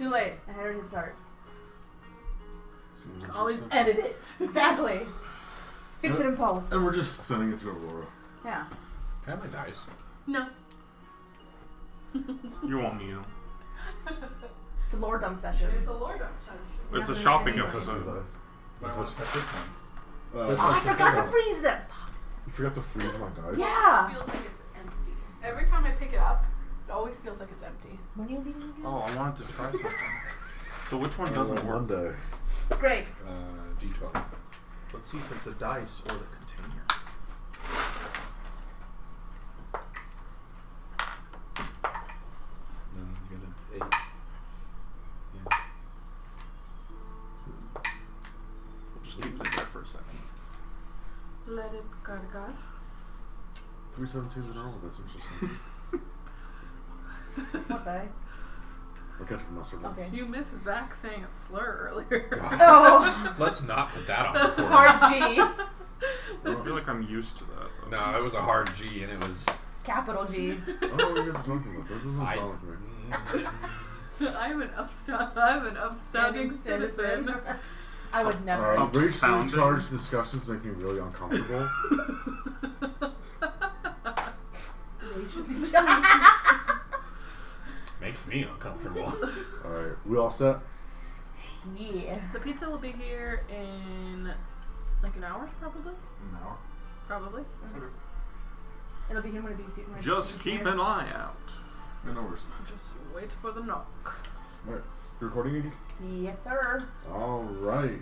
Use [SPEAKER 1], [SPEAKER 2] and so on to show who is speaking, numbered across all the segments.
[SPEAKER 1] Too late. I had already start.
[SPEAKER 2] Always edit it.
[SPEAKER 1] Exactly. Fix it in post.
[SPEAKER 3] And we're just sending it to Aurora.
[SPEAKER 1] Yeah.
[SPEAKER 4] Can I have my dice?
[SPEAKER 2] No.
[SPEAKER 5] You won't need them.
[SPEAKER 1] It's a lore dump session.
[SPEAKER 2] It's a lore dump session.
[SPEAKER 5] It's a shopping
[SPEAKER 3] This is
[SPEAKER 5] episode.
[SPEAKER 4] Why do I want to touch this one?
[SPEAKER 3] This
[SPEAKER 1] Oh, I
[SPEAKER 3] one's
[SPEAKER 1] forgot to
[SPEAKER 3] considered-
[SPEAKER 1] freeze them.
[SPEAKER 3] You forgot to freeze my dice?
[SPEAKER 1] Yeah.
[SPEAKER 2] It feels like it's empty. Every time I pick it up, it always feels like it's empty.
[SPEAKER 1] When are you leaving again?
[SPEAKER 5] Oh, I wanted to try something. So which one doesn't work?
[SPEAKER 3] Monday.
[SPEAKER 1] Great.
[SPEAKER 4] D12.
[SPEAKER 5] Let's see if it's the dice or the container.
[SPEAKER 4] No, you got an 8. Yeah.
[SPEAKER 5] We'll just keep it there for a second.
[SPEAKER 2] Let it gargar.
[SPEAKER 3] 3 17s in a row. That's interesting.
[SPEAKER 1] What the?
[SPEAKER 3] I'll catch up with my servants.
[SPEAKER 1] Okay.
[SPEAKER 2] You missed Zach saying a slur earlier.
[SPEAKER 1] Oh.
[SPEAKER 4] Let's not put that on record.
[SPEAKER 1] Hard G.
[SPEAKER 5] I feel like I'm used to that. Though.
[SPEAKER 4] No, it was a hard G, and it was.
[SPEAKER 1] Capital G.
[SPEAKER 3] I don't know what you guys are talking about. This doesn't sound like me.
[SPEAKER 2] I'm an upstanding citizen.
[SPEAKER 1] I would never.
[SPEAKER 3] Racially
[SPEAKER 5] Upsounding.
[SPEAKER 3] charged discussions make me really uncomfortable.
[SPEAKER 4] Makes me uncomfortable.
[SPEAKER 3] Alright, we all set?
[SPEAKER 1] Yeah.
[SPEAKER 2] The pizza will be here in like an hour, probably.
[SPEAKER 3] An hour.
[SPEAKER 2] Probably.
[SPEAKER 1] It'll be here when it be soon.
[SPEAKER 5] Just keep an eye out.
[SPEAKER 3] No worries.
[SPEAKER 2] Just wait for the knock.
[SPEAKER 3] Alright, you recording again?
[SPEAKER 1] Yes, sir.
[SPEAKER 3] Alright.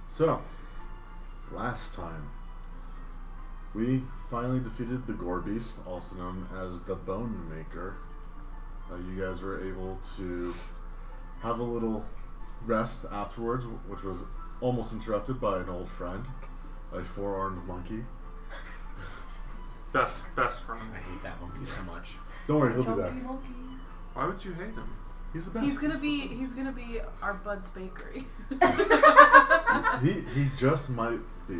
[SPEAKER 3] So, last time, we finally defeated the Gore Beast, also known as the Bone Maker. You guys were able to have a little rest afterwards, which was almost interrupted by an old friend, a 4-armed monkey.
[SPEAKER 5] Best friend.
[SPEAKER 4] I hate that monkey so much.
[SPEAKER 3] Don't worry, he'll be back.
[SPEAKER 5] Why would you hate him?
[SPEAKER 3] He's the best.
[SPEAKER 2] He's gonna be our Bud's Bakery.
[SPEAKER 3] He just might be.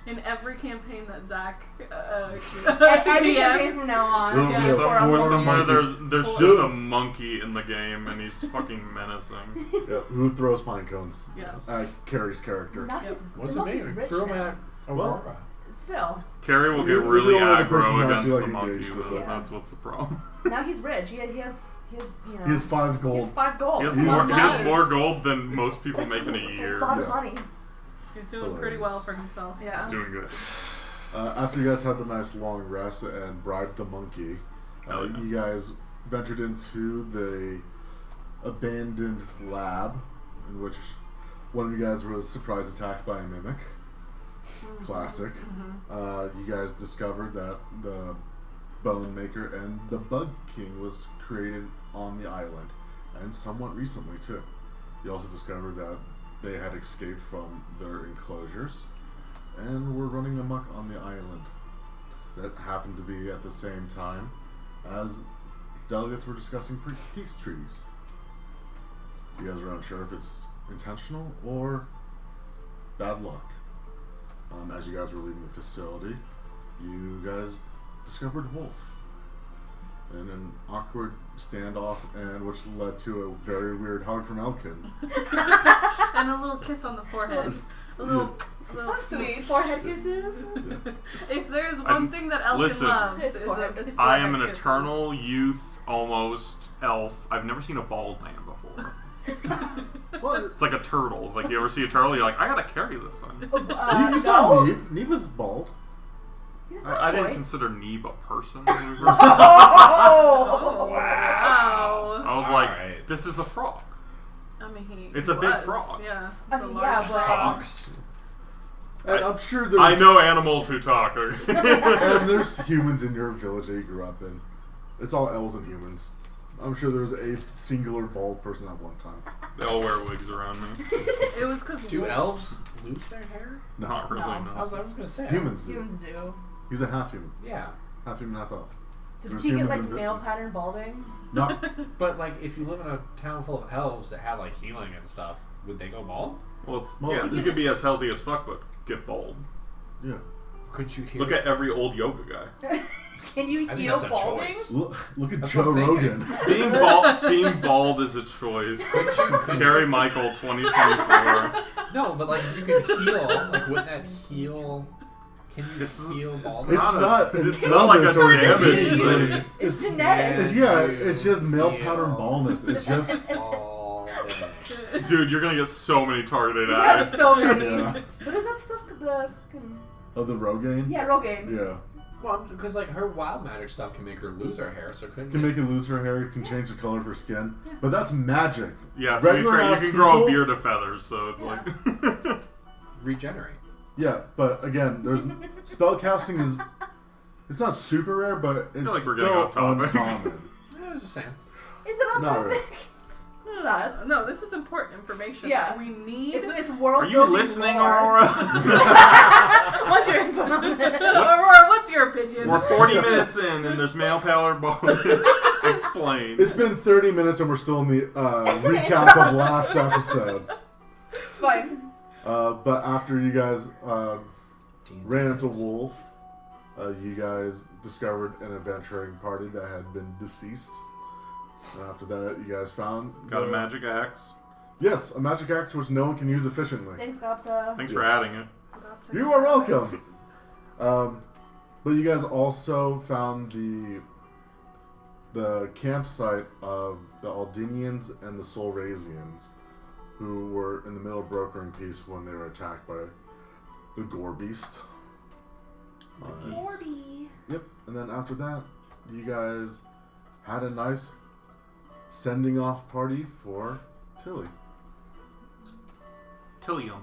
[SPEAKER 2] In every campaign that Zach
[SPEAKER 1] Every campaign
[SPEAKER 2] DMs.
[SPEAKER 1] from now on.
[SPEAKER 3] So,
[SPEAKER 1] yeah,
[SPEAKER 3] yeah,
[SPEAKER 5] Somewhere there's
[SPEAKER 3] Dude.
[SPEAKER 5] just a monkey in the game and he's fucking menacing.
[SPEAKER 3] Yeah, who throws pine cones?
[SPEAKER 2] Yes.
[SPEAKER 3] Carrie's character.
[SPEAKER 1] Not
[SPEAKER 2] Yep.
[SPEAKER 1] the
[SPEAKER 4] What's the
[SPEAKER 1] monkey's
[SPEAKER 4] name?
[SPEAKER 1] rich
[SPEAKER 4] Throw him
[SPEAKER 1] now.
[SPEAKER 4] at Aurora.
[SPEAKER 1] Still.
[SPEAKER 5] Carrie will get
[SPEAKER 3] You're
[SPEAKER 5] really
[SPEAKER 3] the only person
[SPEAKER 5] aggro
[SPEAKER 3] who
[SPEAKER 5] against
[SPEAKER 3] actually,
[SPEAKER 5] the
[SPEAKER 3] like,
[SPEAKER 5] monkey.
[SPEAKER 3] engaged with
[SPEAKER 5] Though.
[SPEAKER 1] it.
[SPEAKER 5] That's what's the problem.
[SPEAKER 1] Now he's rich. He has you know.
[SPEAKER 3] He has 5
[SPEAKER 1] He
[SPEAKER 3] gold.
[SPEAKER 1] has 5 gold.
[SPEAKER 5] He has
[SPEAKER 3] He's
[SPEAKER 5] more. He has
[SPEAKER 2] nice.
[SPEAKER 5] more gold than most people make in a
[SPEAKER 1] That's
[SPEAKER 5] year.
[SPEAKER 1] a lot of
[SPEAKER 3] Yeah.
[SPEAKER 1] money.
[SPEAKER 2] He's doing pretty well for himself.
[SPEAKER 1] Yeah.
[SPEAKER 5] He's doing good.
[SPEAKER 3] After you guys had the nice long rest and bribed the monkey,
[SPEAKER 5] Oh, yeah.
[SPEAKER 3] you guys ventured into the abandoned lab, in which one of you guys was surprise attacked by a mimic. Classic. You guys discovered that the Bone Maker and the Bug King was created on the island, and somewhat recently too. You also discovered that they had escaped from their enclosures and were running amok on the island. That happened to be at the same time as delegates were discussing peace treaties. You guys are unsure if it's intentional or bad luck. As you guys were leaving the facility, you guys discovered Wolf in an awkward standoff, and which led to a very weird hug from Elkin.
[SPEAKER 2] And a little kiss on the forehead. A little
[SPEAKER 1] That's sweet.
[SPEAKER 2] smooch.
[SPEAKER 1] Forehead kisses.
[SPEAKER 2] If there's one thing that Elkin
[SPEAKER 5] listen,
[SPEAKER 2] loves,
[SPEAKER 1] It's
[SPEAKER 2] is
[SPEAKER 1] forehead
[SPEAKER 2] it's
[SPEAKER 1] kisses.
[SPEAKER 5] I am an
[SPEAKER 2] forehead kisses.
[SPEAKER 5] eternal youth, almost elf. I've never seen a bald man before.
[SPEAKER 3] Well,
[SPEAKER 5] It's like a turtle. Like, you ever see a turtle? You're like, I gotta carry this thing.
[SPEAKER 3] you saw
[SPEAKER 1] no.
[SPEAKER 3] Neeb. Neeb was bald.
[SPEAKER 1] He's a
[SPEAKER 5] I didn't
[SPEAKER 1] boy.
[SPEAKER 5] consider Neeb a person.
[SPEAKER 1] Oh!
[SPEAKER 2] Wow.
[SPEAKER 5] I was like,
[SPEAKER 4] Alright.
[SPEAKER 5] this is a frog.
[SPEAKER 2] I mean,
[SPEAKER 5] It's a big frog.
[SPEAKER 2] Yeah.
[SPEAKER 1] I
[SPEAKER 2] It's a
[SPEAKER 1] mean,
[SPEAKER 2] large
[SPEAKER 1] yeah, but-
[SPEAKER 4] Fox.
[SPEAKER 3] And I'm sure there's
[SPEAKER 5] I know animals who talk.
[SPEAKER 3] and there's humans in your village that you grew up in. It's all elves and humans. I'm sure there was a singular bald person at one time.
[SPEAKER 5] They all wear wigs around me.
[SPEAKER 2] It was because
[SPEAKER 4] Do elves lose their hair?
[SPEAKER 5] Not really,
[SPEAKER 1] No.
[SPEAKER 5] no.
[SPEAKER 4] I was gonna say.
[SPEAKER 3] Humans do.
[SPEAKER 1] Humans do.
[SPEAKER 3] He's a half human.
[SPEAKER 4] Yeah.
[SPEAKER 3] Half human, half elf.
[SPEAKER 1] So
[SPEAKER 3] There's
[SPEAKER 1] does he get
[SPEAKER 3] humans
[SPEAKER 1] like
[SPEAKER 3] and
[SPEAKER 1] male
[SPEAKER 3] vi-
[SPEAKER 1] pattern balding?
[SPEAKER 3] Not
[SPEAKER 4] But like, if you live in a town full of elves that have like healing and stuff, would they go bald?
[SPEAKER 5] Well, it's,
[SPEAKER 3] Well,
[SPEAKER 5] yeah, you
[SPEAKER 3] yes.
[SPEAKER 5] could be as healthy as fuck, but get bald.
[SPEAKER 3] yeah.
[SPEAKER 4] Could you hear?
[SPEAKER 5] Look at every old yoga guy.
[SPEAKER 1] Can you
[SPEAKER 4] I think
[SPEAKER 1] heal
[SPEAKER 4] that's a
[SPEAKER 1] balding?
[SPEAKER 4] choice.
[SPEAKER 3] Look at
[SPEAKER 4] That's
[SPEAKER 3] Joe
[SPEAKER 4] what I'm thinking.
[SPEAKER 3] Rogan.
[SPEAKER 5] Being bald is a choice.
[SPEAKER 4] Could
[SPEAKER 5] Carrie Michael 2024.
[SPEAKER 4] No, but like if you could heal, like wouldn't that heal? Can you heal baldness?
[SPEAKER 5] It's not like a damage
[SPEAKER 1] disease.
[SPEAKER 5] thing.
[SPEAKER 1] It's genetic.
[SPEAKER 3] It's just male pattern baldness. It's just
[SPEAKER 5] Dude, you're gonna get so many targeted
[SPEAKER 1] Yeah,
[SPEAKER 5] ads.
[SPEAKER 1] so many.
[SPEAKER 3] yeah.
[SPEAKER 1] What is that stuff? The fucking...
[SPEAKER 3] Oh, the Rogaine.
[SPEAKER 1] Yeah, Rogaine.
[SPEAKER 3] Yeah.
[SPEAKER 4] Well, because like her wild magic stuff can make her lose her hair, so couldn't
[SPEAKER 3] Can make it lose her hair. Can change the color of her skin. But that's magic.
[SPEAKER 5] Yeah, to be
[SPEAKER 3] Regular
[SPEAKER 5] fair, you
[SPEAKER 3] ass
[SPEAKER 5] can grow a
[SPEAKER 3] people-
[SPEAKER 5] beard of feathers, so it's like.
[SPEAKER 4] regenerate.
[SPEAKER 3] Yeah, but again, there's spellcasting is. It's not super rare, but it's
[SPEAKER 5] like we're getting
[SPEAKER 3] still
[SPEAKER 5] off topic.
[SPEAKER 3] uncommon.
[SPEAKER 4] I was just saying.
[SPEAKER 1] Is it on
[SPEAKER 3] Not
[SPEAKER 1] topic?
[SPEAKER 3] really.
[SPEAKER 1] It's us.
[SPEAKER 2] No, this is important information.
[SPEAKER 1] Yeah.
[SPEAKER 2] We need.
[SPEAKER 1] It's world
[SPEAKER 5] Are you
[SPEAKER 1] building
[SPEAKER 5] listening,
[SPEAKER 1] lore.
[SPEAKER 5] Aurora?
[SPEAKER 1] What's your input on it?
[SPEAKER 2] Aurora, what's your opinion?
[SPEAKER 5] We're 40 minutes in, and there's male power bonus explained.
[SPEAKER 3] It's been 30 minutes and we're still in the recap of last episode.
[SPEAKER 1] It's fine.
[SPEAKER 3] But after you guys ran into Wolf, you guys discovered an adventuring party that had been deceased. And after that, you guys found...
[SPEAKER 5] Got a magic axe.
[SPEAKER 3] Yes, a magic axe which no one can use efficiently.
[SPEAKER 1] Thanks, Gopta.
[SPEAKER 5] Thanks for adding it.
[SPEAKER 3] You are welcome. But you guys also found the campsite of the Aldinians and the Solrazians, who were in the middle of brokering peace when they were attacked by the Gore Beast.
[SPEAKER 1] Morty.
[SPEAKER 3] Yep. And then after that, you guys had a nice sending off party for Tilly.
[SPEAKER 5] Tillium.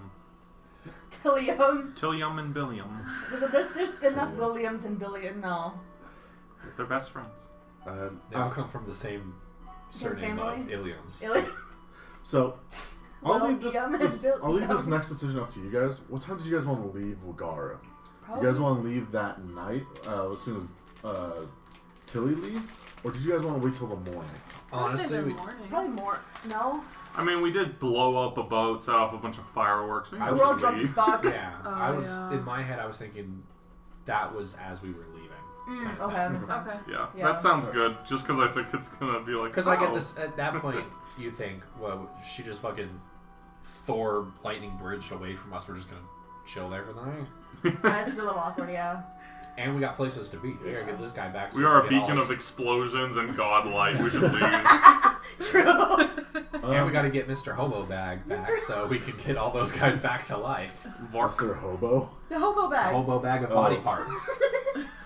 [SPEAKER 1] Tillium.
[SPEAKER 5] And Billium.
[SPEAKER 1] There's enough
[SPEAKER 3] Tillium.
[SPEAKER 1] Williams and Billion now.
[SPEAKER 5] They're best friends.
[SPEAKER 3] And
[SPEAKER 4] They all come from the same surname of
[SPEAKER 1] family?
[SPEAKER 4] Iliums.
[SPEAKER 3] so I'll leave
[SPEAKER 1] William and
[SPEAKER 3] this
[SPEAKER 1] Billiam.
[SPEAKER 3] next decision up to you guys. What time did you guys want to leave Wagara? Do you guys want to leave that night as soon as Tilly leaves? Or did you guys want to wait till the morning?
[SPEAKER 4] Honestly, we,
[SPEAKER 1] Probably more. No?
[SPEAKER 5] I mean, we did blow up a boat, set off a bunch of fireworks. Maybe
[SPEAKER 4] I
[SPEAKER 5] we
[SPEAKER 1] We're all
[SPEAKER 5] should
[SPEAKER 1] drunk as
[SPEAKER 5] leave.
[SPEAKER 1] fuck.
[SPEAKER 4] yeah,
[SPEAKER 2] Oh,
[SPEAKER 4] I was
[SPEAKER 2] yeah.
[SPEAKER 4] in my head. I was thinking that was as we were leaving.
[SPEAKER 1] Okay, that makes sense.
[SPEAKER 2] Okay.
[SPEAKER 5] Yeah,
[SPEAKER 1] Yeah.
[SPEAKER 5] that sounds good. Just because I think it's gonna be like.
[SPEAKER 4] Because
[SPEAKER 5] oh.
[SPEAKER 4] like at that point, you think, well, she just fucking Thor lightning bridged away from us. We're just gonna chill there for the night.
[SPEAKER 1] That's a little awkward, yeah.
[SPEAKER 4] And we got places to be. We gotta get this guy back. So
[SPEAKER 5] We are a
[SPEAKER 4] can get all
[SPEAKER 5] beacon
[SPEAKER 4] his-
[SPEAKER 5] of explosions and godlight. We should leave.
[SPEAKER 1] True.
[SPEAKER 4] And we gotta get Mr. Hobo Bag back
[SPEAKER 1] Mr.
[SPEAKER 4] so we can get all those guys back to life.
[SPEAKER 5] Vark.
[SPEAKER 3] Mr. Hobo?
[SPEAKER 1] The hobo bag.
[SPEAKER 4] Hobo Bag of body parts.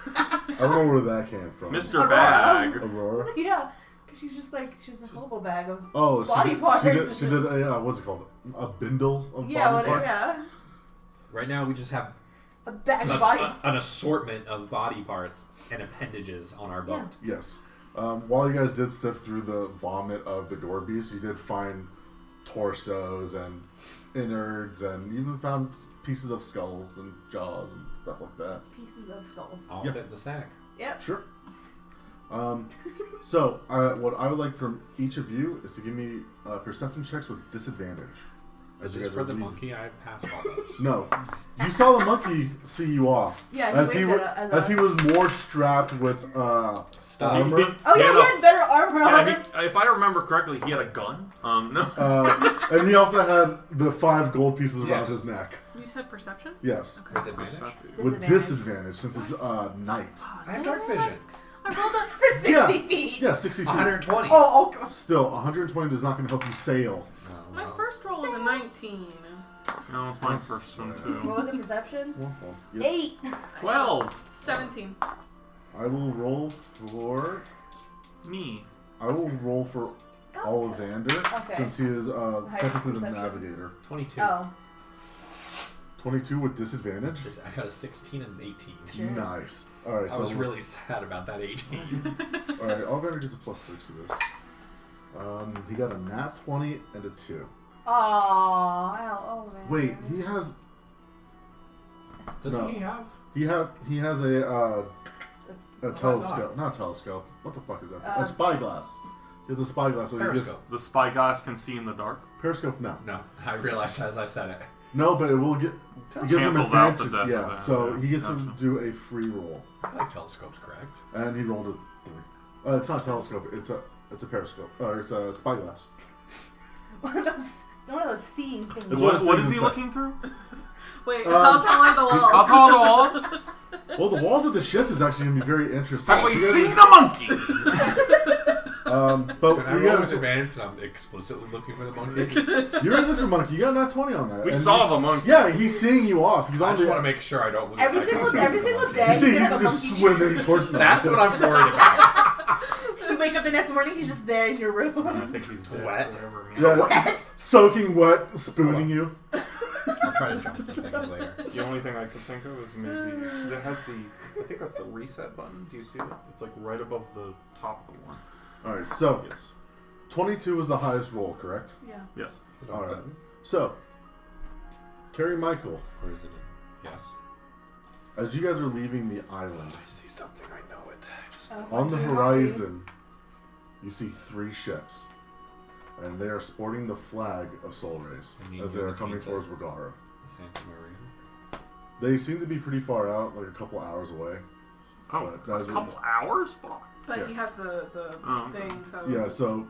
[SPEAKER 3] I don't know where that came from.
[SPEAKER 5] Mr.
[SPEAKER 1] Aurora.
[SPEAKER 5] Bag.
[SPEAKER 3] Aurora?
[SPEAKER 1] Yeah. 'Cause she's just like, she's a hobo bag of
[SPEAKER 3] Oh,
[SPEAKER 1] body
[SPEAKER 3] she
[SPEAKER 1] parts.
[SPEAKER 3] did a, what's it called? A bindle of
[SPEAKER 1] Yeah,
[SPEAKER 3] body
[SPEAKER 1] whatever,
[SPEAKER 3] parts?
[SPEAKER 1] yeah.
[SPEAKER 4] Right now we just have
[SPEAKER 1] A bag of body.
[SPEAKER 4] an assortment of body parts and appendages on our boat.
[SPEAKER 3] Yes. While you guys did sift through the vomit of the gore beast, you did find torsos and innards, and you even found pieces of skulls and jaws and stuff like that.
[SPEAKER 1] Pieces of skulls.
[SPEAKER 4] All
[SPEAKER 3] Yeah.
[SPEAKER 4] fit in the sack.
[SPEAKER 1] Yep.
[SPEAKER 3] Sure. So, what I would like from each of you is to give me perception checks with disadvantage.
[SPEAKER 4] Is
[SPEAKER 3] you
[SPEAKER 4] this
[SPEAKER 3] guys
[SPEAKER 4] for the
[SPEAKER 3] leave.
[SPEAKER 4] monkey? I passed all those.
[SPEAKER 3] No. You saw the monkey see you off.
[SPEAKER 1] Yeah,
[SPEAKER 3] as he
[SPEAKER 1] waved
[SPEAKER 3] wa-
[SPEAKER 1] at
[SPEAKER 3] as he
[SPEAKER 1] us.
[SPEAKER 3] was more strapped with
[SPEAKER 4] Stuff.
[SPEAKER 3] armor.
[SPEAKER 1] Oh yeah,
[SPEAKER 5] Yeah,
[SPEAKER 1] he
[SPEAKER 5] no.
[SPEAKER 1] had better armor on.
[SPEAKER 5] Yeah, if I remember correctly, he had a gun. No.
[SPEAKER 3] And he also had the 5 gold pieces around
[SPEAKER 4] Yes.
[SPEAKER 3] his neck.
[SPEAKER 2] You said perception?
[SPEAKER 3] Yes.
[SPEAKER 4] With advantage?
[SPEAKER 3] With disadvantage, since it's night.
[SPEAKER 4] I have dark vision.
[SPEAKER 2] I rolled a.
[SPEAKER 1] For 60
[SPEAKER 3] Yeah.
[SPEAKER 1] feet.
[SPEAKER 3] Yeah, 60 feet.
[SPEAKER 4] 120.
[SPEAKER 1] Oh, God.
[SPEAKER 3] Still, 120 is not going to help you sail.
[SPEAKER 4] Oh,
[SPEAKER 2] My
[SPEAKER 4] well.
[SPEAKER 2] first roll was a 19.
[SPEAKER 5] No, it's my first one
[SPEAKER 1] What
[SPEAKER 5] too.
[SPEAKER 1] was it, perception?
[SPEAKER 3] Yep.
[SPEAKER 1] 8.
[SPEAKER 5] 12.
[SPEAKER 2] 17.
[SPEAKER 3] I will roll for...
[SPEAKER 5] Me.
[SPEAKER 3] I will roll for Ollivander,
[SPEAKER 1] Okay.
[SPEAKER 3] since he is technically the
[SPEAKER 1] perception.
[SPEAKER 3] navigator.
[SPEAKER 4] 22.
[SPEAKER 1] Oh.
[SPEAKER 3] 22 with disadvantage.
[SPEAKER 4] I got a 16 and an 18.
[SPEAKER 1] Sure.
[SPEAKER 3] Nice. Alright,
[SPEAKER 4] I
[SPEAKER 3] so...
[SPEAKER 4] was really sad about that 18.
[SPEAKER 3] Alright, Ollivander gets a plus 6 to this. He got a nat 20 and a 2.
[SPEAKER 1] Oh, man.
[SPEAKER 3] Wait, he has...
[SPEAKER 4] Doesn't
[SPEAKER 3] No.
[SPEAKER 4] he have?
[SPEAKER 3] He has a telescope.
[SPEAKER 4] thought.
[SPEAKER 3] Not telescope. What the fuck is that?
[SPEAKER 1] Uh,
[SPEAKER 3] a spyglass. He has a spyglass, so he gets...
[SPEAKER 4] Periscope.
[SPEAKER 5] The spyglass can see in the dark.
[SPEAKER 3] Periscope, no.
[SPEAKER 4] No, I realized as I said it.
[SPEAKER 3] No, but it will get. It gives him
[SPEAKER 5] Cancels out the
[SPEAKER 3] advantage. Yeah,
[SPEAKER 5] disadvantage.
[SPEAKER 3] so he gets to
[SPEAKER 5] Gotcha.
[SPEAKER 3] do a free roll,
[SPEAKER 4] I like telescopes, correct?
[SPEAKER 3] and he rolled a 3. It's not a telescope. It's a periscope. Or it's a spyglass.
[SPEAKER 1] One of those seeing things.
[SPEAKER 3] It's one of the
[SPEAKER 5] What
[SPEAKER 3] things
[SPEAKER 5] is he
[SPEAKER 3] inside.
[SPEAKER 5] looking through?
[SPEAKER 2] Wait, how tall are the walls?
[SPEAKER 5] How tall are the walls?
[SPEAKER 3] Well, the walls of the ship is actually going to be very interesting.
[SPEAKER 5] Have we
[SPEAKER 3] You guys-
[SPEAKER 5] seen a monkey?
[SPEAKER 3] But
[SPEAKER 4] Can I
[SPEAKER 3] we
[SPEAKER 4] roll
[SPEAKER 3] got
[SPEAKER 4] with advantage because I'm explicitly looking for the monkey?
[SPEAKER 3] you're in for monkey. You got not 20 on that.
[SPEAKER 5] We
[SPEAKER 3] And
[SPEAKER 5] saw the monkey.
[SPEAKER 3] Yeah, he's seeing you off. He's
[SPEAKER 4] I
[SPEAKER 3] on
[SPEAKER 4] just
[SPEAKER 3] the.
[SPEAKER 4] want to make sure I don't lose
[SPEAKER 1] Every
[SPEAKER 4] eye
[SPEAKER 1] single
[SPEAKER 4] contact with the
[SPEAKER 1] day.
[SPEAKER 4] monkey.
[SPEAKER 3] You see
[SPEAKER 1] You
[SPEAKER 3] him
[SPEAKER 1] have a
[SPEAKER 3] just
[SPEAKER 1] monkey
[SPEAKER 3] swimming towards.
[SPEAKER 4] That's what I'm worried about.
[SPEAKER 1] You wake up the next morning, he's just there in your
[SPEAKER 5] I
[SPEAKER 1] room.
[SPEAKER 5] think he's dead
[SPEAKER 4] Wet.
[SPEAKER 5] forever.
[SPEAKER 3] Yeah,
[SPEAKER 1] Wet.
[SPEAKER 3] soaking wet, spooning you.
[SPEAKER 4] I'll try to jump for things later.
[SPEAKER 5] The only thing I could think of is maybe because it has the. I think that's the reset button. Do you see it? It's like right above the top of the one.
[SPEAKER 3] All right, so
[SPEAKER 5] Yes.
[SPEAKER 3] 22 was the highest roll, correct?
[SPEAKER 2] Yeah.
[SPEAKER 5] Yes.
[SPEAKER 4] Is it
[SPEAKER 3] All
[SPEAKER 4] on
[SPEAKER 3] right.
[SPEAKER 4] button?
[SPEAKER 3] So, Carrie Michael,
[SPEAKER 4] Or is it? Yes.
[SPEAKER 3] as you guys are leaving the island,
[SPEAKER 4] I see something. I know it. Just
[SPEAKER 3] on the
[SPEAKER 1] Too
[SPEAKER 3] horizon, you see 3 ships, and they are sporting the flag of Soul Rays
[SPEAKER 4] I mean,
[SPEAKER 3] as they are
[SPEAKER 4] you're
[SPEAKER 3] coming
[SPEAKER 4] looking
[SPEAKER 3] towards Wagara.
[SPEAKER 4] the Santa Maria.
[SPEAKER 3] They seem to be pretty far out, like a couple hours away.
[SPEAKER 5] Oh,
[SPEAKER 3] But
[SPEAKER 5] a couple hours? Fuck.
[SPEAKER 2] But
[SPEAKER 3] Yes.
[SPEAKER 2] he has the
[SPEAKER 5] Oh.
[SPEAKER 2] thing, so
[SPEAKER 3] Yeah, so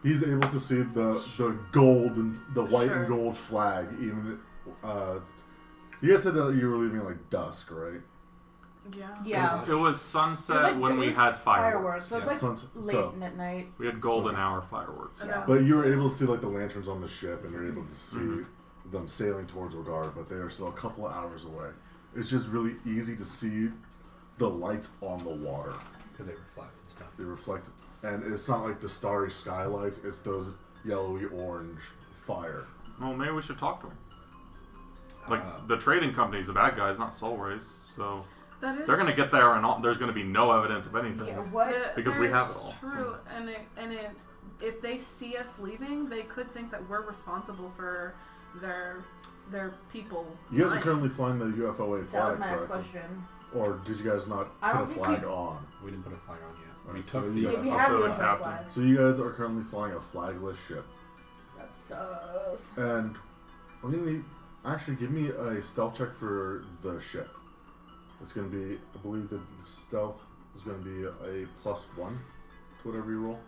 [SPEAKER 3] he's able to see the gold and the white and
[SPEAKER 2] Sure.
[SPEAKER 3] gold flag. Even you guys said that you were leaving like dusk, right?
[SPEAKER 2] yeah.
[SPEAKER 1] Yeah.
[SPEAKER 5] It was sunset
[SPEAKER 1] It was like-
[SPEAKER 5] when
[SPEAKER 1] it
[SPEAKER 5] we
[SPEAKER 1] was
[SPEAKER 5] had
[SPEAKER 1] Fireworks.
[SPEAKER 5] fireworks.
[SPEAKER 1] So it's
[SPEAKER 4] Yeah.
[SPEAKER 1] like
[SPEAKER 3] Suns-
[SPEAKER 1] late
[SPEAKER 3] so-
[SPEAKER 1] at night.
[SPEAKER 5] We had golden hour fireworks.
[SPEAKER 2] I know.
[SPEAKER 3] But you were able to see like the lanterns on the ship, and you're able to see
[SPEAKER 5] Mhm.
[SPEAKER 3] them sailing towards Wagara, but they are still a couple of hours away. It's just really easy to see the lights on the water.
[SPEAKER 4] Because they reflect and stuff.
[SPEAKER 3] They reflect, and it's not like the starry skylights. It's those yellowy orange fire.
[SPEAKER 5] Well, maybe we should talk to him. Like
[SPEAKER 4] Uh,
[SPEAKER 5] the trading company's the bad guys, not Soul Rays. So
[SPEAKER 2] That is
[SPEAKER 5] they're gonna get there, and there's gonna be no evidence of anything.
[SPEAKER 1] Yeah, what?
[SPEAKER 5] Because we have it
[SPEAKER 2] That is
[SPEAKER 5] all,
[SPEAKER 2] True, and if they see us leaving, they could think that we're responsible for their people.
[SPEAKER 3] You guys are
[SPEAKER 2] dying.
[SPEAKER 3] currently flying the UFOA
[SPEAKER 1] That
[SPEAKER 3] flag,
[SPEAKER 1] was my next
[SPEAKER 3] correct?
[SPEAKER 1] question.
[SPEAKER 3] Or did you guys not
[SPEAKER 1] I
[SPEAKER 3] put a
[SPEAKER 1] don't think
[SPEAKER 3] flag
[SPEAKER 1] we-
[SPEAKER 3] on?
[SPEAKER 4] We didn't put a flag on yet. We
[SPEAKER 3] Alright,
[SPEAKER 4] took
[SPEAKER 3] so
[SPEAKER 4] the.
[SPEAKER 3] you
[SPEAKER 1] Yeah, we
[SPEAKER 5] up
[SPEAKER 1] have
[SPEAKER 5] to
[SPEAKER 1] the
[SPEAKER 5] the
[SPEAKER 1] UFO
[SPEAKER 5] captain.
[SPEAKER 1] flag.
[SPEAKER 3] So you guys are currently flying a flagless ship,
[SPEAKER 1] That sucks.
[SPEAKER 3] and I'm gonna need actually give me a stealth check for the ship. It's gonna be, I believe, the stealth is gonna be a +1 to whatever you roll.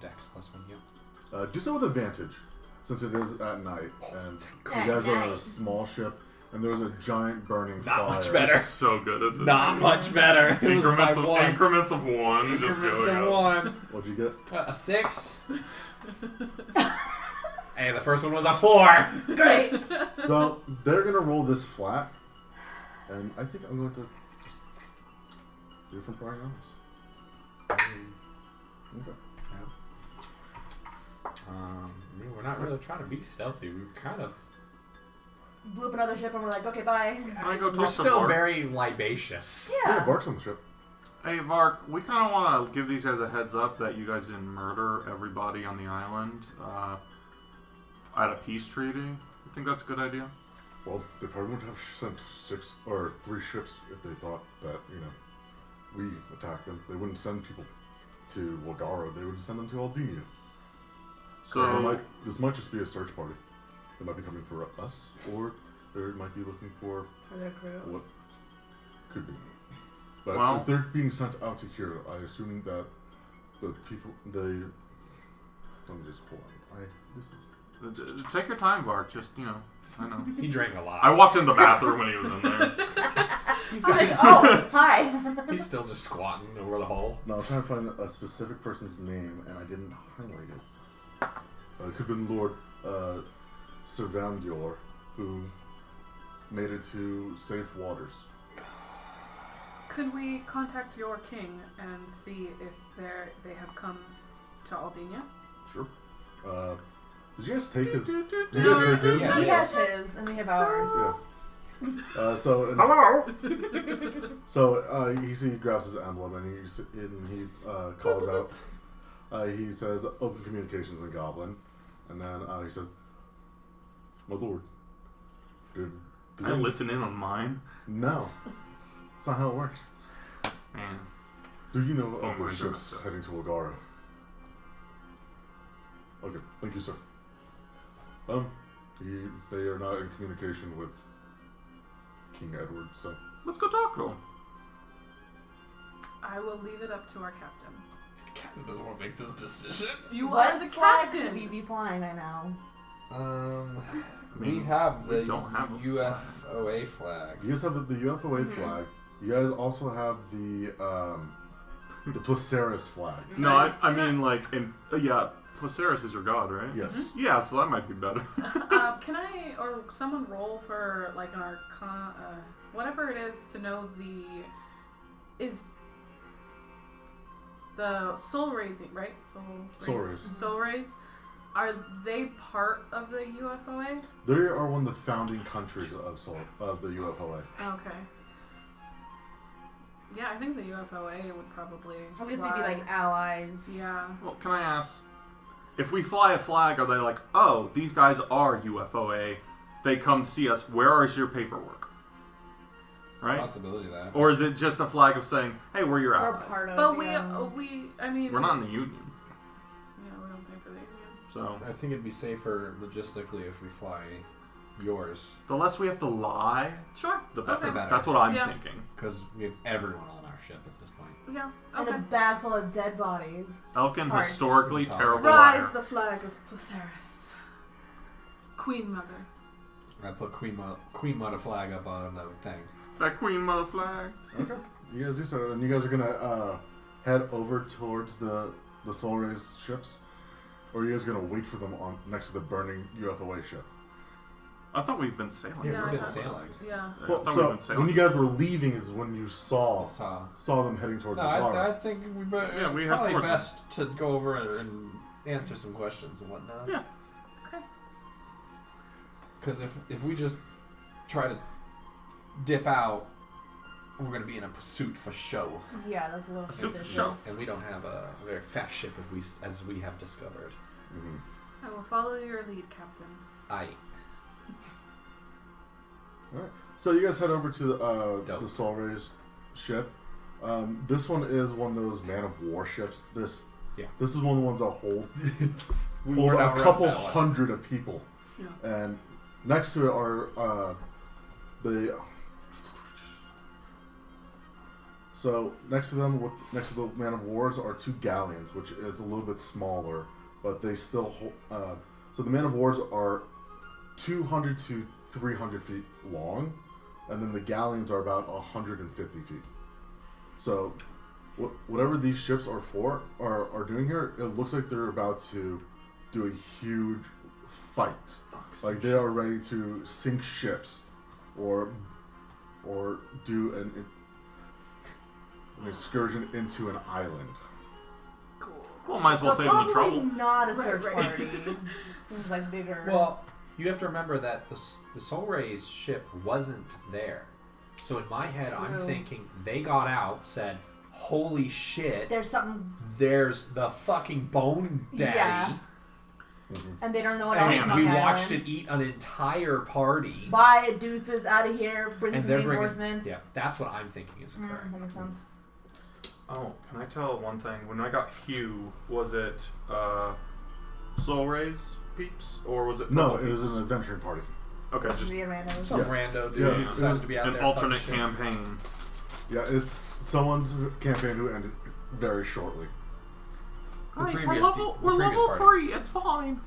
[SPEAKER 4] Dex +1, yeah.
[SPEAKER 3] Do so with advantage, since it is at night, and
[SPEAKER 1] At
[SPEAKER 3] you guys are on a
[SPEAKER 1] night.
[SPEAKER 3] small ship, and there's a giant burning
[SPEAKER 4] Not
[SPEAKER 3] fire.
[SPEAKER 4] much better.
[SPEAKER 5] So good at this.
[SPEAKER 4] Not much better. It was
[SPEAKER 5] Increments
[SPEAKER 4] by
[SPEAKER 5] of
[SPEAKER 4] one.
[SPEAKER 5] increments of one. Just
[SPEAKER 4] Increments
[SPEAKER 5] going
[SPEAKER 4] of
[SPEAKER 5] up.
[SPEAKER 4] one.
[SPEAKER 3] What'd you get?
[SPEAKER 4] A 6. Hey, the first one was a 4.
[SPEAKER 1] Great.
[SPEAKER 3] So they're gonna roll this flat, and I think I'm going to just do it from prior notice. Okay.
[SPEAKER 4] I mean, we're not really trying to be stealthy. We kind of.
[SPEAKER 1] Blew up another ship and we're like, okay, bye.
[SPEAKER 5] Can I go
[SPEAKER 4] We're
[SPEAKER 5] talk to
[SPEAKER 4] still
[SPEAKER 5] Vark?
[SPEAKER 4] very libacious.
[SPEAKER 3] Yeah,
[SPEAKER 1] Yeah.
[SPEAKER 3] Vark's on the ship.
[SPEAKER 5] Hey Vark, we kind of want to give these guys a heads up that you guys didn't murder everybody on the island at a peace treaty. You think that's a good idea?
[SPEAKER 3] Well, they probably wouldn't have sent 6 or 3 ships if they thought that, we attacked them. They wouldn't send people to Wagara. They would send them to Aldenia.
[SPEAKER 5] So
[SPEAKER 3] This might just be a search party. They might be coming for us, or they might be looking for
[SPEAKER 1] For their crew.
[SPEAKER 3] what could be. But
[SPEAKER 5] Well-
[SPEAKER 3] if they're being sent out to here, I assume that the people, let me just hold on.
[SPEAKER 5] take your time, Vark. Just I know.
[SPEAKER 4] He drank a lot.
[SPEAKER 5] I walked in the bathroom when he was in there.
[SPEAKER 1] I was like, oh, hi.
[SPEAKER 4] He's still just squatting over the hole.
[SPEAKER 3] No, I was trying to find a specific person's name, and I didn't highlight it. It could have been Lord Servandior, who made it to safe waters.
[SPEAKER 2] Could we contact your king and see if they have come to Aldenia?
[SPEAKER 3] Sure. Did you guys take his? Did you
[SPEAKER 2] No,
[SPEAKER 3] guys take his?
[SPEAKER 4] Yeah.
[SPEAKER 1] He has his, and we have ours.
[SPEAKER 3] Yeah.
[SPEAKER 5] Hello.
[SPEAKER 3] So he grabs his emblem and he calls out. He says open communications in Goblin, and then he says, "My lord, did
[SPEAKER 5] I listen in on mine.
[SPEAKER 3] No, that's not how it works.
[SPEAKER 5] Man.
[SPEAKER 3] Do you know
[SPEAKER 5] Oh
[SPEAKER 3] of the
[SPEAKER 5] my
[SPEAKER 3] ships
[SPEAKER 5] goodness.
[SPEAKER 3] heading to Wagara?" Okay, thank you, sir. They are not in communication with King Edward, so.
[SPEAKER 5] Let's go talk to him.
[SPEAKER 2] I will leave it up to our captain.
[SPEAKER 4] The captain doesn't want to make this decision.
[SPEAKER 2] You
[SPEAKER 1] What
[SPEAKER 2] are the
[SPEAKER 1] flag
[SPEAKER 2] captain.
[SPEAKER 1] should we be flying right now?
[SPEAKER 6] We have
[SPEAKER 5] we
[SPEAKER 6] the
[SPEAKER 5] don't have a
[SPEAKER 6] UFOA flag.
[SPEAKER 3] You guys have the UFOA flag. You guys also have the Placeris flag.
[SPEAKER 5] No, I mean like Placeris is your god, right?
[SPEAKER 3] Yes.
[SPEAKER 5] Yeah, so that might be better.
[SPEAKER 2] Can I or someone roll for like an arcana, whatever it is, to know the soul raising, right? Soul rays. Are they part of the UFOA?
[SPEAKER 3] They are one of the founding countries of the UFOA.
[SPEAKER 2] Okay. Yeah, I think the UFOA would probably.
[SPEAKER 1] Obviously,
[SPEAKER 2] fly.
[SPEAKER 1] be like allies.
[SPEAKER 2] Yeah.
[SPEAKER 5] Well, can I ask, if we fly a flag, are they like, oh, these guys are UFOA, they come see us, where is your paperwork? Right?
[SPEAKER 6] Possibility of that.
[SPEAKER 5] Or is it just a flag of saying, hey, we're your
[SPEAKER 1] We're
[SPEAKER 5] allies?
[SPEAKER 1] part of.
[SPEAKER 2] But
[SPEAKER 1] yeah.
[SPEAKER 2] I mean.
[SPEAKER 5] We're not in the union,
[SPEAKER 2] Yeah, we don't pay for the union.
[SPEAKER 5] so
[SPEAKER 6] I think it'd be safer logistically if we fly yours.
[SPEAKER 5] the less we have to lie,
[SPEAKER 2] Sure.
[SPEAKER 5] the better.
[SPEAKER 2] Okay.
[SPEAKER 6] better.
[SPEAKER 5] That's what I'm
[SPEAKER 2] Yeah.
[SPEAKER 5] thinking.
[SPEAKER 6] Because we have everyone on our ship at this point.
[SPEAKER 2] Yeah.
[SPEAKER 1] And
[SPEAKER 2] Okay.
[SPEAKER 1] a bag full of dead bodies.
[SPEAKER 5] Elkin,
[SPEAKER 1] Parts.
[SPEAKER 5] historically
[SPEAKER 6] Rise
[SPEAKER 5] terrible
[SPEAKER 2] Rise
[SPEAKER 5] liar.
[SPEAKER 2] the flag of Placeris. Queen Mother.
[SPEAKER 6] I put Queen Mother flag up on the thing.
[SPEAKER 5] That Queen Mother flag.
[SPEAKER 3] Okay. You guys do so, and you guys are gonna head over towards the Soul Rays ships, or are you guys gonna wait for them on next to the burning UFOA ship?
[SPEAKER 5] I thought we've been sailing.
[SPEAKER 6] Yeah,
[SPEAKER 2] I
[SPEAKER 6] we've been
[SPEAKER 2] thought-
[SPEAKER 6] sailing.
[SPEAKER 2] Yeah.
[SPEAKER 5] I
[SPEAKER 3] Well,
[SPEAKER 5] thought we've
[SPEAKER 3] so
[SPEAKER 5] been sailing.
[SPEAKER 3] when you guys were leaving is when you saw
[SPEAKER 6] Saw.
[SPEAKER 3] them heading towards
[SPEAKER 6] No,
[SPEAKER 3] the bar.
[SPEAKER 6] I think we
[SPEAKER 5] we head
[SPEAKER 6] probably
[SPEAKER 5] towards
[SPEAKER 6] best to go over and answer some questions and whatnot.
[SPEAKER 5] Yeah.
[SPEAKER 2] Okay.
[SPEAKER 6] Because if we just try to dip out, we're going to be in a pursuit for show,
[SPEAKER 1] Yeah, that's a little
[SPEAKER 5] Super
[SPEAKER 1] suspicious.
[SPEAKER 5] show.
[SPEAKER 6] and we don't have a very fast ship as we have discovered.
[SPEAKER 3] Mhm.
[SPEAKER 2] I will follow your lead, Captain.
[SPEAKER 3] Alright. So you guys head over to the
[SPEAKER 6] Dope.
[SPEAKER 3] Soul Rays ship. This one is one of those man of war ships. This is one of the ones that hold a couple hundred of people.
[SPEAKER 2] Yeah.
[SPEAKER 3] And next to it are so next to them, next to the man of wars, are two galleons, which is a little bit smaller, but they still hold. So the man of wars are 200 to 300 feet long, and then the galleons are about 150 feet. So whatever these ships are doing here, it looks like they're about to do a huge fight. Like they are ready to sink ships, or do an excursion into an island.
[SPEAKER 5] Well, might as well
[SPEAKER 1] So
[SPEAKER 5] save them the
[SPEAKER 1] probably
[SPEAKER 5] trouble.
[SPEAKER 1] not a
[SPEAKER 2] Right,
[SPEAKER 1] search
[SPEAKER 2] right.
[SPEAKER 1] party. Seems like bigger.
[SPEAKER 6] Well, you have to remember that the Soul Rays ship wasn't there. So in my head, I'm
[SPEAKER 1] True.
[SPEAKER 6] thinking they got out, said, "Holy shit!
[SPEAKER 1] there's something,
[SPEAKER 6] There's the fucking Bone Daddy."
[SPEAKER 1] Yeah. and they don't know what else is
[SPEAKER 6] And
[SPEAKER 1] on
[SPEAKER 6] we
[SPEAKER 1] the
[SPEAKER 6] watched
[SPEAKER 1] island.
[SPEAKER 6] it eat an entire party.
[SPEAKER 1] Buy deuces out of here. Bring
[SPEAKER 6] And
[SPEAKER 1] some
[SPEAKER 6] they're
[SPEAKER 1] reinforcements.
[SPEAKER 6] Yeah, that's what I'm thinking is occurring.
[SPEAKER 1] That makes sense.
[SPEAKER 5] Oh, can I tell one thing? When I got Hugh, was it Soul Rays peeps, or was it
[SPEAKER 3] No,
[SPEAKER 5] Purple
[SPEAKER 3] it was
[SPEAKER 5] peeps?
[SPEAKER 3] an adventuring party.
[SPEAKER 5] Okay, just
[SPEAKER 1] Be a random.
[SPEAKER 6] Some
[SPEAKER 3] Yeah.
[SPEAKER 6] rando dude
[SPEAKER 3] Yeah.
[SPEAKER 6] who decides to be out
[SPEAKER 5] an
[SPEAKER 6] there.
[SPEAKER 5] alternate
[SPEAKER 6] fucking shit.
[SPEAKER 5] campaign.
[SPEAKER 3] Yeah, it's someone's campaign who ended very shortly.
[SPEAKER 6] The previous party.
[SPEAKER 5] 3. It's fine.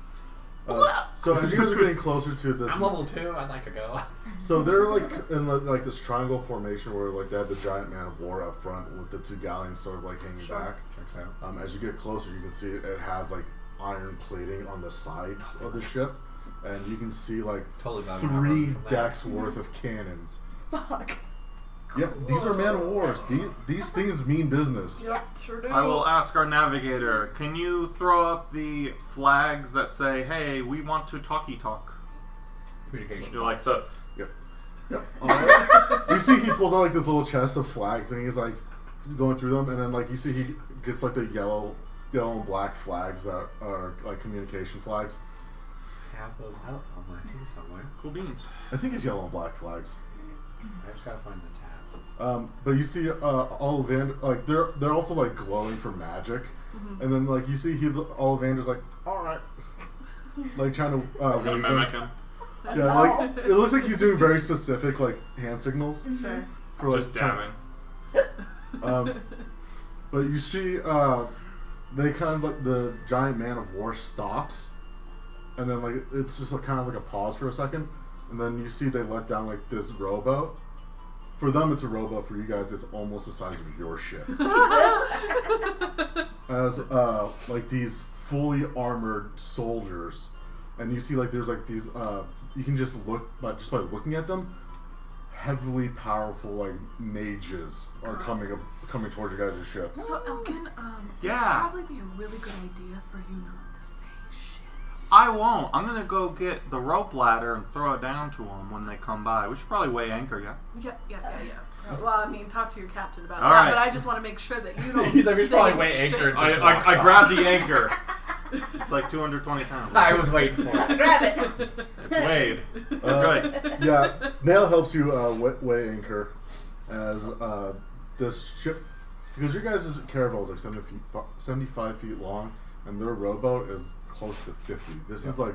[SPEAKER 3] So as you guys are getting closer to this,
[SPEAKER 6] I'm level 2. I'd like to go.
[SPEAKER 3] so they're like in like this triangle formation where like they have the giant man of war up front with the two galleons sort of like hanging back.
[SPEAKER 6] Checks out.
[SPEAKER 3] As you get closer, you can see it has like iron plating on the sides of the ship, and you can see like
[SPEAKER 6] Totally not
[SPEAKER 3] 3
[SPEAKER 6] running from that.
[SPEAKER 3] decks worth of cannons.
[SPEAKER 1] Fuck.
[SPEAKER 3] Yep, these are man of wars. These things mean business.
[SPEAKER 2] Yeah, sure do.
[SPEAKER 5] I will ask our navigator, can you throw up the flags that say, hey, we want to talkie talk?
[SPEAKER 6] Communication.
[SPEAKER 5] You're like the...
[SPEAKER 3] Yep. You see, he pulls out like this little chest of flags, and he's like going through them, and then like you see he gets like the yellow and black flags that are like communication flags.
[SPEAKER 6] Have those out on my thing somewhere.
[SPEAKER 5] Cool beans.
[SPEAKER 3] I think it's yellow and black flags.
[SPEAKER 6] I just gotta find the tab.
[SPEAKER 3] But you see, like they're also like glowing for magic, and then like you see Ollivander's like, all right, like trying to wave
[SPEAKER 5] Mimic
[SPEAKER 3] them.
[SPEAKER 5] him.
[SPEAKER 3] Yeah, like it looks like he's doing very specific like hand signals
[SPEAKER 2] Sure.
[SPEAKER 3] for like
[SPEAKER 5] Just dabbing.
[SPEAKER 3] But you see, they kind of like the giant man of war stops, and then like it's just like, kind of like a pause for a second, and then you see they let down like this rowboat. For them, it's a rowboat. For you guys, it's almost the size of your ship. As like these fully armored soldiers, and you see like there's like these. You can just look by looking at them. Heavily powerful like mages are coming towards you guys' ship.
[SPEAKER 2] So Elkin,
[SPEAKER 5] Yeah.
[SPEAKER 2] it'd probably be a really good idea for you not to say shit.
[SPEAKER 5] I won't. I'm gonna go get the rope ladder and throw it down to them when they come by. We should probably weigh anchor, yeah?
[SPEAKER 2] Yeah. Well, I mean, talk to your captain about
[SPEAKER 5] All
[SPEAKER 2] that,
[SPEAKER 5] right.
[SPEAKER 2] but I just want to make sure that you don't.
[SPEAKER 6] He's like, we should
[SPEAKER 2] say
[SPEAKER 6] probably weigh
[SPEAKER 2] shit.
[SPEAKER 6] anchor and just
[SPEAKER 5] I grabbed the anchor. It's like 220 pounds.
[SPEAKER 6] I was waiting for it.
[SPEAKER 1] Grab it.
[SPEAKER 5] It's weighed. Good.
[SPEAKER 3] Yeah, Nail helps you weigh anchor as this ship, because your guys' caravel is like 75 feet long, and their rowboat is close to 50. This is like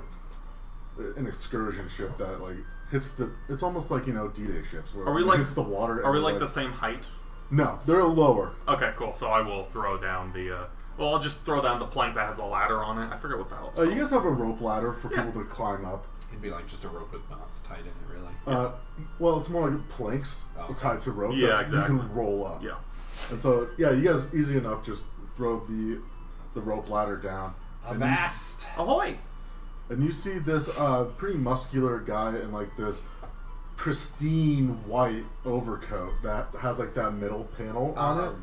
[SPEAKER 3] an excursion ship that like hits the. It's almost like D-Day ships where
[SPEAKER 5] Are we
[SPEAKER 3] it
[SPEAKER 5] like-
[SPEAKER 3] hits the water.
[SPEAKER 5] Are we
[SPEAKER 3] and
[SPEAKER 5] like the same height?
[SPEAKER 3] No, they're lower.
[SPEAKER 5] Okay, cool. So I will throw down the. Well, I'll just throw down the plank that has a ladder on it. I forget what the hell it's called.
[SPEAKER 3] You guys have a rope ladder for people to climb up.
[SPEAKER 6] It'd be like just a rope with knots tied in it, really.
[SPEAKER 3] Well, it's more like planks tied to rope.
[SPEAKER 5] Yeah,
[SPEAKER 3] that
[SPEAKER 5] exactly.
[SPEAKER 3] You can roll up.
[SPEAKER 5] Yeah.
[SPEAKER 3] And so, yeah, you guys easy enough. Just throw the rope ladder down.
[SPEAKER 6] Avast!
[SPEAKER 5] Ahoy!
[SPEAKER 3] And you see this pretty muscular guy in like this pristine white overcoat that has like that middle panel on it,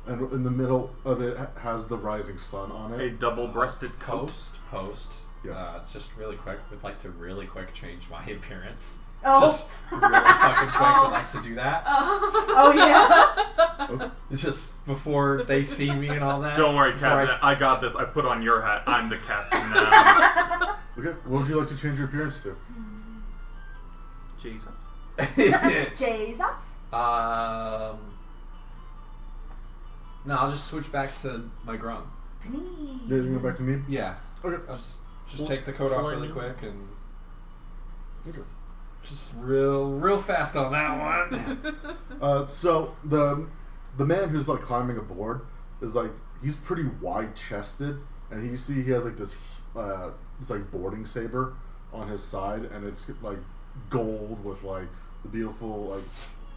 [SPEAKER 3] and in the middle of it has the rising sun on
[SPEAKER 5] A
[SPEAKER 3] it.
[SPEAKER 5] double-breasted coat.
[SPEAKER 6] Post.
[SPEAKER 3] Yes.
[SPEAKER 6] Just really quick. Would like to really quick change my appearance.
[SPEAKER 1] Oh.
[SPEAKER 6] Just really fucking quick. Would like to do that.
[SPEAKER 1] Oh yeah.
[SPEAKER 6] It's just before they see me and all that.
[SPEAKER 5] Don't worry,
[SPEAKER 6] Before
[SPEAKER 5] Captain. I got this. I put on your hat. I'm the captain now.
[SPEAKER 3] Okay, what would you like to change your appearance to?
[SPEAKER 5] Jesus.
[SPEAKER 1] Jesus.
[SPEAKER 6] No, I'll just switch back to my grung.
[SPEAKER 3] Then you go back to me.
[SPEAKER 6] Yeah.
[SPEAKER 3] Okay.
[SPEAKER 6] I'll just take the coat off really quick and just real fast on that one.
[SPEAKER 3] So the man who's like climbing aboard is like he's pretty wide chested, and you see he has like this like boarding saber on his side, and it's like gold with like the beautiful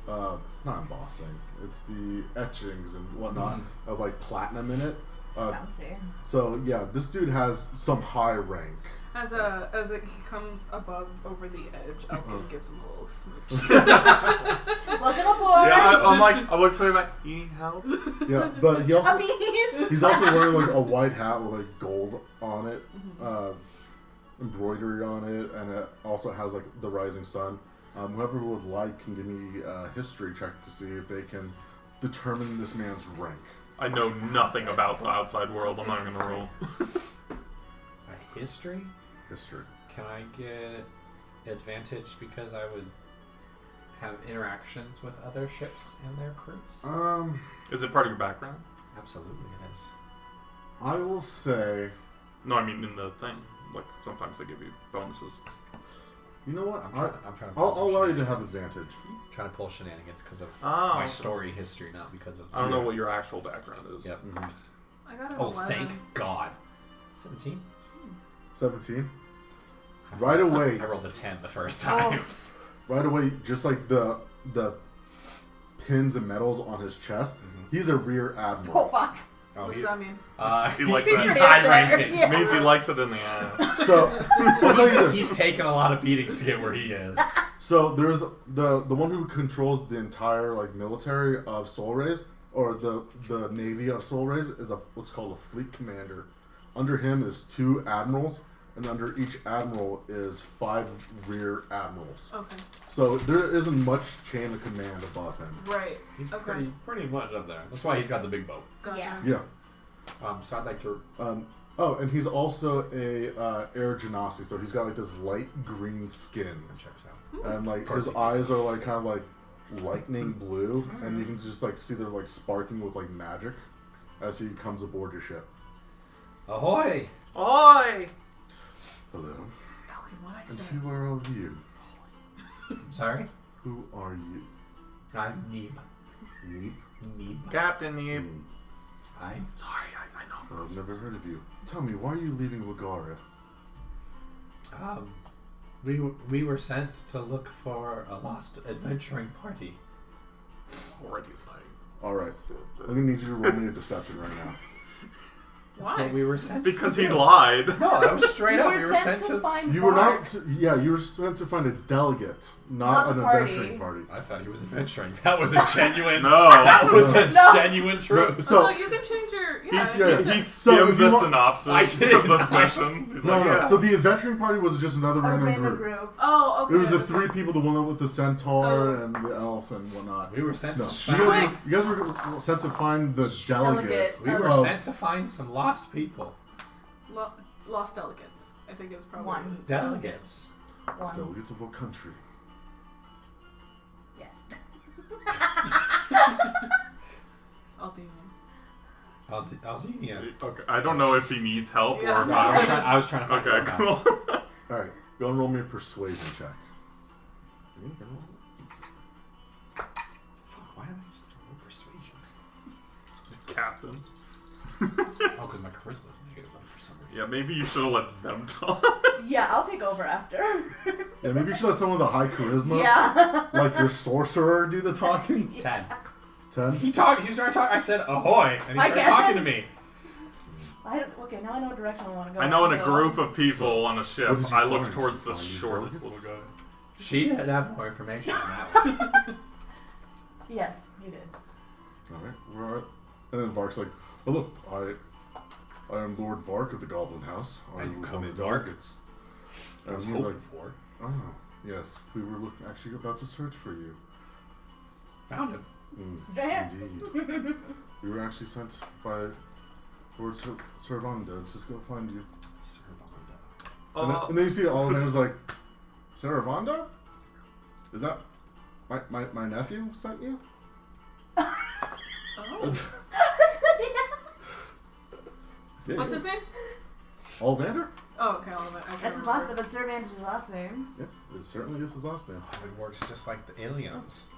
[SPEAKER 3] like not embossing, it's the etchings and whatnot of like platinum in it.
[SPEAKER 1] Fancy.
[SPEAKER 3] So yeah, this dude has some high rank.
[SPEAKER 2] As he comes above over the edge, Elkin gives him a little smooch.
[SPEAKER 1] Welcome aboard.
[SPEAKER 5] Yeah, I'm like putting back. You need help?
[SPEAKER 3] Yeah, but he also
[SPEAKER 1] Puppies.
[SPEAKER 3] he's also wearing like a white hat with like gold on it, embroidery on it, and it also has like the rising sun. Whoever would like can give me a history check to see if they can determine this man's rank.
[SPEAKER 5] I know nothing about the outside world. I'm not gonna roll.
[SPEAKER 6] A history?
[SPEAKER 3] History.
[SPEAKER 6] Can I get advantage because I would have interactions with other ships and their crews?
[SPEAKER 5] Is it part of your background?
[SPEAKER 6] Absolutely, it is.
[SPEAKER 3] I will say,
[SPEAKER 5] No, I mean in the thing. Like sometimes they give you bonuses.
[SPEAKER 3] you know what?
[SPEAKER 6] I'm trying to.
[SPEAKER 3] I'll
[SPEAKER 6] pull some
[SPEAKER 3] allow you to have
[SPEAKER 6] shenanigans.
[SPEAKER 3] advantage.
[SPEAKER 6] I'm trying to pull shenanigans because of
[SPEAKER 5] Oh.
[SPEAKER 6] my story history, not because of.
[SPEAKER 5] I don't know what your actual background is.
[SPEAKER 6] Yep.
[SPEAKER 2] I got an
[SPEAKER 6] Oh,
[SPEAKER 2] 11.
[SPEAKER 6] thank God. 17.
[SPEAKER 3] 17. Right away.
[SPEAKER 6] I rolled a 10 the first time.
[SPEAKER 3] Right away, just like the pins and medals on his chest, he's a rear
[SPEAKER 1] Oh
[SPEAKER 3] admiral.
[SPEAKER 1] fuck.
[SPEAKER 6] Oh,
[SPEAKER 2] What does
[SPEAKER 6] he,
[SPEAKER 2] that mean?
[SPEAKER 5] He likes that.
[SPEAKER 6] He's high ranking.
[SPEAKER 1] Yeah.
[SPEAKER 5] Means he likes it in the ass.
[SPEAKER 3] So I'll tell you this.
[SPEAKER 6] He's taken a lot of beatings to get where he is.
[SPEAKER 3] So there's the one who controls the entire like military of Soul Rays, or the navy of Soul Rays, is what's called a fleet commander. Under him is 2 admirals, and under each admiral is 5 rear admirals.
[SPEAKER 2] Okay.
[SPEAKER 3] So there isn't much chain of command above him.
[SPEAKER 2] Right.
[SPEAKER 6] He's
[SPEAKER 2] Okay.
[SPEAKER 6] pretty much up there. That's why he's got the big boat.
[SPEAKER 2] Gotcha.
[SPEAKER 1] Yeah.
[SPEAKER 3] Yeah.
[SPEAKER 6] So I'd like to.
[SPEAKER 3] Oh, and he's also a air genasi, so he's got like this light green skin,
[SPEAKER 6] Check this out.
[SPEAKER 3] and like his eyes are like kind of like lightning blue, and you can just like see they're like sparking with like magic as he comes aboard your ship.
[SPEAKER 6] Ahoy!
[SPEAKER 5] Oi!
[SPEAKER 3] Hello.
[SPEAKER 2] Falcon, what I
[SPEAKER 3] And
[SPEAKER 2] say?
[SPEAKER 3] who are all of you?
[SPEAKER 6] Sorry?
[SPEAKER 3] Who are you?
[SPEAKER 6] I'm Neeb.
[SPEAKER 3] Me?
[SPEAKER 6] Neeb.
[SPEAKER 5] Captain Neeb.
[SPEAKER 6] Hi.
[SPEAKER 5] Sorry, I know.
[SPEAKER 3] I've never heard of you. Tell me, why are you leaving Wagara?
[SPEAKER 6] We were sent to look for a lost adventuring party.
[SPEAKER 5] Already lying.
[SPEAKER 3] Alright. I'm gonna need you to roll me a deception right now.
[SPEAKER 6] That's
[SPEAKER 2] Why?
[SPEAKER 6] what we were sent
[SPEAKER 5] Because
[SPEAKER 6] to
[SPEAKER 5] he
[SPEAKER 6] do.
[SPEAKER 5] lied.
[SPEAKER 6] No, that was straight
[SPEAKER 1] You
[SPEAKER 6] up.
[SPEAKER 1] were
[SPEAKER 6] We were
[SPEAKER 1] sent
[SPEAKER 6] sent
[SPEAKER 1] to
[SPEAKER 6] to.
[SPEAKER 1] find
[SPEAKER 3] You were
[SPEAKER 1] Bart.
[SPEAKER 3] not. Yeah, you were sent to find a delegate, not
[SPEAKER 1] Not
[SPEAKER 3] an
[SPEAKER 1] the party.
[SPEAKER 3] adventuring party.
[SPEAKER 6] I thought he was adventuring. That was a genuine.
[SPEAKER 5] No.
[SPEAKER 6] That was a
[SPEAKER 1] No.
[SPEAKER 6] genuine truth.
[SPEAKER 2] So you can change your. Yeah.
[SPEAKER 5] He
[SPEAKER 3] Yeah.
[SPEAKER 5] skimmed
[SPEAKER 3] So if
[SPEAKER 5] the
[SPEAKER 3] you want-
[SPEAKER 5] synopsis
[SPEAKER 6] I did.
[SPEAKER 5] of the question. He's
[SPEAKER 3] No,
[SPEAKER 5] like,
[SPEAKER 3] no.
[SPEAKER 5] yeah.
[SPEAKER 3] So the adventuring party was just another
[SPEAKER 1] A
[SPEAKER 3] random
[SPEAKER 1] random
[SPEAKER 3] group.
[SPEAKER 1] group.
[SPEAKER 2] Oh, okay.
[SPEAKER 3] It was the
[SPEAKER 2] okay.
[SPEAKER 3] three people, the one with the centaur
[SPEAKER 2] So-
[SPEAKER 3] and the elf and whatnot.
[SPEAKER 6] We were sent
[SPEAKER 3] No,
[SPEAKER 6] to
[SPEAKER 3] you
[SPEAKER 6] find.
[SPEAKER 3] guys, you guys were sent to find the delegates.
[SPEAKER 6] We were
[SPEAKER 3] Oh,
[SPEAKER 6] sent to find some lost people.
[SPEAKER 2] Lost delegates, I think is probably.
[SPEAKER 1] One.
[SPEAKER 6] Delegates.
[SPEAKER 1] One.
[SPEAKER 3] Delegates of what country?
[SPEAKER 1] Yes.
[SPEAKER 2] Aldinian.
[SPEAKER 6] Aldenia.
[SPEAKER 5] Okay, I don't know if he needs help
[SPEAKER 2] Yeah.
[SPEAKER 5] or
[SPEAKER 2] No,
[SPEAKER 5] not.
[SPEAKER 6] I was trying to find
[SPEAKER 5] Okay,
[SPEAKER 6] out.
[SPEAKER 5] cool.
[SPEAKER 3] Alright, go and roll me a persuasion check.
[SPEAKER 6] Fuck, why am I just doing persuasion?
[SPEAKER 5] Captain.
[SPEAKER 6] Oh, because my charisma's negative for some reason.
[SPEAKER 5] Yeah, maybe you should have let them talk.
[SPEAKER 1] Yeah, I'll take over after.
[SPEAKER 3] Yeah, maybe you should let someone with a high charisma,
[SPEAKER 1] Yeah.
[SPEAKER 3] like your sorcerer, do the talking.
[SPEAKER 6] 10.
[SPEAKER 3] 10?
[SPEAKER 6] He started talking. I said ahoy, and he
[SPEAKER 1] I
[SPEAKER 6] started
[SPEAKER 1] can't
[SPEAKER 6] talking
[SPEAKER 1] say-
[SPEAKER 6] to me.
[SPEAKER 1] Okay, now I know what direction I want to go.
[SPEAKER 5] I know in a
[SPEAKER 1] So-
[SPEAKER 5] group of people on a ship,
[SPEAKER 3] What did you
[SPEAKER 5] I look
[SPEAKER 3] find?
[SPEAKER 5] towards
[SPEAKER 3] Did you
[SPEAKER 5] the
[SPEAKER 3] find these
[SPEAKER 5] shortest
[SPEAKER 3] delegates?
[SPEAKER 5] little guy.
[SPEAKER 6] She did have more information than that one.
[SPEAKER 1] Yes, you did.
[SPEAKER 3] Alright, we're at. And then Vark's like, oh look, I am Lord Vark of the Goblin House. Are
[SPEAKER 6] And you
[SPEAKER 3] one
[SPEAKER 6] come
[SPEAKER 3] of
[SPEAKER 6] in
[SPEAKER 3] the
[SPEAKER 6] dark.
[SPEAKER 3] delegates?
[SPEAKER 6] I
[SPEAKER 3] And
[SPEAKER 6] was
[SPEAKER 3] he's
[SPEAKER 6] hoping
[SPEAKER 3] like,
[SPEAKER 6] for.
[SPEAKER 3] oh, yes, we were actually about to search for you.
[SPEAKER 6] Found him.
[SPEAKER 1] Right here.
[SPEAKER 3] Indeed. We were actually sent by Lord Servando to go find you. And then you see Olivander's like, Servando? Is that my nephew sent you?
[SPEAKER 2] Oh.
[SPEAKER 3] Yeah,
[SPEAKER 2] What's his name?
[SPEAKER 3] Olivander?
[SPEAKER 2] Oh, okay, all of it. I can't
[SPEAKER 1] That's his
[SPEAKER 2] remember.
[SPEAKER 1] last name, but Sir Vantage's last name.
[SPEAKER 3] Yeah, it certainly is his last name.
[SPEAKER 6] It works just like the aliens.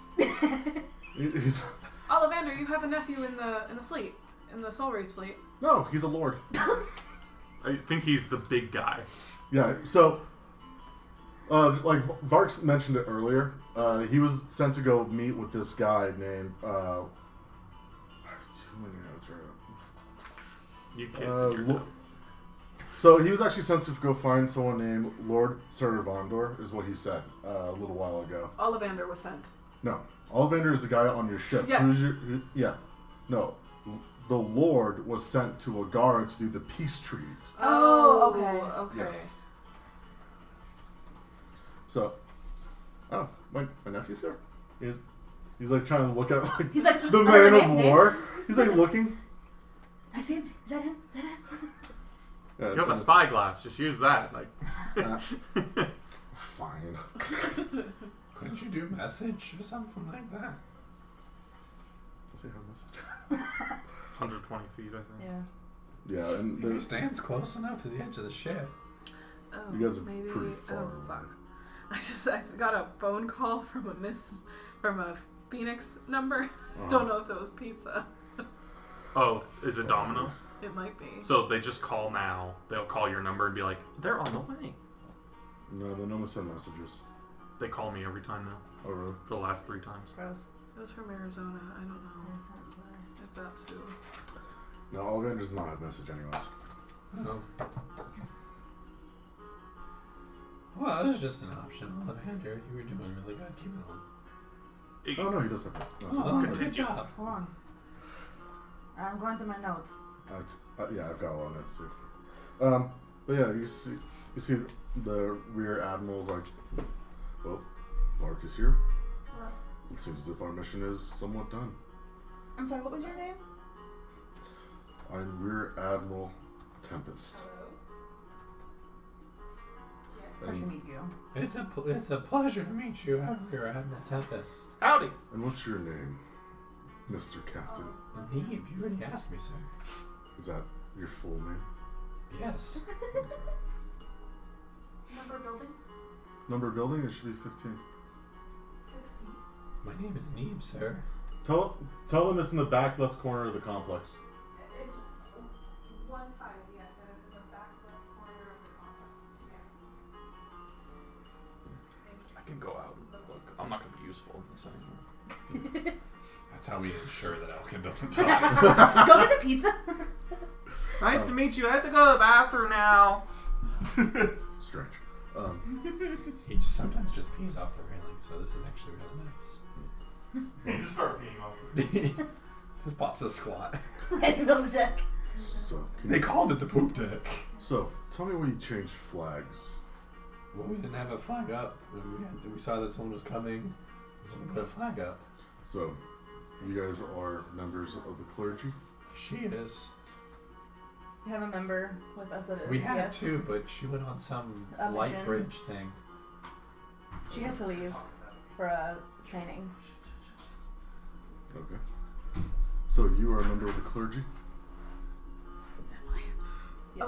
[SPEAKER 3] He's
[SPEAKER 2] Ollivander, you have a nephew in the fleet, in the Soul Race fleet.
[SPEAKER 3] no, he's a lord.
[SPEAKER 5] I think he's the big guy.
[SPEAKER 3] Yeah, so like Varks mentioned it earlier. He was sent to go meet with this guy named I have too many notes right now.
[SPEAKER 5] You kids and your
[SPEAKER 3] Lo-
[SPEAKER 5] notes.
[SPEAKER 3] So he was actually sent to go find someone named Lord Servandor, is what he said a little while ago.
[SPEAKER 2] Ollivander was sent.
[SPEAKER 3] No, Ollivander is the guy on your ship.
[SPEAKER 2] Yes.
[SPEAKER 3] Yeah, no, the Lord was sent to Agara to do the peace treaties.
[SPEAKER 1] Oh, okay.
[SPEAKER 2] Okay.
[SPEAKER 3] Yes. So, oh, my nephew's here. He's like trying to look at like
[SPEAKER 1] He's like
[SPEAKER 3] the man of war. He's like looking.
[SPEAKER 1] I see him. Is that him? Is that him?
[SPEAKER 3] Yeah,
[SPEAKER 5] You have a spy glass. Just use that. Like,
[SPEAKER 3] fine.
[SPEAKER 6] Couldn't you do message or something like that?
[SPEAKER 3] Does he have a message?
[SPEAKER 5] 120 feet, I think.
[SPEAKER 1] Yeah.
[SPEAKER 3] Yeah, and
[SPEAKER 6] He
[SPEAKER 3] there's
[SPEAKER 6] stands close enough to the edge of the ship.
[SPEAKER 2] Oh,
[SPEAKER 3] You guys are
[SPEAKER 2] maybe,
[SPEAKER 3] pretty far
[SPEAKER 2] Oh
[SPEAKER 3] away.
[SPEAKER 2] fuck! I got a phone call from a Phoenix number.
[SPEAKER 3] Uh-huh.
[SPEAKER 2] Don't know if it was pizza.
[SPEAKER 5] Oh, is it Domino's?
[SPEAKER 2] It might be.
[SPEAKER 5] So they just call now. They'll call your number and be like, they're on the way.
[SPEAKER 3] No, they don't send messages.
[SPEAKER 5] They call me every time now.
[SPEAKER 3] Oh really?
[SPEAKER 5] For the last 3 times.
[SPEAKER 1] Gross.
[SPEAKER 2] It was from Arizona. I don't know if that's who.
[SPEAKER 3] No, Ollivander does not have a message anyways.
[SPEAKER 6] Oh. Well, it was just an option. Ollivander, you were doing really good. Keep it on.
[SPEAKER 3] Oh no, he does have a message.
[SPEAKER 6] Oh,
[SPEAKER 5] Continue.
[SPEAKER 6] good job.
[SPEAKER 1] Hold on. I'm going through my notes.
[SPEAKER 3] Yeah, I've got a lot of notes too. But yeah, you see the rear admiral's like, well, Mark is here.
[SPEAKER 1] What?
[SPEAKER 3] It seems as if our mission is somewhat done.
[SPEAKER 1] I'm sorry, what was your name?
[SPEAKER 3] I'm Rear Admiral Tempest.
[SPEAKER 1] Pleasure to
[SPEAKER 3] And,
[SPEAKER 1] meet you.
[SPEAKER 6] It's a pleasure to meet you, Rear Admiral Tempest.
[SPEAKER 5] Howdy.
[SPEAKER 3] and what's your name, Mr. Captain?
[SPEAKER 6] Neeb, you already asked me, sir.
[SPEAKER 3] Is that your full name?
[SPEAKER 6] Yes.
[SPEAKER 2] Number building?
[SPEAKER 3] Number building, it should be 15.
[SPEAKER 2] 50.
[SPEAKER 4] My name is Neeb, sir.
[SPEAKER 7] Tell them it's in the back left corner of the complex.
[SPEAKER 2] It's 1-5, yes, and it's in the back left corner of the complex. Yeah.
[SPEAKER 5] I can go out and look. I'm not gonna be useful in this anymore.
[SPEAKER 4] That's how we ensure that Elkin doesn't talk.
[SPEAKER 1] Go get the pizza.
[SPEAKER 5] Nice to meet you. I have to go to the bathroom now.
[SPEAKER 3] Strange.
[SPEAKER 4] He just sometimes just pees off the railing, so this is actually really nice.
[SPEAKER 5] You just start peeing off.
[SPEAKER 4] Just pops a squat.
[SPEAKER 1] Right in the middle of the deck.
[SPEAKER 3] So,
[SPEAKER 4] They called it the poop deck.
[SPEAKER 3] So, tell me when you changed flags.
[SPEAKER 4] Well, we didn't have a flag up. We saw that someone was coming, so we put a flag up.
[SPEAKER 3] So, you guys are members of the clergy?
[SPEAKER 4] She is.
[SPEAKER 1] We have a member with us that is.
[SPEAKER 4] We had
[SPEAKER 1] yes.
[SPEAKER 4] two, but she went on some
[SPEAKER 1] A
[SPEAKER 4] light
[SPEAKER 1] mission.
[SPEAKER 4] bridge thing.
[SPEAKER 1] She has to leave for a training.
[SPEAKER 3] Okay. So, you are a member of the clergy?
[SPEAKER 1] Yes.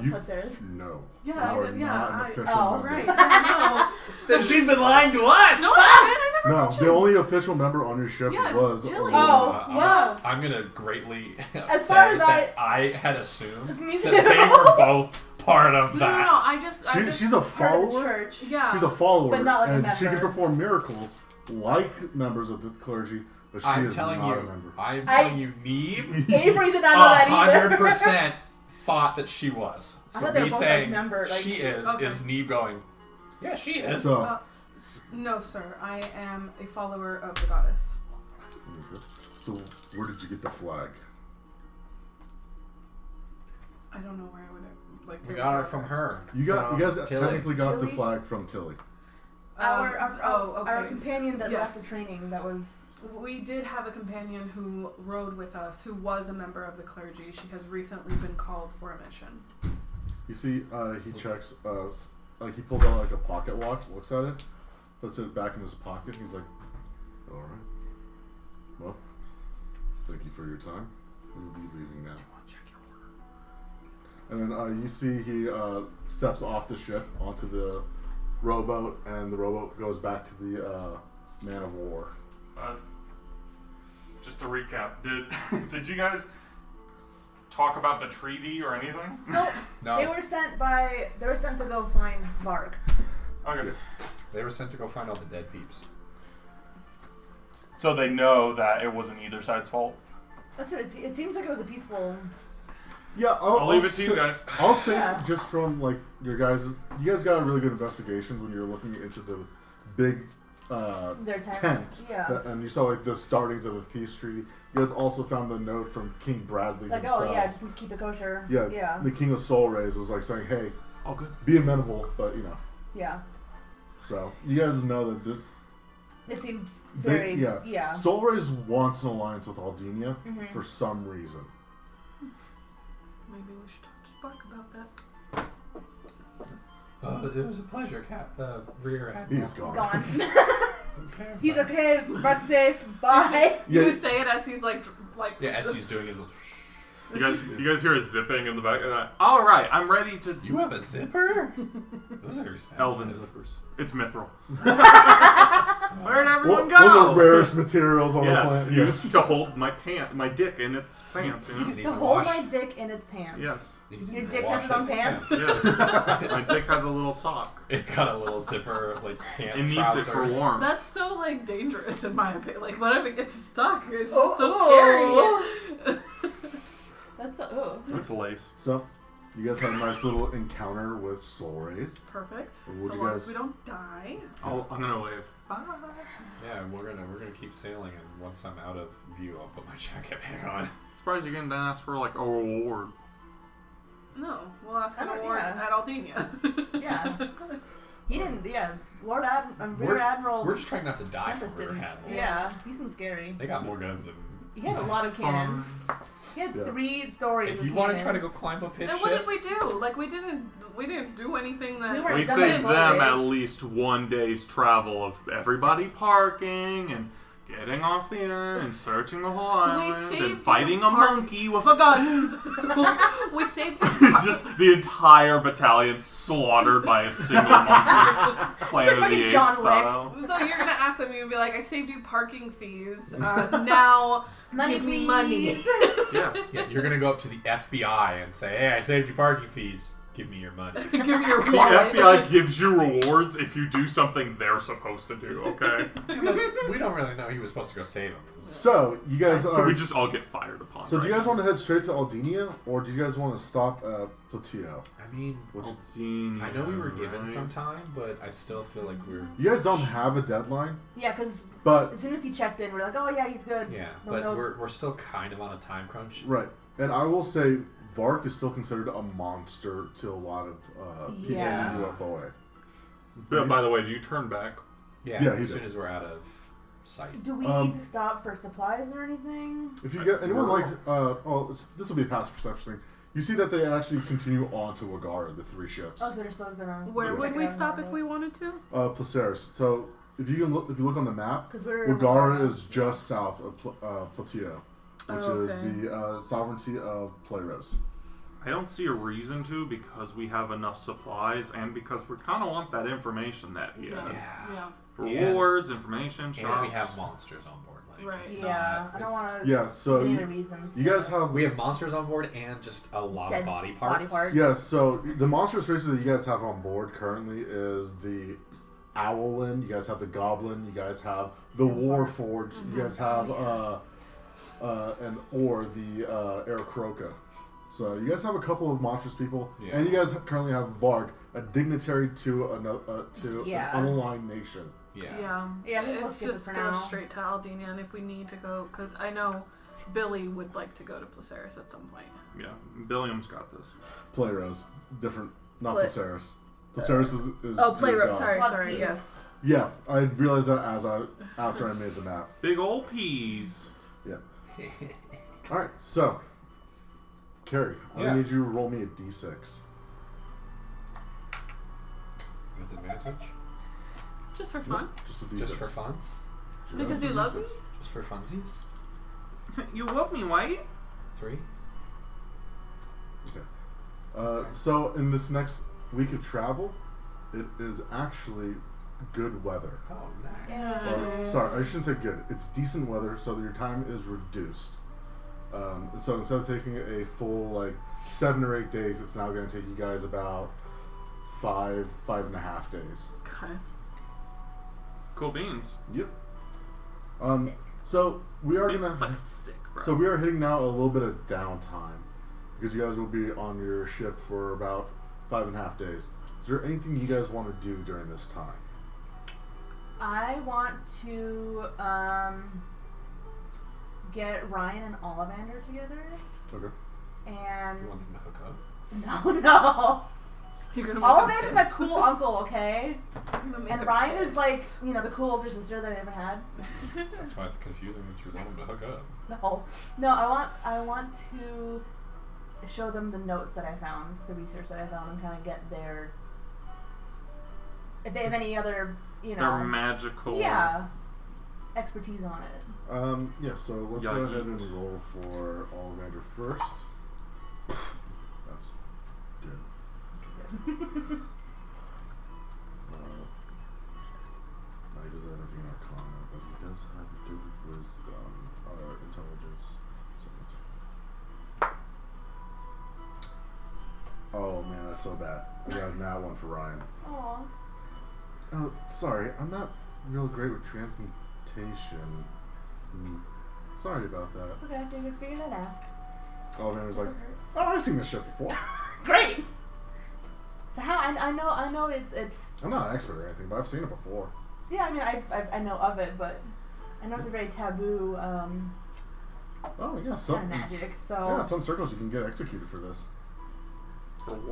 [SPEAKER 3] You
[SPEAKER 1] Upstairs.
[SPEAKER 3] No.
[SPEAKER 2] Yeah,
[SPEAKER 3] you
[SPEAKER 2] I
[SPEAKER 3] are
[SPEAKER 2] did- yeah,
[SPEAKER 3] not an
[SPEAKER 2] I-
[SPEAKER 3] official
[SPEAKER 1] oh,
[SPEAKER 3] member.
[SPEAKER 2] Right, yeah,
[SPEAKER 6] Then she's been lying to us!
[SPEAKER 2] no. No, I never
[SPEAKER 3] No,
[SPEAKER 2] mentioned.
[SPEAKER 3] the only official member on your ship
[SPEAKER 2] Yeah,
[SPEAKER 3] was
[SPEAKER 2] Tilly.
[SPEAKER 1] Oh, wow.
[SPEAKER 4] I'm gonna greatly
[SPEAKER 1] As
[SPEAKER 4] say
[SPEAKER 1] far as
[SPEAKER 4] that I had assumed
[SPEAKER 1] Me
[SPEAKER 4] that
[SPEAKER 1] too.
[SPEAKER 4] they were both part of
[SPEAKER 2] No,
[SPEAKER 4] that.
[SPEAKER 2] I just
[SPEAKER 3] She's a
[SPEAKER 1] Part of the
[SPEAKER 3] follower.
[SPEAKER 1] church.
[SPEAKER 2] yeah.
[SPEAKER 3] She's a follower,
[SPEAKER 1] But not like a
[SPEAKER 3] and she can
[SPEAKER 1] member.
[SPEAKER 3] perform miracles like members of the clergy, but she
[SPEAKER 6] I'm
[SPEAKER 3] is
[SPEAKER 6] telling
[SPEAKER 3] not
[SPEAKER 6] you,
[SPEAKER 3] a member.
[SPEAKER 6] I'm telling you, Neeb
[SPEAKER 1] Avery did not know that either.
[SPEAKER 4] 100% thought that she was.
[SPEAKER 1] I
[SPEAKER 4] So
[SPEAKER 1] thought they
[SPEAKER 4] me
[SPEAKER 1] were both,
[SPEAKER 4] saying
[SPEAKER 1] like, member, like-
[SPEAKER 4] she is
[SPEAKER 2] Okay.
[SPEAKER 4] Neeb going, yeah, she is.
[SPEAKER 3] So,
[SPEAKER 2] No, sir. I am a follower of the goddess.
[SPEAKER 3] okay. So where did you get the flag?
[SPEAKER 2] I don't know where I would have like.
[SPEAKER 6] We got it from her.
[SPEAKER 3] You guys
[SPEAKER 6] Tilly.
[SPEAKER 3] technically got the
[SPEAKER 1] Tilly?
[SPEAKER 3] flag from Tilly.
[SPEAKER 1] Our companion that
[SPEAKER 2] yes.
[SPEAKER 1] left the training that was.
[SPEAKER 2] We did have a companion who rode with us, who was a member of the clergy. She has recently been called for a mission.
[SPEAKER 3] You see, he checks. He pulls out like a pocket watch, looks at it, puts it back in his pocket. He's like, "All right. Well, thank you for your time. We'll be leaving now." And then you see he steps off the ship onto the rowboat, and the rowboat goes back to the man of war.
[SPEAKER 5] Just to recap, did you guys talk about the treaty or anything?
[SPEAKER 1] Nope.
[SPEAKER 6] No.
[SPEAKER 1] They were sent to go find Varg.
[SPEAKER 5] Okay.
[SPEAKER 6] They were sent to go find all the dead peeps.
[SPEAKER 5] So they know that it wasn't either side's fault?
[SPEAKER 1] That's what it seems like. It was a peaceful.
[SPEAKER 3] Yeah,
[SPEAKER 5] I'll leave it to you guys.
[SPEAKER 3] I'll say
[SPEAKER 1] Yeah.
[SPEAKER 3] just from like you guys got a really good investigation when you're looking into the big
[SPEAKER 1] Their tent.
[SPEAKER 3] tent,
[SPEAKER 1] Yeah.
[SPEAKER 3] and you saw like the startings of a peace treaty. You guys also found the note from King Bradley
[SPEAKER 1] Like,
[SPEAKER 3] himself.
[SPEAKER 1] oh yeah, just keep it kosher.
[SPEAKER 3] Yeah,
[SPEAKER 1] Yeah.
[SPEAKER 3] the King of Soul Rays was like saying, "Hey,
[SPEAKER 5] Oh, good.
[SPEAKER 3] be amenable," but you know.
[SPEAKER 1] Yeah.
[SPEAKER 3] So you guys know that this
[SPEAKER 1] It seemed
[SPEAKER 3] they-
[SPEAKER 1] very.
[SPEAKER 3] yeah.
[SPEAKER 1] Yeah.
[SPEAKER 3] Soul Rays wants an alliance with Aldenia
[SPEAKER 1] Mhm.
[SPEAKER 3] for some reason.
[SPEAKER 2] Maybe we should talk to Bark about that.
[SPEAKER 6] It was a pleasure, Rear Admiral.
[SPEAKER 3] He's gone.
[SPEAKER 1] Gone.
[SPEAKER 6] Okay.
[SPEAKER 1] He's okay. Bark's safe. Bye.
[SPEAKER 2] You
[SPEAKER 3] Yeah.
[SPEAKER 2] say it as he's like.
[SPEAKER 4] Yeah, as he's doing his.
[SPEAKER 5] You guys hear a zipping in the back? All right, I'm ready to.
[SPEAKER 6] You have a zipper? Those are expensive.
[SPEAKER 5] Elven zippers. It's mithril.
[SPEAKER 1] Where'd
[SPEAKER 5] Where'd everyone go?
[SPEAKER 3] One of the rarest materials on the
[SPEAKER 5] Yes,
[SPEAKER 3] planet.
[SPEAKER 5] used to hold my dick in its pants. You know?
[SPEAKER 6] didn't
[SPEAKER 1] To
[SPEAKER 6] even
[SPEAKER 1] hold
[SPEAKER 6] wash.
[SPEAKER 1] my dick in its pants.
[SPEAKER 5] Yes,
[SPEAKER 6] You didn't
[SPEAKER 1] Your
[SPEAKER 6] even
[SPEAKER 1] dick
[SPEAKER 6] wash
[SPEAKER 1] has its own
[SPEAKER 6] those
[SPEAKER 1] pants?
[SPEAKER 5] yes. My dick has a little sock.
[SPEAKER 4] It's got a little zipper, like pant
[SPEAKER 5] It needs
[SPEAKER 4] trousers.
[SPEAKER 5] it for warmth.
[SPEAKER 2] That's so like dangerous in my opinion. Like what if it gets stuck? It's just
[SPEAKER 1] Oh,
[SPEAKER 2] so scary.
[SPEAKER 1] That's so.
[SPEAKER 5] It's lace.
[SPEAKER 3] So, you guys had a nice little encounter with Soul Rays.
[SPEAKER 2] Perfect.
[SPEAKER 3] What'd
[SPEAKER 2] So
[SPEAKER 3] you
[SPEAKER 2] long
[SPEAKER 3] guys-
[SPEAKER 2] as we don't die.
[SPEAKER 5] I'm gonna wave.
[SPEAKER 2] Bye.
[SPEAKER 4] Yeah, we're gonna keep sailing, and once I'm out of view, I'll put my jacket back on.
[SPEAKER 5] Surprised you didn't ask for like a reward.
[SPEAKER 2] No, we'll ask an
[SPEAKER 1] Oh,
[SPEAKER 2] award
[SPEAKER 1] yeah.
[SPEAKER 2] at Aldenia.
[SPEAKER 1] Yeah. He didn't. Yeah. Rear
[SPEAKER 4] We're-
[SPEAKER 1] Admiral.
[SPEAKER 4] We're just trying not to die
[SPEAKER 1] Tempest
[SPEAKER 4] from Rear
[SPEAKER 1] didn't.
[SPEAKER 4] Admiral.
[SPEAKER 1] Yeah. He seemed scary.
[SPEAKER 4] They got more guns than.
[SPEAKER 1] He had a lot of cannons. He had
[SPEAKER 3] Yeah.
[SPEAKER 1] 3 stories.
[SPEAKER 4] If
[SPEAKER 1] of
[SPEAKER 4] you want to
[SPEAKER 1] cannons.
[SPEAKER 4] try to go climb up his
[SPEAKER 2] And
[SPEAKER 4] ship,
[SPEAKER 2] what did we do? Like we didn't do anything that
[SPEAKER 1] We weren't
[SPEAKER 5] We
[SPEAKER 1] Somebody
[SPEAKER 5] saved
[SPEAKER 1] told
[SPEAKER 5] them
[SPEAKER 1] us.
[SPEAKER 5] at least one day's travel of everybody parking and getting off the island, searching the whole island,
[SPEAKER 2] saved
[SPEAKER 5] and fighting a
[SPEAKER 2] you, Park.
[SPEAKER 5] monkey with a gun.
[SPEAKER 2] We saved
[SPEAKER 5] It's just the entire battalion slaughtered by a single monkey. Planet of the
[SPEAKER 1] fucking
[SPEAKER 5] Apes
[SPEAKER 1] John Wick.
[SPEAKER 5] style.
[SPEAKER 2] So you're gonna ask them, you'll be like, I saved you parking fees. Now
[SPEAKER 1] Money,
[SPEAKER 2] give me
[SPEAKER 1] please.
[SPEAKER 2] money.
[SPEAKER 5] Yes.
[SPEAKER 4] Yeah, you're gonna go up to the FBI and say, "Hey, I saved you parking fees. Give me your money."
[SPEAKER 2] Give me your
[SPEAKER 5] The
[SPEAKER 2] wallet.
[SPEAKER 5] FBI gives you rewards if you do something they're supposed to do, okay?
[SPEAKER 4] We don't really know he was supposed to go save him.
[SPEAKER 3] So you guys are.
[SPEAKER 5] We just all get fired upon.
[SPEAKER 3] So do you
[SPEAKER 5] right
[SPEAKER 3] guys want to head straight to Aldenia, or do you guys want to stop at Plateo?
[SPEAKER 4] I mean,
[SPEAKER 5] Aldenia,
[SPEAKER 4] I know we were given
[SPEAKER 5] right?
[SPEAKER 4] some time, but I still feel like we're.
[SPEAKER 3] You guys don't have a deadline,
[SPEAKER 1] Yeah, because
[SPEAKER 3] but
[SPEAKER 1] as soon as he checked in, we're like, oh yeah, he's good.
[SPEAKER 4] Yeah,
[SPEAKER 1] No,
[SPEAKER 4] but
[SPEAKER 1] no.
[SPEAKER 4] we're still kind of on a time crunch.
[SPEAKER 3] right. And I will say, Vark is still considered a monster to a lot of people
[SPEAKER 1] Yeah.
[SPEAKER 3] in UFOA.
[SPEAKER 5] But by the way, do you turn back?
[SPEAKER 4] Yeah,
[SPEAKER 3] Yeah,
[SPEAKER 4] as
[SPEAKER 3] he
[SPEAKER 4] soon
[SPEAKER 3] did.
[SPEAKER 4] as we're out of sight.
[SPEAKER 1] Do we need to stop for supplies or anything?
[SPEAKER 3] If you get anyone like, this will be a passive perception thing. You see that they actually continue on to Wagara, the 3 ships.
[SPEAKER 1] Oh, so they're still gonna.
[SPEAKER 2] Where
[SPEAKER 1] check
[SPEAKER 2] would
[SPEAKER 1] it
[SPEAKER 2] we
[SPEAKER 1] out
[SPEAKER 2] stop
[SPEAKER 1] and
[SPEAKER 2] if we wanted to?
[SPEAKER 3] Placeres. So if you look on the map,
[SPEAKER 1] Because we're
[SPEAKER 3] Wagara is just south of Plateo, which
[SPEAKER 2] Oh,
[SPEAKER 3] is
[SPEAKER 2] okay.
[SPEAKER 3] the sovereignty of Playros.
[SPEAKER 5] I don't see a reason to because we have enough supplies and because we kind of want that information that he has.
[SPEAKER 2] Yeah.
[SPEAKER 5] Rewards, information,
[SPEAKER 4] And
[SPEAKER 5] shops.
[SPEAKER 4] we have monsters on board. Like,
[SPEAKER 2] Right.
[SPEAKER 4] it's
[SPEAKER 1] Yeah,
[SPEAKER 4] not-
[SPEAKER 1] I don't want to.
[SPEAKER 3] Yeah, so
[SPEAKER 1] any
[SPEAKER 3] you,
[SPEAKER 1] other reasons.
[SPEAKER 3] you guys have
[SPEAKER 4] We have monsters on board and just a lot
[SPEAKER 1] Dead
[SPEAKER 4] of body
[SPEAKER 1] body
[SPEAKER 4] parts.
[SPEAKER 1] parts.
[SPEAKER 3] Yeah, so the monstrous races that you guys have on board currently is the Owlin, you guys have the Goblin, you guys have the Warforged, you guys have the Aerocroca. So you guys have a couple of monstrous people,
[SPEAKER 4] Yeah.
[SPEAKER 3] and you guys currently have Varg, a dignitary to another
[SPEAKER 1] Yeah.
[SPEAKER 3] an unaligned nation.
[SPEAKER 4] Yeah.
[SPEAKER 1] Yeah, I think we'll
[SPEAKER 2] It's
[SPEAKER 1] skip it
[SPEAKER 2] just
[SPEAKER 1] for
[SPEAKER 2] go
[SPEAKER 1] now.
[SPEAKER 2] straight to Aldenia, and if we need to go, because I know Billy would like to go to Placeres at some point.
[SPEAKER 5] Yeah, Billiam's got this.
[SPEAKER 3] Playros, different, not
[SPEAKER 2] Play-
[SPEAKER 3] Placeres. Placeres is
[SPEAKER 2] Oh,
[SPEAKER 3] your
[SPEAKER 2] Playrose.
[SPEAKER 3] god.
[SPEAKER 2] Sorry,
[SPEAKER 1] One
[SPEAKER 2] sorry.
[SPEAKER 1] piece.
[SPEAKER 2] Yes.
[SPEAKER 3] Yeah, I realized that after I made the map.
[SPEAKER 5] Big old peas.
[SPEAKER 3] All right, so Carrie,
[SPEAKER 4] Yeah.
[SPEAKER 3] I need you to roll me a d6.
[SPEAKER 4] With advantage?
[SPEAKER 2] Just for fun.
[SPEAKER 3] Just a d6.
[SPEAKER 4] Just for funs?
[SPEAKER 2] Because you love me.
[SPEAKER 4] Just for funsies?
[SPEAKER 5] You love me, right?
[SPEAKER 4] 3?
[SPEAKER 3] Okay. So in this next week of travel, it is actually good weather.
[SPEAKER 4] Oh, nice.
[SPEAKER 3] Or, sorry, I shouldn't say good. It's decent weather, so that your time is reduced. And so instead of taking a full 7 or 8 days, it's now going to take you guys about 5.5 days.
[SPEAKER 2] Okay.
[SPEAKER 5] Cool beans.
[SPEAKER 3] Yep. So we are gonna.
[SPEAKER 5] Fucking sick, bro.
[SPEAKER 3] So we are hitting now a little bit of downtime because you guys will be on your ship for about 5.5 days. Is there anything you guys want to do during this time?
[SPEAKER 1] I want to get Ryan and Ollivander together,
[SPEAKER 3] Okay.
[SPEAKER 1] and
[SPEAKER 4] You want them to hook up?
[SPEAKER 1] no.
[SPEAKER 2] You're gonna make
[SPEAKER 1] Ollivander's
[SPEAKER 2] them
[SPEAKER 1] my
[SPEAKER 2] kiss.
[SPEAKER 1] cool uncle, okay?
[SPEAKER 2] You're gonna make
[SPEAKER 1] And
[SPEAKER 2] them
[SPEAKER 1] Ryan is
[SPEAKER 2] kiss.
[SPEAKER 1] like, the cool older sister that I never had.
[SPEAKER 4] That's why it's confusing that you want them to hook up.
[SPEAKER 1] No, I want to show them the notes that I found, the research that I found, and kind of get their, if they have any other,
[SPEAKER 5] They're magical.
[SPEAKER 1] expertise on it.
[SPEAKER 3] Yeah. So let's go ahead and roll for Ollivander first. That's good. He doesn't have anything in Arcana, but he does have good wisdom or intelligence. So let's... Oh man, that's so bad. I got a nat one for Ryan.
[SPEAKER 1] Aw.
[SPEAKER 3] Oh, sorry, I'm not real great with transmutation. Sorry about that.
[SPEAKER 1] It's okay, I figured I'd ask.
[SPEAKER 3] Ollivander's like, oh, I've seen this shit before.
[SPEAKER 1] Great! So how, I know it's,
[SPEAKER 3] I'm not an expert or anything, but I've seen it before.
[SPEAKER 1] yeah, I mean, I know of it, but I know it's a very taboo,
[SPEAKER 3] Oh yeah,
[SPEAKER 1] kind
[SPEAKER 3] some
[SPEAKER 1] of magic, so.
[SPEAKER 3] yeah, in some circles you can get executed for this.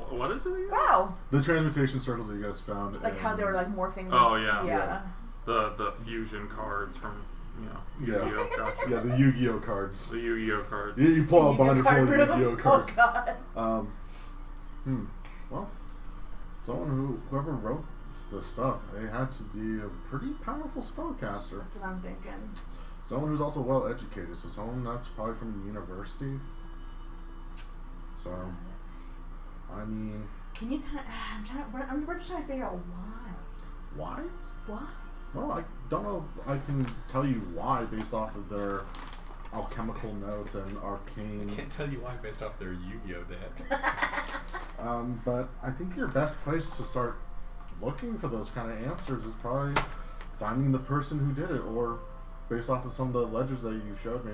[SPEAKER 5] What is it again?
[SPEAKER 1] Wow!
[SPEAKER 3] The transmutation circles that you guys found.
[SPEAKER 1] Like
[SPEAKER 3] in,
[SPEAKER 1] how they were like morphing.
[SPEAKER 5] Oh, yeah.
[SPEAKER 1] Yeah.
[SPEAKER 5] The fusion cards from,
[SPEAKER 3] Yeah.
[SPEAKER 5] Yu-Gi-Oh! Gotcha.
[SPEAKER 3] Yeah, the Yu-Gi-Oh cards.
[SPEAKER 5] The Yu-Gi-Oh cards.
[SPEAKER 3] You pull out a binder full of
[SPEAKER 1] Card room.
[SPEAKER 3] Yu-Gi-Oh cards.
[SPEAKER 1] Oh god.
[SPEAKER 3] Well, whoever wrote the stuff, they had to be a pretty powerful spellcaster.
[SPEAKER 1] That's what I'm thinking.
[SPEAKER 3] someone who's also well educated. So someone that's probably from a university. So, I mean,
[SPEAKER 1] Can you kind of, we're just trying to figure out why.
[SPEAKER 3] why?
[SPEAKER 1] Why?
[SPEAKER 3] Well, I don't know if I can tell you why based off of their alchemical notes and arcane.
[SPEAKER 4] I can't tell you why based off their Yu-Gi-Oh deck.
[SPEAKER 3] But I think your best place to start looking for those kind of answers is probably finding the person who did it, or based off of some of the ledgers that you showed me,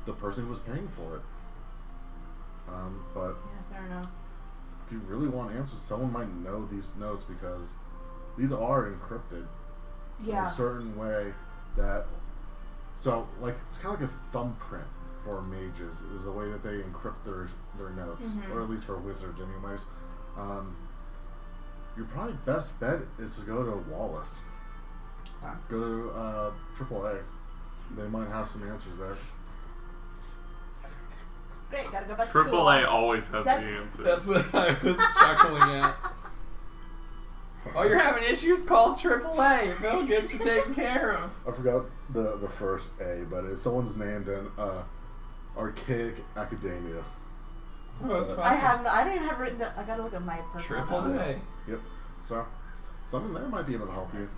[SPEAKER 3] the person who was paying for it. But
[SPEAKER 1] Yeah, fair enough.
[SPEAKER 3] if you really want answers, someone might know these notes because these are encrypted in
[SPEAKER 1] Yeah.
[SPEAKER 3] a certain way that. So, like, it's kind of like a thumbprint for mages, is the way that they encrypt their notes, or at least for wizards, anyways. Your probably best bet is to go to Wallace. Go to AAA. They might have some answers there.
[SPEAKER 1] Great, gotta go back to school.
[SPEAKER 5] AAA always has
[SPEAKER 1] That-
[SPEAKER 5] the answer.
[SPEAKER 6] That's what I was chuckling at. Oh, you're having issues? Call AAA. They'll get you taken care of.
[SPEAKER 3] I forgot the first A, but it's someone's name, then Archaic Academia.
[SPEAKER 6] Oh, that's fine.
[SPEAKER 1] I don't even have written down, I gotta look at my personal notes.
[SPEAKER 6] AAA.
[SPEAKER 3] Yep. So, someone there might be able to help you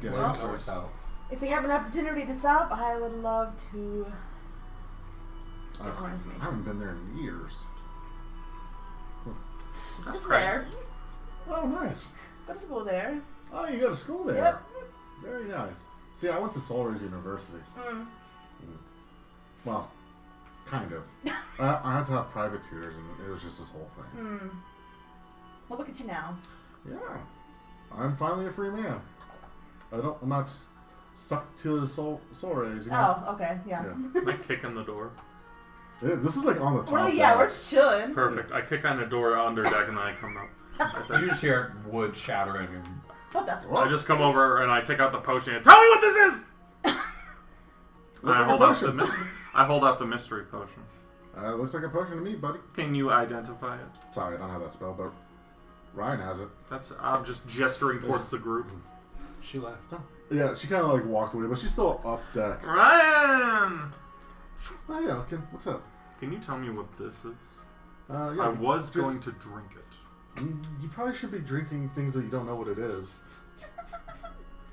[SPEAKER 3] get
[SPEAKER 6] Well,
[SPEAKER 3] answers.
[SPEAKER 1] If we have an opportunity to stop, I would love to.
[SPEAKER 3] I haven't been there in years.
[SPEAKER 5] That's
[SPEAKER 1] Just
[SPEAKER 5] great.
[SPEAKER 1] there.
[SPEAKER 3] Oh, nice.
[SPEAKER 1] Go to school there.
[SPEAKER 3] Oh, you go to school there.
[SPEAKER 1] Yep.
[SPEAKER 3] Very nice. See, I went to Solres University.
[SPEAKER 1] Mm.
[SPEAKER 3] Well, kind of. I had to have private tutors, and it was just this whole thing.
[SPEAKER 1] Mm. Well, look at you now.
[SPEAKER 3] Yeah, I'm finally a free man. I'm not stuck to the Solres, you know?
[SPEAKER 1] Oh, okay, yeah.
[SPEAKER 5] Am I kicking the door?
[SPEAKER 3] Yeah, this is like on the top.
[SPEAKER 1] Well, yeah,
[SPEAKER 3] deck.
[SPEAKER 1] we're chilling.
[SPEAKER 5] Perfect. I kick on the door under deck and then I come up. I say,
[SPEAKER 6] You just hear wood shattering.
[SPEAKER 1] What the?
[SPEAKER 5] I just come over and I take out the potion and tell me what this is! And
[SPEAKER 3] Looks
[SPEAKER 5] I
[SPEAKER 3] like a
[SPEAKER 5] hold out
[SPEAKER 3] potion.
[SPEAKER 5] I hold out the mystery potion.
[SPEAKER 3] Looks like a potion to me, buddy.
[SPEAKER 5] Can you identify it?
[SPEAKER 3] Sorry, I don't have that spell, but Ryan has it.
[SPEAKER 5] I'm just gesturing towards the group.
[SPEAKER 4] She left.
[SPEAKER 3] Yeah, she kind of like walked away, but she's still up deck.
[SPEAKER 5] Ryan!
[SPEAKER 3] Oh yeah, okay. What's up?
[SPEAKER 5] Can you tell me what this is?
[SPEAKER 3] Yeah,
[SPEAKER 5] I was
[SPEAKER 3] just-
[SPEAKER 5] going to drink it.
[SPEAKER 3] You probably should be drinking things that you don't know what it is.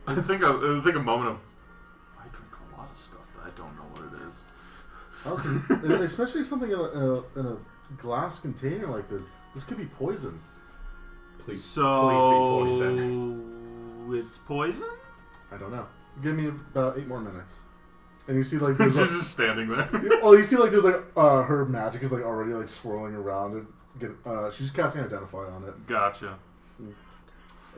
[SPEAKER 5] I think a moment of, I drink a lot of stuff that I don't know what it is.
[SPEAKER 3] Okay. And especially something in a glass container like this. This could be poison.
[SPEAKER 4] Please,
[SPEAKER 5] So
[SPEAKER 4] please be poison.
[SPEAKER 5] it's poison?
[SPEAKER 3] I don't know. Give me about 8 more minutes. And you see like
[SPEAKER 5] She's
[SPEAKER 3] there's
[SPEAKER 5] just standing there.
[SPEAKER 3] well, you see like there's like her magic is like already like swirling around and she's casting Identify on it.
[SPEAKER 5] Gotcha.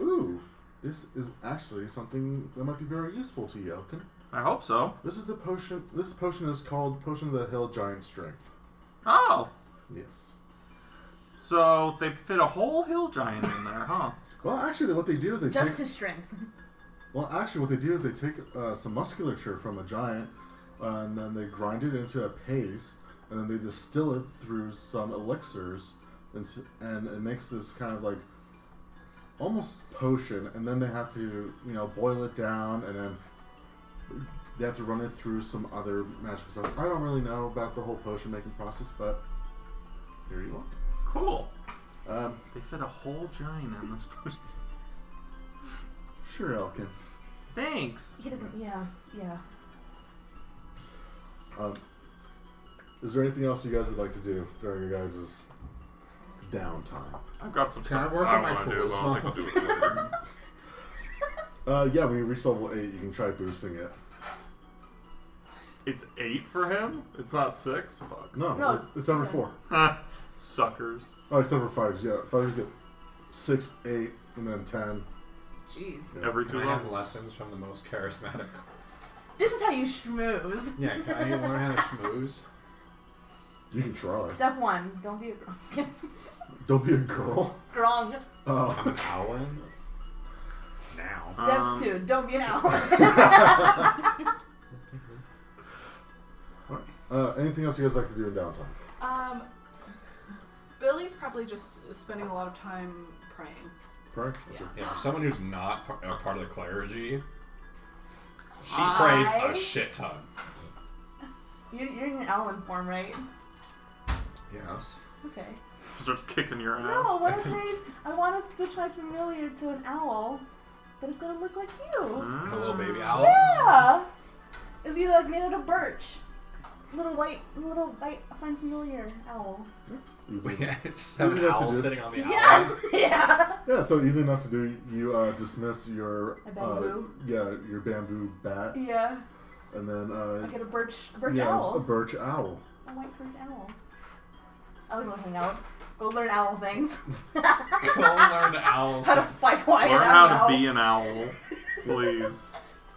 [SPEAKER 3] Ooh, this is actually something that might be very useful to you, Elkin.
[SPEAKER 5] I hope so.
[SPEAKER 3] This is the potion. This potion is called Potion of the Hill Giant Strength.
[SPEAKER 5] Oh,
[SPEAKER 3] Yes.
[SPEAKER 5] so they fit a whole hill giant in there, huh?
[SPEAKER 3] Well, actually, what they do is they
[SPEAKER 1] Just
[SPEAKER 3] take.
[SPEAKER 1] his strength.
[SPEAKER 3] Well, actually, what they do is they take some musculature from a giant, and then they grind it into a paste, and then they distill it through some elixirs, and it makes this kind of like almost potion. And then they have to, boil it down, and then they have to run it through some other magical stuff. I don't really know about the whole potion making process, but here you
[SPEAKER 5] Cool.
[SPEAKER 3] are.
[SPEAKER 5] They fit a whole giant in this potion.
[SPEAKER 3] Sure, Elkin.
[SPEAKER 5] Thanks.
[SPEAKER 1] He doesn't. Yeah.
[SPEAKER 3] Is there anything else you guys would like to do during your guys' downtime?
[SPEAKER 5] I've got some
[SPEAKER 6] Can I
[SPEAKER 5] stuff
[SPEAKER 6] work
[SPEAKER 5] I
[SPEAKER 6] on my
[SPEAKER 5] want to do, but I don't think I'll do it later.
[SPEAKER 3] Yeah, when you reach level 8, you can try boosting it.
[SPEAKER 5] It's 8 for him? It's not 6? Fuck.
[SPEAKER 3] No, it's over 4.
[SPEAKER 5] Ha. Suckers.
[SPEAKER 3] Oh, except for fighters. Yeah, fighters get 6, 8, and then 10.
[SPEAKER 1] Jeez.
[SPEAKER 3] Yeah.
[SPEAKER 5] Every
[SPEAKER 4] Can
[SPEAKER 5] 2
[SPEAKER 4] I have
[SPEAKER 5] levels.
[SPEAKER 4] lessons from the most charismatic?
[SPEAKER 1] This is how you schmooze.
[SPEAKER 6] Yeah, can I learn how to schmooze?
[SPEAKER 3] You can try.
[SPEAKER 1] Step 1, don't be a grong.
[SPEAKER 3] Don't be a girl.
[SPEAKER 1] Grong.
[SPEAKER 3] Oh.
[SPEAKER 4] I'm an Owlin. Now.
[SPEAKER 1] Step 2, don't be an owl.
[SPEAKER 3] Anything else you guys like to do in downtime?
[SPEAKER 2] Billy's probably just spending a lot of time praying.
[SPEAKER 3] Pray?
[SPEAKER 2] Yeah.
[SPEAKER 3] Okay.
[SPEAKER 4] Yeah, for someone who's not part of the clergy, She prays a shit ton.
[SPEAKER 1] You're in an Owlin form, right?
[SPEAKER 4] Yes.
[SPEAKER 1] Okay.
[SPEAKER 5] She starts kicking your ass.
[SPEAKER 1] No, what if I want to switch my familiar to an owl, but it's gonna look like you.
[SPEAKER 4] A little baby owl.
[SPEAKER 1] Yeah. Is he like made out of birch? Little white fine familiar owl.
[SPEAKER 3] Easy.
[SPEAKER 4] Just have an
[SPEAKER 3] Easy enough to
[SPEAKER 4] owl
[SPEAKER 3] do.
[SPEAKER 4] sitting on the
[SPEAKER 1] Yeah.
[SPEAKER 4] owl.
[SPEAKER 1] Yeah.
[SPEAKER 3] Yeah, so easy enough to do. You dismiss your
[SPEAKER 1] A bamboo?
[SPEAKER 3] your bamboo bat,
[SPEAKER 1] Yeah.
[SPEAKER 3] and then
[SPEAKER 1] I get a birch
[SPEAKER 3] yeah,
[SPEAKER 1] owl.
[SPEAKER 3] a birch owl.
[SPEAKER 1] A white birch owl. I'll go hang out. Go learn owl things.
[SPEAKER 4] Go learn owl.
[SPEAKER 1] How to fly quiet.
[SPEAKER 5] Learn
[SPEAKER 1] I
[SPEAKER 5] how
[SPEAKER 1] don't
[SPEAKER 5] to
[SPEAKER 1] know.
[SPEAKER 5] be an owl, please.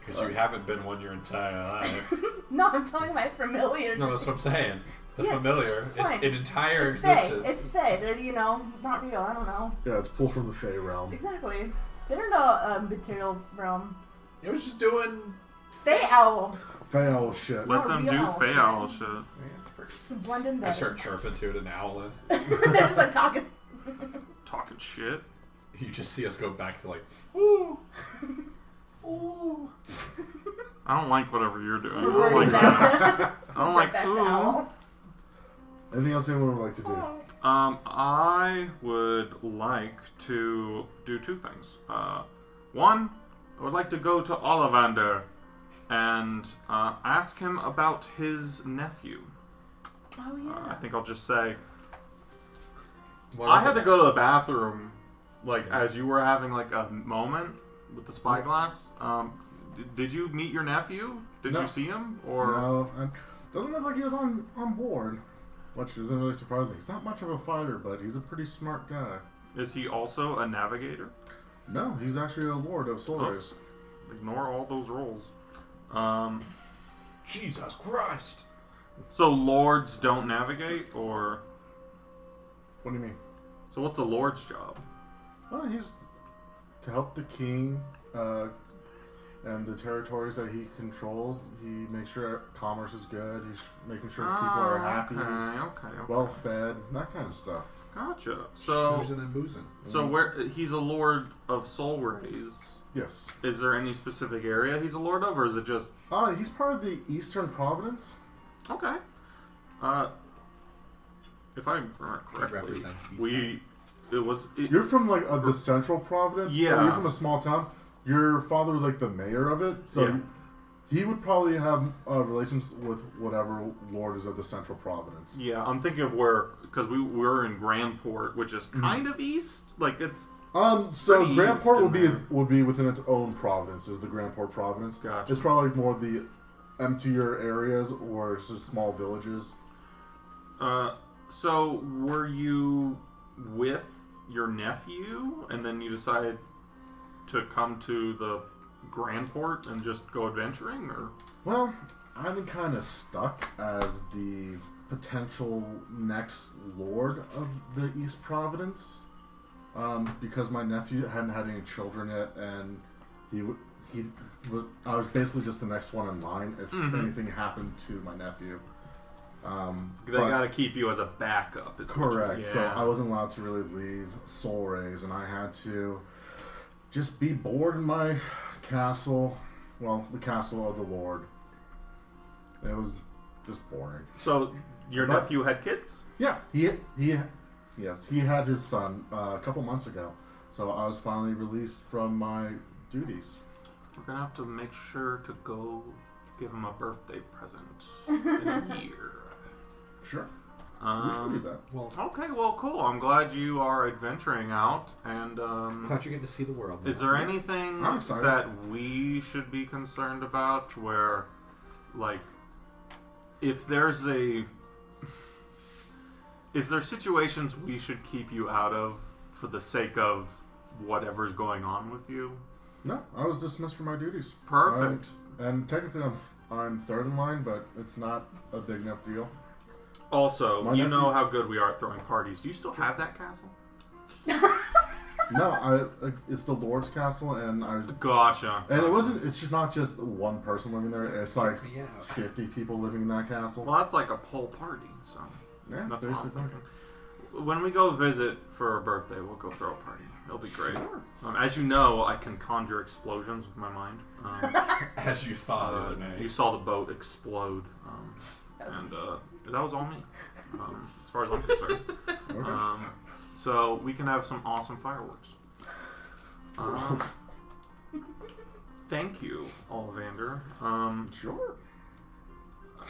[SPEAKER 4] Because you haven't been one your entire life.
[SPEAKER 1] No, I'm telling my familiar.
[SPEAKER 4] No, that's what I'm saying. The
[SPEAKER 1] Yeah,
[SPEAKER 4] familiar.
[SPEAKER 1] it's
[SPEAKER 4] It's
[SPEAKER 1] fine.
[SPEAKER 4] an entire
[SPEAKER 1] It's fey.
[SPEAKER 4] existence.
[SPEAKER 1] It's fey. They're, not real. I don't know.
[SPEAKER 3] Yeah, it's pulled from the Fey realm.
[SPEAKER 1] Exactly. They don't know material realm.
[SPEAKER 4] It was just doing.
[SPEAKER 1] Fey owl.
[SPEAKER 3] Fey owl shit.
[SPEAKER 5] Let
[SPEAKER 1] No,
[SPEAKER 5] them
[SPEAKER 1] real
[SPEAKER 5] do
[SPEAKER 1] owl
[SPEAKER 5] Fey
[SPEAKER 1] shit.
[SPEAKER 5] Owl shit.
[SPEAKER 1] To blend in
[SPEAKER 4] I
[SPEAKER 1] better.
[SPEAKER 4] start chirping to it and owling.
[SPEAKER 1] They're just like talking.
[SPEAKER 5] Talking shit.
[SPEAKER 4] You just see us go back to like, ooh, ooh.
[SPEAKER 5] I don't like whatever you're doing. I
[SPEAKER 1] Revert
[SPEAKER 5] don't like,
[SPEAKER 1] back
[SPEAKER 5] I don't like
[SPEAKER 1] to
[SPEAKER 5] ooh.
[SPEAKER 1] owl.
[SPEAKER 3] Anything else anyone would like to do?
[SPEAKER 5] I would like to do two things. One, I would like to go to Ollivander and ask him about his nephew.
[SPEAKER 1] Oh yeah.
[SPEAKER 5] I think I'll just say,
[SPEAKER 4] What
[SPEAKER 5] I
[SPEAKER 4] about
[SPEAKER 5] had to
[SPEAKER 4] that?
[SPEAKER 5] go to the bathroom, like, as you were having, like, a moment with the spyglass. Did you meet your nephew? Did
[SPEAKER 3] No.
[SPEAKER 5] you see him? Or
[SPEAKER 3] No, doesn't look like he was on board, which isn't really surprising. He's not much of a fighter, but he's a pretty smart guy.
[SPEAKER 5] is he also a navigator?
[SPEAKER 3] No, he's actually a lord of Soul Rays.
[SPEAKER 5] Ignore all those roles.
[SPEAKER 4] Jesus Christ.
[SPEAKER 5] So lords don't navigate, or
[SPEAKER 3] What do you mean?
[SPEAKER 5] so what's the lord's job?
[SPEAKER 3] Well, he's to help the king and the territories that he controls. He makes sure commerce is good. He's making sure people are happy,
[SPEAKER 5] Okay.
[SPEAKER 3] well fed, that kind of stuff.
[SPEAKER 5] Gotcha. So,
[SPEAKER 4] Schmoozing and boozing.
[SPEAKER 5] where he's a lord of Soul Rays.
[SPEAKER 3] Yes.
[SPEAKER 5] Is there any specific area he's a lord of, or is it just
[SPEAKER 3] He's part of the Eastern Providence.
[SPEAKER 5] okay? If I remember correctly,
[SPEAKER 4] represents East
[SPEAKER 3] You're from like the Central Providence. but
[SPEAKER 5] Yeah.
[SPEAKER 3] You're from a small town. Your father was like the mayor of it, so
[SPEAKER 5] Yeah.
[SPEAKER 3] he would probably have relations with whatever lord is of the Central Providence.
[SPEAKER 5] Yeah, I'm thinking of where, because we were in Grandport, which is kind of east. Like it's
[SPEAKER 3] So
[SPEAKER 5] Pretty
[SPEAKER 3] Grandport
[SPEAKER 5] east in
[SPEAKER 3] would be within its own province. Is the Grandport Province?
[SPEAKER 5] Gotcha.
[SPEAKER 3] It's probably more the emptier areas or it's just small villages.
[SPEAKER 5] So were you with your nephew, and then you decided to come to the Grandport and just go adventuring, or?
[SPEAKER 3] Well, I'm kind of stuck as the potential next lord of the East Providence, because my nephew hadn't had any children yet, and I was basically just the next one in line if anything happened to my nephew.
[SPEAKER 5] They
[SPEAKER 3] But-
[SPEAKER 5] got to keep you as a backup. Is what you-
[SPEAKER 3] Correct. So
[SPEAKER 5] yeah.
[SPEAKER 3] I wasn't allowed to really leave Soul Rays, and I had to just be bored in my castle. Well, the castle of the Lord. It was just boring.
[SPEAKER 5] So your
[SPEAKER 3] But-
[SPEAKER 5] nephew had kids?
[SPEAKER 3] Yeah, yes, he had his son a couple months ago. So I was finally released from my duties.
[SPEAKER 5] We're gonna have to make sure to go give him a birthday present in a year.
[SPEAKER 3] Sure, we can do that.
[SPEAKER 4] Well,
[SPEAKER 5] Okay, well, cool. I'm glad you are adventuring out. And
[SPEAKER 4] glad you get to see the world.
[SPEAKER 5] is there anything
[SPEAKER 3] I'm excited.
[SPEAKER 5] that we should be concerned about? Where, like, if there's is there situations we should keep you out of for the sake of whatever's going on with you?
[SPEAKER 3] No, I was dismissed from my duties.
[SPEAKER 5] Perfect.
[SPEAKER 3] And technically, I'm third in line, but it's not a big enough deal.
[SPEAKER 5] Also,
[SPEAKER 3] My
[SPEAKER 5] you
[SPEAKER 3] nephew-
[SPEAKER 5] know how good we are at throwing parties. Do you still have that castle?
[SPEAKER 3] No, it's the Lord's castle, and
[SPEAKER 5] Gotcha.
[SPEAKER 3] it wasn't. It's just not just one person living there. It's like
[SPEAKER 4] me out.
[SPEAKER 3] 50 people living in that castle.
[SPEAKER 5] Well, that's like a whole party, so
[SPEAKER 3] Yeah,
[SPEAKER 5] that's what I'm
[SPEAKER 3] basically.
[SPEAKER 5] thinking. when we go visit for her birthday, we'll go throw a party. It'll be great. As you know, I can conjure explosions with my mind.
[SPEAKER 4] As you saw the other day.
[SPEAKER 5] You saw the boat explode, and that was all me, as far as I'm concerned.
[SPEAKER 3] Okay.
[SPEAKER 5] So we can have some awesome fireworks. Thank you, Ollivander.
[SPEAKER 3] Sure.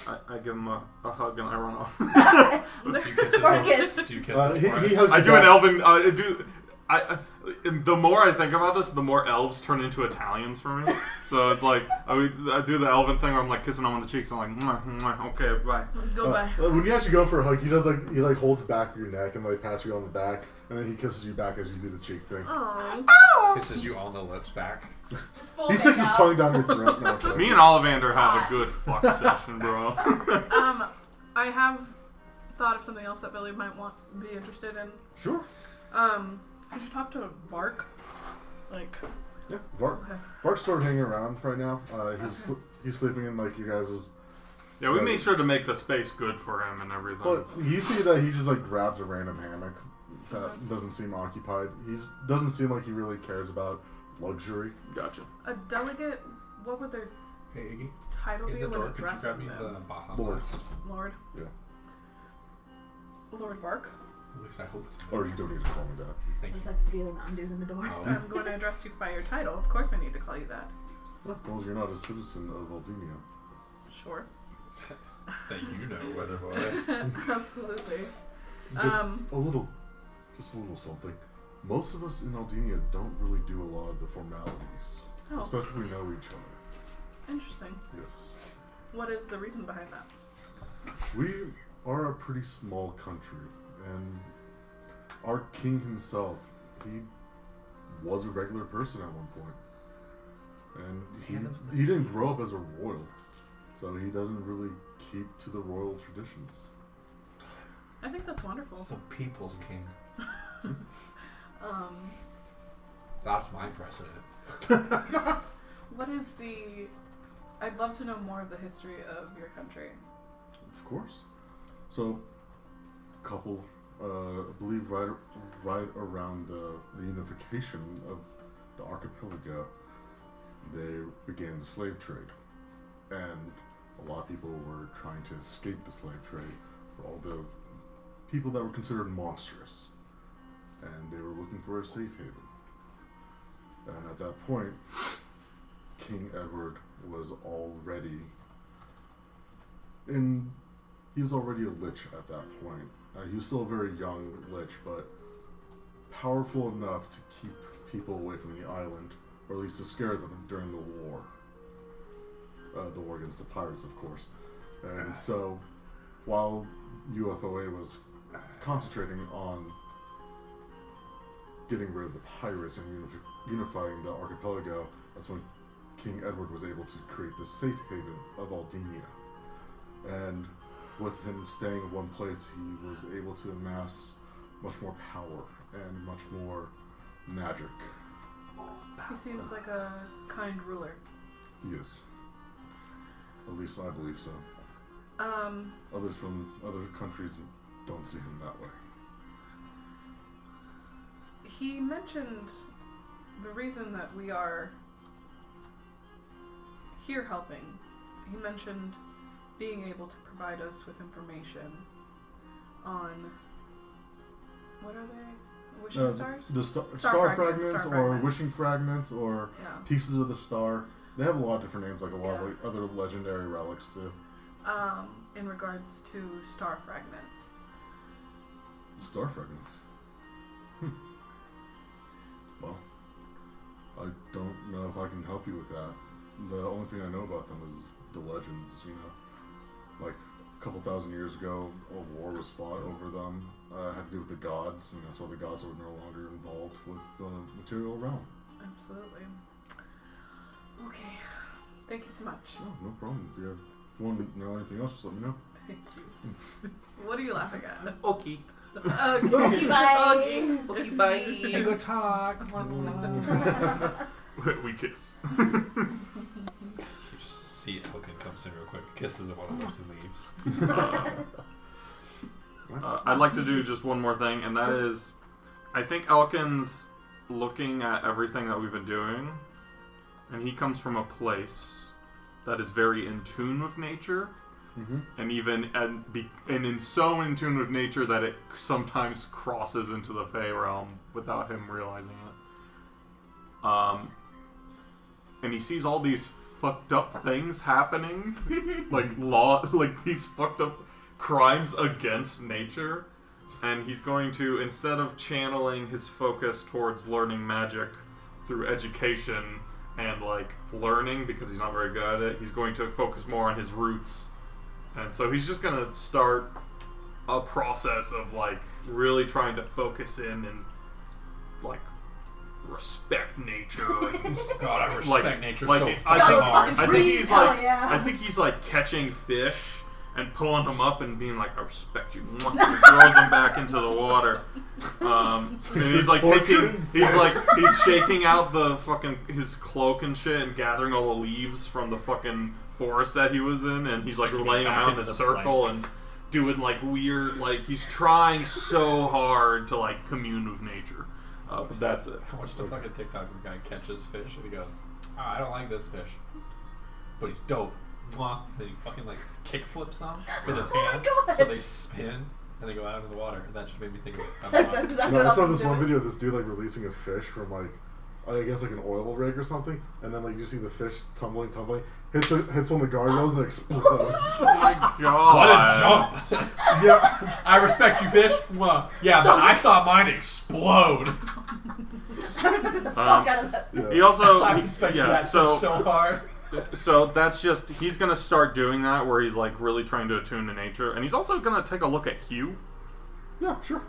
[SPEAKER 5] I give him a hug and I run off.
[SPEAKER 4] Do you kiss his
[SPEAKER 1] Or a kiss.
[SPEAKER 4] Do you kiss his
[SPEAKER 3] He
[SPEAKER 4] forehead?
[SPEAKER 3] hugs
[SPEAKER 5] I
[SPEAKER 3] you
[SPEAKER 5] do an
[SPEAKER 3] back.
[SPEAKER 5] elven. The more I think about this, the more elves turn into Italians for me. So it's like I do the elven thing where I'm like kissing them on the cheeks. I'm like, mwah, mwah, okay, bye.
[SPEAKER 2] Goodbye.
[SPEAKER 3] When you actually go for a hug, he holds the back of your neck and like pats you on the back, and then he kisses you back as you do the cheek thing.
[SPEAKER 2] Oh.
[SPEAKER 4] Kisses you on the lips back.
[SPEAKER 3] He sticks his tongue down your throat. No, okay.
[SPEAKER 5] Me and Ollivander have a good fuck session, bro.
[SPEAKER 2] I have thought of something else that Billy might be interested in.
[SPEAKER 3] Sure.
[SPEAKER 2] Could you talk to Bark? Like,
[SPEAKER 3] Yeah, Bark.
[SPEAKER 2] okay.
[SPEAKER 3] Bark's sort of hanging around right now. He's sleeping in like you guys'.
[SPEAKER 5] Yeah, we made sure to make the space good for him and everything.
[SPEAKER 3] But you see that he just like grabs a random hammock that doesn't seem occupied. Doesn't seem like he really cares about luxury.
[SPEAKER 5] Gotcha.
[SPEAKER 2] A delegate, what would their
[SPEAKER 4] Hey Iggy,
[SPEAKER 2] title
[SPEAKER 4] in
[SPEAKER 2] be
[SPEAKER 4] the
[SPEAKER 2] when
[SPEAKER 4] door, could you
[SPEAKER 2] addressing
[SPEAKER 4] grab me
[SPEAKER 2] them?
[SPEAKER 4] the Baja
[SPEAKER 3] Lord.
[SPEAKER 4] Blast?
[SPEAKER 2] Lord?
[SPEAKER 3] Yeah.
[SPEAKER 2] Lord Bark?
[SPEAKER 4] At least I hope it's
[SPEAKER 3] Or you don't need to call me that.
[SPEAKER 4] Thank
[SPEAKER 1] There's
[SPEAKER 4] you.
[SPEAKER 1] like 3 other Mountain Dews in the door.
[SPEAKER 4] Oh.
[SPEAKER 2] I'm going to address you by your title. Of course I need to call you that.
[SPEAKER 3] Well, you're not a citizen of Aldemia.
[SPEAKER 2] Sure.
[SPEAKER 4] That you know whether boy.
[SPEAKER 2] Absolutely.
[SPEAKER 3] Just a little something. Most of us in Aldemia don't really do a lot of the formalities,
[SPEAKER 2] Oh,
[SPEAKER 3] especially if we know each other.
[SPEAKER 2] interesting.
[SPEAKER 3] Yes.
[SPEAKER 2] What is the reason behind that?
[SPEAKER 3] We are a pretty small country, and our king himself, he was a regular person at one point. And he didn't grow up as a royal, so he doesn't really keep to the royal traditions.
[SPEAKER 2] I think that's wonderful.
[SPEAKER 4] The people's king.
[SPEAKER 2] Um,
[SPEAKER 4] That's my precedent.
[SPEAKER 2] what is the... I'd love to know more of the history of your country.
[SPEAKER 3] Of course. So, couple, I believe right around the unification of the archipelago, they began the slave trade. And a lot of people were trying to escape the slave trade for all the people that were considered monstrous. And they were looking for a safe haven. And at that point, King Edward was already he was already a lich at that point. He was still a very young lich, but powerful enough to keep people away from the island, or at least to scare them during the war. The war against the pirates, of course. And so, while UFOA was concentrating on getting rid of the pirates and unifying the archipelago, that's when King Edward was able to create the safe haven of Aldemia. And with him staying in one place, he was able to amass much more power and much more magic.
[SPEAKER 2] He seems like a kind ruler.
[SPEAKER 3] He is. At least I believe so. Others from other countries don't see him that way.
[SPEAKER 2] He mentioned the reason that we are here helping. He mentioned being able to provide us with information on what are they? Wishing stars?
[SPEAKER 3] The star
[SPEAKER 2] Star
[SPEAKER 3] fragments,
[SPEAKER 2] star
[SPEAKER 3] or
[SPEAKER 2] fragments.
[SPEAKER 3] wishing fragments, or
[SPEAKER 2] Yeah.
[SPEAKER 3] pieces of the star. They have a lot of different names, like a lot
[SPEAKER 2] Yeah.
[SPEAKER 3] of like, other legendary relics too.
[SPEAKER 2] In regards to star fragments.
[SPEAKER 3] Star fragments. Well, I don't know if I can help you with that. The only thing I know about them is the legends, you know. Like, a couple thousand years ago, a war was fought over them. It had to do with the gods, and that's why the gods were no longer involved with the material realm.
[SPEAKER 2] Absolutely. Okay. Thank you so much.
[SPEAKER 3] No problem. If you want to know anything else, just let me know.
[SPEAKER 2] Thank you. What are you laughing at?
[SPEAKER 5] Okay.
[SPEAKER 2] Okay.
[SPEAKER 1] Bye.
[SPEAKER 2] Okay.
[SPEAKER 6] Okay, bye.
[SPEAKER 4] Go talk.
[SPEAKER 5] We kiss.
[SPEAKER 4] You just see Elkin comes in real quick, kisses him on the lips and leaves.
[SPEAKER 5] I'd like to do just one more thing, and that is, I think Elkin's looking at everything that we've been doing, and he comes from a place that is very in tune with nature, and in so in tune with nature that it sometimes crosses into the Fey realm without him realizing it. And he sees all these fucked up things happening, like these fucked up crimes against nature, and he's going to, instead of channeling his focus towards learning magic through education and like learning, because he's not very good at it, he's going to focus more on his roots. And so he's just gonna start a process of like really trying to focus in and like respect nature.
[SPEAKER 6] God, I respect nature so
[SPEAKER 5] I
[SPEAKER 6] fucking hard.
[SPEAKER 5] I think he's like catching fish and pulling them up and being like, I respect you. And throws them back into the water. And he's like he's shaking out the fucking his cloak and shit and gathering all the leaves from the fucking forest that he was in, and he's like laying them out in a circle and doing like weird, like he's trying so hard to like commune with nature. But that's it.
[SPEAKER 6] I watched a fucking TikTok. This guy catches fish and he goes, I don't like this fish, but he's dope. Mwah. Then he fucking like kick flips them with his hand, so they spin and they go out into the water. And that just made me think of it.
[SPEAKER 3] I saw this one video of this dude like releasing a fish from like, I guess like an oil rig or something, and then like you see the fish tumbling, hits one of the guardrails and explodes.
[SPEAKER 5] Oh my god!
[SPEAKER 6] What a jump!
[SPEAKER 3] Yeah,
[SPEAKER 6] I respect you, fish. Mwah. Yeah, but I saw mine explode.
[SPEAKER 5] He also,
[SPEAKER 6] I respect that fish so hard.
[SPEAKER 5] So that's just, he's gonna start doing that where he's like really trying to attune to nature, and he's also gonna take a look at Hugh.
[SPEAKER 3] yeah, sure.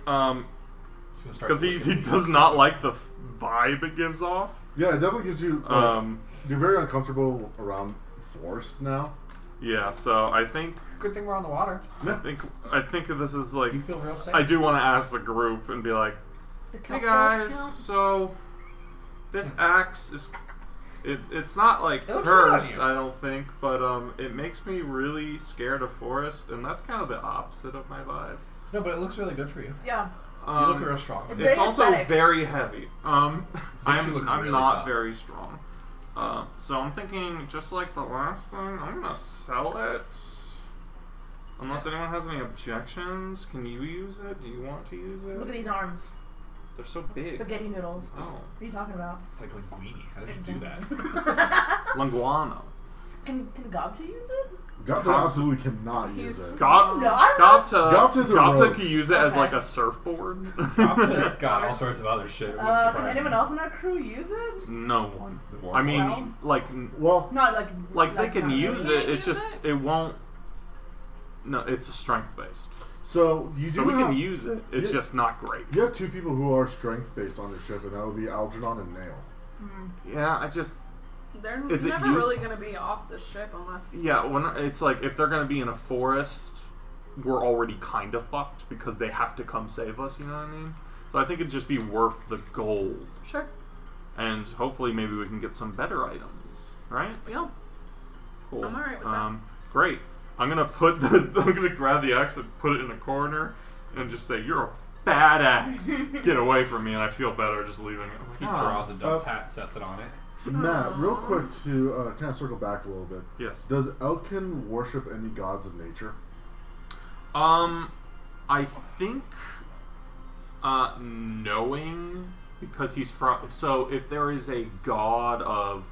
[SPEAKER 5] Because he does not like the vibe it gives off.
[SPEAKER 3] Yeah, it definitely gives you. You're very uncomfortable around forest now.
[SPEAKER 5] Yeah, so I think.
[SPEAKER 6] Good thing we're on the water.
[SPEAKER 5] I think this is like.
[SPEAKER 6] You feel real safe.
[SPEAKER 5] I do want to ask the group and be like, hey guys, so this axe is. It's not like cursed, I don't think, but it makes me really scared of forest, and that's kind of the opposite of my vibe.
[SPEAKER 6] No, but it looks really good for you.
[SPEAKER 1] Yeah.
[SPEAKER 6] You look real strong.
[SPEAKER 1] It's
[SPEAKER 5] also
[SPEAKER 1] aesthetic.
[SPEAKER 5] very heavy. I'm
[SPEAKER 6] really
[SPEAKER 5] not
[SPEAKER 6] tough.
[SPEAKER 5] very strong. So I'm thinking, just like the last thing, I'm gonna sell it. Unless anyone has any objections, can you use it? Do you want to use it?
[SPEAKER 1] Look at these arms.
[SPEAKER 5] They're so big.
[SPEAKER 1] Spaghetti noodles.
[SPEAKER 5] Oh.
[SPEAKER 1] What are you talking about?
[SPEAKER 6] It's like linguine. How did you do that?
[SPEAKER 5] Linguano.
[SPEAKER 1] Can Gobta use it?
[SPEAKER 3] Gobta absolutely cannot use it.
[SPEAKER 5] Gobta can use it as like a surfboard.
[SPEAKER 6] Gobta's got all sorts of other shit.
[SPEAKER 1] Can anyone else in our crew use it?
[SPEAKER 5] No one. I mean,
[SPEAKER 3] Well,
[SPEAKER 1] Not like
[SPEAKER 5] they can
[SPEAKER 1] not
[SPEAKER 5] use
[SPEAKER 1] really.
[SPEAKER 5] it. It's just it won't. No, it's a strength based.
[SPEAKER 3] so you do.
[SPEAKER 5] So we
[SPEAKER 3] have,
[SPEAKER 5] can use it. It's just not great.
[SPEAKER 3] You have two people who are strength based on your ship, and that would be Algernon and Nail.
[SPEAKER 5] Yeah, I just.
[SPEAKER 2] They're
[SPEAKER 5] Is it
[SPEAKER 2] never really going to be off the ship unless...
[SPEAKER 5] Yeah, when it's like, if they're going to be in a forest, we're already kind of fucked because they have to come save us, you know what I mean? So I think it'd just be worth the gold.
[SPEAKER 2] Sure.
[SPEAKER 5] And hopefully maybe we can get some better items, right?
[SPEAKER 2] Yeah.
[SPEAKER 5] Cool.
[SPEAKER 2] I'm alright with that.
[SPEAKER 5] Great. I'm gonna grab the axe and put it in a corner and just say, you're a bad axe. Get away from me, and I feel better just leaving it.
[SPEAKER 6] He draws a duck's hat, sets it on it.
[SPEAKER 3] Matt, real quick to kind of circle back a little bit.
[SPEAKER 5] Yes.
[SPEAKER 3] Does Elkin worship any gods of nature?
[SPEAKER 5] I think knowing, because he's from. So if there is a god of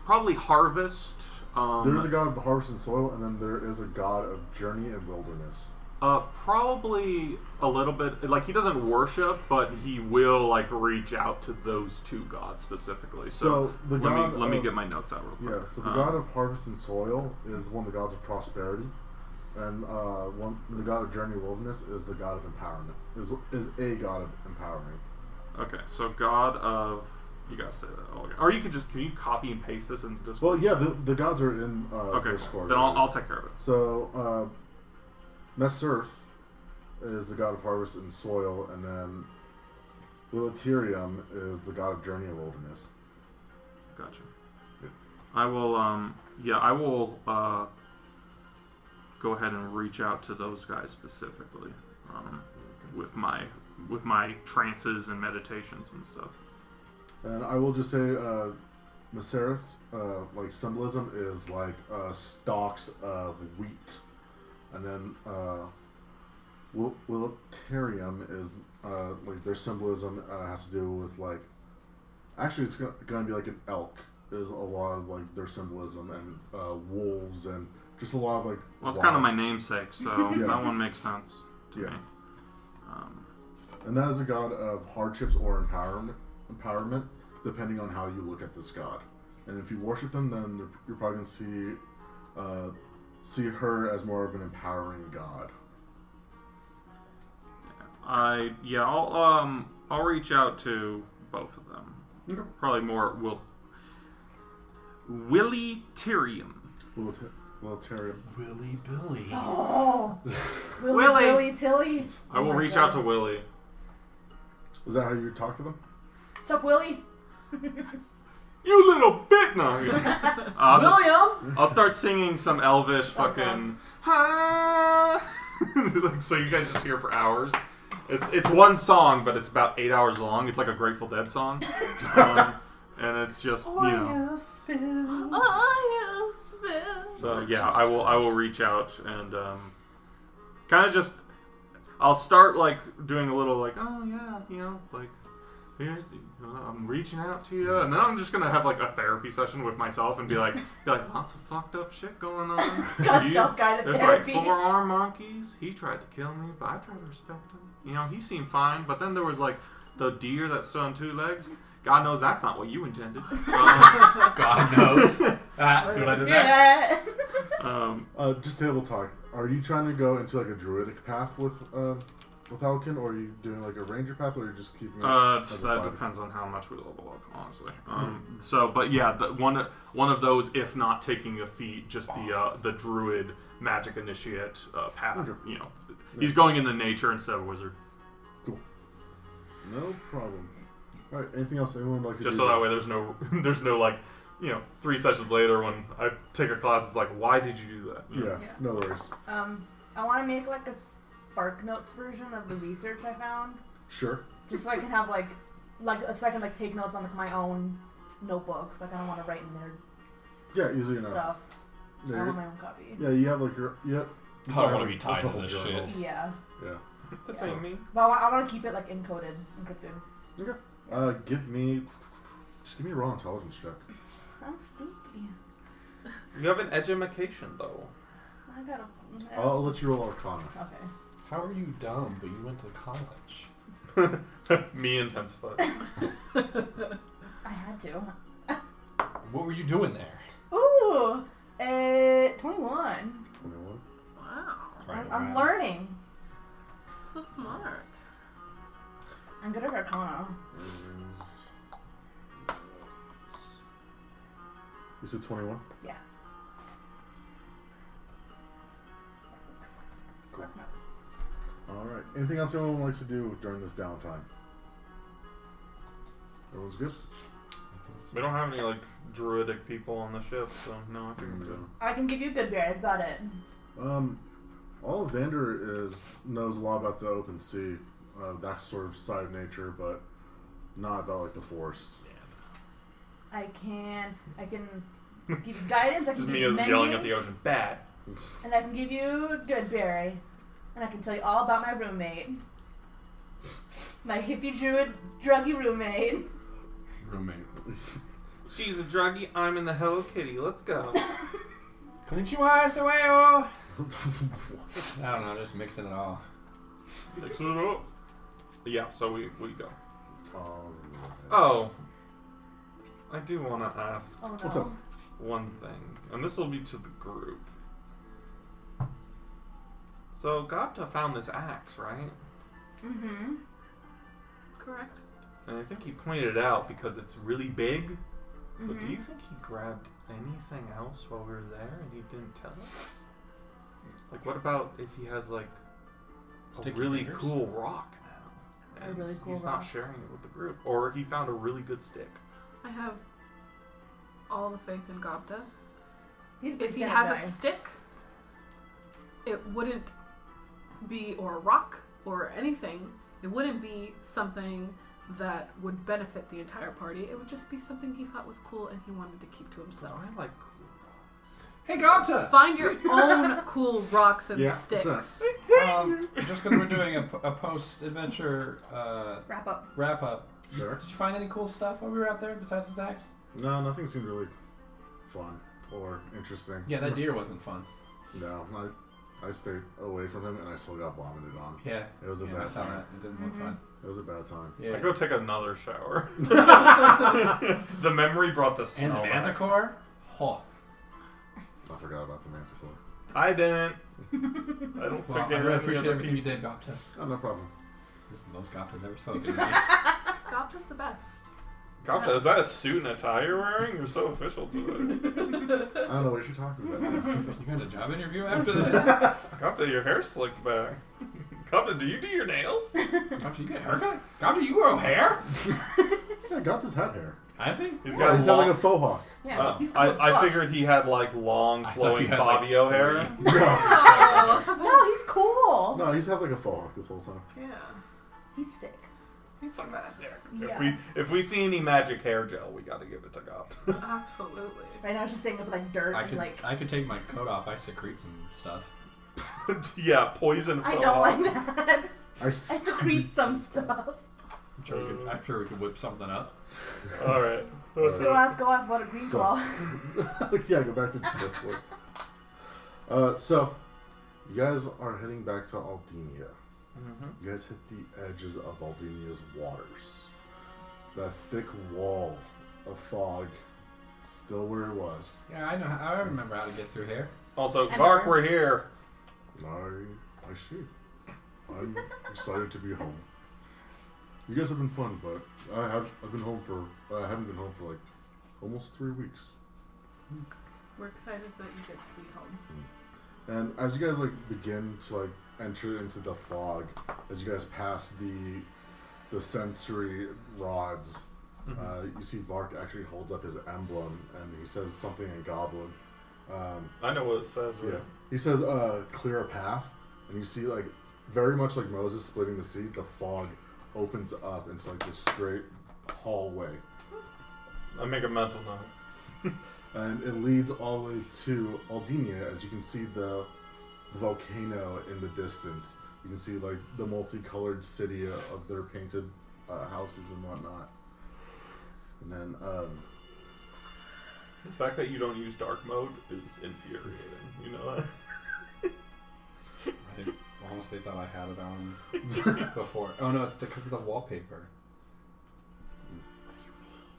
[SPEAKER 5] probably harvest.
[SPEAKER 3] There's a god of harvest and soil, and then there is a god of journey and wilderness.
[SPEAKER 5] Probably a little bit. Like, he doesn't worship, but he will like reach out to those two gods specifically. So
[SPEAKER 3] the
[SPEAKER 5] let me get my notes out real quick.
[SPEAKER 3] Yeah. So the god of harvest and soil is one of the gods of prosperity, and the god of journey and wilderness is the god of empowerment. Is a god of empowering.
[SPEAKER 5] Okay. So god of. You gotta say that. Okay. Or you could just, can you copy and paste this in Discord?
[SPEAKER 3] Well, yeah, the gods are in
[SPEAKER 5] okay,
[SPEAKER 3] Discord.
[SPEAKER 5] Then I'll take care of it.
[SPEAKER 3] So, Messerth is the god of harvest and soil, and then Liliterium is the god of journey and wilderness.
[SPEAKER 5] Gotcha. I will, go ahead and reach out to those guys specifically with my trances and meditations and stuff.
[SPEAKER 3] And I will just say, Masereth's like symbolism is like stalks of wheat, and then Willetarium is like their symbolism has to do with like, actually it's gonna be like an elk is a lot of like their symbolism, and wolves, and just a lot of like.
[SPEAKER 5] Well, it's kind of my namesake, so
[SPEAKER 3] Yeah.
[SPEAKER 5] that one makes sense to
[SPEAKER 3] Yeah.
[SPEAKER 5] me.
[SPEAKER 3] And that is a god of hardships or empowerment, depending on how you look at this god. And if you worship them, then you're probably going to see her as more of an empowering god.
[SPEAKER 5] I'll reach out to both of them.
[SPEAKER 3] Okay.
[SPEAKER 5] Probably more Willetarium.
[SPEAKER 3] Willetarium.
[SPEAKER 4] Willy Billy.
[SPEAKER 1] Oh,
[SPEAKER 5] Willie.
[SPEAKER 1] Billy Tilly.
[SPEAKER 5] I will
[SPEAKER 1] Oh my
[SPEAKER 5] reach
[SPEAKER 1] God.
[SPEAKER 5] out to Willie.
[SPEAKER 3] Is that how you talk to them?
[SPEAKER 1] What's up, Willie?
[SPEAKER 5] You little bit! No.
[SPEAKER 1] William.
[SPEAKER 5] I'll start singing some Elvish fucking. Like, so you guys just hear for hours. It's one song, but it's about 8 hours long. It's like a Grateful Dead song, and it's just So yeah, I will reach out and kind of just I'll start like doing a little like like here's I'm reaching out to you, and then I'm just gonna have like a therapy session with myself and be like lots of fucked up shit going on.
[SPEAKER 1] Self-guided
[SPEAKER 5] There's
[SPEAKER 1] therapy.
[SPEAKER 5] like 4-armed monkeys. He tried to kill me, but I tried to respect him. He seemed fine, but then there was like the deer that stood on 2 legs. God knows that's not what you intended.
[SPEAKER 4] God knows. See what I did there?
[SPEAKER 3] Just table talk. Are you trying to go into like a druidic path with Alkin, or are you doing like a ranger path, or are you just keeping it?
[SPEAKER 5] That depends on how much we level up, honestly. So, but yeah, one of those, if not taking a feat, just the druid magic initiate path.
[SPEAKER 3] Okay.
[SPEAKER 5] He's going into nature instead of wizard.
[SPEAKER 3] Cool. No problem. All right. Anything else anyone would like to
[SPEAKER 5] Just
[SPEAKER 3] do?
[SPEAKER 5] so that way, there's no like 3 sessions later when I take a class, it's like, why did you do that?
[SPEAKER 3] Yeah. No worries.
[SPEAKER 1] I want to make like a Spark Notes version of the research I found,
[SPEAKER 3] Sure.
[SPEAKER 1] just so I can have like so I can like take notes on like my own notebooks. Like I don't want to write in their
[SPEAKER 3] Yeah. Easy enough.
[SPEAKER 1] stuff.
[SPEAKER 3] Yeah,
[SPEAKER 1] I want my own copy.
[SPEAKER 3] yeah. You have like
[SPEAKER 4] I don't want to be tied to this shit.
[SPEAKER 3] journals.
[SPEAKER 1] Yeah.
[SPEAKER 3] Yeah.
[SPEAKER 5] This ain't me.
[SPEAKER 1] But I want to keep it like encrypted.
[SPEAKER 3] Okay. Give me a raw intelligence check.
[SPEAKER 1] I'm stupid.
[SPEAKER 5] You have an education though.
[SPEAKER 1] I gotta.
[SPEAKER 3] I'll let you roll Arcana.
[SPEAKER 1] Okay.
[SPEAKER 4] How are you dumb, but you went to college?
[SPEAKER 5] Me intensified.
[SPEAKER 1] I had to.
[SPEAKER 4] What were you doing there?
[SPEAKER 1] Ooh, 21.
[SPEAKER 3] 21.
[SPEAKER 2] Wow.
[SPEAKER 1] I'm learning.
[SPEAKER 2] So smart.
[SPEAKER 1] I'm good at Arcana.
[SPEAKER 3] You said 21?
[SPEAKER 1] Yeah. Spark Notes.
[SPEAKER 3] Alright. Anything else anyone likes to do during this downtime? Everyone's good?
[SPEAKER 5] We don't have any like druidic people on the ship, so no, I think I'm good.
[SPEAKER 1] I can give you good beer. That's about it.
[SPEAKER 3] All Vander knows a lot about the open sea, that sort of side of nature, but not about like the forest.
[SPEAKER 1] I can give you guidance. I can
[SPEAKER 5] Just
[SPEAKER 1] give
[SPEAKER 5] me
[SPEAKER 1] you menu,
[SPEAKER 5] yelling at the ocean. Bad.
[SPEAKER 1] and I can give you Goodberry, and I can tell you all about my roommate, my hippie druid druggy roommate.
[SPEAKER 4] Roommate.
[SPEAKER 5] She's a druggie. I'm in the Hello Kitty. Let's go.
[SPEAKER 4] Konnichiwa, Sawayo! I don't know, just mixing it all.
[SPEAKER 5] Mix it up. Yeah. So we go.
[SPEAKER 3] Alright.
[SPEAKER 5] Oh, I do want to ask
[SPEAKER 1] Oh no.
[SPEAKER 3] What's up?
[SPEAKER 5] one thing, and this will be to the group. So Gopta found this axe, right?
[SPEAKER 1] Mm-hmm.
[SPEAKER 2] Correct.
[SPEAKER 5] And I think he pointed it out because it's really big. But do
[SPEAKER 1] Mhm.
[SPEAKER 5] you think he grabbed anything else while we were there and he didn't tell us? Like, what about if he has like a
[SPEAKER 4] Sticky
[SPEAKER 5] really
[SPEAKER 4] fingers?
[SPEAKER 5] cool rock now?
[SPEAKER 1] A
[SPEAKER 5] And
[SPEAKER 1] really cool
[SPEAKER 5] he's
[SPEAKER 1] rock.
[SPEAKER 5] not sharing it with the group, or he found a really good stick.
[SPEAKER 2] I have all the faith in Gopta.
[SPEAKER 1] He's a
[SPEAKER 2] If
[SPEAKER 1] big
[SPEAKER 2] he
[SPEAKER 1] sad
[SPEAKER 2] has
[SPEAKER 1] guy.
[SPEAKER 2] a stick, it wouldn't be, or a rock, or anything, it wouldn't be something that would benefit the entire party. It would just be something he thought was cool and he wanted to keep to himself.
[SPEAKER 6] I like cool. Hey, Gopta!
[SPEAKER 2] Find your own cool rocks and
[SPEAKER 3] Yeah,
[SPEAKER 2] sticks.
[SPEAKER 3] what's
[SPEAKER 6] Just because we're doing a post-adventure
[SPEAKER 1] Wrap up.
[SPEAKER 3] Sure.
[SPEAKER 6] did you find any cool stuff while we were out there besides the Zax?
[SPEAKER 3] No, nothing seemed really fun or interesting.
[SPEAKER 6] Yeah, that deer wasn't fun.
[SPEAKER 3] No, I stayed away from him and I still got vomited on.
[SPEAKER 6] Yeah.
[SPEAKER 3] It was a bad
[SPEAKER 6] I saw
[SPEAKER 3] time.
[SPEAKER 6] that. It didn't look fun.
[SPEAKER 3] It was a bad time.
[SPEAKER 6] Yeah.
[SPEAKER 5] I go take another shower. The memory brought the
[SPEAKER 6] And
[SPEAKER 5] smell
[SPEAKER 6] the
[SPEAKER 5] back.
[SPEAKER 6] Manticore? Oh.
[SPEAKER 3] I forgot about the Manticore.
[SPEAKER 5] I didn't. I don't
[SPEAKER 6] Well, I
[SPEAKER 5] forget
[SPEAKER 6] really
[SPEAKER 5] any
[SPEAKER 6] appreciate
[SPEAKER 5] other
[SPEAKER 6] everything you
[SPEAKER 5] people.
[SPEAKER 6] did, Gopta.
[SPEAKER 3] Oh, no problem.
[SPEAKER 6] This is the most Gopta's ever spoken to me.
[SPEAKER 2] Gopta's the best.
[SPEAKER 5] Gopta, is that a suit and a tie you're wearing? You're so official today.
[SPEAKER 3] I don't know what you're talking about.
[SPEAKER 6] You got a job interview after this?
[SPEAKER 5] Gopta, your hair's slicked back. Gopta, do you do your nails?
[SPEAKER 6] Gopta, you get a haircut? Gopta, you grow hair?
[SPEAKER 3] Yeah, Gopta's had hair.
[SPEAKER 6] Has he?
[SPEAKER 5] He's
[SPEAKER 3] Yeah,
[SPEAKER 5] got
[SPEAKER 3] he's had
[SPEAKER 5] long.
[SPEAKER 3] like a faux hawk.
[SPEAKER 1] Yeah, he's cool as
[SPEAKER 5] I
[SPEAKER 1] fuck.
[SPEAKER 5] figured he had like long
[SPEAKER 6] I thought
[SPEAKER 5] flowing
[SPEAKER 6] you had, like,
[SPEAKER 5] Fabio hair.
[SPEAKER 6] three.
[SPEAKER 1] No, he's cool.
[SPEAKER 3] No, he's had like a faux hawk this whole time.
[SPEAKER 2] Yeah.
[SPEAKER 1] He's sick.
[SPEAKER 2] He's the best.
[SPEAKER 1] Yeah.
[SPEAKER 5] If we see any magic hair gel, we gotta give it to Gopta.
[SPEAKER 2] Absolutely.
[SPEAKER 1] Right now, it's just staying up like dirt and like.
[SPEAKER 6] I could take my coat off. I secrete some stuff.
[SPEAKER 5] Yeah, poison.
[SPEAKER 1] I
[SPEAKER 5] faux
[SPEAKER 1] don't
[SPEAKER 5] hawk.
[SPEAKER 1] like that.
[SPEAKER 3] I
[SPEAKER 1] I secrete some stuff.
[SPEAKER 6] I'm sure we could whip something up.
[SPEAKER 5] All right. What's
[SPEAKER 1] Go
[SPEAKER 5] up?
[SPEAKER 1] ask what a green
[SPEAKER 3] So-
[SPEAKER 1] claw.
[SPEAKER 3] yeah, go back to Driftwood. So, you guys are heading back to Aldenia.
[SPEAKER 5] Mhm.
[SPEAKER 3] You guys hit the edges of Aldenia's waters. That thick wall of fog, still where it was.
[SPEAKER 6] Yeah, I know. I remember how to get through here.
[SPEAKER 5] Also,
[SPEAKER 1] And
[SPEAKER 5] Vark,
[SPEAKER 1] we're-
[SPEAKER 5] we're here.
[SPEAKER 3] I see. I'm excited to be home. You guys have been fun, but I haven't been home for like almost 3 weeks.
[SPEAKER 2] We're excited that you get to be home.
[SPEAKER 3] And as you guys like begin to like enter into the fog, as you guys pass the sensory rods, you see Vark actually holds up his emblem and he says something in Goblin.
[SPEAKER 5] I know what it says. Right?
[SPEAKER 3] Yeah, he says clear a path, and you see like very much like Moses splitting the sea, the fog opens up into like this straight hallway,
[SPEAKER 5] I make a mental note.
[SPEAKER 3] and it leads all the way to Aldenia. As you can see the volcano in the distance, you can see like the multicolored city of their painted houses and whatnot. And then
[SPEAKER 5] The fact that you don't use dark mode is infuriating. You know that?
[SPEAKER 6] I honestly thought I had it on before. Oh no, it's because of the wallpaper.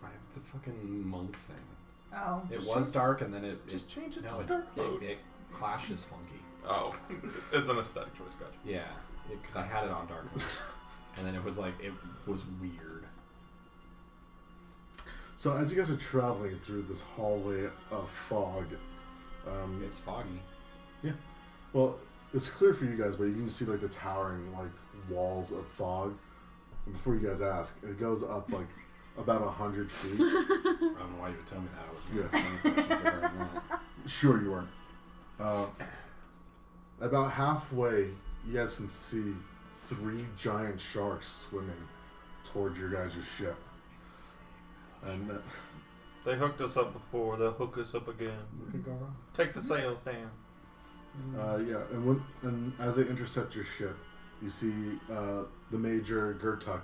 [SPEAKER 6] I have the fucking monk thing.
[SPEAKER 1] Oh.
[SPEAKER 6] It
[SPEAKER 5] Just
[SPEAKER 6] was
[SPEAKER 5] change-
[SPEAKER 6] dark, and then it
[SPEAKER 5] just change it
[SPEAKER 6] no,
[SPEAKER 5] to
[SPEAKER 6] it,
[SPEAKER 5] dark mode.
[SPEAKER 6] It clashes funky.
[SPEAKER 5] Oh, it's an aesthetic choice. Gotcha.
[SPEAKER 6] Yeah, because I had it on dark mode, and then it was weird.
[SPEAKER 3] so as you guys are traveling through this hallway of fog,
[SPEAKER 6] It's foggy.
[SPEAKER 3] well, it's clear for you guys, but you can see like the towering like walls of fog. And before you guys ask, it goes up like about 100 feet.
[SPEAKER 6] I don't know why you would tell me that. I wasn't
[SPEAKER 3] Yeah.
[SPEAKER 6] asking any questions regarding that.
[SPEAKER 3] Sure, you weren't. About halfway, you guys can see 3 giant sharks swimming towards your guys' ship. And
[SPEAKER 5] They hooked us up before. They'll hook us up again.
[SPEAKER 6] What could go wrong?
[SPEAKER 5] Take the sails down.
[SPEAKER 3] yeah, and as they intercept your ship, you see the Major Gertuk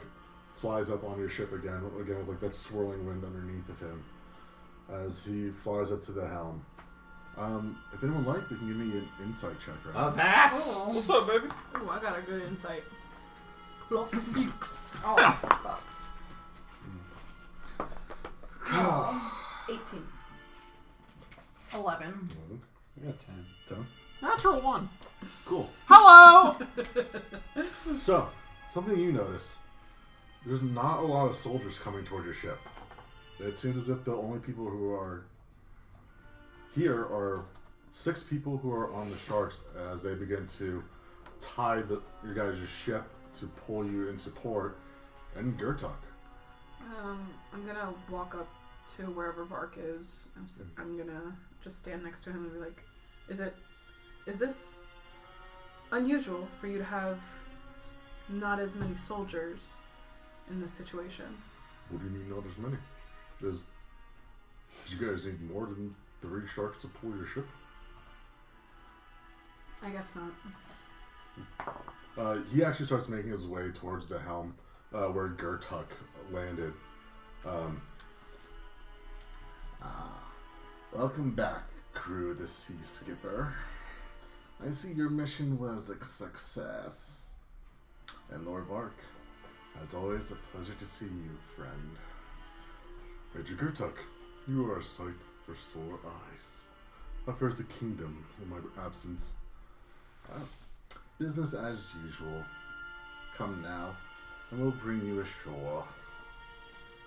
[SPEAKER 3] flies up on your ship again with like that swirling wind underneath of him as he flies up to the helm. If anyone like, they can give me an insight check, right?
[SPEAKER 6] Avast!
[SPEAKER 5] What's up, baby?
[SPEAKER 2] Ooh, I got a good insight. +6.
[SPEAKER 1] Oh. Fuck.
[SPEAKER 2] 18.
[SPEAKER 1] 11.
[SPEAKER 6] I got 10.
[SPEAKER 3] 10.
[SPEAKER 5] Natural 1.
[SPEAKER 3] Cool.
[SPEAKER 5] Hello.
[SPEAKER 3] So, something you notice, there's not a lot of soldiers coming towards your ship. It seems as if the only people who are here are 6 people who are on the sharks as they begin to tie your guys' ship to pull you into port, and Gertuk.
[SPEAKER 2] I'm gonna walk up to wherever Vark is. I'm gonna just stand next to him and be like, is this unusual for you to have not as many soldiers in this situation.
[SPEAKER 3] What do you mean not as many? Do you guys need more than 3 sharks to pull your ship?
[SPEAKER 2] I guess not.
[SPEAKER 3] He actually starts making his way towards the helm where Gertuk landed. Welcome back, crew of the Sea Skipper. I see your mission was a success. And Lord Bark, as always, a pleasure to see you, friend. Major Gertuk, you are a sight for sore eyes. How fares the kingdom in my absence? Business as usual. Come now, and we'll bring you ashore.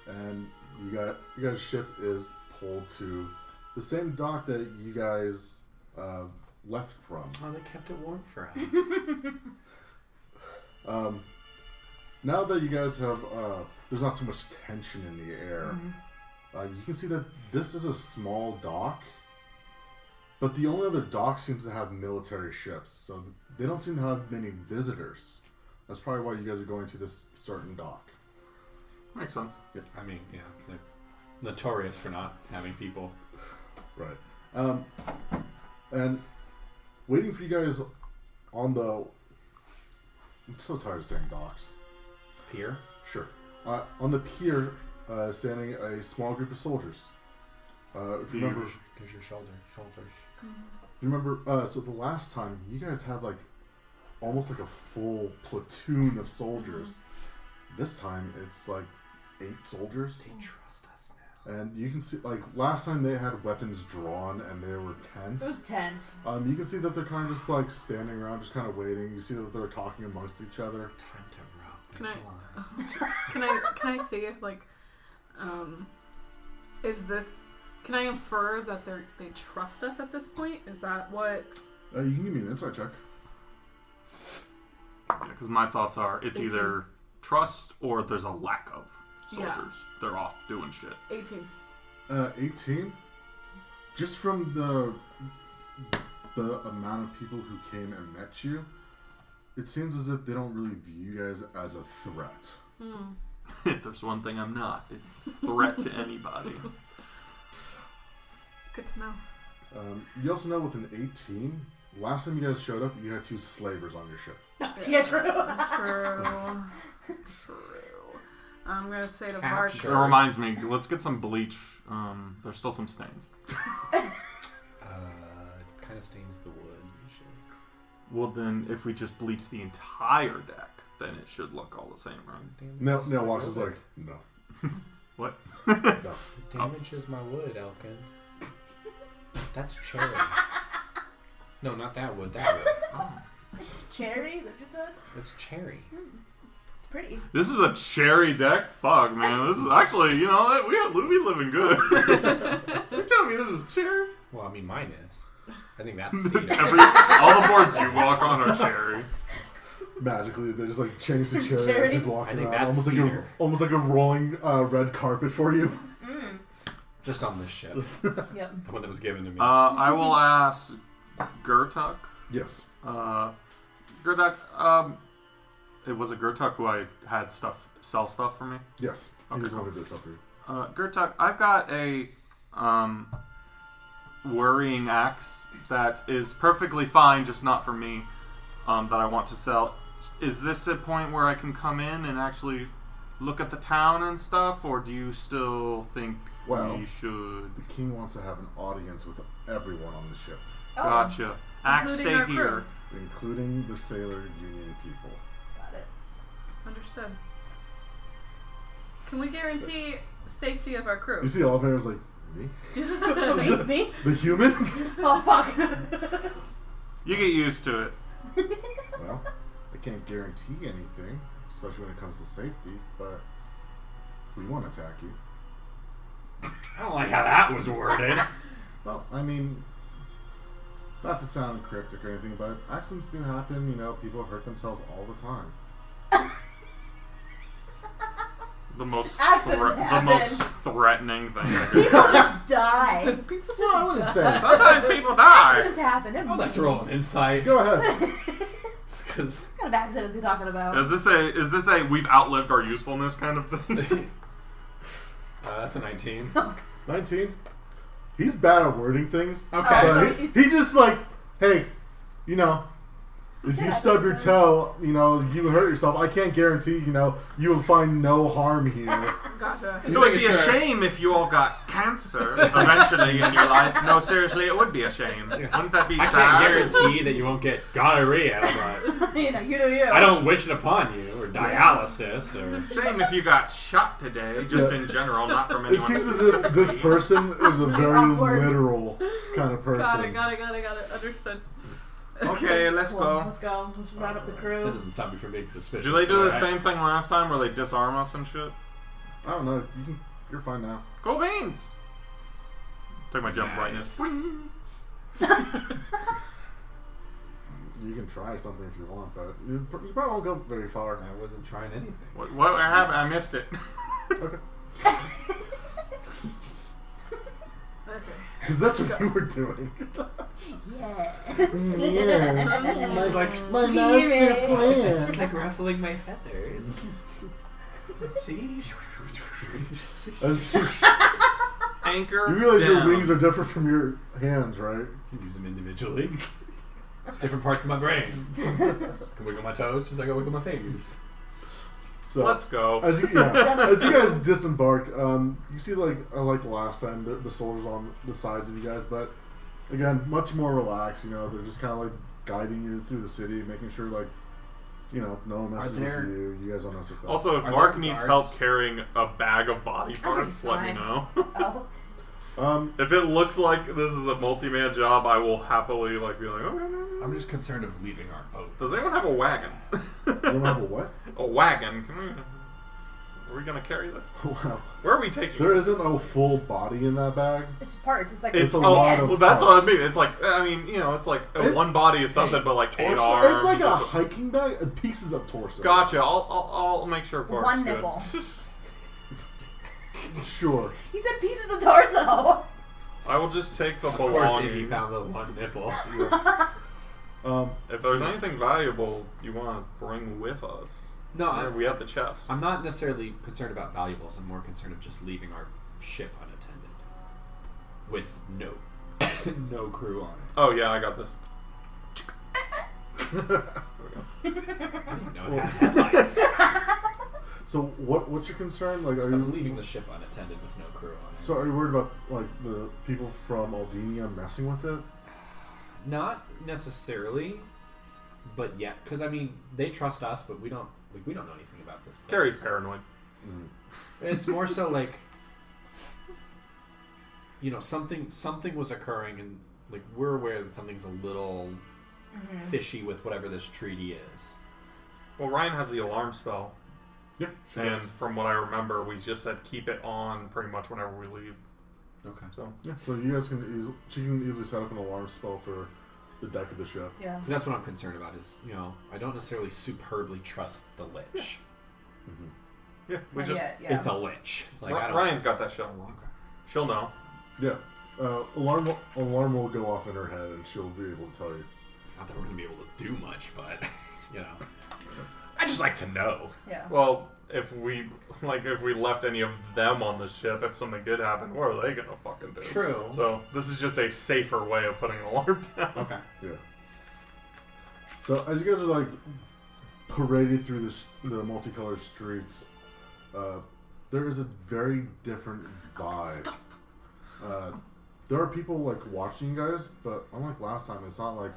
[SPEAKER 3] And you guys' ship is pulled to the same dock that you guys left from.
[SPEAKER 4] Oh, they kept it warm for us.
[SPEAKER 3] Now that you guys have, there's not so much tension in the air. You can see that this is a small dock, but the only other dock seems to have military ships, so they don't seem to have many visitors. That's probably why you guys are going to this certain dock.
[SPEAKER 5] Makes sense.
[SPEAKER 4] I mean, yeah, they're notorious for not having people.
[SPEAKER 3] Right. And waiting for you guys on the... I'm so tired of saying docks.
[SPEAKER 4] Pier?
[SPEAKER 3] Sure. On the pier, standing a small group of soldiers. If you remember...
[SPEAKER 4] There's your shoulders.
[SPEAKER 3] If you remember, so the last time, you guys had like almost like a full platoon of soldiers. This time, it's like 8 soldiers.
[SPEAKER 4] They trust us now.
[SPEAKER 3] And you can see, like, last time they had weapons drawn and they were tense.
[SPEAKER 1] It was tense.
[SPEAKER 3] You can see that they're kind of just like standing around, just kind of waiting. You see that they're talking amongst each other.
[SPEAKER 4] Time to rub
[SPEAKER 2] Can
[SPEAKER 4] their
[SPEAKER 2] I-
[SPEAKER 4] blood.
[SPEAKER 2] Can I see if like, is this? Can I infer that they trust us at this point? Is that what?
[SPEAKER 3] You can give me an insight check.
[SPEAKER 5] Yeah, because my thoughts are it's
[SPEAKER 2] 18.
[SPEAKER 5] either trust or there's a lack of soldiers.
[SPEAKER 2] Yeah.
[SPEAKER 5] They're off doing shit.
[SPEAKER 2] 18.
[SPEAKER 3] 18. Just from the amount of people who came and met you, it seems as if they don't really view you guys as a threat.
[SPEAKER 5] If there's one thing I'm not, it's a threat to anybody.
[SPEAKER 2] Good to know.
[SPEAKER 3] You also know with an 18, last time you guys showed up, you had 2 slavers on your ship.
[SPEAKER 1] Yeah, true.
[SPEAKER 2] True. I'm gonna say to
[SPEAKER 4] Capture.
[SPEAKER 2] Bark.
[SPEAKER 5] That reminds me, let's get some bleach. There's still some stains.
[SPEAKER 4] Kind of stains the wood. Usually.
[SPEAKER 5] Well, then, if we just bleach the entire deck, then it should look all the same, right?
[SPEAKER 3] No, Wax was like, no.
[SPEAKER 5] What?
[SPEAKER 3] No.
[SPEAKER 4] Damages my wood, Elkin. That's cherry. No, not that wood. That wood.
[SPEAKER 1] Cherry? Is that what you said?
[SPEAKER 4] It's cherry.
[SPEAKER 1] It's pretty.
[SPEAKER 5] This is a cherry deck? Fuck, man. This is actually, we be living good. You telling me this is cherry?
[SPEAKER 4] Well, I mean, mine is. I think that's cedar.
[SPEAKER 5] All the boards you walk on are cherry.
[SPEAKER 3] Magically, they just like change the cherry
[SPEAKER 1] Cherry?
[SPEAKER 3] as he's walking
[SPEAKER 4] I think
[SPEAKER 3] around,
[SPEAKER 4] that's
[SPEAKER 3] almost like a rolling red carpet for you.
[SPEAKER 4] Just on this ship.
[SPEAKER 1] Yep.
[SPEAKER 4] The one that was given to me.
[SPEAKER 5] I will ask Gertuk.
[SPEAKER 3] Yes.
[SPEAKER 5] Gertuk, it was a Gertuk who I had sell stuff for me.
[SPEAKER 3] Yes.
[SPEAKER 5] Okay,
[SPEAKER 3] He was
[SPEAKER 5] cool.
[SPEAKER 3] one who did stuff for you.
[SPEAKER 5] Gertuk, I've got a worrying axe that is perfectly fine, just not for me, that I want to sell. Is this a point where I can come in and actually look at the town and stuff, or do you still think
[SPEAKER 3] Well,
[SPEAKER 5] we should?
[SPEAKER 3] The king wants to have an audience with everyone on the ship,
[SPEAKER 5] Gotcha. Axe,
[SPEAKER 2] Including
[SPEAKER 5] stay
[SPEAKER 2] our crew.
[SPEAKER 5] here.
[SPEAKER 3] including the sailor union people.
[SPEAKER 1] Got it.
[SPEAKER 2] Understood. Can we guarantee safety of our crew?
[SPEAKER 3] You see Oliver's like, me?
[SPEAKER 1] Me?
[SPEAKER 3] The human?
[SPEAKER 1] Oh, fuck.
[SPEAKER 5] You get used to it.
[SPEAKER 3] Well, I can't guarantee anything, especially when it comes to safety, but we won't attack you.
[SPEAKER 4] I don't like how that was worded.
[SPEAKER 3] Well, I mean, not to sound cryptic or anything, but accidents do happen. People hurt themselves all the time.
[SPEAKER 5] The most
[SPEAKER 1] Accidents happen.
[SPEAKER 5] threatening thing I could
[SPEAKER 1] People just die.
[SPEAKER 2] People
[SPEAKER 3] Well, I
[SPEAKER 2] just
[SPEAKER 3] wouldn't
[SPEAKER 2] die.
[SPEAKER 3] say.
[SPEAKER 5] Sometimes people die.
[SPEAKER 1] Accidents happen.
[SPEAKER 4] I'd like to roll an insight.
[SPEAKER 3] Go ahead.
[SPEAKER 6] Because
[SPEAKER 1] What kind of accent is he talking about?
[SPEAKER 5] Is this a we've outlived our usefulness kind of thing?
[SPEAKER 6] that's a 19.
[SPEAKER 3] 19. He's bad at wording things.
[SPEAKER 6] Okay.
[SPEAKER 3] But
[SPEAKER 1] so
[SPEAKER 3] he just like, hey, you know, if you
[SPEAKER 1] Yeah,
[SPEAKER 3] stub your
[SPEAKER 1] that's
[SPEAKER 3] toe, you know, you hurt yourself. I can't guarantee, you know, you will find no harm here.
[SPEAKER 2] Gotcha.
[SPEAKER 5] So it'd be
[SPEAKER 6] making
[SPEAKER 5] a
[SPEAKER 6] sure.
[SPEAKER 5] shame if you all got cancer eventually in your life. No, seriously, it would be a shame. Wouldn't that be
[SPEAKER 6] I
[SPEAKER 5] sad?
[SPEAKER 6] can't guarantee that you won't get gonorrhea, but
[SPEAKER 1] you know, you do you.
[SPEAKER 6] I don't wish it upon you, or dialysis, or...
[SPEAKER 5] Shame if you got shot today, just in general, not from
[SPEAKER 3] It
[SPEAKER 5] anyone
[SPEAKER 3] seems as if
[SPEAKER 5] specifically.
[SPEAKER 3] this person is a very
[SPEAKER 1] Awkward.
[SPEAKER 3] literal kind of person.
[SPEAKER 2] Got it. Understood.
[SPEAKER 5] Okay, let's
[SPEAKER 1] Well,
[SPEAKER 5] go.
[SPEAKER 1] let's go. Let's round up the
[SPEAKER 6] That
[SPEAKER 1] crew.
[SPEAKER 6] doesn't stop me from being suspicious.
[SPEAKER 5] Do they do the
[SPEAKER 6] alright?
[SPEAKER 5] same thing last time where they disarm us and shit?
[SPEAKER 3] I don't know. You're fine now.
[SPEAKER 5] Go Beans! Take my jump
[SPEAKER 6] Nice.
[SPEAKER 5] brightness.
[SPEAKER 3] You can try something if you want, but you probably won't go very far.
[SPEAKER 6] I wasn't trying anything.
[SPEAKER 5] What happened? I missed it.
[SPEAKER 3] Okay.
[SPEAKER 2] Okay.
[SPEAKER 3] Because that's what you were doing.
[SPEAKER 1] Yeah.
[SPEAKER 3] Yes.
[SPEAKER 6] Like-
[SPEAKER 3] my
[SPEAKER 1] Spirit.
[SPEAKER 3] master
[SPEAKER 6] Just
[SPEAKER 3] plan.
[SPEAKER 6] like ruffling my feathers. See?
[SPEAKER 5] Anchor.
[SPEAKER 3] You realize your
[SPEAKER 5] down.
[SPEAKER 3] wings are different from your hands, right?
[SPEAKER 6] I can use them individually. Different parts of my brain. I can wiggle my toes just like I wiggle my fingers.
[SPEAKER 3] So
[SPEAKER 5] Let's go.
[SPEAKER 3] as you guys disembark, you see like the last time the soldiers on the sides of you guys, but again much more relaxed. You know, they're just kind of like guiding you through the city, making sure like no one messes
[SPEAKER 6] there-
[SPEAKER 3] with you. You guys don't mess with them.
[SPEAKER 5] Also, if
[SPEAKER 6] Are
[SPEAKER 5] Mark
[SPEAKER 6] there
[SPEAKER 5] needs
[SPEAKER 6] guards?
[SPEAKER 5] help carrying a bag of body
[SPEAKER 1] think
[SPEAKER 5] parts,
[SPEAKER 1] he's
[SPEAKER 5] let me
[SPEAKER 1] fine.
[SPEAKER 5] know.
[SPEAKER 1] Oh.
[SPEAKER 5] If it looks like this is a multi-man job, I will happily be like, okay.
[SPEAKER 6] I'm just concerned of leaving our boat.
[SPEAKER 5] Does anyone have a wagon?
[SPEAKER 3] You don't have a what?
[SPEAKER 5] A wagon. Are we gonna carry this?
[SPEAKER 3] Wow.
[SPEAKER 5] Where are we taking
[SPEAKER 3] There
[SPEAKER 5] this?
[SPEAKER 3] isn't a full body in that bag.
[SPEAKER 1] It's parts. It's like
[SPEAKER 3] It's a
[SPEAKER 5] oh,
[SPEAKER 3] lot of
[SPEAKER 5] well, that's what
[SPEAKER 3] parts.
[SPEAKER 5] I mean. It's like, it's like
[SPEAKER 3] It-
[SPEAKER 5] one body is something,
[SPEAKER 6] Hey,
[SPEAKER 5] but like 8
[SPEAKER 6] torso?
[SPEAKER 5] arms.
[SPEAKER 3] It's like a hiking bag and pieces of torso.
[SPEAKER 5] Gotcha. I'll make sure for
[SPEAKER 1] one nipple.
[SPEAKER 3] Sure.
[SPEAKER 1] He said pieces of torso.
[SPEAKER 5] I will just take the
[SPEAKER 6] Of course, if he
[SPEAKER 5] belongings.
[SPEAKER 6] found the one nipple.
[SPEAKER 5] If there's anything valuable you want to bring with us,
[SPEAKER 6] No,
[SPEAKER 5] here, we have the chest.
[SPEAKER 6] I'm not necessarily concerned about valuables. I'm more concerned of just leaving our ship unattended, with no crew on it.
[SPEAKER 5] Oh yeah, I got this.
[SPEAKER 6] I didn't know it had headlights.
[SPEAKER 3] So what's your concern? Like, are
[SPEAKER 6] I'm
[SPEAKER 3] you
[SPEAKER 6] leaving the ship unattended with no crew on it.
[SPEAKER 3] So are you worried about like the people from Aldenia messing with it?
[SPEAKER 6] Not necessarily, but yeah, because I mean they trust us, but we don't know anything about this place.
[SPEAKER 5] Carrie's paranoid.
[SPEAKER 6] It's more so like something was occurring, and like we're aware that something's a little fishy with whatever this treaty is.
[SPEAKER 5] Well, Ryan has the alarm spell,
[SPEAKER 3] Yeah, sure.
[SPEAKER 5] and from what I remember, we just said keep it on pretty much whenever we leave.
[SPEAKER 6] Okay.
[SPEAKER 5] So
[SPEAKER 3] Yeah, so you guys can she can easily set up an alarm spell for the deck of the ship.
[SPEAKER 1] Yeah.
[SPEAKER 6] Because that's what I'm concerned about. Is I don't necessarily superbly trust the lich.
[SPEAKER 5] yeah, we
[SPEAKER 1] Not
[SPEAKER 5] just
[SPEAKER 1] yet, yeah.
[SPEAKER 6] It's a lich. Like I don't.
[SPEAKER 5] Ryan's got that shit unlocked.
[SPEAKER 6] Okay.
[SPEAKER 5] She'll know.
[SPEAKER 3] Yeah, alarm will go off in her head, and she'll be able to tell you.
[SPEAKER 6] Not that we're gonna be able to do much, but I just like to know.
[SPEAKER 1] Yeah.
[SPEAKER 5] Well, if we left any of them on the ship, if something did happen, what are they gonna fucking do?
[SPEAKER 6] True.
[SPEAKER 5] So this is just a safer way of putting an alarm down.
[SPEAKER 6] Okay.
[SPEAKER 3] Yeah. So as you guys are like paraded through the multicolored streets, there is a very different vibe. There are people like watching you guys, but unlike last time, it's not like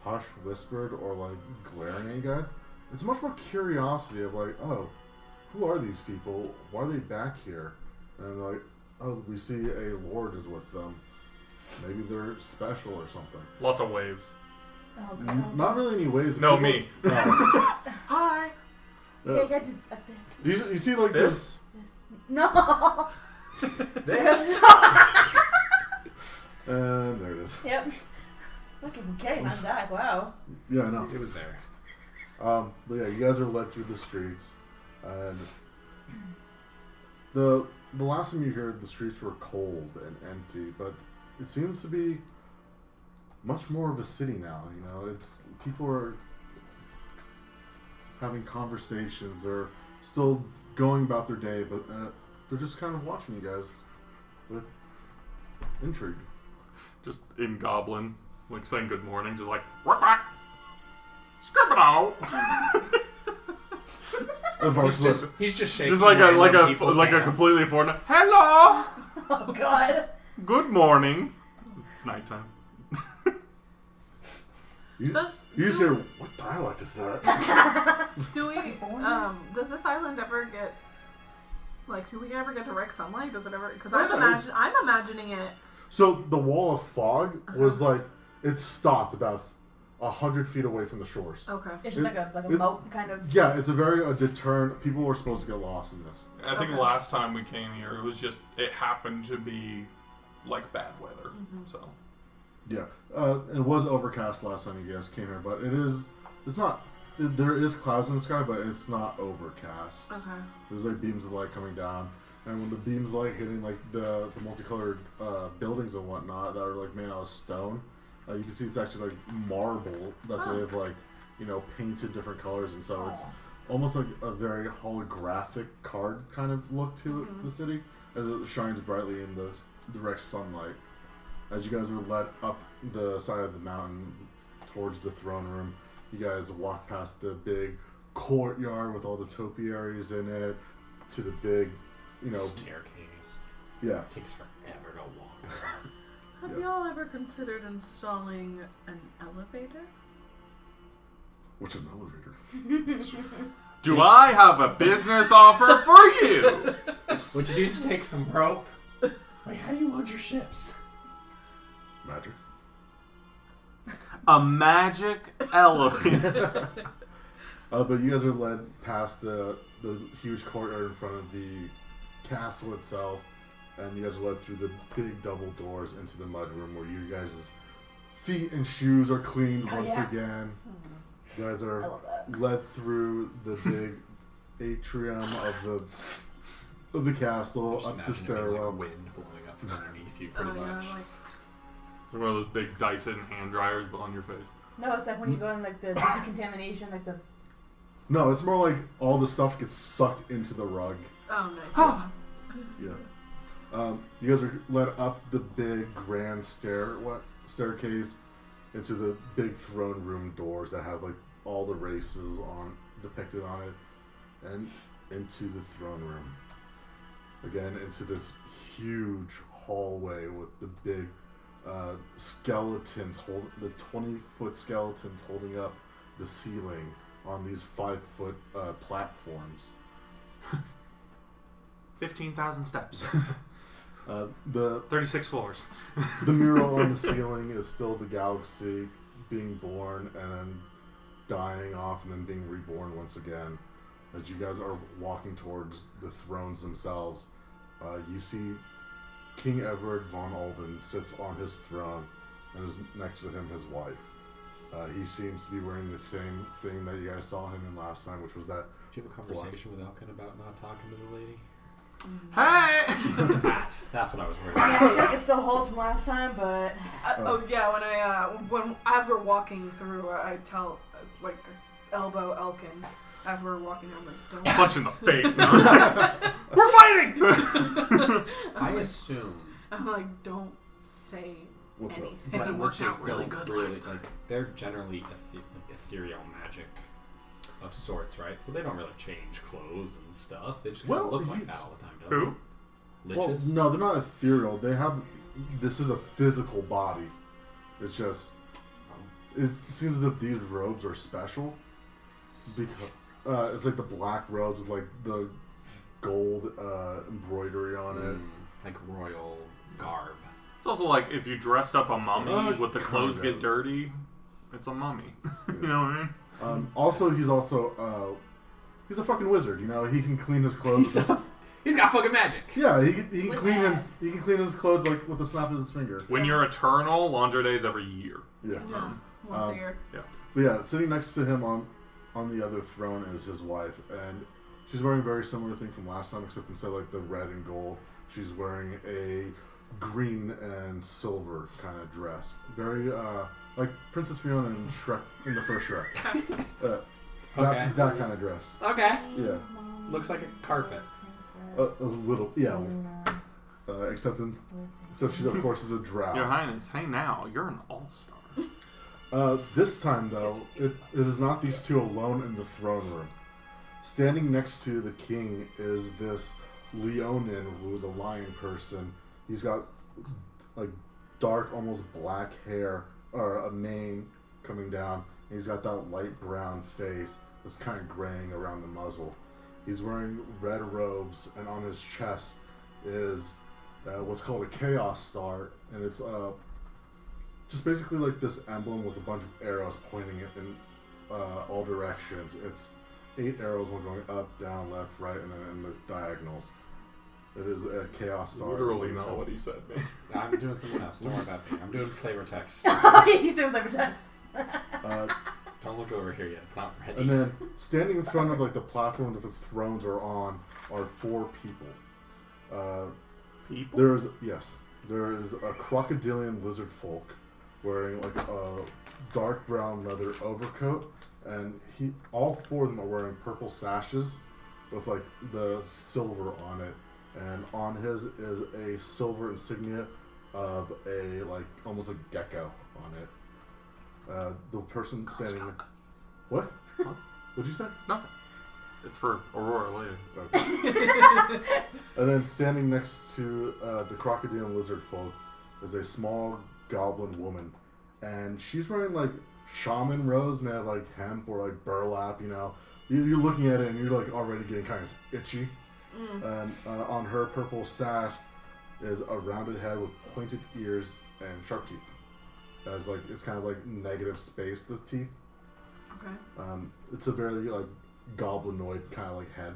[SPEAKER 3] hush whispered or like glaring at you guys. It's much more curiosity of like, oh, who are these people? Why are they back here? And like, oh, we see a lord is with them. Maybe they're special or something.
[SPEAKER 5] Lots of waves.
[SPEAKER 1] Oh, God.
[SPEAKER 3] Not really any ways.
[SPEAKER 5] No,
[SPEAKER 3] People-
[SPEAKER 5] me.
[SPEAKER 3] No.
[SPEAKER 5] Hi.
[SPEAKER 1] Yeah, I got to this.
[SPEAKER 3] You see like
[SPEAKER 5] This.
[SPEAKER 1] No.
[SPEAKER 6] This.
[SPEAKER 3] and there it is.
[SPEAKER 1] Yep. Look at him carrying on back. Wow.
[SPEAKER 3] Yeah, I know.
[SPEAKER 6] It was there.
[SPEAKER 3] But yeah, you guys are led through the streets, and the last time you heard, the streets were cold and empty, but it seems to be much more of a city now. You know, it's people are having conversations. They're still going about their day, but they're just kind of watching you guys with intrigue.
[SPEAKER 5] Just in Goblin, like saying good morning, just like, what the? Scribbleout!
[SPEAKER 6] He's just shaking.
[SPEAKER 5] Just like
[SPEAKER 6] random
[SPEAKER 5] a
[SPEAKER 6] people's hands.
[SPEAKER 5] completely foreign. Hello.
[SPEAKER 1] Oh God.
[SPEAKER 5] Good morning. It's nighttime.
[SPEAKER 3] You
[SPEAKER 2] Does
[SPEAKER 3] just hear, what dialect is that?
[SPEAKER 2] do we does this island ever get like do we ever get direct sunlight? Does it ever? Because I'm imagining it.
[SPEAKER 3] So the wall of fog was like, it stopped about 100 feet away from the shores.
[SPEAKER 2] Okay.
[SPEAKER 1] It's just like a moat kind of.
[SPEAKER 3] Yeah, it's a very deterrent. People were supposed to get lost in this.
[SPEAKER 5] I think
[SPEAKER 2] Okay.
[SPEAKER 5] last time we came here, it was just it happened to be like bad weather. So
[SPEAKER 3] Yeah, it was overcast last time you guys came here, but it's not. There is clouds in the sky, but it's not overcast.
[SPEAKER 2] Okay.
[SPEAKER 3] There's like beams of light coming down, and when the beams of light hitting like the multicolored buildings and whatnot that are like made out of stone, you can see it's actually like marble that they have like painted different colors, and so it's almost like a very holographic card kind of look to it, the city, as it shines brightly in the direct sunlight. As you guys are led up the side of the mountain towards the throne room, you guys walk past the big courtyard with all the topiaries in it to the big,
[SPEAKER 6] Staircase.
[SPEAKER 3] yeah.
[SPEAKER 6] Takes forever to walk.
[SPEAKER 2] Have
[SPEAKER 3] Yes.
[SPEAKER 2] y'all ever considered installing an elevator?
[SPEAKER 3] What's an elevator?
[SPEAKER 5] do I have a business offer for you?
[SPEAKER 6] Would you do to take some rope? Wait, how do you load your ships?
[SPEAKER 3] Magic.
[SPEAKER 5] A magic elevator.
[SPEAKER 3] But you guys are led past the huge courtyard in front of the castle itself, and you guys are led through the big double doors into the mudroom where you guys' feet and shoes are cleaned once again. You guys
[SPEAKER 1] I
[SPEAKER 3] are
[SPEAKER 1] love that.
[SPEAKER 3] led through the big atrium of the castle,
[SPEAKER 6] Just
[SPEAKER 3] up the
[SPEAKER 6] imagine it being
[SPEAKER 3] stairwell.
[SPEAKER 6] like wind blowing up from underneath you, pretty
[SPEAKER 2] Oh yeah,
[SPEAKER 6] much.
[SPEAKER 2] like
[SPEAKER 5] So one of those big Dyson hand dryers on your face.
[SPEAKER 1] No, it's like when you go in like the decontamination, like the.
[SPEAKER 3] No, it's more like all the stuff gets sucked into the rug.
[SPEAKER 2] oh nice.
[SPEAKER 3] Yeah. You guys are led up the big grand staircase into the big throne room doors that have like all the races depicted on it, and into the throne room. Again, into this huge hallway with the big skeletons the 20-foot skeletons holding up the ceiling on these 5-foot platforms.
[SPEAKER 5] 15,000 steps.
[SPEAKER 3] The
[SPEAKER 5] 36 floors.
[SPEAKER 3] The mural on the ceiling is still the galaxy being born and then dying off and then being reborn once again. As you guys are walking towards the thrones themselves, you see King Edward von Alden sits on his throne and is next to him his wife. He seems to be wearing the same thing that you guys saw him in last time, which was that.
[SPEAKER 6] Did you have a conversation with Elkin about not talking to the lady?
[SPEAKER 5] Hey!
[SPEAKER 6] That's what I was worried
[SPEAKER 1] Yeah, I
[SPEAKER 6] about.
[SPEAKER 1] feel like it still holds from last time, but.
[SPEAKER 2] Oh yeah, when as we're walking through, I tell like elbow Elkin as we're walking. I'm like, don't.
[SPEAKER 5] Punch in the face. No? We're fighting!
[SPEAKER 6] I assume
[SPEAKER 2] I'm like, don't say
[SPEAKER 3] What's up?
[SPEAKER 2] anything.
[SPEAKER 6] but
[SPEAKER 5] it worked
[SPEAKER 6] witches
[SPEAKER 5] out really
[SPEAKER 6] don't
[SPEAKER 5] good
[SPEAKER 6] really,
[SPEAKER 5] last time.
[SPEAKER 6] like, they're generally ethereal magic of sorts, right? So they don't really change clothes and stuff. They just kind of
[SPEAKER 3] Well,
[SPEAKER 6] look like
[SPEAKER 3] he's-
[SPEAKER 6] that all the time, don't
[SPEAKER 5] Who?
[SPEAKER 6] they?
[SPEAKER 3] Well,
[SPEAKER 6] Liches?
[SPEAKER 3] no, they're not ethereal. They have. This is a physical body. It's just. It seems as if these robes are special because it's like the black robes with like the gold embroidery on it.
[SPEAKER 6] Like royal garb.
[SPEAKER 5] It's also like if you dressed up a mummy with the clothes
[SPEAKER 3] kind
[SPEAKER 5] get
[SPEAKER 3] of.
[SPEAKER 5] dirty, it's a mummy. You know what I mean?
[SPEAKER 3] Also, he's a fucking wizard. You know, he can clean his clothes.
[SPEAKER 6] He's got fucking magic.
[SPEAKER 3] Yeah, he can
[SPEAKER 1] With
[SPEAKER 3] clean
[SPEAKER 1] that.
[SPEAKER 3] he can clean his clothes like with a snap of his finger.
[SPEAKER 5] When you're eternal, laundry days every year.
[SPEAKER 3] Yeah.
[SPEAKER 2] Yeah, once a year.
[SPEAKER 3] But yeah, sitting next to him on the other throne is his wife, and she's wearing a very similar thing from last time, except instead of like the red and gold, she's wearing a green and silver kind of dress. Very like Princess Fiona in Shrek in the first Shrek.
[SPEAKER 4] Okay.
[SPEAKER 3] That kind of dress.
[SPEAKER 4] Okay.
[SPEAKER 3] Yeah.
[SPEAKER 4] Looks like a carpet.
[SPEAKER 3] A little, yeah. Except she's of course is a drow.
[SPEAKER 5] Your Highness, hey now, you're an all-star.
[SPEAKER 3] This time though, it is not these two alone in the throne room. Standing next to the king is this Leonin, who is a lion person. He's got like dark, almost black hair, or a mane coming down. And he's got that light brown face that's kind of graying around the muzzle. He's wearing red robes, and on his chest is what's called a Chaos Star, and it's just basically like this emblem with a bunch of arrows pointing it in all directions. It's 8 arrows, one going up, down, left, right, and then in the diagonals. It is a Chaos Star.
[SPEAKER 5] Literally not what he said, man.
[SPEAKER 4] I'm doing something else. Don't worry about me. I'm doing flavor text.
[SPEAKER 1] He's doing flavor text.
[SPEAKER 4] Don't look over here yet. It's not ready.
[SPEAKER 3] And then standing in front of like the platform that the thrones are on are 4 people.
[SPEAKER 5] People?
[SPEAKER 3] There is a crocodilian lizard folk wearing like a dark brown leather overcoat, and all 4 of them are wearing purple sashes with like the silver on it, and on his is a silver insignia of a like almost a gecko on it. The person standing. What?
[SPEAKER 5] Huh?
[SPEAKER 3] What'd you say?
[SPEAKER 5] Nothing. It's for Aurora later.
[SPEAKER 3] Okay. And then standing next to the crocodile lizard folk is a small goblin woman, and she's wearing like shaman robes made of like hemp or like burlap. You know, you're looking at it and you're like already getting kind of itchy. And on her purple sash is a rounded head with pointed ears and sharp teeth. It's kind of like negative space, the teeth.
[SPEAKER 2] Okay.
[SPEAKER 3] It's a very like goblinoid kind of like head.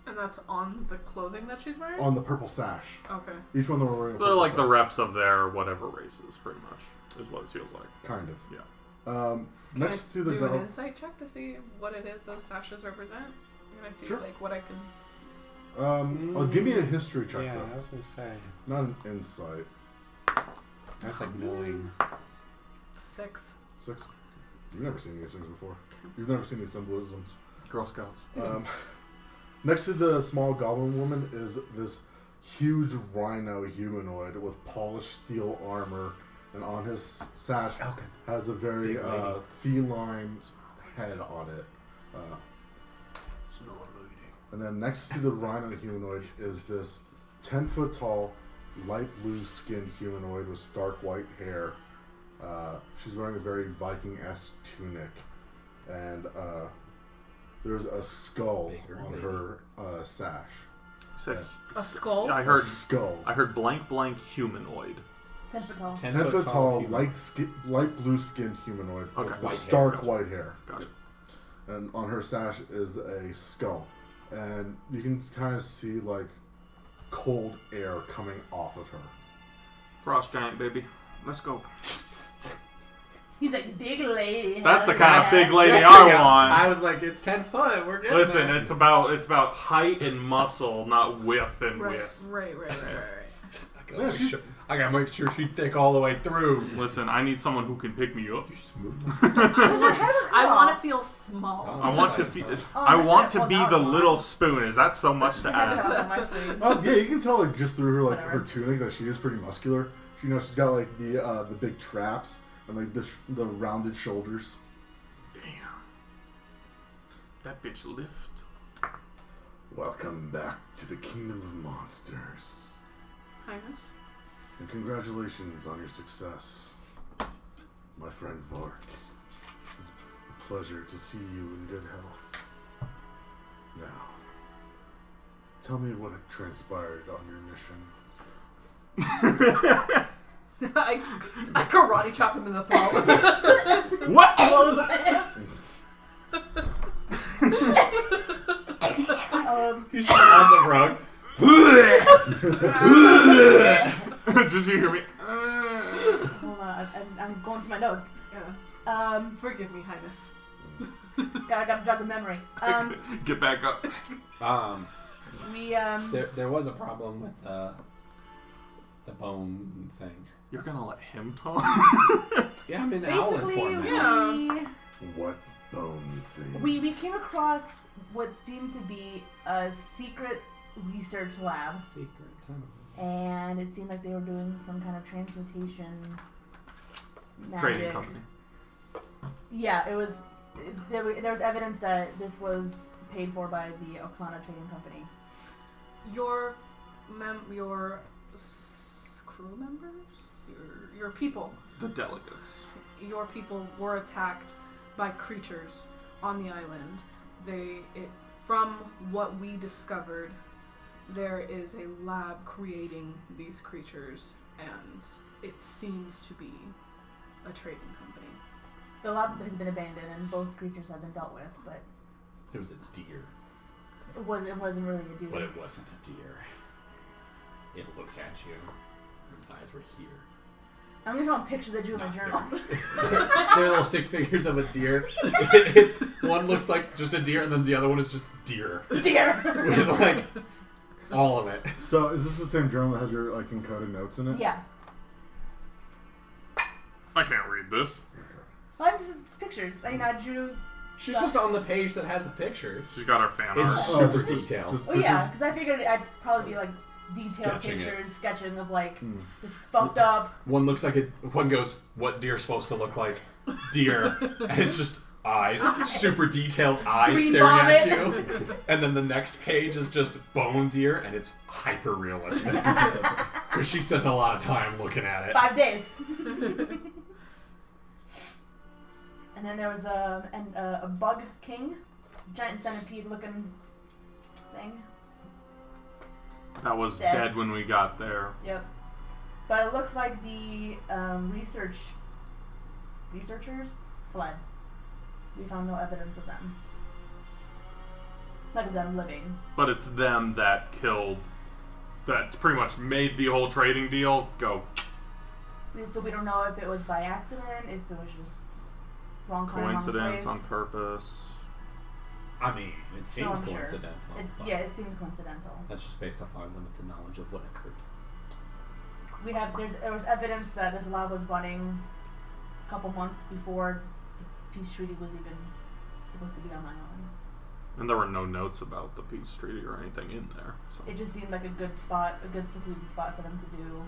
[SPEAKER 2] And that's on the clothing that she's wearing?
[SPEAKER 3] On the purple sash.
[SPEAKER 2] Okay.
[SPEAKER 3] Each one they're wearing.
[SPEAKER 5] So they're like the reps of their whatever races, pretty much, is what it feels like.
[SPEAKER 3] Kind of.
[SPEAKER 5] Yeah.
[SPEAKER 3] Next to the
[SPEAKER 2] do an insight check to see what it is those sashes represent? Can I see
[SPEAKER 3] Sure.
[SPEAKER 2] like what I can?
[SPEAKER 3] give me a history check
[SPEAKER 4] Yeah,
[SPEAKER 3] though.
[SPEAKER 4] I was gonna say.
[SPEAKER 3] Not an insight.
[SPEAKER 4] That's like knowing.
[SPEAKER 2] 6.
[SPEAKER 3] 6. You've never seen these things before. You've never seen these symbolisms.
[SPEAKER 5] Girl Scouts.
[SPEAKER 3] Next to the small goblin woman is this huge rhino humanoid with polished steel armor, and on his sash has a very feline head on it. And then next to the rhino humanoid is this 10-foot tall, light blue skinned humanoid with stark white hair. She's wearing a very Viking-esque tunic, and there's a skull on her sash.
[SPEAKER 5] You said
[SPEAKER 2] A skull?
[SPEAKER 5] I heard
[SPEAKER 3] A skull.
[SPEAKER 5] I heard blank humanoid.
[SPEAKER 1] 10 foot tall.
[SPEAKER 3] 10 foot tall, light blue skinned humanoid
[SPEAKER 5] Okay.
[SPEAKER 3] with
[SPEAKER 4] White
[SPEAKER 3] stark
[SPEAKER 4] hair.
[SPEAKER 3] white hair.
[SPEAKER 5] Gotcha.
[SPEAKER 3] And on her sash is a skull. And you can kind of see like cold air coming off of her.
[SPEAKER 5] Frost giant, baby. Let's go.
[SPEAKER 1] He's like, big lady.
[SPEAKER 5] That's the
[SPEAKER 1] hell
[SPEAKER 5] kind of
[SPEAKER 1] yeah."
[SPEAKER 5] big lady I want.
[SPEAKER 4] I was like, it's 10 foot. We're good.
[SPEAKER 5] Listen, it's about height and muscle, not width and
[SPEAKER 2] Right.
[SPEAKER 5] width.
[SPEAKER 2] Right.
[SPEAKER 4] I gotta make sure she's thick all the way through.
[SPEAKER 5] Listen, I need someone who can pick me up.
[SPEAKER 4] You just moved.
[SPEAKER 1] Her head was cut
[SPEAKER 2] I want to
[SPEAKER 1] off.
[SPEAKER 2] feel small.
[SPEAKER 5] I want to
[SPEAKER 4] Oh,
[SPEAKER 5] feel.
[SPEAKER 1] Oh,
[SPEAKER 5] I
[SPEAKER 1] that's
[SPEAKER 5] want
[SPEAKER 1] it.
[SPEAKER 5] to
[SPEAKER 1] Well,
[SPEAKER 5] be
[SPEAKER 1] now
[SPEAKER 5] the
[SPEAKER 1] it's
[SPEAKER 5] little
[SPEAKER 1] fine.
[SPEAKER 5] spoon. Is that so much to
[SPEAKER 1] That's
[SPEAKER 5] ask?
[SPEAKER 1] on my screen.
[SPEAKER 3] Oh yeah, you can tell like just through her like
[SPEAKER 1] Whatever.
[SPEAKER 3] her tunic that she is pretty muscular. She's got like the big traps and like the rounded shoulders.
[SPEAKER 5] Damn. That bitch lift.
[SPEAKER 3] Welcome back to the Kingdom of Monsters.
[SPEAKER 2] Highness.
[SPEAKER 3] And congratulations on your success, my friend Vark. It's a pleasure to see you in good health. Now, tell me what had transpired on your mission.
[SPEAKER 2] I karate chop him in the throat.
[SPEAKER 5] What?
[SPEAKER 4] He's just on the rug.
[SPEAKER 5] Just you hear me.
[SPEAKER 1] Hold on, I'm going through my notes.
[SPEAKER 2] Yeah. Forgive me, Highness.
[SPEAKER 1] Gotta jog the memory.
[SPEAKER 5] Get back up.
[SPEAKER 1] We
[SPEAKER 4] There was a problem with the bone thing.
[SPEAKER 5] You're gonna let him talk?
[SPEAKER 4] Yeah, I'm in owlet
[SPEAKER 1] basically
[SPEAKER 4] form now.
[SPEAKER 2] Yeah.
[SPEAKER 1] we
[SPEAKER 3] What bone thing.
[SPEAKER 1] We came across what seemed to be a secret research lab, and it seemed like they were doing some kind of transmutation magic.
[SPEAKER 5] Trading company.
[SPEAKER 1] Yeah, it was. There was evidence that this was paid for by the Oksana Trading Company.
[SPEAKER 2] Your crew members, your people.
[SPEAKER 5] The delegates.
[SPEAKER 2] Your people were attacked by creatures on the island. From what we discovered, there is a lab creating these creatures, and it seems to be a trading company.
[SPEAKER 1] The lab has been abandoned, and both creatures have been dealt with, but
[SPEAKER 4] It was a deer,
[SPEAKER 1] it wasn't really a dude.
[SPEAKER 4] but it wasn't a deer. It looked at you, and its eyes were here.
[SPEAKER 1] I'm gonna draw pictures I drew in my
[SPEAKER 4] Not
[SPEAKER 1] journal.
[SPEAKER 4] They're little stick figures of a deer. It's one looks like just a deer, and then the other one is just deer.
[SPEAKER 1] Deer.
[SPEAKER 4] With like all of it.
[SPEAKER 3] So, is this the same journal that has your like encoded notes in it?
[SPEAKER 1] Yeah.
[SPEAKER 5] I can't read this.
[SPEAKER 1] Well, I'm just pictures. I drew.
[SPEAKER 4] She's just on the page that has the pictures.
[SPEAKER 5] She's got her fan
[SPEAKER 4] It's
[SPEAKER 5] art.
[SPEAKER 4] super detailed.
[SPEAKER 3] Just
[SPEAKER 1] Oh yeah,
[SPEAKER 3] pictures?
[SPEAKER 1] because I figured I'd probably be like detailed
[SPEAKER 4] Sketching it.
[SPEAKER 1] pictures, sketching of like this fucked up.
[SPEAKER 4] One looks like one goes, "What deer's supposed to look like?" Deer, and it's just eyes, super detailed eyes
[SPEAKER 1] Green
[SPEAKER 4] staring at
[SPEAKER 1] vomit.
[SPEAKER 4] you. And then the next page is just bone deer, and it's hyper realistic because she spent a lot of time looking at it.
[SPEAKER 1] 5 days. And then there was a bug king, giant centipede looking thing.
[SPEAKER 5] That was
[SPEAKER 1] Dead.
[SPEAKER 5] dead when we got there.
[SPEAKER 1] Yep. But it looks like the researchers fled. We found no evidence of them. Like of them living.
[SPEAKER 5] But it's them that killed, that pretty much made the whole trading deal go.
[SPEAKER 1] So we don't know if it was by accident, if it was just wrong time,
[SPEAKER 5] Coincidence
[SPEAKER 1] wrong
[SPEAKER 5] on
[SPEAKER 1] place.
[SPEAKER 5] purpose.
[SPEAKER 4] I mean, it seemed
[SPEAKER 1] I'm sure.
[SPEAKER 4] coincidental. but
[SPEAKER 1] It seemed coincidental.
[SPEAKER 4] That's just based off our limited knowledge of what occurred.
[SPEAKER 1] There was evidence that this lab was running a couple months before the peace treaty was even supposed to be on my island.
[SPEAKER 5] And there were no notes about the peace treaty or anything in there. So.
[SPEAKER 1] It just seemed like a good secluded spot for them to do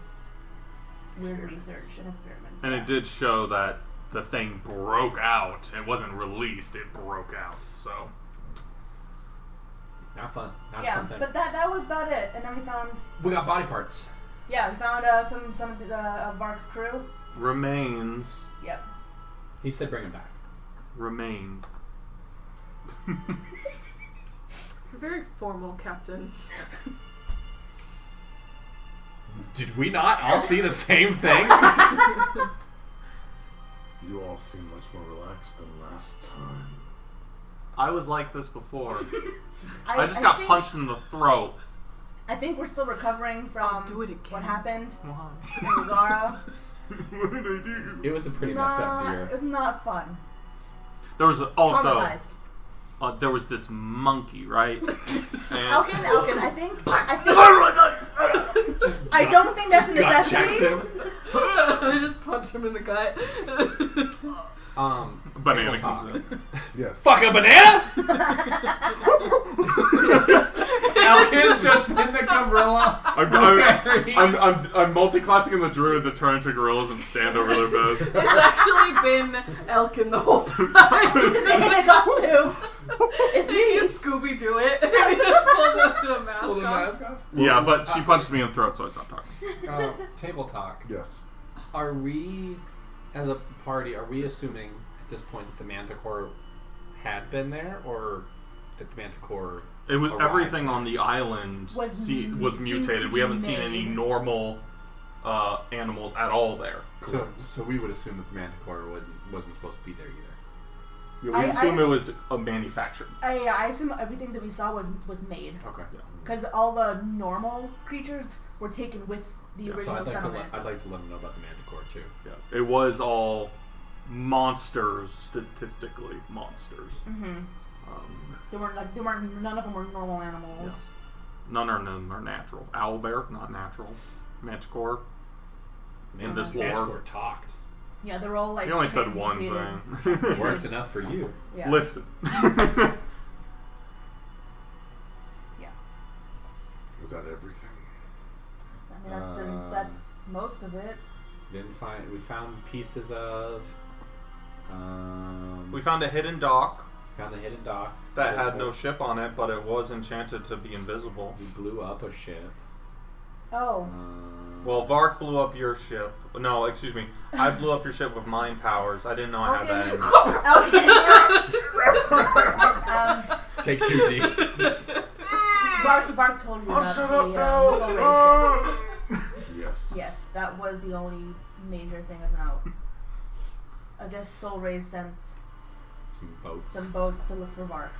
[SPEAKER 1] weird
[SPEAKER 4] Experiments.
[SPEAKER 1] research and experiments.
[SPEAKER 5] And
[SPEAKER 1] yeah.
[SPEAKER 5] it did show that the thing broke out. It wasn't released, it broke out. So.
[SPEAKER 4] Not fun. Not a
[SPEAKER 1] Yeah,
[SPEAKER 4] fun thing.
[SPEAKER 1] but that was about it. And then
[SPEAKER 4] We got body parts.
[SPEAKER 1] we found some of Vark's crew.
[SPEAKER 5] Remains.
[SPEAKER 1] Yep.
[SPEAKER 4] He said bring him back.
[SPEAKER 5] Remains.
[SPEAKER 2] You're very formal, Captain.
[SPEAKER 4] Did we not all see the same thing?
[SPEAKER 3] You all seem much more relaxed than last time.
[SPEAKER 5] I was like this before.
[SPEAKER 1] I
[SPEAKER 5] just got
[SPEAKER 1] think-
[SPEAKER 5] punched in the throat.
[SPEAKER 1] I think we're still recovering from
[SPEAKER 2] I'll do it again.
[SPEAKER 1] what happened
[SPEAKER 5] Why?
[SPEAKER 1] in Megara.
[SPEAKER 5] What did I do?
[SPEAKER 4] It was a pretty messed up
[SPEAKER 1] It
[SPEAKER 4] deer.
[SPEAKER 1] was not fun.
[SPEAKER 5] There was also
[SPEAKER 1] Traumatized.
[SPEAKER 5] there was this monkey, right? And
[SPEAKER 1] Elkin, I think
[SPEAKER 4] Just
[SPEAKER 1] I don't think that's a
[SPEAKER 4] gut checks
[SPEAKER 1] necessity.
[SPEAKER 4] him.
[SPEAKER 2] I just punched him in the gut.
[SPEAKER 5] banana
[SPEAKER 4] table talk.
[SPEAKER 5] comes in.
[SPEAKER 3] Yes.
[SPEAKER 4] Fuck a banana! Elkin's just been the gorilla.
[SPEAKER 5] I'm multi-classing in the druid to turn into gorillas and stand over their beds.
[SPEAKER 2] It's actually been Elkin the whole time.
[SPEAKER 1] He's in a costume. It's
[SPEAKER 2] Did you
[SPEAKER 1] me.
[SPEAKER 2] Scooby Doo it? Pull the mask
[SPEAKER 4] Pull the
[SPEAKER 2] off.
[SPEAKER 4] mask off.
[SPEAKER 5] Yeah, but she punched me in the throat, so I stopped talking.
[SPEAKER 4] Table talk.
[SPEAKER 3] Yes.
[SPEAKER 4] Are we, as a party, assuming at this point that the Manticore had been there, or that the Manticore
[SPEAKER 5] It was
[SPEAKER 4] arrived?
[SPEAKER 5] everything on the island
[SPEAKER 1] Was
[SPEAKER 5] was
[SPEAKER 1] seemed
[SPEAKER 5] mutated.
[SPEAKER 1] to
[SPEAKER 5] We
[SPEAKER 1] be
[SPEAKER 5] haven't seen any
[SPEAKER 1] made.
[SPEAKER 5] normal animals at all there.
[SPEAKER 4] So we would assume that the Manticore wasn't supposed to be there either.
[SPEAKER 5] Yeah,
[SPEAKER 1] I
[SPEAKER 5] we assume it
[SPEAKER 1] just-
[SPEAKER 5] was a manufactured.
[SPEAKER 1] I assume everything that we saw was made
[SPEAKER 4] Okay.
[SPEAKER 1] because all the normal creatures were taken with the
[SPEAKER 5] Yeah, so
[SPEAKER 4] So
[SPEAKER 1] original settlement.
[SPEAKER 4] I'd like to let them know about the Manticore too.
[SPEAKER 5] Yeah, it was all monsters, statistically monsters.
[SPEAKER 1] Mm-hmm. None of them were normal animals.
[SPEAKER 5] None of them are natural. Owlbear, not natural. Manticore. In this lore.
[SPEAKER 4] Manticore talked.
[SPEAKER 1] Yeah, they're all like.
[SPEAKER 5] He only said one
[SPEAKER 1] transmutated.
[SPEAKER 5] thing.
[SPEAKER 4] Worked enough for you.
[SPEAKER 1] Yeah.
[SPEAKER 5] Listen.
[SPEAKER 1] Yeah.
[SPEAKER 3] Is that everything?
[SPEAKER 1] I mean, that's most of it.
[SPEAKER 4] We found pieces of.
[SPEAKER 5] We found a hidden dock
[SPEAKER 4] Found the hidden dock.
[SPEAKER 5] that had no ship on it, but it was enchanted to be invisible.
[SPEAKER 4] We blew up a ship.
[SPEAKER 1] Oh.
[SPEAKER 5] Well, Vark blew up your ship. No, excuse me. I blew up your ship with mind powers. I didn't know I had that in me.
[SPEAKER 1] Okay.
[SPEAKER 4] Take 2D.
[SPEAKER 1] Bark told you about
[SPEAKER 5] shut up
[SPEAKER 1] the
[SPEAKER 5] now.
[SPEAKER 1] soul ray ships.
[SPEAKER 3] Yes.
[SPEAKER 1] Yes, that was the only major thing of note. I guess Soul Rays sent
[SPEAKER 4] Some boats.
[SPEAKER 1] some boats to look for Vark.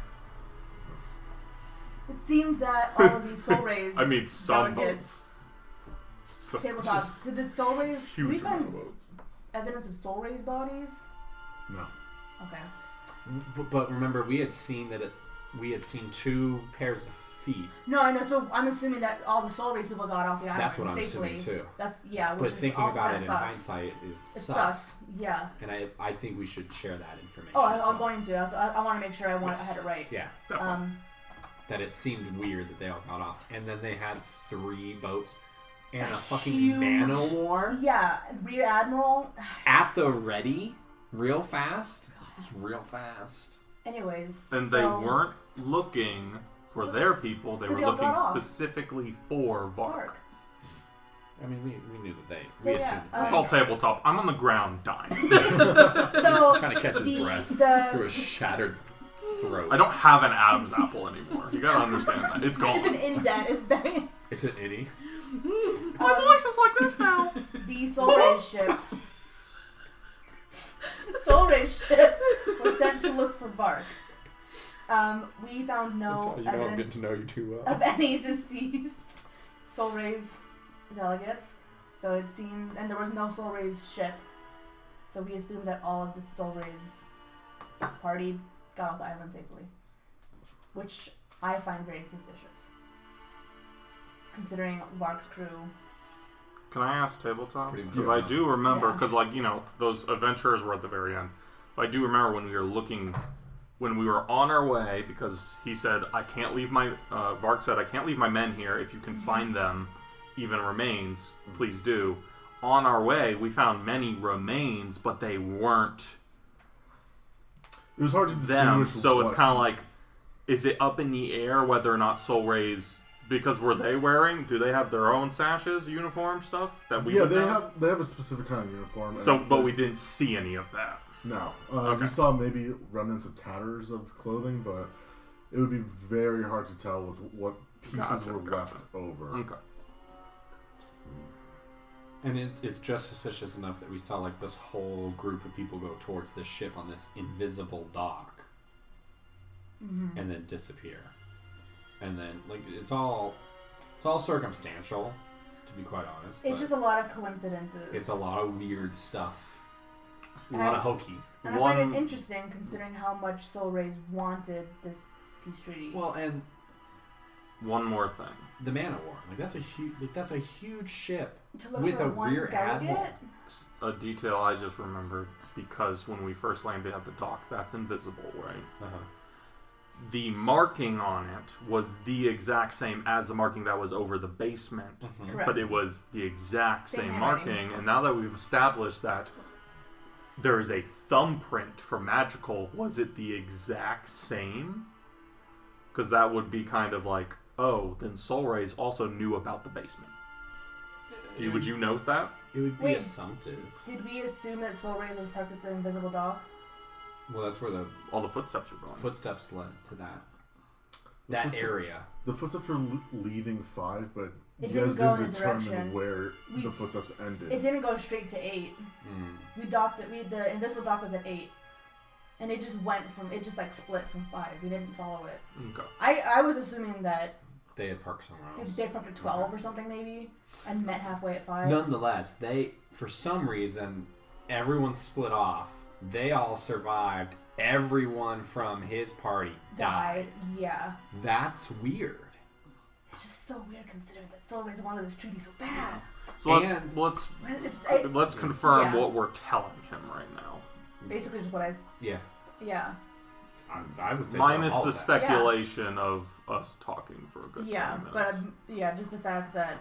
[SPEAKER 1] It seems that all of these Soul Rays
[SPEAKER 5] I mean, some
[SPEAKER 1] delegates,
[SPEAKER 5] So,
[SPEAKER 1] tabletop,
[SPEAKER 5] just
[SPEAKER 1] did the Soul Rays, did we
[SPEAKER 5] huge amount
[SPEAKER 1] find
[SPEAKER 5] of boats.
[SPEAKER 1] evidence of Soul Rays bodies?
[SPEAKER 3] No.
[SPEAKER 1] Okay.
[SPEAKER 4] But remember, we had seen we had seen 2 pairs of feet.
[SPEAKER 1] No, I know, so I'm assuming that all the Soul Rays people got off the island
[SPEAKER 4] That's what I'm
[SPEAKER 1] safely.
[SPEAKER 4] assuming too.
[SPEAKER 1] That's, yeah, which
[SPEAKER 4] But
[SPEAKER 1] is
[SPEAKER 4] thinking
[SPEAKER 1] also
[SPEAKER 4] about it in
[SPEAKER 1] sus.
[SPEAKER 4] hindsight is
[SPEAKER 1] It's
[SPEAKER 4] sus.
[SPEAKER 1] sus, yeah.
[SPEAKER 4] And I think we should share that information.
[SPEAKER 1] Oh, I was
[SPEAKER 4] so-
[SPEAKER 1] going to. I want to make sure I had it right.
[SPEAKER 4] Yeah. That it seemed weird that they all got off. And then they had 3 boats and a fucking
[SPEAKER 1] huge-
[SPEAKER 4] mana war
[SPEAKER 1] Yeah, Rear Admiral.
[SPEAKER 4] at the ready, real fast. Just real fast.
[SPEAKER 1] Anyways.
[SPEAKER 5] And
[SPEAKER 1] so,
[SPEAKER 5] they weren't looking for their people. They
[SPEAKER 1] 'Cause
[SPEAKER 5] were
[SPEAKER 1] they all
[SPEAKER 5] looking
[SPEAKER 1] got off.
[SPEAKER 5] specifically for Vark.
[SPEAKER 1] Vark.
[SPEAKER 4] I mean, we knew that they.
[SPEAKER 1] So,
[SPEAKER 4] We
[SPEAKER 1] yeah,
[SPEAKER 4] assumed that
[SPEAKER 5] It's
[SPEAKER 4] they
[SPEAKER 5] all
[SPEAKER 4] got-
[SPEAKER 5] tabletop. I'm on the ground dying.
[SPEAKER 1] So
[SPEAKER 4] trying to catch his
[SPEAKER 1] the-
[SPEAKER 4] breath
[SPEAKER 1] the-
[SPEAKER 4] through a shattered throat.
[SPEAKER 5] I don't have an Adam's apple anymore. You gotta understand that. It's gone.
[SPEAKER 1] It's an indent. It's bang.
[SPEAKER 4] Is it any?
[SPEAKER 5] My voice is like this now.
[SPEAKER 1] The Soul Ray ships. The Soul Ray ships were sent to look for Vark. We found no evidence
[SPEAKER 4] you too
[SPEAKER 1] of any deceased Soul Rays delegates. So it seemed, and there was no Soul Rays ship. So we assumed that all of the Soul Rays party got off the island safely, which I find very suspicious, considering Vark's crew.
[SPEAKER 5] Can I ask tabletop?
[SPEAKER 4] Pretty much.
[SPEAKER 5] Because I do remember, because those adventurers were at the very end. But I do remember when we were looking, when we were on our way, because he said, I can't leave my, Vark said, I can't leave my men here. If you can find them, even remains, please do. On our way, we found many remains, but they weren't
[SPEAKER 3] It was hard to
[SPEAKER 5] them.
[SPEAKER 3] distinguish.
[SPEAKER 5] So it's
[SPEAKER 3] what-
[SPEAKER 5] kind of like, is it up in the air whether or not Soul Rays, because were they wearing, do they have their own sashes, uniform stuff that we
[SPEAKER 3] Yeah,
[SPEAKER 5] would
[SPEAKER 3] they
[SPEAKER 5] know?
[SPEAKER 3] have a specific kind of uniform.
[SPEAKER 5] So,
[SPEAKER 3] and-
[SPEAKER 5] but we didn't see any of that.
[SPEAKER 3] No.
[SPEAKER 5] Okay.
[SPEAKER 3] We saw maybe remnants of tatters of clothing, but it would be very hard to tell with what pieces
[SPEAKER 5] Gotcha,
[SPEAKER 3] were
[SPEAKER 5] gotcha.
[SPEAKER 3] left over.
[SPEAKER 5] Okay.
[SPEAKER 4] And it's just suspicious enough that we saw like this whole group of people go towards this ship on this invisible dock, and then disappear. And then like it's all circumstantial, to be quite honest.
[SPEAKER 1] It's
[SPEAKER 4] but
[SPEAKER 1] just a lot of coincidences.
[SPEAKER 4] it's a lot of weird stuff. A
[SPEAKER 1] And
[SPEAKER 4] lot
[SPEAKER 1] I-
[SPEAKER 4] of hokey.
[SPEAKER 1] And I find it interesting considering how much Soul Rays wanted this peace treaty.
[SPEAKER 4] Well, and
[SPEAKER 5] One more thing.
[SPEAKER 4] the mana war, like that's a huge ship
[SPEAKER 1] to look
[SPEAKER 4] with
[SPEAKER 1] for
[SPEAKER 4] a
[SPEAKER 1] one
[SPEAKER 4] rear
[SPEAKER 1] delegate?
[SPEAKER 4] admiral.
[SPEAKER 5] A detail I just remembered, because when we first landed at the dock, that's invisible, right?
[SPEAKER 4] Uh-huh.
[SPEAKER 5] The marking on it was the exact same as the marking that was over the basement.
[SPEAKER 4] Mhm.
[SPEAKER 1] Correct.
[SPEAKER 5] But it was the exact
[SPEAKER 1] Same
[SPEAKER 5] same
[SPEAKER 1] handwriting.
[SPEAKER 5] marking, and now that we've established that there is a thumbprint for magical, was it the exact same? Because that would be kind of like, oh, then Soul Rays also knew about the basement. Would you note that?
[SPEAKER 4] It would be
[SPEAKER 1] Wait.
[SPEAKER 4] assumptive.
[SPEAKER 1] Did we assume that Soul Rays was parked at the invisible dock?
[SPEAKER 4] Well, that's where the
[SPEAKER 5] All the footsteps are going.
[SPEAKER 4] footsteps led to that
[SPEAKER 3] footstep-
[SPEAKER 4] area.
[SPEAKER 3] The footsteps were leaving 5, but
[SPEAKER 1] It
[SPEAKER 3] you guys
[SPEAKER 1] didn't go
[SPEAKER 3] didn't
[SPEAKER 1] in a
[SPEAKER 3] determine
[SPEAKER 1] direction.
[SPEAKER 3] where
[SPEAKER 1] We-
[SPEAKER 3] the footsteps ended.
[SPEAKER 1] It didn't go straight to 8. We docked it. The invisible dock was at 8, and it just went from it just like split from 5. We didn't follow it.
[SPEAKER 5] Okay.
[SPEAKER 1] I was assuming that
[SPEAKER 4] They had parked somewhere else.
[SPEAKER 1] they parked at 12 or something maybe, and met halfway at 5.
[SPEAKER 4] Nonetheless, they, for some reason, everyone split off. They all survived. Everyone from his party died.
[SPEAKER 1] Yeah.
[SPEAKER 4] That's weird.
[SPEAKER 1] It's just so weird considering that Soul Rays wanted this treaty so bad.
[SPEAKER 5] So
[SPEAKER 4] And-
[SPEAKER 5] let's confirm
[SPEAKER 1] yeah.
[SPEAKER 5] what we're telling him right now.
[SPEAKER 1] Basically, just what I.
[SPEAKER 4] Yeah.
[SPEAKER 1] Yeah.
[SPEAKER 4] I would say
[SPEAKER 5] Minus
[SPEAKER 4] all
[SPEAKER 5] the
[SPEAKER 4] of that.
[SPEAKER 5] speculation of us talking for a good 20
[SPEAKER 1] Yeah,
[SPEAKER 5] minutes.
[SPEAKER 1] but just the fact that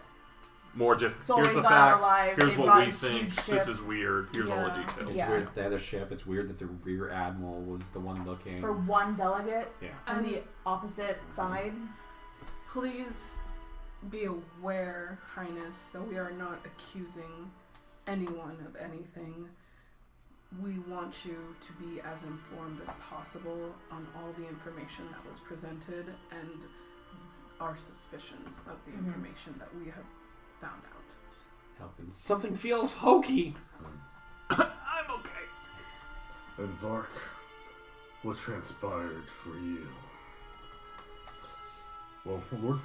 [SPEAKER 5] More just,
[SPEAKER 1] Soul
[SPEAKER 5] here's the
[SPEAKER 1] Rays got
[SPEAKER 5] facts,
[SPEAKER 1] alive,
[SPEAKER 5] here's
[SPEAKER 1] they
[SPEAKER 5] what
[SPEAKER 1] brought
[SPEAKER 5] we
[SPEAKER 1] a
[SPEAKER 5] think,
[SPEAKER 1] huge
[SPEAKER 5] this
[SPEAKER 1] ship.
[SPEAKER 5] is weird, here's all the
[SPEAKER 2] Yeah.
[SPEAKER 5] details.
[SPEAKER 4] It's
[SPEAKER 1] Yeah.
[SPEAKER 4] weird that they had a ship. It's weird that the rear admiral was the one looking.
[SPEAKER 1] for one delegate
[SPEAKER 4] Yeah.
[SPEAKER 1] on the opposite side.
[SPEAKER 2] Please be aware, Highness, that we are not accusing anyone of anything. We want you to be as informed as possible on all the information that was presented and our suspicions of the information that we have found out.
[SPEAKER 4] Helping. Something feels hokey.
[SPEAKER 5] I'm okay.
[SPEAKER 3] And Vark, what transpired for you? Well, Lord,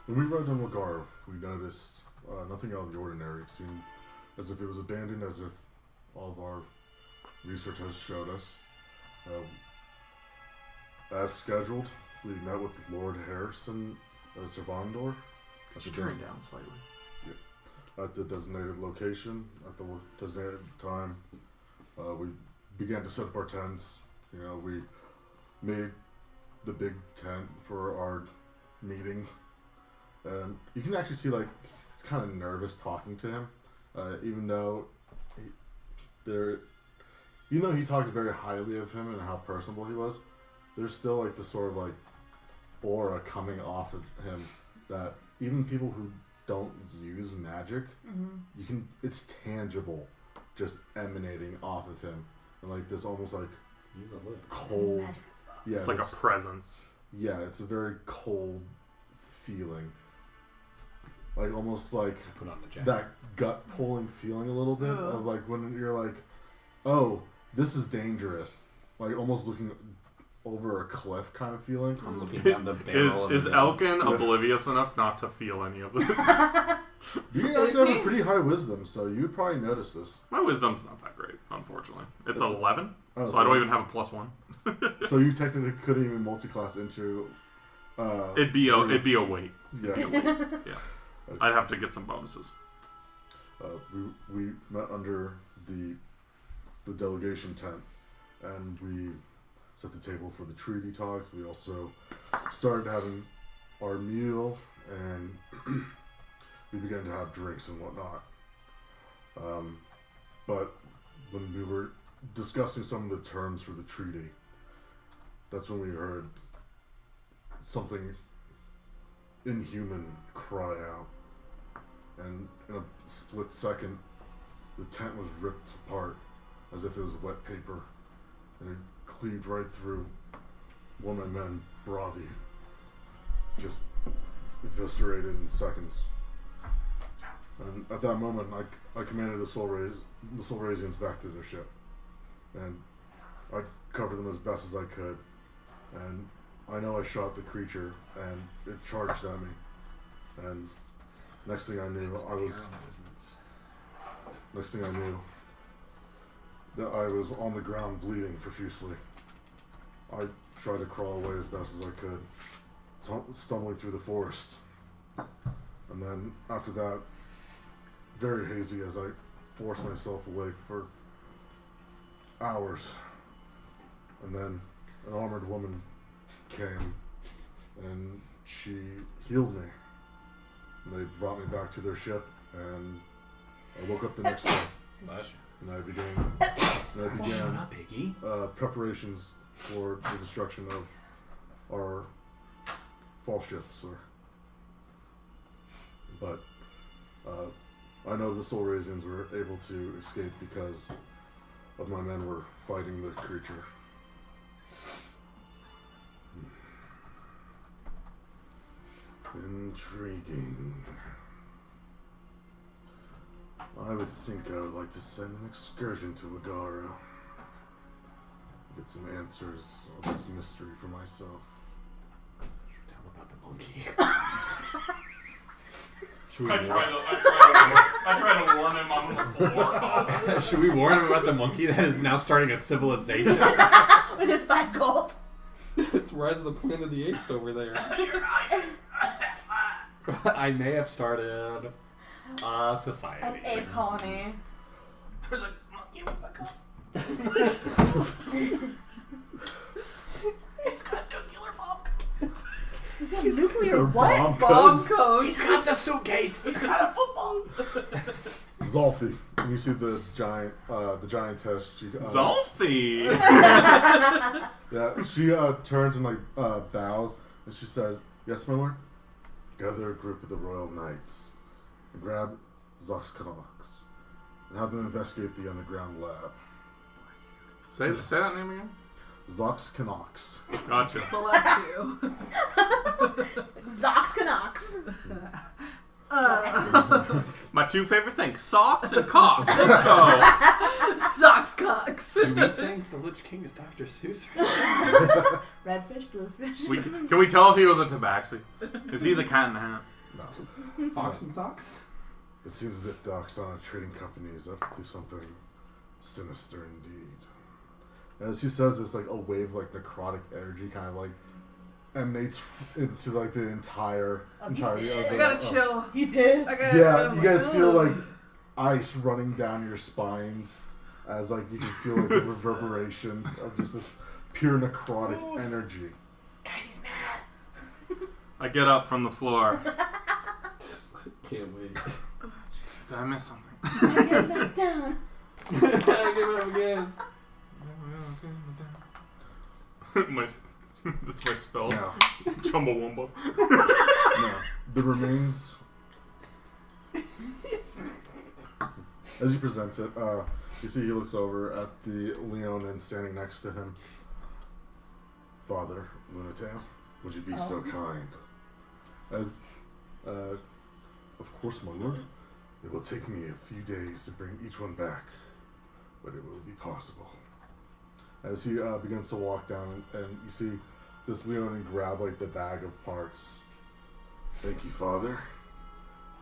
[SPEAKER 3] when we arrived on Wagar, we noticed nothing out of the ordinary. It seemed as if it was abandoned, as if all of our research has showed us. As scheduled, we met with Lord Harrison Servandor
[SPEAKER 5] Could you turn it down slightly?
[SPEAKER 3] at the designated location at the designated time. We began to set up our tents. You know, we made the big tent for our meeting. You can actually see, like, he's kind of nervous talking to him, even though he talked very highly of him and how personable he was. There's still like this sort of like aura coming off of him that even people who don't use magic, it's tangible, just emanating off of him, and like this almost like
[SPEAKER 4] He's a lit.
[SPEAKER 3] cold.
[SPEAKER 1] Magic as fuck.
[SPEAKER 3] Yeah,
[SPEAKER 5] It's like a presence.
[SPEAKER 3] yeah, it's a very cold feeling, like almost like
[SPEAKER 4] Put on the jacket.
[SPEAKER 3] that gut pulling feeling a little bit of like when you're like, oh, this is dangerous, like almost looking over a cliff kind of feeling.
[SPEAKER 4] I'm looking down the barrel. of
[SPEAKER 5] Is
[SPEAKER 4] the
[SPEAKER 5] Elkin oblivious enough not to feel any of this?
[SPEAKER 3] You actually have a pretty high wisdom, so you'd probably notice this.
[SPEAKER 5] My wisdom's not that great, unfortunately. It's 11,
[SPEAKER 3] Oh,
[SPEAKER 5] so I don't even have a +1.
[SPEAKER 3] So you technically couldn't even multi-class into.
[SPEAKER 5] It'd be a weight.
[SPEAKER 3] Yeah.
[SPEAKER 5] I'd have to get some bonuses.
[SPEAKER 3] We met under the delegation tent, and we set the table for the treaty talks. We also started having our meal, and we began to have drinks and whatnot. But when we were discussing some of the terms for the treaty, that's when we heard something inhuman cry out. And in a split second, the tent was ripped apart as if it was wet paper, and it cleaved right through one of my men, Bravi, just eviscerated in seconds. And at that moment, I commanded the Soul Rasians back to their ship, and I covered them as best as I could. And I know I shot the creature, and it charged at me. And next thing I knew, that I was on the ground bleeding profusely. I tried to crawl away as best as I could, stumbling through the forest. And then after that, very hazy as I forced myself awake for hours. And then an armored woman came and she healed me. And they brought me back to their ship, and I woke up the next day. And I began
[SPEAKER 4] Shut up, Iggy.
[SPEAKER 3] preparations for the destruction of our fall ship, sir. But I know the Soul Rasians were able to escape because of my men were fighting the creature. Intriguing. I would think I would like to send an excursion to Agara. Get some answers of this mystery for myself.
[SPEAKER 4] Tell about the monkey.
[SPEAKER 5] I try to warn him I'm on the floor.
[SPEAKER 4] Should we warn him about the monkey that is now starting a civilization?
[SPEAKER 1] With his 5 gold.
[SPEAKER 4] It's Rise of the Planet of the Apes over there.
[SPEAKER 1] Your eyes.
[SPEAKER 4] I may have started. Society.
[SPEAKER 1] An ape colony.
[SPEAKER 6] There's a monkey with a gun. He's got nuclear bomb codes.
[SPEAKER 1] He's got nuclear what?
[SPEAKER 2] Bomb codes.
[SPEAKER 6] He's got the suitcase. He's got a football.
[SPEAKER 3] Zolfi, and you see the giantess. She,
[SPEAKER 5] Zolfi!
[SPEAKER 3] Yeah, she turns and like bows, and she says, "Yes, my lord. Gather a group of the royal knights and grab Zoxcanox and have them investigate the underground lab."
[SPEAKER 5] Say that name again?
[SPEAKER 3] Zoxcanox.
[SPEAKER 5] Gotcha.
[SPEAKER 2] Bless you.
[SPEAKER 1] Zox Canucks.
[SPEAKER 5] My two favorite things, socks and cocks. Let's go.
[SPEAKER 2] Socks cocks.
[SPEAKER 4] Do we think the Lich King is Dr. Seuss?
[SPEAKER 1] Redfish, bluefish.
[SPEAKER 5] Can we tell if he was a tabaxi? Is he the cat in the hat?
[SPEAKER 3] No.
[SPEAKER 4] Fox and Socks?
[SPEAKER 3] It seems as if the Oksana Trading Company is up to something sinister indeed. And as he says this, like a wave of like necrotic energy kind of like emanates into like the entirety of the...
[SPEAKER 2] I gotta chill.
[SPEAKER 1] He pissed.
[SPEAKER 3] Yeah, you guys feel like ice running down your spines as like you can feel like the reverberations of just this pure necrotic energy.
[SPEAKER 1] Guys, he's mad.
[SPEAKER 5] I get up from the floor.
[SPEAKER 4] Can't wait.
[SPEAKER 5] Did I miss something?
[SPEAKER 1] I get back down.
[SPEAKER 4] Give it up again.
[SPEAKER 5] That's my spell.
[SPEAKER 3] Now,
[SPEAKER 5] Chumbawamba.
[SPEAKER 3] now, the remains... As you present it, you see he looks over at the Leonin standing next to him. "Father, Lunatail, would you be so kind? As, of course, my lord. It will take me a few days to bring each one back, but it will be possible." As he begins to walk down, and you see this Leonin grab like the bag of parts. "Thank you, Father.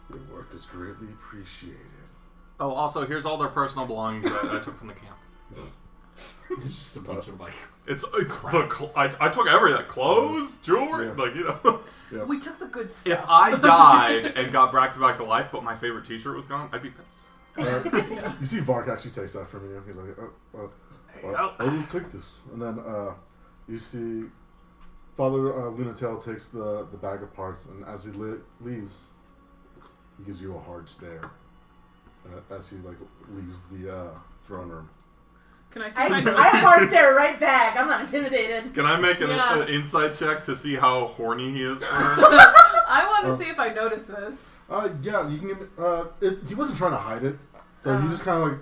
[SPEAKER 3] Your work is greatly appreciated."
[SPEAKER 5] Oh, also, here's all their personal belongings that I took from the camp.
[SPEAKER 4] It's just a bunch of like...
[SPEAKER 5] It's I took everything. Clothes, jewelry,
[SPEAKER 3] Yeah.
[SPEAKER 5] like, you know.
[SPEAKER 3] Yeah.
[SPEAKER 2] We took the good stuff.
[SPEAKER 5] If I died and got back to life, but my favorite t-shirt was gone, I'd be pissed.
[SPEAKER 3] You see Vark actually takes that from you. He's like, I will take this. And then you see Father Lunatail takes the bag of parts, and as he leaves, he gives you a hard stare as he like leaves the throne room.
[SPEAKER 2] Can I see
[SPEAKER 1] I
[SPEAKER 2] if I notice
[SPEAKER 1] hard stare right back. I'm not intimidated.
[SPEAKER 5] Can I make an
[SPEAKER 2] Yeah.
[SPEAKER 5] insight check to see how horny he is for her?
[SPEAKER 2] I want to see if I notice this.
[SPEAKER 3] Yeah, you can give me, he wasn't trying to hide it, so he just kind of like,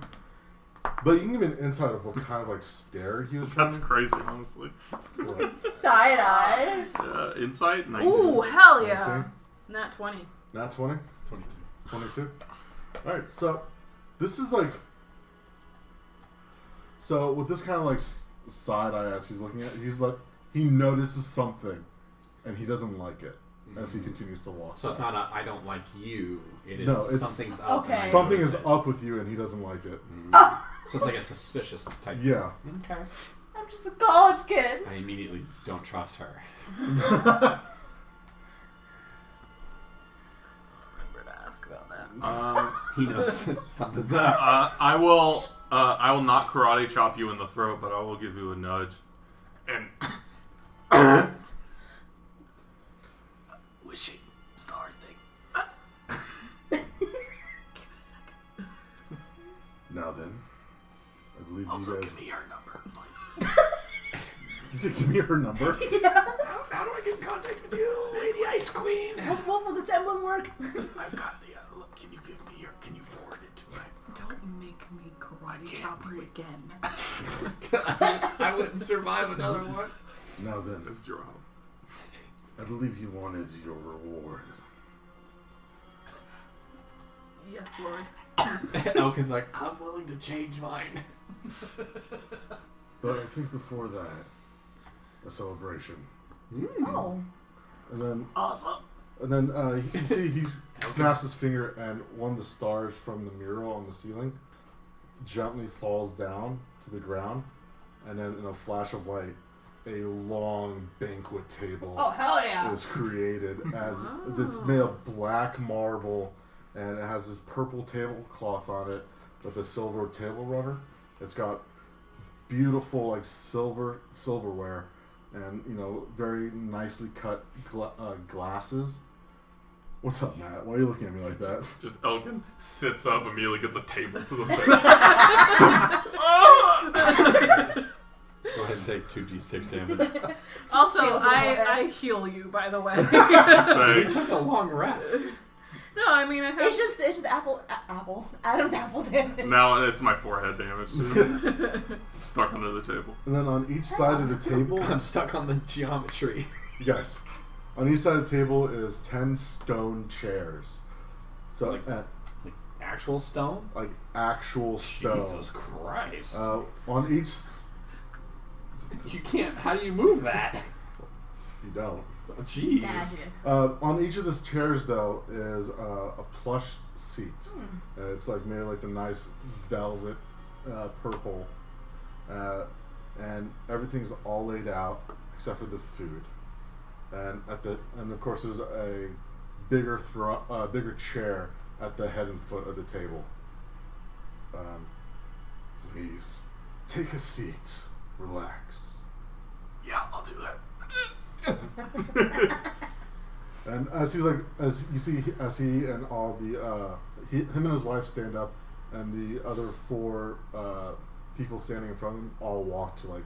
[SPEAKER 3] but you can give me an insight of what kind of like stare he was trying
[SPEAKER 5] That's
[SPEAKER 3] to...
[SPEAKER 5] crazy, honestly.
[SPEAKER 1] Side eye.
[SPEAKER 5] Insight? 19.
[SPEAKER 2] Ooh, hell yeah.
[SPEAKER 3] 19?
[SPEAKER 2] Nat 20.
[SPEAKER 3] Nat 20?
[SPEAKER 4] 22.
[SPEAKER 3] 22? Alright, so this is like... So with this kind of like side eye as he's looking at it, he's like, he notices something and he doesn't like it as he continues to walk.
[SPEAKER 4] So it's
[SPEAKER 3] past.
[SPEAKER 4] not a, I don't like you. It is
[SPEAKER 3] No, it's-
[SPEAKER 4] something's up.
[SPEAKER 1] Okay.
[SPEAKER 4] and I
[SPEAKER 3] Something is
[SPEAKER 4] notice it.
[SPEAKER 3] up with you and he doesn't like it.
[SPEAKER 4] So it's like a suspicious type.
[SPEAKER 3] Yeah.
[SPEAKER 4] Okay.
[SPEAKER 1] I'm just a college kid.
[SPEAKER 4] I immediately don't trust her.
[SPEAKER 2] Remember to ask about that.
[SPEAKER 4] He knows something's up.
[SPEAKER 5] I will not karate chop you in the throat, but I will give you a nudge. And
[SPEAKER 6] Wishing star thing.
[SPEAKER 3] Now then, I believe
[SPEAKER 6] Also,
[SPEAKER 3] you guys...
[SPEAKER 6] give me your number, please.
[SPEAKER 3] You said give me her number?
[SPEAKER 1] Yeah.
[SPEAKER 6] How do I get in contact with you, Lady Ice Queen?
[SPEAKER 1] What will this emblem work?
[SPEAKER 6] I've got the. Look, can you forward it to me?
[SPEAKER 1] Don't make me karate chop you again.
[SPEAKER 4] I wouldn't survive another one.
[SPEAKER 3] Now then,
[SPEAKER 5] it was your house.
[SPEAKER 3] I believe you wanted your reward.
[SPEAKER 2] Yes, Lord.
[SPEAKER 4] Elkin's like, I'm willing to change mine.
[SPEAKER 3] But I think before that, a celebration.
[SPEAKER 1] Oh.
[SPEAKER 3] And then
[SPEAKER 6] Awesome.
[SPEAKER 3] you see he snaps his finger and one of the stars from the mural on the ceiling gently falls down to the ground, and then in a flash of light, a long banquet table
[SPEAKER 1] Oh, hell yeah.
[SPEAKER 3] is created as it's made of black marble, and it has this purple tablecloth on it with a silver table runner. It's got beautiful like silverware, and very nicely cut glasses. What's up, Matt? Why are you looking at me like that?
[SPEAKER 5] Just Elkin sits up, immediately gets a table to the face.
[SPEAKER 4] Go ahead and take 2d6 damage.
[SPEAKER 2] Also, I heal you, by the way.
[SPEAKER 4] You took a long rest.
[SPEAKER 2] No, I mean, I have...
[SPEAKER 1] It's just Adam's apple damage.
[SPEAKER 5] Now it's my forehead damage. Stuck under the table.
[SPEAKER 3] And then on each side of the table,
[SPEAKER 4] I'm stuck on the geometry.
[SPEAKER 3] you guys, on each side of the table is 10 stone chairs. So
[SPEAKER 4] Like actual stone?
[SPEAKER 3] like actual stone.
[SPEAKER 4] Jesus Christ.
[SPEAKER 3] On each,
[SPEAKER 4] You can't. How do you move that?
[SPEAKER 3] you don't.
[SPEAKER 4] Oh, jeez.
[SPEAKER 1] Magic.
[SPEAKER 3] On each of these chairs, though, is a plush seat. It's like made of like the nice velvet purple, and everything's all laid out except for the food. And of course there's a bigger chair at the head and foot of the table. Please take a seat. Relax.
[SPEAKER 5] Yeah, I'll do that.
[SPEAKER 3] And as he and all the him and his wife stand up, and the other 4 people standing in front of them all walk to like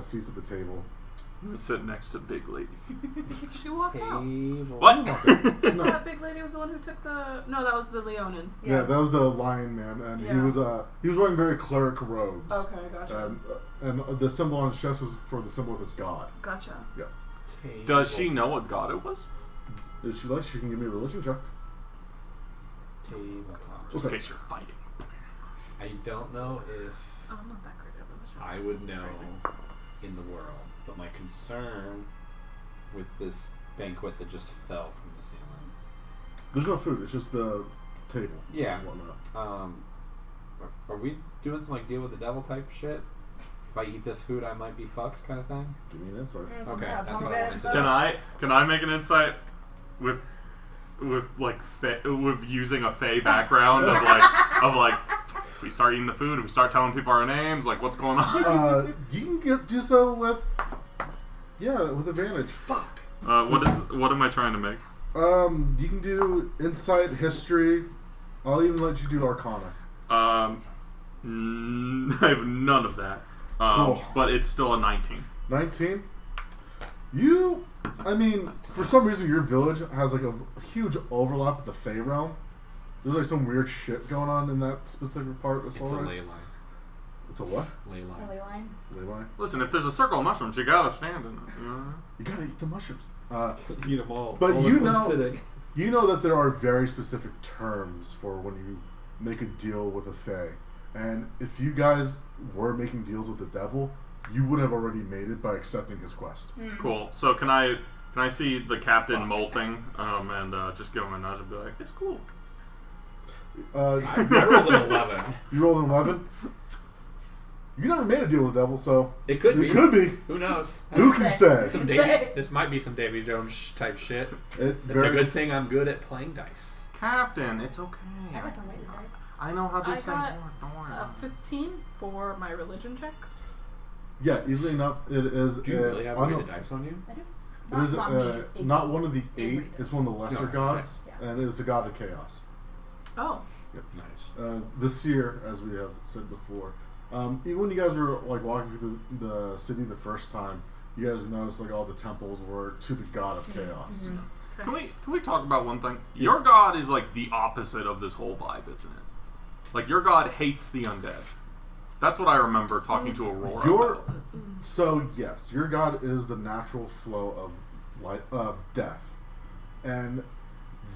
[SPEAKER 3] seats at the table.
[SPEAKER 5] I'm gonna sit next to Big Lady.
[SPEAKER 2] She walked out.
[SPEAKER 5] What?
[SPEAKER 3] No.
[SPEAKER 2] That big lady was the one who took the... No, that was the Leonin.
[SPEAKER 3] Yeah, that was the lion man, and he was wearing very cleric robes.
[SPEAKER 2] Okay, gotcha.
[SPEAKER 3] And the symbol on his chest was for the symbol of his god.
[SPEAKER 2] Gotcha.
[SPEAKER 3] Yeah.
[SPEAKER 5] Does she know what god it was?
[SPEAKER 3] If she likes, she can give me a religion check.
[SPEAKER 4] Tabletop.
[SPEAKER 5] Just in case you're fighting.
[SPEAKER 4] I don't know if
[SPEAKER 2] Oh, I'm not that great at religion.
[SPEAKER 4] I would
[SPEAKER 2] That's
[SPEAKER 4] know
[SPEAKER 2] crazy.
[SPEAKER 4] in the world, but my concern with this banquet that just fell from the ceiling.
[SPEAKER 3] There's no food. It's just the table.
[SPEAKER 4] Yeah.
[SPEAKER 3] And whatnot.
[SPEAKER 4] Are we doing some like deal with the devil type shit? If I eat this food, I might be fucked, kind of thing.
[SPEAKER 3] Give me an insight.
[SPEAKER 4] Okay,
[SPEAKER 1] Yeah,
[SPEAKER 4] that's what I wanted to do.
[SPEAKER 5] Can I make an insight with like with using a Fey background of like if we start eating the food, if we start telling people our names, like what's going on?
[SPEAKER 3] You can do so with advantage.
[SPEAKER 4] Fuck.
[SPEAKER 5] What am I trying to make?
[SPEAKER 3] You can do insight, history. I'll even let you do arcana.
[SPEAKER 5] I have none of that.
[SPEAKER 3] Cool.
[SPEAKER 5] But it's still a 19.
[SPEAKER 3] 19. For some reason, your village has like a huge overlap with the Fey realm. There's like some weird shit going on in that specific part of
[SPEAKER 4] It's a
[SPEAKER 3] Solar
[SPEAKER 4] ley
[SPEAKER 3] Ridge.
[SPEAKER 4] line.
[SPEAKER 3] It's a what?
[SPEAKER 4] Ley
[SPEAKER 1] A
[SPEAKER 4] line.
[SPEAKER 1] ley line.
[SPEAKER 3] Ley line.
[SPEAKER 5] Listen, if there's a circle of mushrooms, you gotta stand in it. You know?
[SPEAKER 3] You gotta eat the mushrooms.
[SPEAKER 4] Eat them all.
[SPEAKER 3] But
[SPEAKER 4] all
[SPEAKER 3] you
[SPEAKER 4] in one
[SPEAKER 3] know-
[SPEAKER 4] sitting.
[SPEAKER 3] You know that there are very specific terms for when you make a deal with a Fae. And if you guys were making deals with the devil, you would have already made it by accepting his quest.
[SPEAKER 5] Cool. So can I see the captain molting and just give him a nudge and be like, it's cool.
[SPEAKER 4] I rolled an 11.
[SPEAKER 3] You rolled an 11? You never made a deal with the devil, so...
[SPEAKER 4] It could be.
[SPEAKER 3] It could be.
[SPEAKER 4] Who knows?
[SPEAKER 3] Who can say?
[SPEAKER 4] Some Davy, this might be some Davy Jones type shit. It's a good thing I'm good at playing dice.
[SPEAKER 5] Captain, it's okay.
[SPEAKER 1] I got the lady dice.
[SPEAKER 5] I know how these
[SPEAKER 2] I
[SPEAKER 5] things
[SPEAKER 2] got
[SPEAKER 5] work. Don't worry.
[SPEAKER 2] 15 for my religion check.
[SPEAKER 3] Yeah, easily enough. It is...
[SPEAKER 4] Do you really have weighted dice on you?
[SPEAKER 1] I do.
[SPEAKER 3] It is not one of the 8.
[SPEAKER 1] Everybody does.
[SPEAKER 3] It's one of the lesser
[SPEAKER 4] No,
[SPEAKER 3] gods.
[SPEAKER 1] okay.
[SPEAKER 3] And it is the god of chaos.
[SPEAKER 2] Oh.
[SPEAKER 4] Nice.
[SPEAKER 3] The seer, as we have said before. Even when you guys were like walking through the city the first time, you guys noticed like all the temples were to the god of chaos.
[SPEAKER 2] Okay.
[SPEAKER 5] Can we talk about one thing?
[SPEAKER 3] Yes.
[SPEAKER 5] Your god is like the opposite of this whole vibe, isn't it? Like your god hates the undead. That's what I remember talking to Aurora about.
[SPEAKER 3] So yes, your god is the natural flow of death, and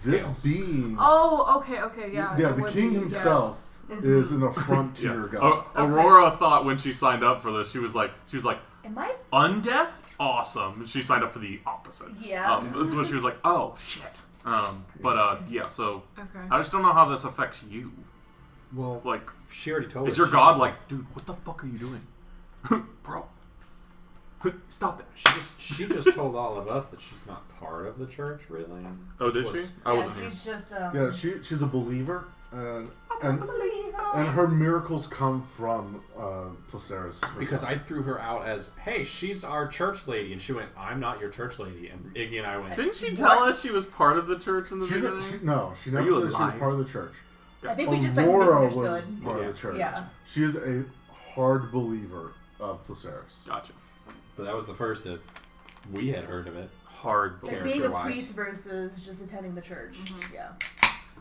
[SPEAKER 3] this
[SPEAKER 4] Scales.
[SPEAKER 3] being
[SPEAKER 2] Oh, okay, yeah.
[SPEAKER 3] yeah,
[SPEAKER 2] it
[SPEAKER 3] the
[SPEAKER 2] would
[SPEAKER 3] king
[SPEAKER 2] be,
[SPEAKER 3] himself
[SPEAKER 2] yes.
[SPEAKER 3] is an affront to
[SPEAKER 5] Yeah.
[SPEAKER 3] your god.
[SPEAKER 5] Aurora thought when she signed up for this, she was like,
[SPEAKER 1] Am I?
[SPEAKER 5] undeath? Awesome. She signed up for the opposite.
[SPEAKER 1] Yeah.
[SPEAKER 5] That's when she was like, oh shit. Yeah, so
[SPEAKER 2] Okay.
[SPEAKER 5] I just don't know how this affects you.
[SPEAKER 4] Well,
[SPEAKER 5] Like,
[SPEAKER 4] she already told
[SPEAKER 5] is
[SPEAKER 4] us
[SPEAKER 5] your
[SPEAKER 4] she
[SPEAKER 5] god
[SPEAKER 4] was-
[SPEAKER 5] like, dude, what the fuck are you doing? Bro. Stop it.
[SPEAKER 4] She just told all of us that she's not part of the church, really.
[SPEAKER 5] Oh, did she? I wasn't here.
[SPEAKER 1] she's just
[SPEAKER 3] Yeah, she's a believer, and
[SPEAKER 1] believer.
[SPEAKER 3] and her miracles come from Placeres.
[SPEAKER 4] Because I threw her out as, hey, she's our church lady, and she went, I'm not your church lady, and Iggy and I went,
[SPEAKER 5] Didn't she tell us she was part of the church in the beginning?
[SPEAKER 3] She
[SPEAKER 5] Are
[SPEAKER 3] never
[SPEAKER 5] you
[SPEAKER 3] said she was
[SPEAKER 5] lying?
[SPEAKER 3] part of the church.
[SPEAKER 1] I think we just like
[SPEAKER 3] Aurora was
[SPEAKER 1] misunderstood.
[SPEAKER 3] part of the church.
[SPEAKER 1] Yeah.
[SPEAKER 3] She is a hard believer of Placeres.
[SPEAKER 5] Gotcha.
[SPEAKER 4] but that was the first that we had heard of it.
[SPEAKER 5] Hard.
[SPEAKER 1] Like being a
[SPEAKER 4] Character-wise.
[SPEAKER 1] priest versus just attending the church. Yeah.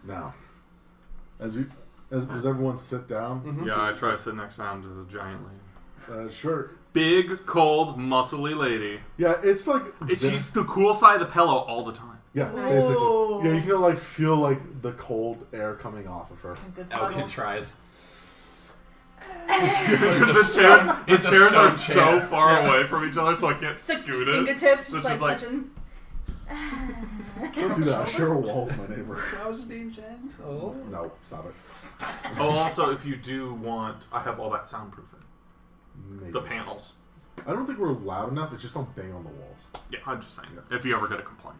[SPEAKER 3] Now, does everyone sit down?
[SPEAKER 5] Yeah, I try to sit next down to the giant lady.
[SPEAKER 3] Sure.
[SPEAKER 5] Big, cold, muscly lady.
[SPEAKER 3] Yeah, it's like
[SPEAKER 5] She's the cool side of the pillow all the time.
[SPEAKER 3] yeah,
[SPEAKER 1] Ooh.
[SPEAKER 3] basically. Yeah, you can like feel like the cold air coming off of her.
[SPEAKER 1] Good
[SPEAKER 4] Elkin
[SPEAKER 1] snuggles.
[SPEAKER 4] tries.
[SPEAKER 5] The chairs are
[SPEAKER 4] stone
[SPEAKER 5] so
[SPEAKER 4] chair.
[SPEAKER 5] far away from each other, so I can't
[SPEAKER 1] It's like
[SPEAKER 5] scoot it.
[SPEAKER 1] fingertips,
[SPEAKER 5] So
[SPEAKER 1] just
[SPEAKER 5] she's
[SPEAKER 1] like
[SPEAKER 5] like-
[SPEAKER 1] touching.
[SPEAKER 3] Don't do that. I share a wall with my neighbor.
[SPEAKER 6] I was being gentle.
[SPEAKER 3] No, stop it.
[SPEAKER 5] Oh, also, if you do want, I have all that soundproofing.
[SPEAKER 3] Maybe.
[SPEAKER 5] The panels.
[SPEAKER 3] I don't think we're loud enough. It's just don't bang on the walls.
[SPEAKER 5] Yeah, I'm just saying. If you ever get a complaint.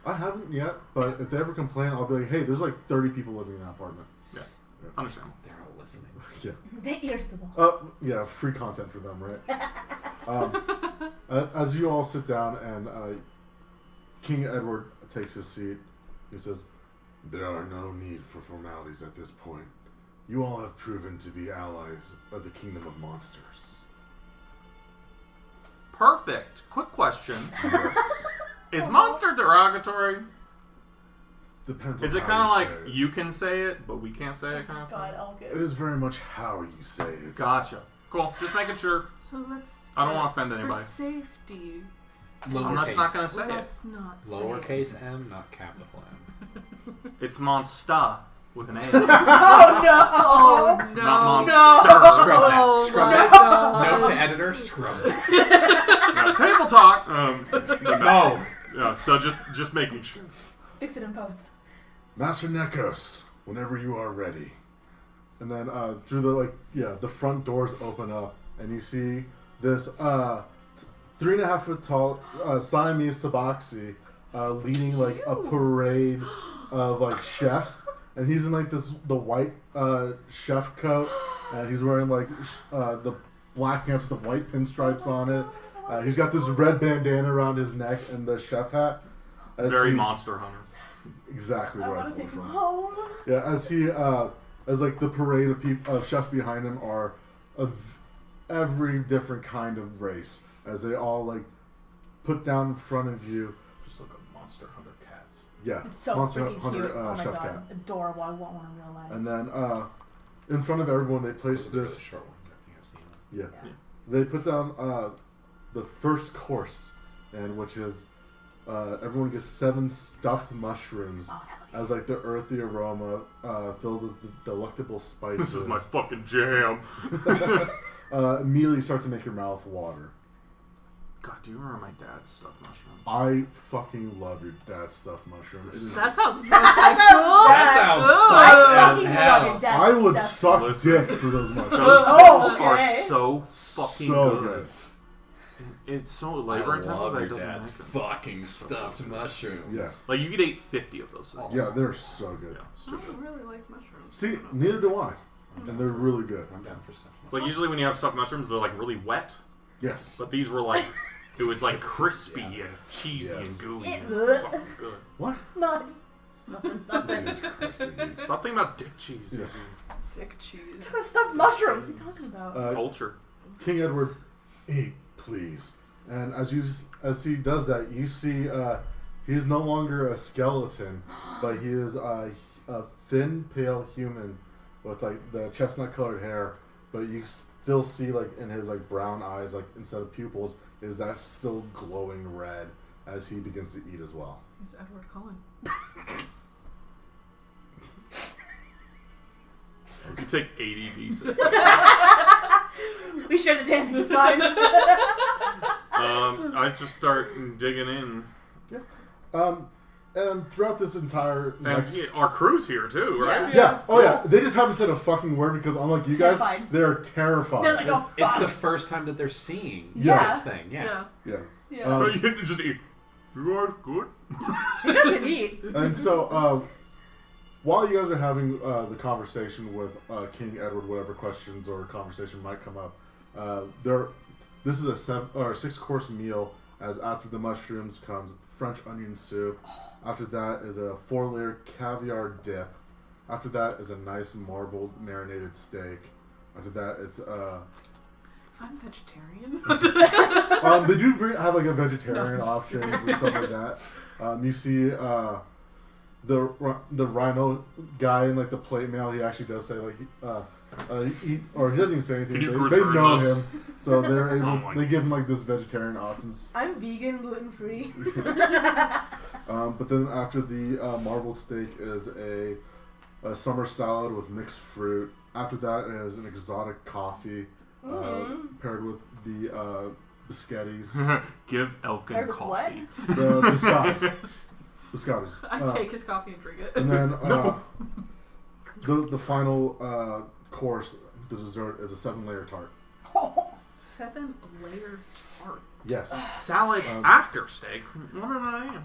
[SPEAKER 3] I haven't yet, but if they ever complain, I'll be like, hey, there's like 30 people living in that apartment.
[SPEAKER 5] Understandable.
[SPEAKER 4] They're all listening.
[SPEAKER 3] Yeah.
[SPEAKER 1] The ears to wall.
[SPEAKER 3] Yeah, free content for them, right? As you all sit down and King Edward takes his seat, he says, there are no need for formalities at this point. You all have proven to be allies of the Kingdom of Monsters.
[SPEAKER 5] Perfect. Quick question.
[SPEAKER 3] Yes.
[SPEAKER 5] Is monster derogatory?
[SPEAKER 3] Depends on
[SPEAKER 5] Is it
[SPEAKER 3] how
[SPEAKER 5] kind of
[SPEAKER 3] you
[SPEAKER 5] like
[SPEAKER 3] say it.
[SPEAKER 5] you can say it, but we can't say it kind of
[SPEAKER 1] God,
[SPEAKER 5] thing?
[SPEAKER 1] all
[SPEAKER 3] It
[SPEAKER 1] good.
[SPEAKER 3] is very much how you say it.
[SPEAKER 5] Gotcha. Cool. Just making sure.
[SPEAKER 2] So let's.
[SPEAKER 5] I don't want to offend
[SPEAKER 2] For
[SPEAKER 5] anybody.
[SPEAKER 2] safety,
[SPEAKER 5] I'm just not going to say it.
[SPEAKER 2] let's not say.
[SPEAKER 4] Lowercase m, not capital M.
[SPEAKER 5] It's monster with an A.
[SPEAKER 1] Oh
[SPEAKER 2] Oh no!
[SPEAKER 5] Not
[SPEAKER 1] No.
[SPEAKER 5] monster.
[SPEAKER 4] Scrub that.
[SPEAKER 2] Oh
[SPEAKER 4] Scrub
[SPEAKER 2] my
[SPEAKER 4] that.
[SPEAKER 2] God.
[SPEAKER 4] Note to editor, scrub that.
[SPEAKER 5] No, table talk.
[SPEAKER 4] No.
[SPEAKER 5] Yeah, so just making sure.
[SPEAKER 1] Fix it in post.
[SPEAKER 3] Master Nekos, whenever you are ready. And then through the front doors open up, and you see this 3.5 foot tall Siamese tabaxi leading like a parade of like chefs, and he's in like the white chef coat, and he's wearing like the black pants with the white pinstripes on it. He's got this red bandana around his neck and the chef hat.
[SPEAKER 5] Very Monster Hunter.
[SPEAKER 3] Exactly
[SPEAKER 1] I
[SPEAKER 3] where I
[SPEAKER 1] want to
[SPEAKER 3] pulled
[SPEAKER 1] take him
[SPEAKER 3] from.
[SPEAKER 1] home.
[SPEAKER 3] Yeah, as like the parade of chefs behind him are of every different kind of race, as they all like put down in front of you.
[SPEAKER 6] Just look at Monster Hunter cats.
[SPEAKER 3] Yeah,
[SPEAKER 1] It's so
[SPEAKER 3] Monster
[SPEAKER 1] freaking
[SPEAKER 3] Hunter
[SPEAKER 1] cute. Oh my
[SPEAKER 3] chef
[SPEAKER 1] god,
[SPEAKER 3] cat.
[SPEAKER 1] adorable. I want one in real life.
[SPEAKER 3] And then in front of everyone, they place
[SPEAKER 4] Those are the really
[SPEAKER 3] this.
[SPEAKER 4] short ones. I think I've seen them.
[SPEAKER 3] Yeah,
[SPEAKER 1] Yeah.
[SPEAKER 3] they put down the first course, and which is everyone gets 7 stuffed mushrooms.
[SPEAKER 1] Oh, hell yeah.
[SPEAKER 3] As like the earthy aroma filled with the delectable spices.
[SPEAKER 5] This is my fucking jam.
[SPEAKER 3] Immediately start to make your mouth water.
[SPEAKER 5] God, do you remember my dad's stuffed mushroom?
[SPEAKER 3] I fucking love your dad's stuffed mushroom. It is,
[SPEAKER 2] That sounds so
[SPEAKER 4] That sounds
[SPEAKER 1] I
[SPEAKER 4] sus as
[SPEAKER 1] fucking
[SPEAKER 4] hell.
[SPEAKER 1] love your dad's
[SPEAKER 3] I would
[SPEAKER 1] stuff.
[SPEAKER 3] suck
[SPEAKER 5] Listen.
[SPEAKER 3] dick for those mushrooms.
[SPEAKER 5] Those
[SPEAKER 1] Oh,
[SPEAKER 5] things are
[SPEAKER 1] okay.
[SPEAKER 5] so fucking
[SPEAKER 3] So
[SPEAKER 5] good. It's so labor intensive
[SPEAKER 4] love
[SPEAKER 5] that
[SPEAKER 4] your
[SPEAKER 5] it doesn't
[SPEAKER 4] dad's
[SPEAKER 5] make it.
[SPEAKER 4] fucking stuffed mushrooms.
[SPEAKER 3] Yeah,
[SPEAKER 5] Like you could eat 50 of those things.
[SPEAKER 3] yeah, they're so good.
[SPEAKER 5] Yeah, it's
[SPEAKER 2] I
[SPEAKER 5] stupid.
[SPEAKER 2] don't really like mushrooms.
[SPEAKER 3] See, neither do I, and they're really good.
[SPEAKER 4] I'm down for stuff.
[SPEAKER 5] It's like usually when you have stuffed mushrooms, they're like really wet,
[SPEAKER 3] Yes.
[SPEAKER 5] but these were like, it was like crispy
[SPEAKER 4] Yeah.
[SPEAKER 5] and cheesy
[SPEAKER 3] Yes.
[SPEAKER 5] and gooey.
[SPEAKER 1] It-
[SPEAKER 5] And it was fucking good.
[SPEAKER 3] What?
[SPEAKER 1] No, I just nothing.
[SPEAKER 3] Jesus Christ, dude.
[SPEAKER 5] Stop thinking about dick cheese.
[SPEAKER 3] Yeah.
[SPEAKER 2] Dick cheese.
[SPEAKER 1] It's a stuffed mushroom. What are you talking about?
[SPEAKER 5] Culture.
[SPEAKER 3] King Edward, eat, please. And as he does that, you see he is no longer a skeleton, but he is a thin, pale human with like the chestnut-colored hair. But you still see like in his like brown eyes, like instead of pupils, is that still glowing red as he begins to eat as well.
[SPEAKER 2] Is Edward calling?
[SPEAKER 5] You could take 80 pieces.
[SPEAKER 1] We share the damage. It's fine.
[SPEAKER 5] I just start digging in.
[SPEAKER 3] And throughout this entire
[SPEAKER 5] our crew's here too, right?
[SPEAKER 3] Yeah. Oh yeah. They just haven't said a fucking word because unlike you guys, they're terrified.
[SPEAKER 1] They're like, oh,
[SPEAKER 4] it's the first time that they're seeing
[SPEAKER 1] Yeah.
[SPEAKER 4] this thing. Yeah.
[SPEAKER 3] Yeah.
[SPEAKER 5] You just eat. You are good.
[SPEAKER 1] He doesn't eat.
[SPEAKER 3] And so, while you guys are having the conversation with King Edward, whatever questions or conversation might come up, this is a 6-course meal. As after the mushrooms comes French onion soup. After that is a 4-layer caviar dip. After that is a nice marbled marinated steak. After that it's
[SPEAKER 2] I'm vegetarian.
[SPEAKER 3] they do have like a vegetarian options and stuff like that. You see the rhino guy in like the plate mail. He actually does say like he doesn't even say anything. They know him, so they're able. They give him like this vegetarian options.
[SPEAKER 1] I'm vegan, gluten free.
[SPEAKER 3] But then after the marbled steak is a summer salad with mixed fruit. After that is an exotic coffee paired with the biscottis.
[SPEAKER 5] Give Elkin
[SPEAKER 1] Paired with
[SPEAKER 5] coffee.
[SPEAKER 3] The biscottis.
[SPEAKER 2] I take his coffee and drink it.
[SPEAKER 3] And then the final course, the dessert, is a 7-layer tart.
[SPEAKER 2] 7-layer tart.
[SPEAKER 3] Yes.
[SPEAKER 5] Salad after steak. What am I?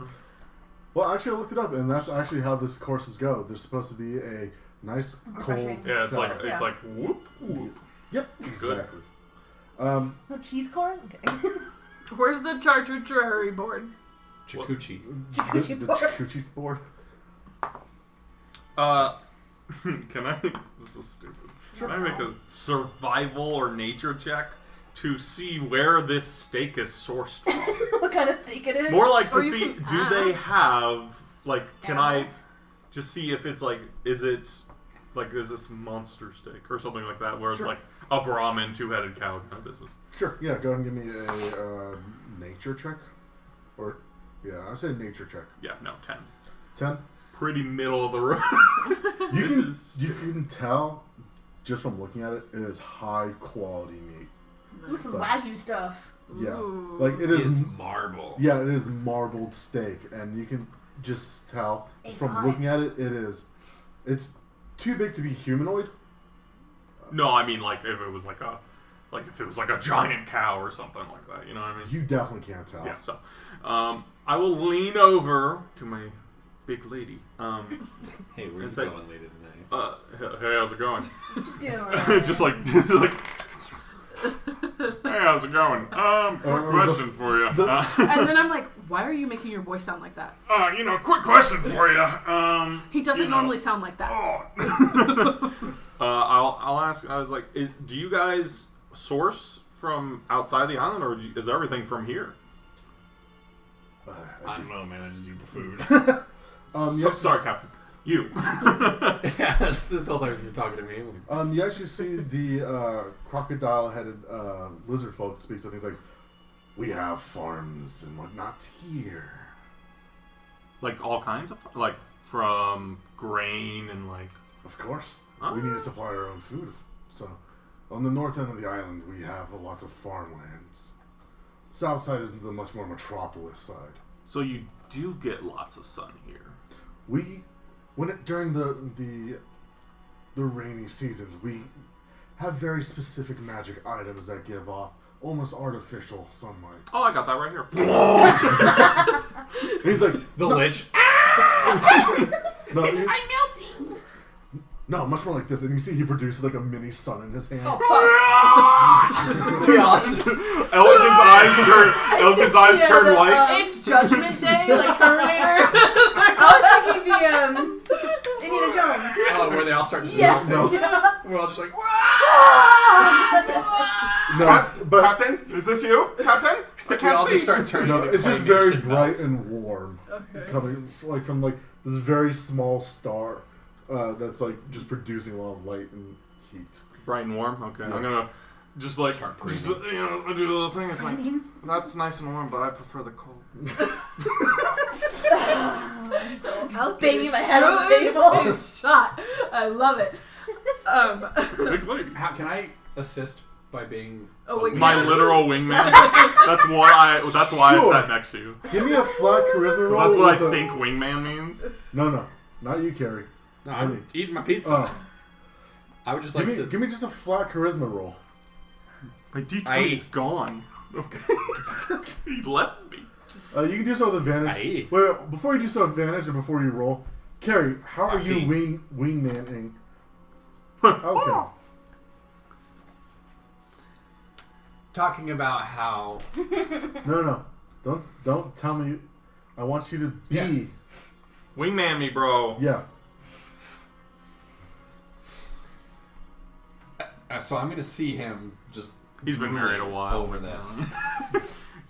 [SPEAKER 3] Well, actually, I looked it up, and that's actually how this courses go. There's supposed to be a nice cold
[SPEAKER 5] Yeah, it's
[SPEAKER 3] salad.
[SPEAKER 5] like whoop whoop.
[SPEAKER 3] Yep, exactly.
[SPEAKER 1] No cheese corn? Okay.
[SPEAKER 2] Where's the charcuterie board?
[SPEAKER 4] Jacuzzi.
[SPEAKER 3] The Jacuzzi board.
[SPEAKER 5] Can I? This is stupid. Can I make a survival or nature check to see where this steak is sourced from?
[SPEAKER 1] What kind of steak it is?
[SPEAKER 5] More like to
[SPEAKER 2] Or you
[SPEAKER 5] see,
[SPEAKER 2] can
[SPEAKER 5] do they
[SPEAKER 2] ask.
[SPEAKER 5] have, like, can
[SPEAKER 1] Animals?
[SPEAKER 5] I just see if it's like, is it, like, is this monster steak or something like that, where it's like a Brahmin 2-headed cow kind of business?
[SPEAKER 3] Sure, yeah, go ahead and give me a nature check. Or, yeah, I say nature check.
[SPEAKER 5] Yeah, no, 10.
[SPEAKER 3] 10?
[SPEAKER 5] Pretty middle of the road.
[SPEAKER 3] You can tell, just from looking at it, it is high quality meat.
[SPEAKER 1] Ooh, some Wagyu stuff.
[SPEAKER 3] Yeah,
[SPEAKER 2] Ooh.
[SPEAKER 3] like it is
[SPEAKER 4] marble.
[SPEAKER 3] Yeah, it is marbled steak, and you can just tell from looking at it. It's too big to be humanoid.
[SPEAKER 5] No, I mean, like, if it was like a giant cow or something like that, you know what I mean?
[SPEAKER 3] You definitely can't tell.
[SPEAKER 5] Yeah, so I will lean over to my big lady.
[SPEAKER 4] Hey, we're
[SPEAKER 5] and
[SPEAKER 4] just
[SPEAKER 5] say,
[SPEAKER 4] going later tonight.
[SPEAKER 5] Hey, how's it going?
[SPEAKER 1] Doing
[SPEAKER 5] just like, hey, how's it going? Quick question for you.
[SPEAKER 2] And then I'm like, why are you making your voice sound like that?
[SPEAKER 5] Quick question for you.
[SPEAKER 2] He doesn't normally sound like that.
[SPEAKER 5] I'll ask. I was like, do you guys source from outside the island, or is everything from here?
[SPEAKER 6] I don't know, man. I just eat the food.
[SPEAKER 5] Sorry, Captain. You.
[SPEAKER 4] Yeah, this whole time you've been talking to me.
[SPEAKER 3] You actually see the crocodile-headed lizard folk speaks up. He's like, "We have farms and whatnot here."
[SPEAKER 5] Like all kinds of, like from grain and like.
[SPEAKER 3] Of course, we need to supply our own food. So, on the north end of the island, we have lots of farmlands. South side is the much more metropolis side.
[SPEAKER 5] So you do get lots of sun here.
[SPEAKER 3] During the rainy seasons, we have very specific magic items that give off almost artificial sunlight.
[SPEAKER 5] Oh, I got that right here.
[SPEAKER 3] He's like,
[SPEAKER 4] The Lich.
[SPEAKER 3] no,
[SPEAKER 2] I'm melting.
[SPEAKER 3] no, much more like this. And you see he produces like a mini sun in his hand.
[SPEAKER 1] Oh,
[SPEAKER 4] We all just
[SPEAKER 5] Elkin's eyes turn white.
[SPEAKER 2] It's Judgment Day, like Terminator.
[SPEAKER 1] I was thinking the Indiana Jones.
[SPEAKER 4] where they all start to
[SPEAKER 1] Yes.
[SPEAKER 3] No.
[SPEAKER 4] We're all just like,
[SPEAKER 3] No, but
[SPEAKER 5] Captain, is this you, Captain?
[SPEAKER 4] we all just start turning.
[SPEAKER 3] no,
[SPEAKER 4] into
[SPEAKER 3] it's just very
[SPEAKER 4] claymation
[SPEAKER 3] bright
[SPEAKER 4] nuts.
[SPEAKER 3] and warm,
[SPEAKER 2] Okay.
[SPEAKER 3] coming like from like this very small star that's like just producing a lot of light and heat.
[SPEAKER 5] Bright and warm. Okay,
[SPEAKER 3] Yeah.
[SPEAKER 5] I'm gonna just like
[SPEAKER 4] Start
[SPEAKER 5] I do the little thing. It's like
[SPEAKER 1] Green.
[SPEAKER 5] that's nice and warm, but I prefer the cold.
[SPEAKER 1] I'll banging my head on the table.
[SPEAKER 2] Shot. I love it.
[SPEAKER 5] Big lady.
[SPEAKER 4] How can I assist
[SPEAKER 6] By being
[SPEAKER 5] my literal wingman. That's why I sat next to you.
[SPEAKER 3] Give me a flat charisma roll.
[SPEAKER 5] That's what I think wingman means.
[SPEAKER 3] No, not you, Carrie.
[SPEAKER 6] No, I'm eating my pizza. I would just like to
[SPEAKER 3] give me just a flat charisma roll.
[SPEAKER 5] My D20 is gone. Okay, he left me.
[SPEAKER 3] You can do so with advantage. Wait, before you do so with advantage or before you roll, Carrie, how are you wingmaning? Okay.
[SPEAKER 6] talking about how
[SPEAKER 3] No. Don't tell me. I want you to be.
[SPEAKER 6] Yeah.
[SPEAKER 5] Wingman me, bro.
[SPEAKER 3] Yeah.
[SPEAKER 6] So I'm gonna see him just.
[SPEAKER 5] He's been married a while
[SPEAKER 6] over this.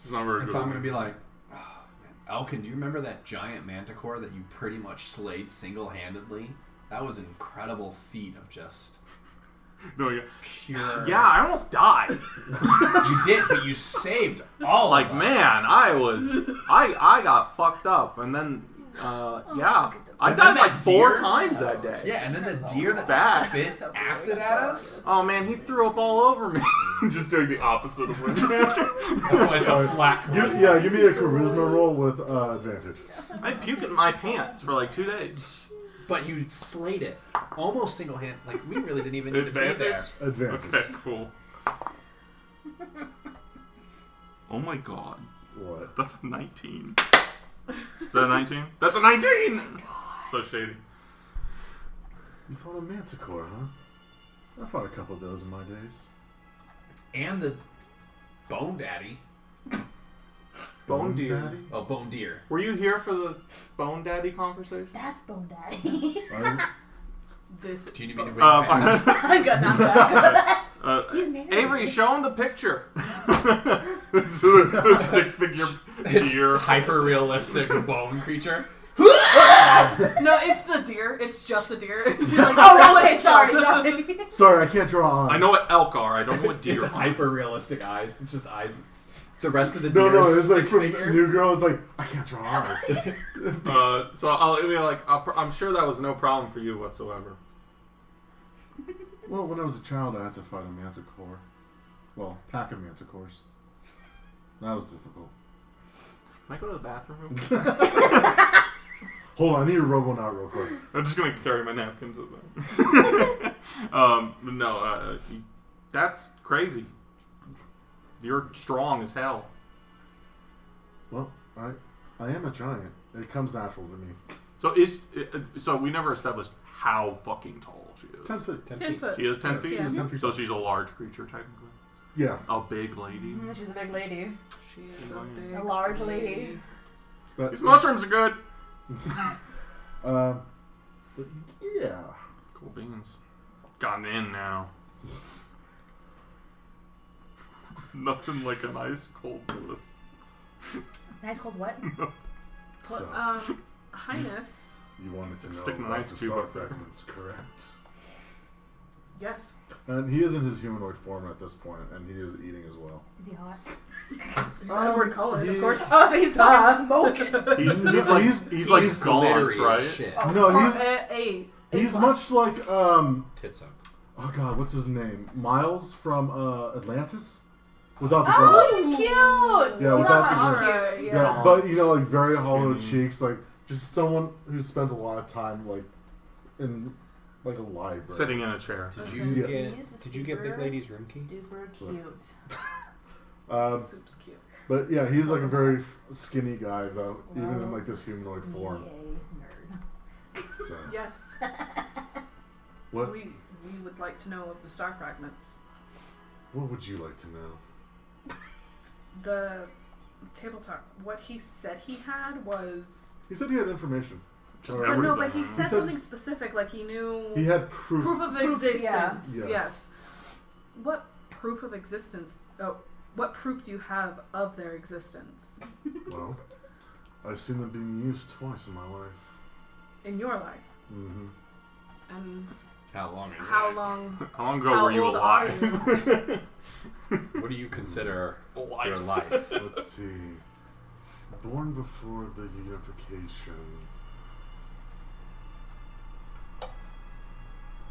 [SPEAKER 5] He's not very good.
[SPEAKER 6] So I'm gonna be like, oh, man, Elkin, do you remember that giant manticore that you pretty much slayed single-handedly? That was an incredible feat of just pure.
[SPEAKER 5] Yeah, I almost died.
[SPEAKER 6] You did, but you saved all.
[SPEAKER 5] Like
[SPEAKER 6] of us.
[SPEAKER 5] man, I got fucked up, and then yeah. I
[SPEAKER 6] And
[SPEAKER 5] died
[SPEAKER 6] then
[SPEAKER 5] like
[SPEAKER 6] that
[SPEAKER 5] 4
[SPEAKER 6] deer-
[SPEAKER 5] times that day.
[SPEAKER 6] Yeah, and then the deer that
[SPEAKER 5] Bad.
[SPEAKER 6] spit acid at us.
[SPEAKER 5] Oh man, he threw up all over me. Just doing the opposite of Wingman.
[SPEAKER 6] That's why it's a flat.
[SPEAKER 3] Give me a charisma roll with advantage.
[SPEAKER 5] I puke in my pants for like 2 days.
[SPEAKER 6] But you slayed it almost single-handed. Like we really didn't even need to be there.
[SPEAKER 5] Advantage.
[SPEAKER 3] Advantage.
[SPEAKER 5] Okay, cool. Oh my god.
[SPEAKER 3] What?
[SPEAKER 5] That's a 19. Is that a 19? That's a 19! So shady.
[SPEAKER 3] You fought a manticore, huh? I fought a couple of those in my days.
[SPEAKER 6] And the Bone Daddy.
[SPEAKER 5] Bone deer.
[SPEAKER 3] Daddy?
[SPEAKER 6] Oh, Bone Deer.
[SPEAKER 5] Were you here for the Bone Daddy conversation?
[SPEAKER 1] That's Bone Daddy.
[SPEAKER 2] This is
[SPEAKER 6] Do you need me to
[SPEAKER 2] Bone.
[SPEAKER 6] bring back?
[SPEAKER 1] I got knocked back. He's married.
[SPEAKER 5] Avery, show him the picture. It's a stick figure deer.
[SPEAKER 6] Hyper-realistic bone creature.
[SPEAKER 2] No, it's the deer. It's just the deer. She's like,
[SPEAKER 1] Oh, okay, sorry.
[SPEAKER 3] Sorry, I can't draw eyes.
[SPEAKER 5] I know what elk are. I don't know what deer
[SPEAKER 6] It's
[SPEAKER 5] are.
[SPEAKER 6] hyper-realistic eyes. It's just eyes. The rest of the
[SPEAKER 3] No,
[SPEAKER 6] deer
[SPEAKER 3] it's like
[SPEAKER 6] stick
[SPEAKER 3] from
[SPEAKER 6] figure.
[SPEAKER 3] New Girl. It's like I can't draw eyes.
[SPEAKER 5] So I'll be like, I'm sure that was no problem for you whatsoever.
[SPEAKER 3] Well, when I was a child, I had to fight a manticore. Well, pack of manticores. That was difficult.
[SPEAKER 5] Can I go to the bathroom real quick?
[SPEAKER 3] Hold on, I need to rub one out real quick.
[SPEAKER 5] I'm just gonna carry my napkins with me. No, that's crazy. You're strong as hell.
[SPEAKER 3] Well, I am a giant. It comes natural to me.
[SPEAKER 5] So we never established how fucking tall she is.
[SPEAKER 3] 10 feet.
[SPEAKER 2] 10 foot.
[SPEAKER 5] She is 10 feet.
[SPEAKER 2] Yeah.
[SPEAKER 3] 10 feet.
[SPEAKER 5] So she's a large creature technically.
[SPEAKER 3] Yeah.
[SPEAKER 5] A big lady.
[SPEAKER 1] She's a big lady.
[SPEAKER 2] She is a big
[SPEAKER 1] A large lady.
[SPEAKER 3] But,
[SPEAKER 5] These mushrooms are good.
[SPEAKER 3] but yeah.
[SPEAKER 5] Cool beans. Gotten in now. Nothing like an ice cold bliss.
[SPEAKER 1] Nice cold what?
[SPEAKER 3] So,
[SPEAKER 2] Highness.
[SPEAKER 3] you wanted to know
[SPEAKER 5] Stick an
[SPEAKER 3] about
[SPEAKER 5] ice
[SPEAKER 3] the
[SPEAKER 5] cube
[SPEAKER 3] star
[SPEAKER 5] up there.
[SPEAKER 3] fragments, correct?
[SPEAKER 2] Yes.
[SPEAKER 3] And he is in his humanoid form at this point, and he is eating as well.
[SPEAKER 1] Is he hot?
[SPEAKER 2] He's Edward Cullen, of
[SPEAKER 3] he's-
[SPEAKER 2] course.
[SPEAKER 1] Oh, so he's fucking smoking.
[SPEAKER 5] He's like gaunt,
[SPEAKER 6] glittery
[SPEAKER 5] right?
[SPEAKER 6] as shit.
[SPEAKER 3] No, he's
[SPEAKER 2] He's
[SPEAKER 3] much like
[SPEAKER 6] Tits up.
[SPEAKER 3] oh god, what's his name? Miles from Atlantis, without the
[SPEAKER 1] Oh,
[SPEAKER 3] glasses.
[SPEAKER 1] he's cute.
[SPEAKER 3] Yeah,
[SPEAKER 1] He's
[SPEAKER 3] without
[SPEAKER 1] not
[SPEAKER 3] the
[SPEAKER 1] hot,
[SPEAKER 2] glasses.
[SPEAKER 1] cute.
[SPEAKER 2] Yeah.
[SPEAKER 3] Yeah, but you know, like very hollow
[SPEAKER 5] Skinny.
[SPEAKER 3] cheeks, like just someone who spends a lot of time like in like a library.
[SPEAKER 5] Sitting in a chair.
[SPEAKER 6] Did you
[SPEAKER 3] Yeah.
[SPEAKER 6] get?
[SPEAKER 1] He is a
[SPEAKER 6] Did you get Big
[SPEAKER 1] super
[SPEAKER 6] Lady's room key?
[SPEAKER 1] Duper cute.
[SPEAKER 2] Soup's cute.
[SPEAKER 3] But yeah, he's like a very skinny guy though, even in like this humanoid
[SPEAKER 1] Me
[SPEAKER 3] form.
[SPEAKER 1] a nerd.
[SPEAKER 3] So
[SPEAKER 2] Yes.
[SPEAKER 3] what
[SPEAKER 2] We would like to know of the star fragments.
[SPEAKER 3] what would you like to know?
[SPEAKER 2] The table talk. What he said he had was.
[SPEAKER 3] He said he had information. Or-
[SPEAKER 2] But no, but he
[SPEAKER 5] He
[SPEAKER 2] said
[SPEAKER 3] said-
[SPEAKER 2] something specific. Like he knew.
[SPEAKER 3] he had proof.
[SPEAKER 2] Proof of
[SPEAKER 1] Proof,
[SPEAKER 2] existence.
[SPEAKER 1] yeah.
[SPEAKER 3] Yes.
[SPEAKER 2] What proof of existence? Oh, what proof do you have of their existence
[SPEAKER 3] Well, I've seen them being used twice in my life.
[SPEAKER 2] in your life?
[SPEAKER 3] Mm-hmm.
[SPEAKER 2] And
[SPEAKER 6] How long?
[SPEAKER 2] how long?
[SPEAKER 5] How long ago
[SPEAKER 2] How
[SPEAKER 5] were you
[SPEAKER 2] old are
[SPEAKER 5] alive?
[SPEAKER 6] What do you consider
[SPEAKER 5] Life.
[SPEAKER 6] your life?
[SPEAKER 3] Let's see. Born before the unification.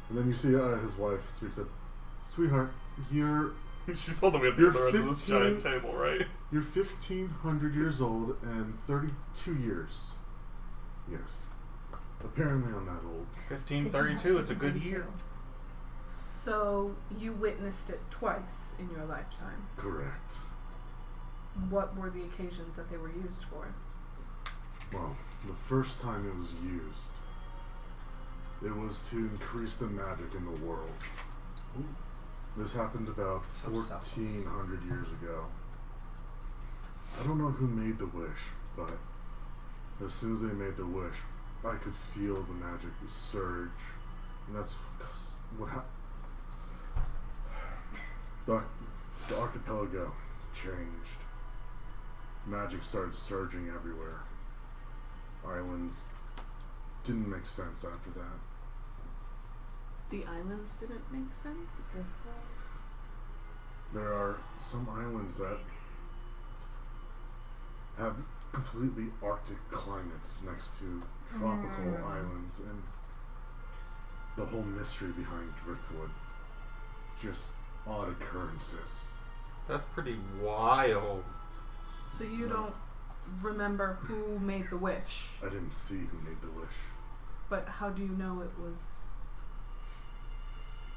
[SPEAKER 3] And then you see his wife speaks up. Sweetheart, you're
[SPEAKER 5] She's holding me at the
[SPEAKER 3] You're
[SPEAKER 5] other end of this
[SPEAKER 3] 15.
[SPEAKER 5] giant table, right?
[SPEAKER 3] You're 1,500 years old and 32 years. Yes. Apparently I'm that old.
[SPEAKER 5] 1532, it's a good year.
[SPEAKER 2] So you witnessed it twice in your lifetime.
[SPEAKER 3] Correct.
[SPEAKER 2] What were the occasions that they were used for?
[SPEAKER 3] Well, the first time it was used, it was to increase the magic in the world.
[SPEAKER 4] Ooh.
[SPEAKER 3] This happened about
[SPEAKER 4] So
[SPEAKER 3] 1,400 years ago. I don't know who made the wish, but as soon as they made the wish, I could feel the magic surge. And that's what happened. The archipelago changed. Magic started surging everywhere. Islands didn't make sense after that.
[SPEAKER 2] The islands didn't make sense?
[SPEAKER 3] There are some islands that have completely Arctic climates next to tropical islands, and the whole mystery behind Driftwood. Just odd occurrences.
[SPEAKER 5] That's pretty wild.
[SPEAKER 2] So you don't remember who made the wish,
[SPEAKER 3] I didn't see who made the wish.
[SPEAKER 2] but how do you know it was...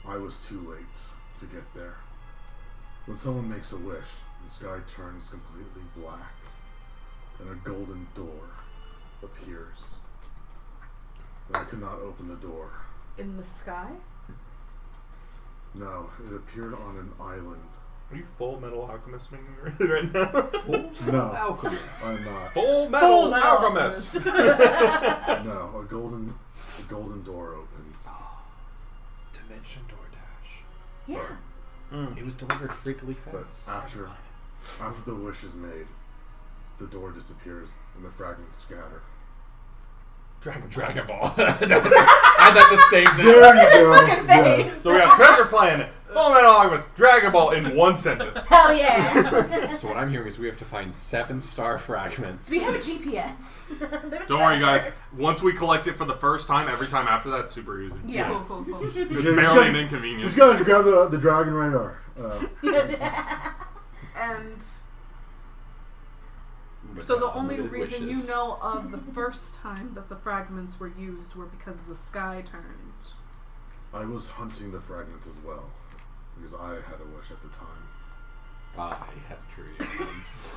[SPEAKER 3] I was too late to get there. When someone makes a wish, the sky turns completely black, and a golden door appears. But I could not open the door.
[SPEAKER 2] in the sky?
[SPEAKER 3] No, it appeared on an island.
[SPEAKER 5] Are you Full Metal Alchemist right now?
[SPEAKER 3] No,
[SPEAKER 4] Alchemist.
[SPEAKER 3] I'm not.
[SPEAKER 5] Full Metal Alchemist!
[SPEAKER 3] No, a golden door opened.
[SPEAKER 6] Dimension DoorDash.
[SPEAKER 1] Yeah.
[SPEAKER 4] It was delivered freakily
[SPEAKER 3] But
[SPEAKER 4] fast.
[SPEAKER 3] after the wish is made, the door disappears and the fragments scatter.
[SPEAKER 6] Dragon Ball. I thought the same thing.
[SPEAKER 3] There you go.
[SPEAKER 1] Fucking face.
[SPEAKER 3] Yes.
[SPEAKER 5] So we got Treasure Planet, Full Metal Alchemist, Dragon Ball in one sentence.
[SPEAKER 1] Hell yeah.
[SPEAKER 4] So what I'm hearing is we have to find 7-star fragments.
[SPEAKER 1] We have a GPS.
[SPEAKER 5] Don't worry, guys. Once we collect it for the first time, every time after that, it's super easy.
[SPEAKER 1] Yeah.
[SPEAKER 2] Cool.
[SPEAKER 5] It's
[SPEAKER 3] You
[SPEAKER 5] barely an
[SPEAKER 3] just
[SPEAKER 5] inconvenience.
[SPEAKER 3] gotta grab the dragon radar.
[SPEAKER 2] And
[SPEAKER 4] But
[SPEAKER 2] so the
[SPEAKER 4] not
[SPEAKER 2] only
[SPEAKER 4] unlimited
[SPEAKER 2] reason
[SPEAKER 4] wishes.
[SPEAKER 2] you know of the first time that the fragments were used were because the sky turned.
[SPEAKER 3] I was hunting the fragments as well, because I had a wish at the time.
[SPEAKER 4] I have dreams.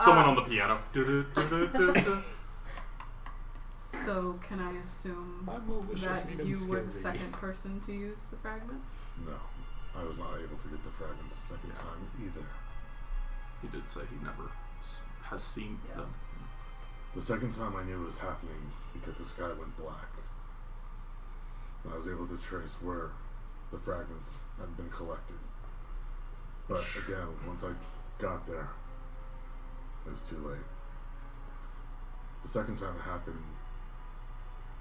[SPEAKER 5] Someone on the piano.
[SPEAKER 2] So can I assume
[SPEAKER 4] My more wishes
[SPEAKER 2] that
[SPEAKER 4] made him
[SPEAKER 2] you were the
[SPEAKER 4] scary.
[SPEAKER 2] second person to use the fragments?
[SPEAKER 3] No, I was not able to get the fragments the second time either.
[SPEAKER 5] He did say he never has seen them.
[SPEAKER 3] The second time I knew it was happening because the sky went black. And I was able to trace where the fragments had been collected. But again, once I got there, it was too late. The second time it happened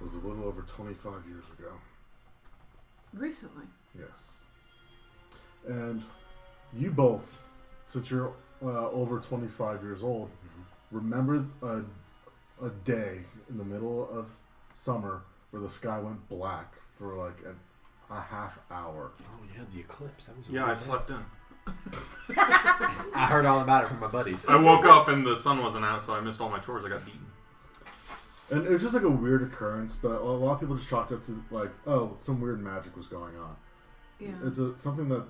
[SPEAKER 3] was a little over 25 years ago.
[SPEAKER 2] Recently.
[SPEAKER 3] Yes. And you both, since you're over 25 years old, remember a day in the middle of summer where the sky went black for like a half hour.
[SPEAKER 4] Oh yeah, the eclipse. That was a
[SPEAKER 5] Yeah, I
[SPEAKER 4] weird day.
[SPEAKER 5] slept in.
[SPEAKER 4] I heard all about it from my buddies.
[SPEAKER 5] I woke up and the sun wasn't out, so I missed all my chores. I got beaten.
[SPEAKER 3] And it was just like a weird occurrence, but a lot of people just chalked up to like, oh, some weird magic was going on.
[SPEAKER 2] Yeah.
[SPEAKER 3] It's something that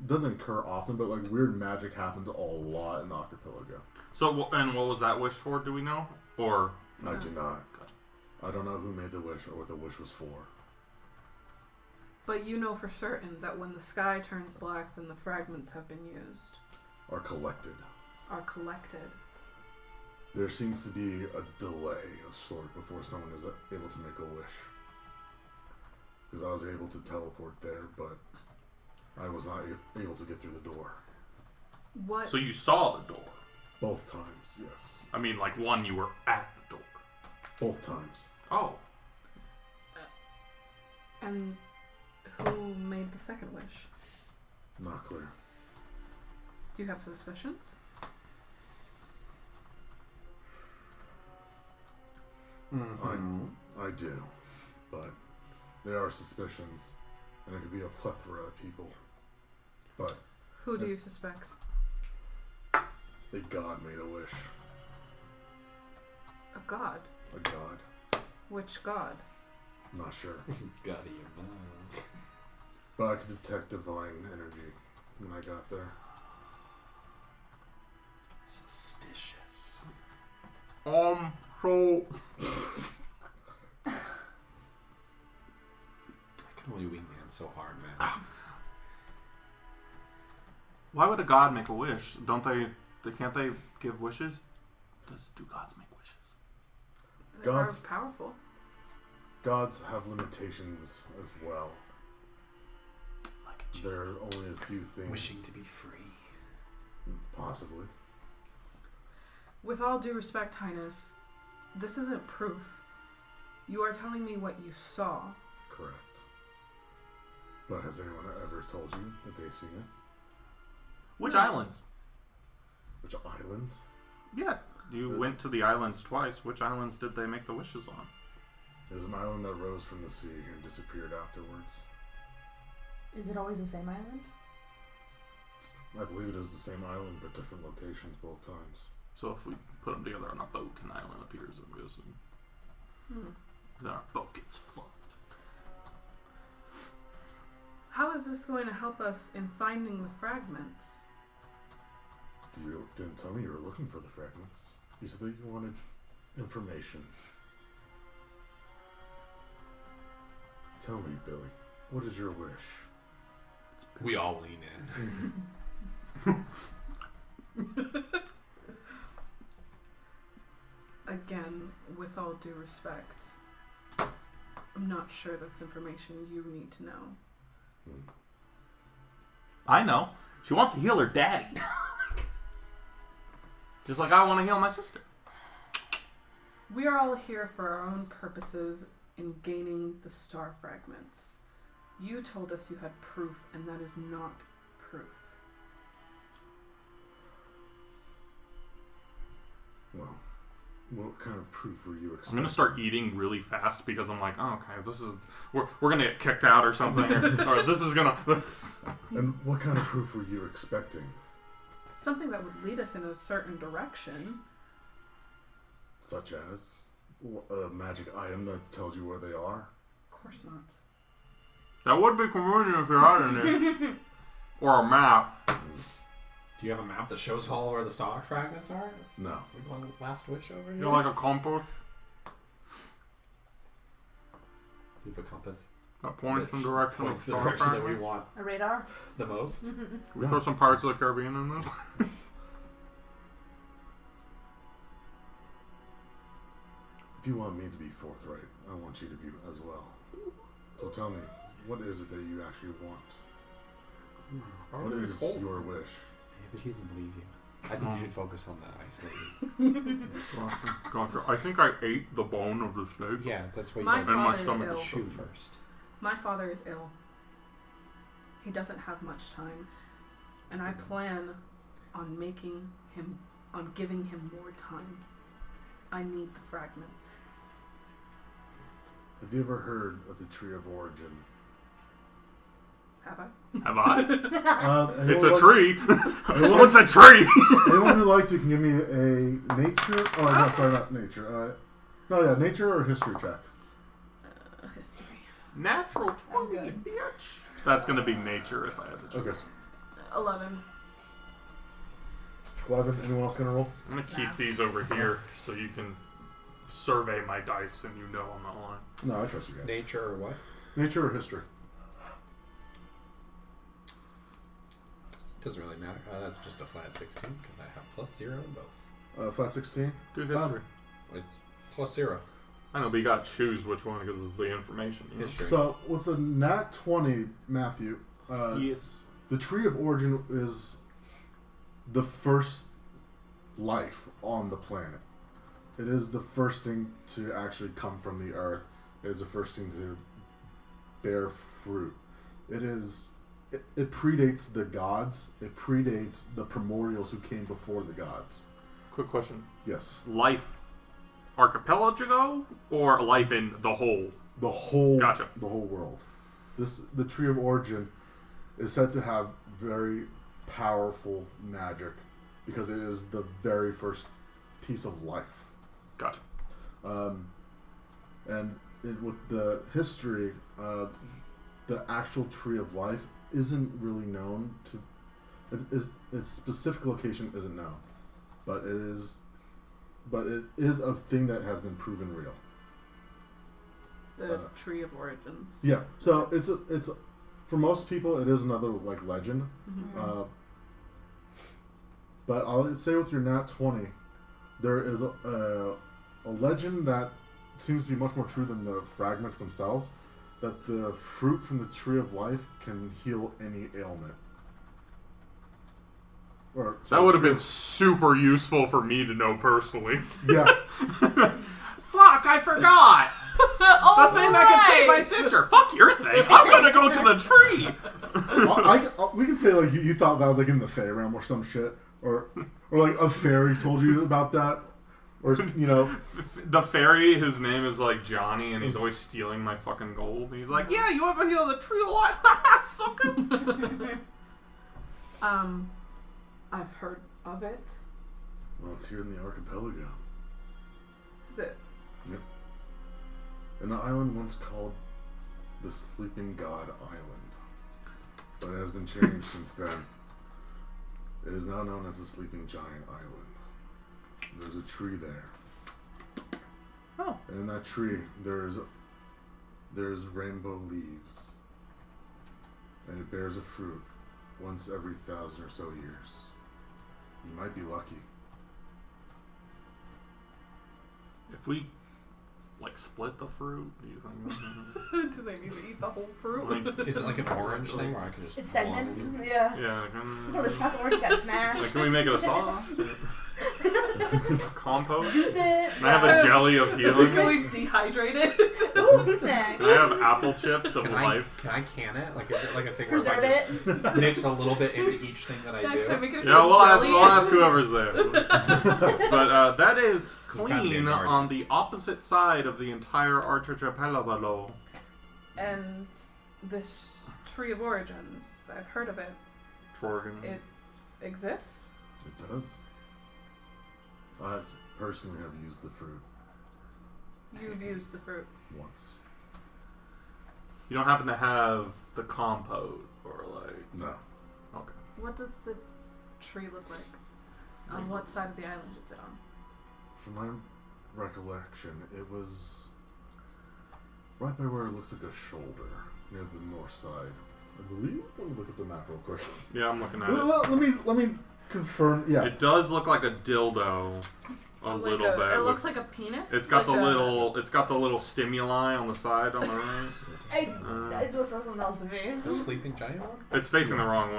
[SPEAKER 3] doesn't occur often, but like weird magic happens a lot in the archipelago.
[SPEAKER 5] So, and what was that wish for? Do we know? Or
[SPEAKER 3] I
[SPEAKER 2] No.
[SPEAKER 3] do not. I don't know who made the wish or what the wish was for.
[SPEAKER 2] But you know for certain that when the sky turns black, then the fragments have been used,
[SPEAKER 3] Or collected.
[SPEAKER 2] are collected.
[SPEAKER 3] There seems to be a delay of sort before someone is able to make a wish. Because I was able to teleport there, but I was not able to get through the door.
[SPEAKER 2] What?
[SPEAKER 5] so you saw the door?
[SPEAKER 3] Both times, yes.
[SPEAKER 5] I mean, like one, you were at the door.
[SPEAKER 3] Both times.
[SPEAKER 5] Oh,
[SPEAKER 2] And who made the second wish?
[SPEAKER 3] Not clear.
[SPEAKER 2] Do you have suspicions?
[SPEAKER 3] I do, but there are suspicions and it could be a plethora of people. But
[SPEAKER 2] Who do you suspect?
[SPEAKER 3] a god made a wish.
[SPEAKER 2] A god?
[SPEAKER 3] A god.
[SPEAKER 2] Which god?
[SPEAKER 3] Not sure.
[SPEAKER 4] God of your mouth.
[SPEAKER 3] But I could detect divine energy when I got there.
[SPEAKER 4] Suspicious.
[SPEAKER 5] So
[SPEAKER 4] I can only wingman so hard, man.
[SPEAKER 5] why would a god make a wish? Don't they can't they give wishes? Do gods make wishes?
[SPEAKER 2] They are
[SPEAKER 3] Gods.
[SPEAKER 2] powerful.
[SPEAKER 3] Gods have limitations as well.
[SPEAKER 4] Like a
[SPEAKER 3] There are only a few things.
[SPEAKER 4] wishing to be free.
[SPEAKER 3] Possibly.
[SPEAKER 2] With all due respect, Highness, this isn't proof. You are telling me what you saw.
[SPEAKER 3] Correct. But has anyone ever told you that they've seen it?
[SPEAKER 5] Which islands?
[SPEAKER 3] Which islands?
[SPEAKER 5] Yeah, you went to the islands twice. Which islands did they make the wishes on?
[SPEAKER 3] There's an island that rose from the sea and disappeared afterwards.
[SPEAKER 1] Is it always the same island?
[SPEAKER 3] I believe it is the same island, but different locations both times.
[SPEAKER 5] So if we put them together on a boat, an island appears, I'm guessing. Then our boat gets fucked.
[SPEAKER 2] How is this going to help us in finding the fragments?
[SPEAKER 3] You didn't tell me you were looking for the fragments. You said that you wanted information. Tell me, Billy, what is your wish?
[SPEAKER 4] We all lean in.
[SPEAKER 2] Again, with all due respect, I'm not sure that's information you need to know.
[SPEAKER 5] I know. She wants to heal her daddy. Just like I want to heal my sister.
[SPEAKER 2] We are all here for our own purposes in gaining the star fragments. You told us you had proof, and that is not proof.
[SPEAKER 3] Well, what kind of proof were you expecting?
[SPEAKER 5] I'm gonna start eating really fast because I'm like, oh, okay, this is we're gonna get kicked out or something, or this is gonna.
[SPEAKER 3] And what kind of proof were you expecting?
[SPEAKER 2] Something that would lead us in a certain direction.
[SPEAKER 3] Such as a magic item that tells you where they are?
[SPEAKER 2] Of course not.
[SPEAKER 5] That would be convenient if you're out in it, or a map.
[SPEAKER 4] Do you have a map that shows all where the star fragments are?
[SPEAKER 3] No.
[SPEAKER 4] We want last wish over here?
[SPEAKER 5] You know, like a compass
[SPEAKER 4] You have a compass.
[SPEAKER 5] that points in
[SPEAKER 4] that
[SPEAKER 5] the direction of
[SPEAKER 4] points the
[SPEAKER 5] star
[SPEAKER 4] direction that we
[SPEAKER 5] fragments.
[SPEAKER 4] want
[SPEAKER 1] A radar?
[SPEAKER 4] the most.
[SPEAKER 5] Can we throw some Pirates of the Caribbean in this?
[SPEAKER 3] If you want me to be forthright, I want you to be as well. So tell me, what is it that you actually want? What is your wish?
[SPEAKER 4] Yeah, but he doesn't believe you. I think you should focus on the ice lady.
[SPEAKER 5] Gotcha. I think I ate the bone of the snake.
[SPEAKER 4] Yeah, that's why you
[SPEAKER 2] My
[SPEAKER 4] gotta
[SPEAKER 5] And my
[SPEAKER 2] father is
[SPEAKER 5] stomach
[SPEAKER 2] ill.
[SPEAKER 5] is
[SPEAKER 4] shoot first.
[SPEAKER 2] My father is ill. He doesn't have much time, and I plan on giving him more time. I need the fragments.
[SPEAKER 3] Have you ever heard of the Tree of Origin?
[SPEAKER 2] Have I?
[SPEAKER 5] Have I? It's
[SPEAKER 3] anyone
[SPEAKER 5] a tree.
[SPEAKER 3] anyone-
[SPEAKER 5] What's a tree?
[SPEAKER 3] Anyone who likes it can give me a nature. Oh, no, sorry, not nature. Nature or history check.
[SPEAKER 2] History.
[SPEAKER 5] Natural
[SPEAKER 1] I'm
[SPEAKER 5] 20,
[SPEAKER 1] good.
[SPEAKER 5] bitch. That's gonna be nature if I had the choice.
[SPEAKER 3] Okay.
[SPEAKER 2] 11.
[SPEAKER 3] 11. Anyone else gonna roll?
[SPEAKER 5] I'm gonna keep
[SPEAKER 2] Nah.
[SPEAKER 5] these over here so you can survey my dice and you know I'm not lying.
[SPEAKER 3] No, I trust you guys.
[SPEAKER 4] Nature or what?
[SPEAKER 3] Nature or history?
[SPEAKER 4] Doesn't really matter. That's just a flat 16 because I have +0 in both.
[SPEAKER 3] Flat 16.
[SPEAKER 5] Do history.
[SPEAKER 4] It's +0.
[SPEAKER 5] I know, but you gotta choose which one because it's the information. You know?
[SPEAKER 4] History.
[SPEAKER 3] So with a nat 20, Matthew,
[SPEAKER 5] Yes.
[SPEAKER 3] the Tree of Origin is the first life on the planet. It is the first thing to actually come from the earth. It is the first thing to bear fruit. It predates the gods. It predates the primordials who came before the gods.
[SPEAKER 5] Quick question.
[SPEAKER 3] Yes.
[SPEAKER 5] Life archipelago or life in the whole?
[SPEAKER 3] The whole
[SPEAKER 5] Gotcha.
[SPEAKER 3] the whole world. the Tree of Origin is said to have very powerful magic because it is the very first piece of life.
[SPEAKER 5] Gotcha.
[SPEAKER 3] And with the history, the actual Tree of Life isn't really known to. Its specific location isn't known, but it is a thing that has been proven real.
[SPEAKER 2] The Tree of Origins.
[SPEAKER 3] Yeah, so it's for most people it is another like legend.
[SPEAKER 2] Mm-hmm.
[SPEAKER 3] But I'll say with your Nat 20, there is a legend that seems to be much more true than the fragments themselves, that the fruit from the Tree of Life can heal any ailment.
[SPEAKER 5] That would have been super useful for me to know personally.
[SPEAKER 3] Yeah.
[SPEAKER 5] Fuck, I forgot! The thing that can save my sister. Fuck your thing. I'm gonna go to the tree.
[SPEAKER 3] We can say like you thought that was like in the Fae realm or some shit, or like a fairy told you about that, or you know,
[SPEAKER 5] the fairy. His name is like Johnny, and he's always stealing my fucking gold. He's like, yeah, you ever heal the tree of life? Sucker.
[SPEAKER 2] I've heard of it.
[SPEAKER 3] Well, it's here in the archipelago.
[SPEAKER 2] Is it?
[SPEAKER 3] Yep. An island once called the Sleeping God Island, but it has been changed since then. It is now known as the Sleeping Giant Island. There's a tree there.
[SPEAKER 5] Oh.
[SPEAKER 3] And in that tree, there's rainbow leaves, and it bears a fruit once every 1,000 or so years. You might be lucky.
[SPEAKER 5] If we like split the fruit, do you think?
[SPEAKER 2] Do they need to eat the whole fruit?
[SPEAKER 5] Like,
[SPEAKER 6] Is it like an orange thing where I can just...
[SPEAKER 1] It's segments.
[SPEAKER 6] one-
[SPEAKER 1] Yeah.
[SPEAKER 5] yeah.
[SPEAKER 1] Oh, the chocolate orange got smashed.
[SPEAKER 5] Like, can we make it a sauce? Compost?
[SPEAKER 1] Juice it.
[SPEAKER 5] Can I have a jelly of healing?
[SPEAKER 2] Can we dehydrate it?
[SPEAKER 1] Ooh, food snack.
[SPEAKER 5] Can I have apple chips of
[SPEAKER 6] Can
[SPEAKER 5] life?
[SPEAKER 6] I can it? Like, is it like a thing where if I
[SPEAKER 1] Preserve it.
[SPEAKER 6] just mix a little bit into each thing that I
[SPEAKER 2] Yeah,
[SPEAKER 6] do?
[SPEAKER 2] can I make it
[SPEAKER 5] Yeah, we'll
[SPEAKER 2] jelly?
[SPEAKER 5] ask whoever's there. But that is
[SPEAKER 6] There's gotta be a
[SPEAKER 5] clean
[SPEAKER 6] garden.
[SPEAKER 5] on the opposite side of the entire archipelago.
[SPEAKER 2] And this Tree of Origins, I've heard of it.
[SPEAKER 5] Trorgan.
[SPEAKER 2] It exists?
[SPEAKER 3] It does. I personally have used the fruit
[SPEAKER 2] You've used the fruit.
[SPEAKER 3] once.
[SPEAKER 5] You don't happen to have the compote or like...
[SPEAKER 3] No.
[SPEAKER 5] Okay.
[SPEAKER 2] What does the tree look like? On what side of the island is it on?
[SPEAKER 3] From my recollection, it was right by where it looks like a shoulder, near the north side. I believe. Let me look at the map real quick.
[SPEAKER 5] Yeah, I'm looking at it.
[SPEAKER 3] Let me confirm. Yeah.
[SPEAKER 5] It does look like a dildo a little bit.
[SPEAKER 2] It looks like a penis.
[SPEAKER 5] It's got
[SPEAKER 2] like
[SPEAKER 5] the little stimuli on the side on the right.
[SPEAKER 1] It looks like something else to me.
[SPEAKER 6] The sleeping giant one?
[SPEAKER 5] It's facing the wrong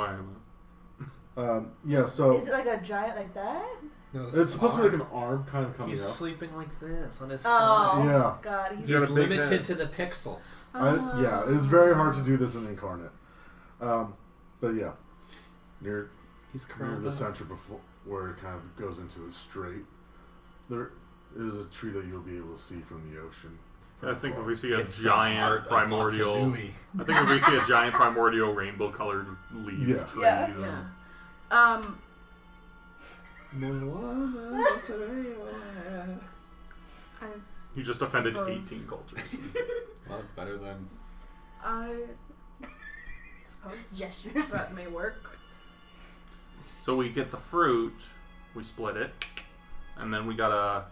[SPEAKER 5] way.
[SPEAKER 3] Yeah. So
[SPEAKER 1] Is it like a giant like that?
[SPEAKER 6] No,
[SPEAKER 3] it's supposed to be like an arm kind of coming
[SPEAKER 6] He's
[SPEAKER 3] up.
[SPEAKER 6] sleeping like this on his
[SPEAKER 1] Oh,
[SPEAKER 6] side.
[SPEAKER 3] Yeah.
[SPEAKER 1] God.
[SPEAKER 5] You
[SPEAKER 6] He's
[SPEAKER 5] got a big
[SPEAKER 6] limited
[SPEAKER 5] head.
[SPEAKER 6] to the pixels.
[SPEAKER 3] Yeah, it's very hard to do this in incarnate. But yeah, near
[SPEAKER 6] He's
[SPEAKER 3] near
[SPEAKER 6] curled
[SPEAKER 3] the
[SPEAKER 6] up.
[SPEAKER 3] center before where it kind of goes into a straight, there is a tree that you'll be able to see from the ocean.
[SPEAKER 5] I think if we see a
[SPEAKER 6] It's the
[SPEAKER 5] giant
[SPEAKER 6] heart of
[SPEAKER 5] primordial,
[SPEAKER 6] Montanui.
[SPEAKER 5] I think if we see a giant primordial rainbow-colored leaf
[SPEAKER 3] Yeah.
[SPEAKER 5] tree,
[SPEAKER 1] Yeah.
[SPEAKER 5] then-
[SPEAKER 2] Yeah.
[SPEAKER 5] you just offended
[SPEAKER 2] Suppose.
[SPEAKER 5] 18 cultures.
[SPEAKER 6] Well, it's better than...
[SPEAKER 2] I suppose
[SPEAKER 1] Gestures.
[SPEAKER 2] that may work.
[SPEAKER 5] So we get the fruit, we split it, and then we gotta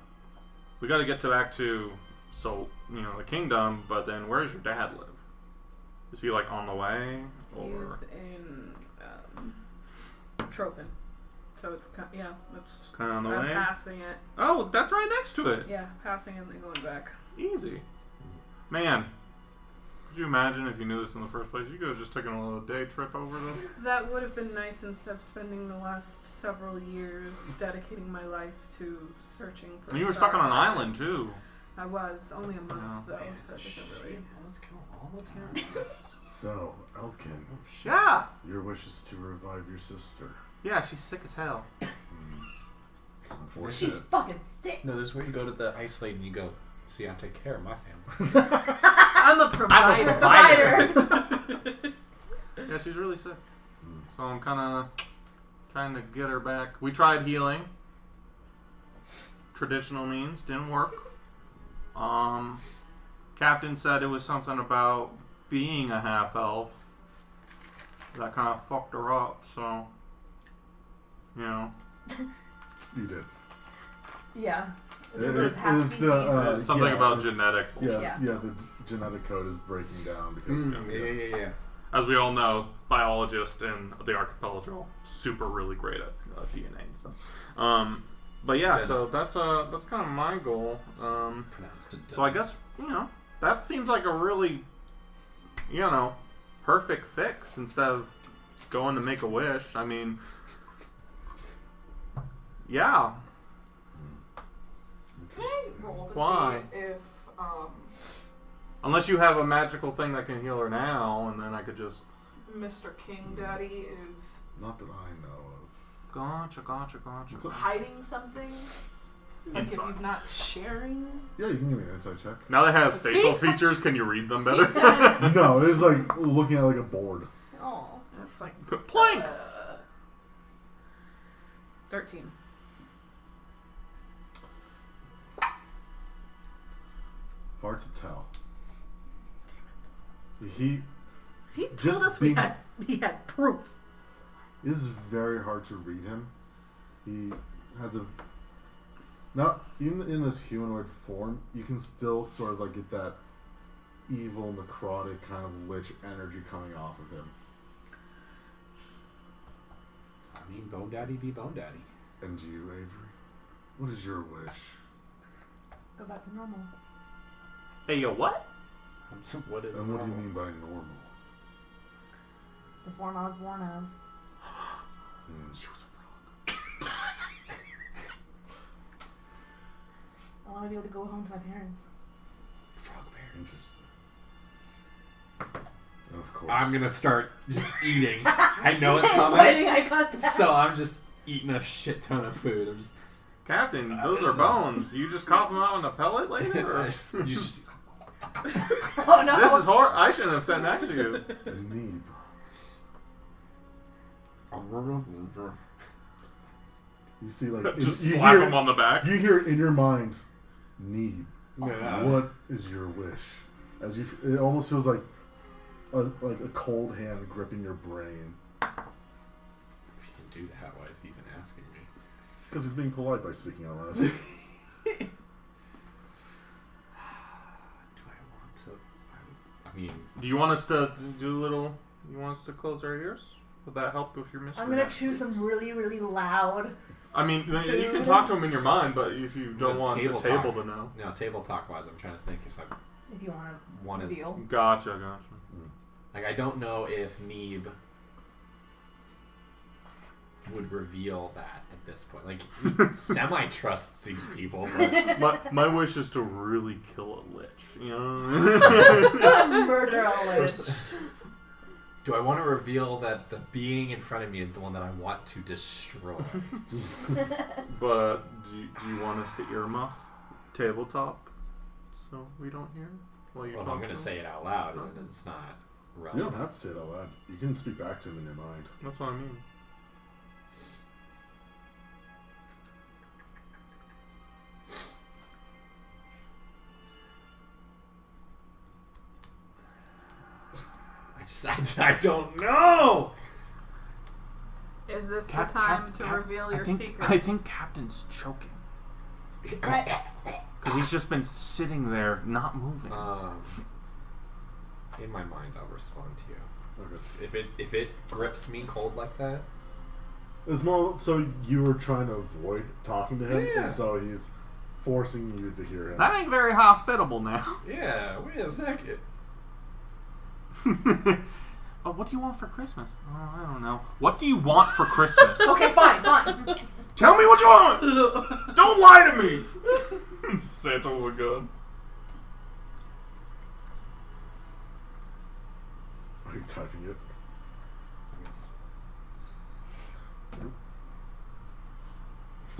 [SPEAKER 5] get back to the kingdom. But then where's your dad live? Is he like on the way? Or
[SPEAKER 2] He's in Tropin. So it's it's
[SPEAKER 5] kind of on the
[SPEAKER 2] I'm
[SPEAKER 5] way?
[SPEAKER 2] passing it.
[SPEAKER 5] Oh, that's right next to it.
[SPEAKER 2] Yeah, passing it and then going back.
[SPEAKER 5] Easy. Man, could you imagine if you knew this in the first place? You could have just taken a little day trip over to...
[SPEAKER 2] That would have been nice instead of spending the last several years dedicating my life to searching for.
[SPEAKER 5] And you were stuck on an
[SPEAKER 2] Star.
[SPEAKER 5] island too.
[SPEAKER 2] I was only a month
[SPEAKER 5] Yeah.
[SPEAKER 2] though, so it doesn't really.
[SPEAKER 6] Let's go all the time.
[SPEAKER 3] So, Elkin,
[SPEAKER 5] Yeah.
[SPEAKER 3] your wish is to revive your sister.
[SPEAKER 5] Yeah, she's sick as hell.
[SPEAKER 3] Unfortunate.
[SPEAKER 1] She's fucking sick.
[SPEAKER 6] No, this is where you go to the isolate and you go, see, I take care of my family.
[SPEAKER 2] I'm a provider.
[SPEAKER 1] Provider.
[SPEAKER 5] Yeah, she's really sick. So I'm kind of trying to get her back. We tried healing. Traditional means didn't work. Captain said it was something about being a half elf that kind of fucked her up. So, you know.
[SPEAKER 3] You did.
[SPEAKER 1] Yeah.
[SPEAKER 3] It is the
[SPEAKER 5] something about genetic.
[SPEAKER 3] Yeah, the genetic code is breaking down because
[SPEAKER 4] Yeah.
[SPEAKER 5] As we all know, biologists in the archipelago super really great at DNA and stuff. But yeah, so that's kind of my goal. So I guess that seems like a really perfect fix instead of going to make a wish. I mean, yeah.
[SPEAKER 2] Can I roll to
[SPEAKER 5] Why?
[SPEAKER 2] see if
[SPEAKER 5] Unless you have a magical thing that can heal her now, and then I could just.
[SPEAKER 2] Mr. King Daddy is
[SPEAKER 3] not that I know of.
[SPEAKER 5] Gotcha.
[SPEAKER 2] hiding something? Like if he's not sharing?
[SPEAKER 3] Yeah, you can give me an insight check.
[SPEAKER 5] Now that it has facial features, can you read them better?
[SPEAKER 3] No, it's like looking at like a board.
[SPEAKER 2] Oh, that's like
[SPEAKER 5] plank.
[SPEAKER 2] 13.
[SPEAKER 3] Hard to tell. He
[SPEAKER 1] told us we had proof.
[SPEAKER 3] It is very hard to read him. He has not even in this humanoid form, you can still sort of like get that evil, necrotic kind of lich energy coming off of him.
[SPEAKER 4] I mean, Bone Daddy be Bone Daddy.
[SPEAKER 3] And you, Avery? What is your wish?
[SPEAKER 1] Go back to normal.
[SPEAKER 5] Hey, yo, what?
[SPEAKER 4] What is
[SPEAKER 3] and what do you mean by normal?
[SPEAKER 1] The form I was born as.
[SPEAKER 3] She was a frog.
[SPEAKER 1] I want to be able to go home to my parents.
[SPEAKER 3] Frog parents. Interesting. And of course.
[SPEAKER 4] I'm gonna start just eating. I know it's coming.
[SPEAKER 1] I got that.
[SPEAKER 4] So I'm just eating a shit ton of food. I'm just.
[SPEAKER 5] Captain, those are bones. You just cough them out in a pellet later? Or?
[SPEAKER 4] You just.
[SPEAKER 1] Oh no!
[SPEAKER 5] This is horrible. I shouldn't have sat next to you.
[SPEAKER 3] Neeb. You see, like
[SPEAKER 5] just
[SPEAKER 3] you
[SPEAKER 5] slap
[SPEAKER 3] hear,
[SPEAKER 5] him on the back.
[SPEAKER 3] You hear in your mind, Neeb.
[SPEAKER 4] Yeah.
[SPEAKER 3] What is your wish? As you, it almost feels like a cold hand gripping your brain.
[SPEAKER 4] If you can do that, why is he even asking me?
[SPEAKER 3] Because he's being polite by speaking out loud.
[SPEAKER 4] Do I want to? I mean,
[SPEAKER 5] Do you want us to do a little? You want us to close our ears? Would that help with your mission?
[SPEAKER 1] I'm gonna choose some really, really loud.
[SPEAKER 5] I mean, you can talk to him in your mind, but if you don't want the table
[SPEAKER 4] talk.
[SPEAKER 5] to know.
[SPEAKER 4] No, table talk wise, I'm trying to think if I
[SPEAKER 1] If you want to reveal.
[SPEAKER 5] Gotcha.
[SPEAKER 4] like. I don't know if Neeb would reveal that at this point. Like, semi trusts these people, but
[SPEAKER 5] My wish is to really kill a lich. You know.
[SPEAKER 1] Murder a lich.
[SPEAKER 4] do I want to reveal that the being in front of me is the one that I want to destroy?
[SPEAKER 5] But do you want us to earmuff tabletop so we don't hear? While you
[SPEAKER 4] Well,
[SPEAKER 5] talk
[SPEAKER 4] I'm going to say it out loud, and it's not
[SPEAKER 3] You
[SPEAKER 4] relevant.
[SPEAKER 3] don't have to say it out loud. You can speak back to him in your mind.
[SPEAKER 5] That's what I mean.
[SPEAKER 4] I don't know!
[SPEAKER 2] Is this the time to reveal your secret?
[SPEAKER 5] I think Captain's choking. Because he's just been sitting there, not moving.
[SPEAKER 4] In my mind, I'll respond to you.
[SPEAKER 3] Okay.
[SPEAKER 4] If it grips me cold like that,
[SPEAKER 3] It's more so you were trying to avoid talking to him,
[SPEAKER 4] Yeah.
[SPEAKER 3] and so he's forcing you to hear him.
[SPEAKER 5] That ain't very hospitable now.
[SPEAKER 4] yeah. Wait a second.
[SPEAKER 5] Oh, what do you want for Christmas? Oh, I don't know. What do you want for Christmas?
[SPEAKER 1] Okay, fine.
[SPEAKER 5] Tell me what you want! Don't lie to me! Santa would go.
[SPEAKER 3] Are you typing it?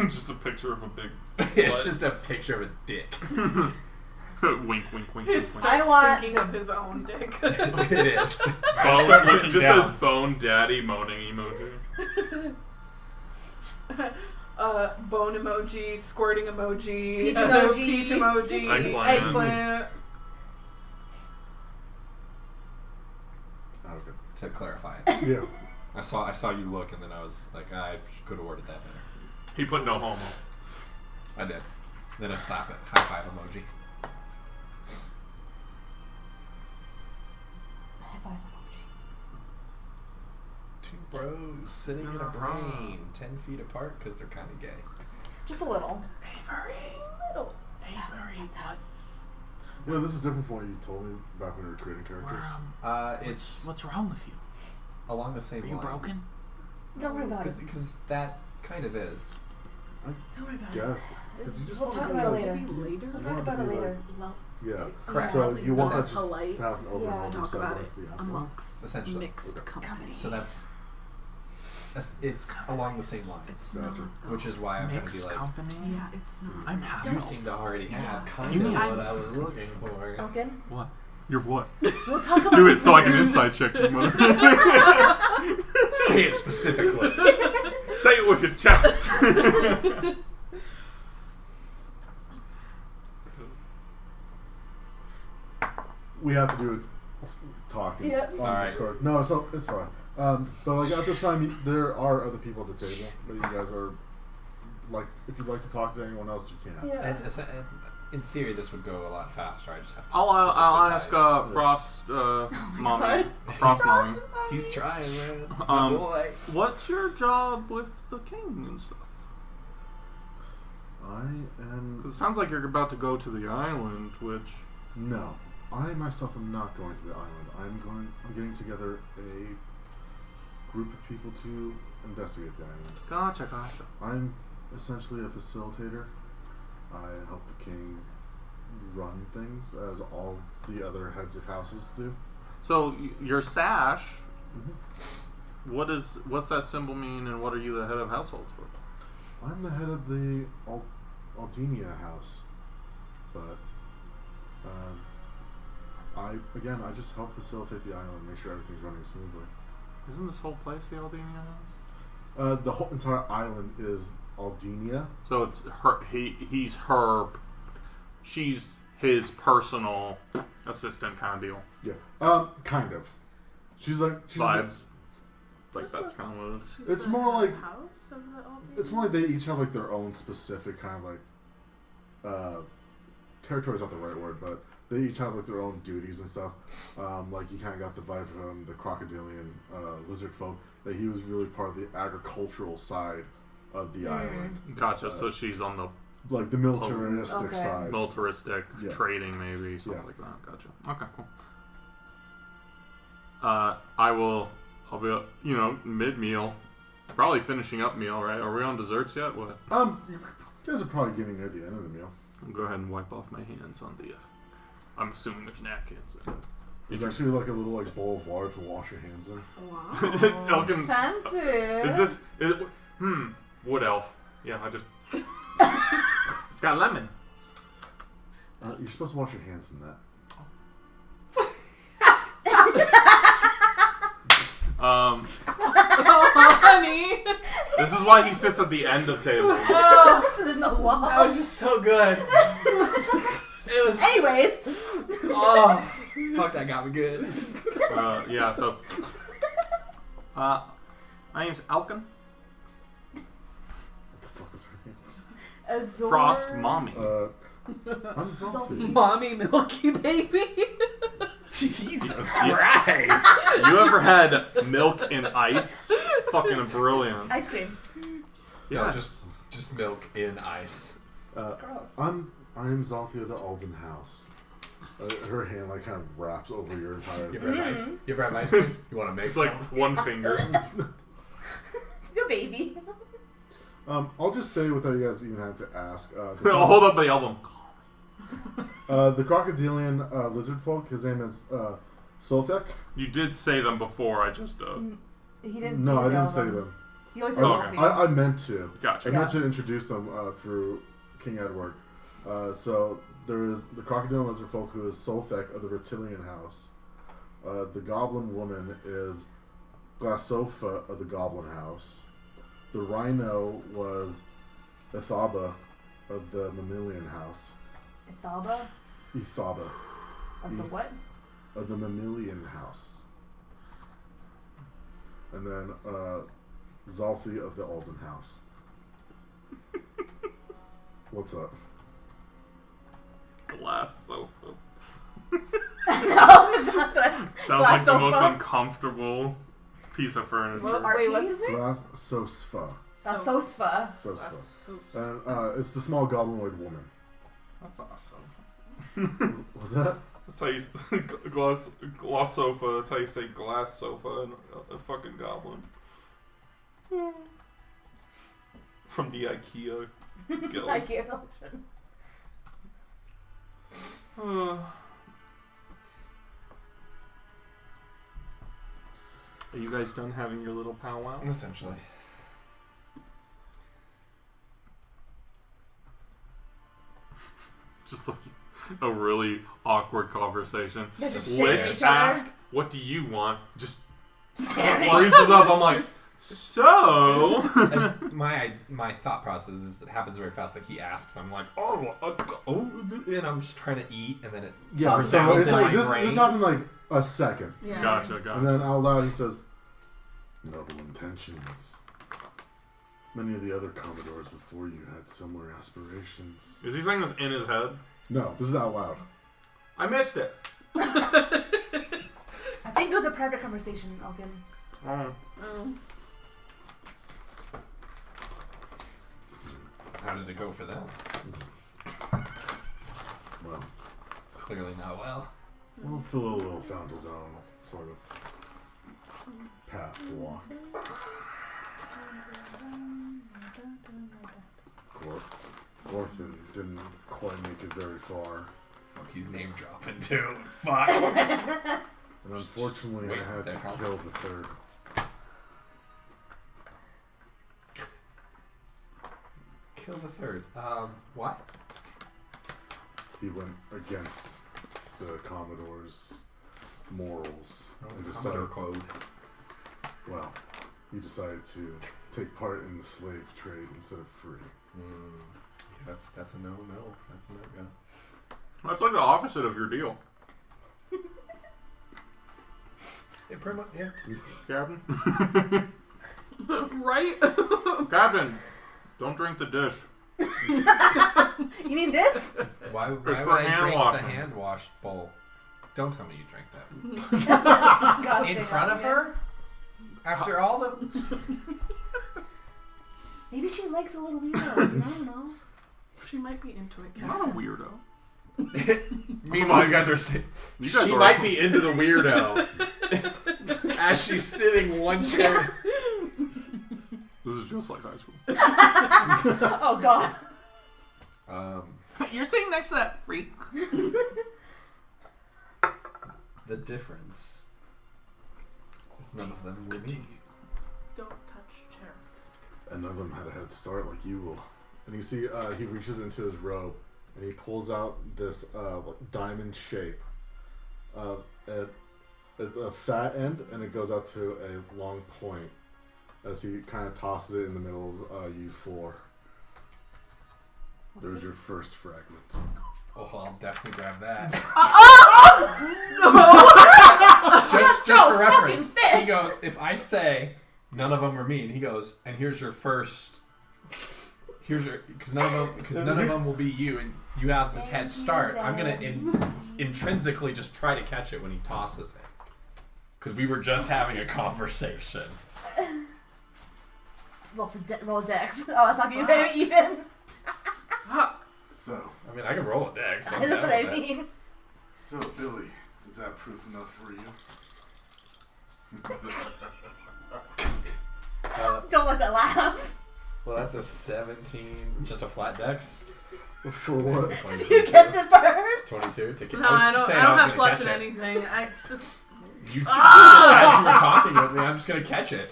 [SPEAKER 5] Just a picture of a big.
[SPEAKER 4] It's just a picture of a dick.
[SPEAKER 5] Wink, wink, wink,
[SPEAKER 2] He
[SPEAKER 5] wink, wink.
[SPEAKER 2] starts thinking of his own dick.
[SPEAKER 6] It is.
[SPEAKER 5] Bone,
[SPEAKER 6] looking
[SPEAKER 5] it just
[SPEAKER 6] down.
[SPEAKER 5] says bone daddy moaning emoji.
[SPEAKER 2] Bone emoji, squirting emoji,
[SPEAKER 1] Peach emoji.
[SPEAKER 2] peach emoji,
[SPEAKER 5] Eggplant.
[SPEAKER 3] Okay.
[SPEAKER 6] To clarify.
[SPEAKER 3] Yeah.
[SPEAKER 6] I saw you look, and then I was like, I could have worded that better.
[SPEAKER 5] He put no homo.
[SPEAKER 6] I did. Then I slap it. High five emoji.
[SPEAKER 1] High five emoji.
[SPEAKER 6] Two bros sitting in a brain 10 feet apart because they're kind of gay.
[SPEAKER 1] Just a little.
[SPEAKER 2] Avery.
[SPEAKER 1] Little.
[SPEAKER 2] Avery, what?
[SPEAKER 3] You know, this is different from what you told me back when we were creating characters.
[SPEAKER 6] It's
[SPEAKER 8] What's wrong with you?
[SPEAKER 6] along the same
[SPEAKER 8] Are you
[SPEAKER 6] line.
[SPEAKER 8] broken?
[SPEAKER 1] Don't worry about it.
[SPEAKER 6] Because that kind of is.
[SPEAKER 1] Don't worry about it.
[SPEAKER 3] Yes. Because you just
[SPEAKER 1] We'll
[SPEAKER 3] want
[SPEAKER 1] talk
[SPEAKER 3] to
[SPEAKER 1] about it
[SPEAKER 3] like,
[SPEAKER 1] later.
[SPEAKER 2] Maybe later.
[SPEAKER 1] We'll
[SPEAKER 3] You
[SPEAKER 1] talk
[SPEAKER 3] want
[SPEAKER 1] about
[SPEAKER 3] to
[SPEAKER 1] it
[SPEAKER 3] be
[SPEAKER 1] later.
[SPEAKER 2] Well,
[SPEAKER 3] yeah.
[SPEAKER 6] Correct.
[SPEAKER 3] So
[SPEAKER 2] Something
[SPEAKER 3] you want
[SPEAKER 2] about
[SPEAKER 3] that just
[SPEAKER 2] polite.
[SPEAKER 3] to happen over
[SPEAKER 1] Yeah.
[SPEAKER 3] and over
[SPEAKER 2] talk
[SPEAKER 3] instead
[SPEAKER 2] about
[SPEAKER 3] of
[SPEAKER 2] it
[SPEAKER 3] once the after.
[SPEAKER 2] amongst
[SPEAKER 6] Essentially.
[SPEAKER 2] mixed company.
[SPEAKER 6] So that's it's along the same line.
[SPEAKER 2] It's
[SPEAKER 3] Gotcha.
[SPEAKER 2] not, though.
[SPEAKER 6] Which is why I'm trying to
[SPEAKER 8] Mixed
[SPEAKER 6] be like,
[SPEAKER 8] company?
[SPEAKER 2] Yeah, it's not.
[SPEAKER 8] I'm happy.
[SPEAKER 6] you seem to already have
[SPEAKER 2] Yeah.
[SPEAKER 6] kind
[SPEAKER 8] You
[SPEAKER 6] of
[SPEAKER 8] mean-
[SPEAKER 6] what I was looking for.
[SPEAKER 1] Elkin,
[SPEAKER 5] What? You're what?
[SPEAKER 1] we'll talk about
[SPEAKER 5] Do
[SPEAKER 1] this
[SPEAKER 5] it so I can
[SPEAKER 1] later.
[SPEAKER 5] inside check you, mother.
[SPEAKER 6] Say it specifically.
[SPEAKER 5] Say it with your chest.
[SPEAKER 3] We have to do a talking
[SPEAKER 1] Yep.
[SPEAKER 3] on
[SPEAKER 6] Alright.
[SPEAKER 3] Discord. No, it's fine. But like at this time, there are other people at the table that you guys are like. If you'd like to talk to anyone else, you can.
[SPEAKER 1] Yeah.
[SPEAKER 6] And in theory, this would go a lot faster. I just have to.
[SPEAKER 5] I'll ask
[SPEAKER 6] physically type.
[SPEAKER 5] Frost mommy. Frost mommy.
[SPEAKER 6] He's trying, man.
[SPEAKER 5] Um,
[SPEAKER 6] Boy.
[SPEAKER 5] What's your job with the king and stuff?
[SPEAKER 3] I am.
[SPEAKER 5] 'Cause it sounds like you're about to go to the island, which
[SPEAKER 3] No, I myself am not going to the island. I'm getting together a group of people to investigate the island.
[SPEAKER 5] gotcha.
[SPEAKER 3] I'm essentially a facilitator. I help the king run things as all the other heads of houses do.
[SPEAKER 5] So your sash.
[SPEAKER 3] Mhm.
[SPEAKER 5] What's that symbol mean, and what are you the head of households for?
[SPEAKER 3] I'm the head of the Aldenia house, but I just help facilitate the island, make sure everything's running smoothly.
[SPEAKER 5] Isn't this whole place the Aldenia house?
[SPEAKER 3] The whole entire island is Aldenia.
[SPEAKER 5] So it's her. He's her. She's his personal assistant, kind of deal.
[SPEAKER 3] Yeah, kind of. She's
[SPEAKER 5] Vibes. Like that's kind of what it is.
[SPEAKER 3] It's more like-
[SPEAKER 2] house of the Aldine?
[SPEAKER 3] It's more like they each have like their own specific kind of like territory is not the right word, but they each have like their own duties and stuff. Like you kind of got the vibe from the crocodilian lizard folk that he was really part of the agricultural side of the island,
[SPEAKER 5] Gotcha. So she's on the
[SPEAKER 3] like the militaristic
[SPEAKER 1] Okay.
[SPEAKER 3] side.
[SPEAKER 5] militaristic
[SPEAKER 3] Yeah.
[SPEAKER 5] trading, maybe stuff
[SPEAKER 3] Yeah.
[SPEAKER 5] like that. Gotcha. Okay, cool. I'll be mid meal, probably finishing up meal. Right? Are we on desserts yet? What?
[SPEAKER 3] You guys are probably getting near the end of the meal.
[SPEAKER 5] I'll go ahead and wipe off my hands on the. I'm assuming there's napkins.
[SPEAKER 3] There's actually like a little like bowl of water to wash your hands in.
[SPEAKER 2] Wow.
[SPEAKER 5] Elkin,
[SPEAKER 1] Fancy.
[SPEAKER 5] is this? Wood elf. Yeah, I just. It's got lemon.
[SPEAKER 3] You're supposed to wash your hands in that.
[SPEAKER 2] Oh, honey.
[SPEAKER 5] This is why he sits at the end of tables.
[SPEAKER 1] Oh, there's no wall.
[SPEAKER 6] That was just so good. It was.
[SPEAKER 1] Anyways.
[SPEAKER 6] Oh, fuck! That got me good.
[SPEAKER 5] Yeah. So. My name's Elkin.
[SPEAKER 3] What the fuck was her name?
[SPEAKER 1] Azor.
[SPEAKER 5] Frost Mommy.
[SPEAKER 3] I'm Zelfie.
[SPEAKER 2] Mommy milky baby.
[SPEAKER 6] Jesus Christ!
[SPEAKER 5] You ever had milk and ice? Fucking brilliant.
[SPEAKER 1] Ice cream.
[SPEAKER 6] Yeah,
[SPEAKER 5] Yeah,
[SPEAKER 6] just milk in ice.
[SPEAKER 1] Gross.
[SPEAKER 3] I'm Zalthia of the Alden house. Her hand like kind of wraps over your entire
[SPEAKER 6] You
[SPEAKER 3] thing.
[SPEAKER 6] ever have ice? You ever have ice cream? You want to make
[SPEAKER 5] It's like
[SPEAKER 6] some?
[SPEAKER 5] one finger.
[SPEAKER 1] It's a baby.
[SPEAKER 3] I'll just say without you guys even having to ask.
[SPEAKER 5] I'll hold up the album.
[SPEAKER 3] The crocodilian lizard folk. His name is Sothek.
[SPEAKER 5] You did say them before. I just
[SPEAKER 1] He didn't.
[SPEAKER 3] No, I
[SPEAKER 1] tell
[SPEAKER 3] didn't say them.
[SPEAKER 1] He always
[SPEAKER 5] Oh,
[SPEAKER 1] said
[SPEAKER 5] okay.
[SPEAKER 1] Zelfie.
[SPEAKER 3] I meant to.
[SPEAKER 5] gotcha.
[SPEAKER 3] I meant to introduce them through King Edward. So there is the crocodile lizard folk who is Solthek of the reptilian house. The goblin woman is Glassofa of the goblin house. The rhino was Ithaba of the mammalian house.
[SPEAKER 1] Ithaba?
[SPEAKER 3] Ithaba.
[SPEAKER 1] Of the what?
[SPEAKER 3] Of the mammalian house. And then Zalfi of the Alden house. What's up?
[SPEAKER 5] Glass sofa.
[SPEAKER 1] No, that's a
[SPEAKER 5] Sounds like the most uncomfortable piece of furniture.
[SPEAKER 2] Wait, what's his name?
[SPEAKER 3] Glass Sosfa.
[SPEAKER 1] That's Sosfa.
[SPEAKER 3] And it's the small goblinoid woman.
[SPEAKER 6] That's awesome.
[SPEAKER 3] Was that?
[SPEAKER 5] That's how you glass sofa. That's how you say glass sofa and a fucking goblin. From the IKEA guild.
[SPEAKER 1] IKEA collection.
[SPEAKER 5] Are you guys done having your little powwow?
[SPEAKER 6] Essentially.
[SPEAKER 5] Just like a really awkward conversation.
[SPEAKER 1] Just
[SPEAKER 5] Which ask, what do you want? Just
[SPEAKER 1] Staring.
[SPEAKER 5] freezes up. I'm like, so.
[SPEAKER 6] My thought process is it happens very fast. Like he asks, I'm like, oh, and I'm just trying to eat, and then it
[SPEAKER 3] Yeah,
[SPEAKER 6] turns
[SPEAKER 3] so
[SPEAKER 6] out
[SPEAKER 3] it's
[SPEAKER 6] in
[SPEAKER 3] like
[SPEAKER 6] my
[SPEAKER 3] this
[SPEAKER 6] brain.
[SPEAKER 3] happened like a second.
[SPEAKER 2] Yeah.
[SPEAKER 5] Gotcha.
[SPEAKER 3] And then out loud he says, noble intentions. Many of the other Commodores before you had similar aspirations.
[SPEAKER 5] Is he saying this in his head?
[SPEAKER 3] No, this is out loud.
[SPEAKER 5] I missed it.
[SPEAKER 1] I think it was a private conversation, Elgin.
[SPEAKER 2] Oh.
[SPEAKER 6] How did it go for them?
[SPEAKER 3] Well,
[SPEAKER 6] Clearly not well.
[SPEAKER 3] Philolo found his own sort of path to walk. Gorthin didn't quite make it very far.
[SPEAKER 6] Fuck, he's name dropping too. Fuck.
[SPEAKER 3] And unfortunately,
[SPEAKER 6] Wait,
[SPEAKER 3] I had to
[SPEAKER 6] that helped.
[SPEAKER 3] kill the third.
[SPEAKER 6] Kill the third. What?
[SPEAKER 3] He went against the Commodore's morals and
[SPEAKER 6] Commodore
[SPEAKER 3] decided,
[SPEAKER 6] code.
[SPEAKER 3] well, he decided to take part in the slave trade instead of free.
[SPEAKER 6] Yeah, that's a no. That's a no-go.
[SPEAKER 5] That's like the opposite of your deal,
[SPEAKER 6] Yeah, pretty much. Yeah.
[SPEAKER 5] Captain.
[SPEAKER 2] Right?
[SPEAKER 5] Captain, don't drink the dish.
[SPEAKER 1] You mean this?
[SPEAKER 6] Why
[SPEAKER 5] It's
[SPEAKER 6] would
[SPEAKER 5] for
[SPEAKER 6] I
[SPEAKER 5] hand
[SPEAKER 6] drink
[SPEAKER 5] washing.
[SPEAKER 6] the hand wash bowl? Don't tell me you drank that.
[SPEAKER 1] That's disgusting,
[SPEAKER 6] In front of
[SPEAKER 1] Elgin.
[SPEAKER 6] her? After all the...
[SPEAKER 1] Maybe she likes a little weirdos. I don't know.
[SPEAKER 2] She might be into it,
[SPEAKER 5] I'm not a weirdo.
[SPEAKER 6] Meanwhile, you guys are saying...
[SPEAKER 5] You guys
[SPEAKER 6] She
[SPEAKER 5] are-
[SPEAKER 6] might be into the weirdo. As she's sitting one chair...
[SPEAKER 5] This is just like high school.
[SPEAKER 1] Oh God.
[SPEAKER 5] You're sitting next to that freak.
[SPEAKER 6] The difference is none of them will be.
[SPEAKER 2] Don't touch chair.
[SPEAKER 3] And none of them had a head start like you will. And you see, he reaches into his robe and he pulls out this diamond shape at a fat end, and it goes out to a long point as he kind of tosses it in the middle of you four. There's your first fragment.
[SPEAKER 6] Oh, I'll definitely grab that.
[SPEAKER 2] No!
[SPEAKER 6] just
[SPEAKER 1] No,
[SPEAKER 6] for reference,
[SPEAKER 1] fucking fist.
[SPEAKER 6] he goes, if I say none of them are mean, he goes, and here's your first. Here's your, because none of them will be you, and you have this head start. I'm gonna intrinsically just try to catch it when he tosses it, because we were just having a conversation.
[SPEAKER 1] Roll dex. Oh, I thought you were even.
[SPEAKER 3] So,
[SPEAKER 6] I mean, I can roll a dex. I'm
[SPEAKER 1] That's
[SPEAKER 6] down
[SPEAKER 1] what I
[SPEAKER 6] with that.
[SPEAKER 1] mean.
[SPEAKER 3] so Billy, is that proof enough for you?
[SPEAKER 1] Don't let that laugh.
[SPEAKER 6] Well, that's a 17, just a flat dex.
[SPEAKER 3] For what?
[SPEAKER 6] 22.
[SPEAKER 1] You gets it first.
[SPEAKER 6] 22 to catch.
[SPEAKER 2] No,
[SPEAKER 6] I was
[SPEAKER 2] I
[SPEAKER 6] just
[SPEAKER 2] don't.
[SPEAKER 6] saying
[SPEAKER 2] I don't
[SPEAKER 6] was
[SPEAKER 2] have
[SPEAKER 6] gonna
[SPEAKER 2] plus
[SPEAKER 6] catch
[SPEAKER 2] in
[SPEAKER 6] it.
[SPEAKER 2] anything. It's just.
[SPEAKER 6] You as you were talking with me, I'm just gonna catch it.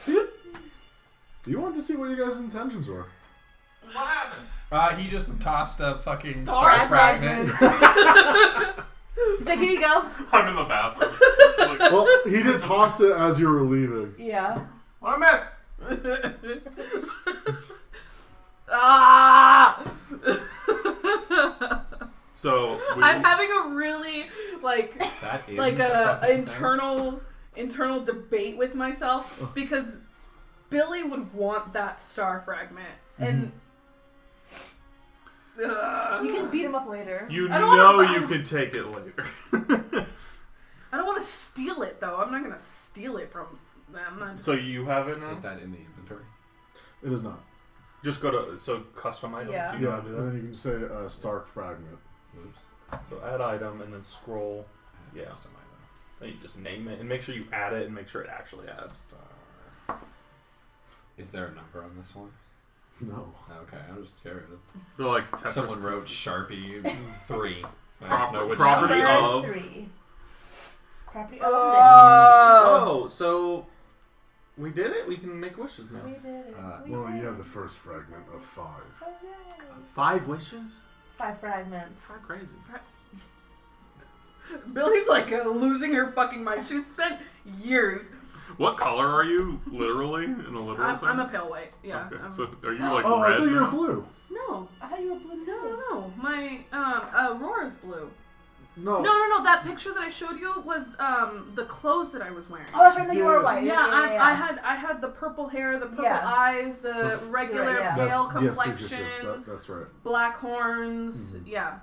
[SPEAKER 3] You wanted to see what your guys' intentions were.
[SPEAKER 6] What happened? He just tossed a fucking
[SPEAKER 1] Star
[SPEAKER 6] star fragment.
[SPEAKER 1] He's like, here you go.
[SPEAKER 5] I'm in the bathroom.
[SPEAKER 3] Well, he did toss it as you were leaving.
[SPEAKER 1] Yeah.
[SPEAKER 5] What I miss? So
[SPEAKER 2] I'm having a really
[SPEAKER 6] That is
[SPEAKER 2] like
[SPEAKER 6] the
[SPEAKER 2] a
[SPEAKER 6] fucking thing.
[SPEAKER 2] internal debate with myself because Billy would want that star fragment and
[SPEAKER 1] You can beat him up later.
[SPEAKER 5] you
[SPEAKER 2] I don't
[SPEAKER 5] know
[SPEAKER 2] wanna-
[SPEAKER 5] you can take it later.
[SPEAKER 2] I don't want to steal it though. I'm not gonna steal it from them.
[SPEAKER 5] So you have it now?
[SPEAKER 6] Is that in the inventory?
[SPEAKER 3] It is not.
[SPEAKER 5] Just go to custom item.
[SPEAKER 2] Yeah.
[SPEAKER 5] Do you know
[SPEAKER 3] Yeah,
[SPEAKER 5] how to do
[SPEAKER 3] and
[SPEAKER 5] that?
[SPEAKER 3] then you can say Stark Fragment.
[SPEAKER 6] Oops.
[SPEAKER 5] So add item and then scroll. Yeah.
[SPEAKER 6] Custom item.
[SPEAKER 5] Then you just name it and make sure you add it and make sure it actually adds.
[SPEAKER 6] Star. Is there a number on this one?
[SPEAKER 3] No.
[SPEAKER 6] Okay, I'm just curious.
[SPEAKER 5] They're like Tetris
[SPEAKER 6] Someone wrote
[SPEAKER 5] pieces.
[SPEAKER 6] Sharpie 3. So I
[SPEAKER 5] Proper-
[SPEAKER 6] just know which
[SPEAKER 5] property
[SPEAKER 6] side.
[SPEAKER 5] of-
[SPEAKER 1] 3. Property of
[SPEAKER 5] Oh, so we did it? We can make wishes now.
[SPEAKER 1] We did it.
[SPEAKER 3] Well, you have the first fragment of 5.
[SPEAKER 1] Hooray.
[SPEAKER 5] 5 wishes?
[SPEAKER 1] 5 fragments.
[SPEAKER 5] How crazy.
[SPEAKER 2] Billy's like losing her fucking mind. She's spent years.
[SPEAKER 5] What color are you, literally, in a literal sense?
[SPEAKER 2] I'm a pale white. Yeah.
[SPEAKER 5] Okay,
[SPEAKER 2] I'm-
[SPEAKER 5] so are you like
[SPEAKER 3] Oh,
[SPEAKER 5] red
[SPEAKER 3] I thought you were
[SPEAKER 5] now?
[SPEAKER 3] blue.
[SPEAKER 2] no,
[SPEAKER 1] I thought you were blue too.
[SPEAKER 2] no. My Aurora's blue.
[SPEAKER 3] No.
[SPEAKER 2] No. That picture that I showed you was the clothes that I was wearing.
[SPEAKER 1] Oh, that's right. No, you were white.
[SPEAKER 2] Yeah, I had the purple hair, the purple
[SPEAKER 1] Yeah.
[SPEAKER 2] eyes, the regular
[SPEAKER 1] yeah.
[SPEAKER 2] pale
[SPEAKER 3] Yes,
[SPEAKER 2] complexion,
[SPEAKER 3] that's right.
[SPEAKER 2] black horns.
[SPEAKER 3] Mhm.
[SPEAKER 2] Yeah.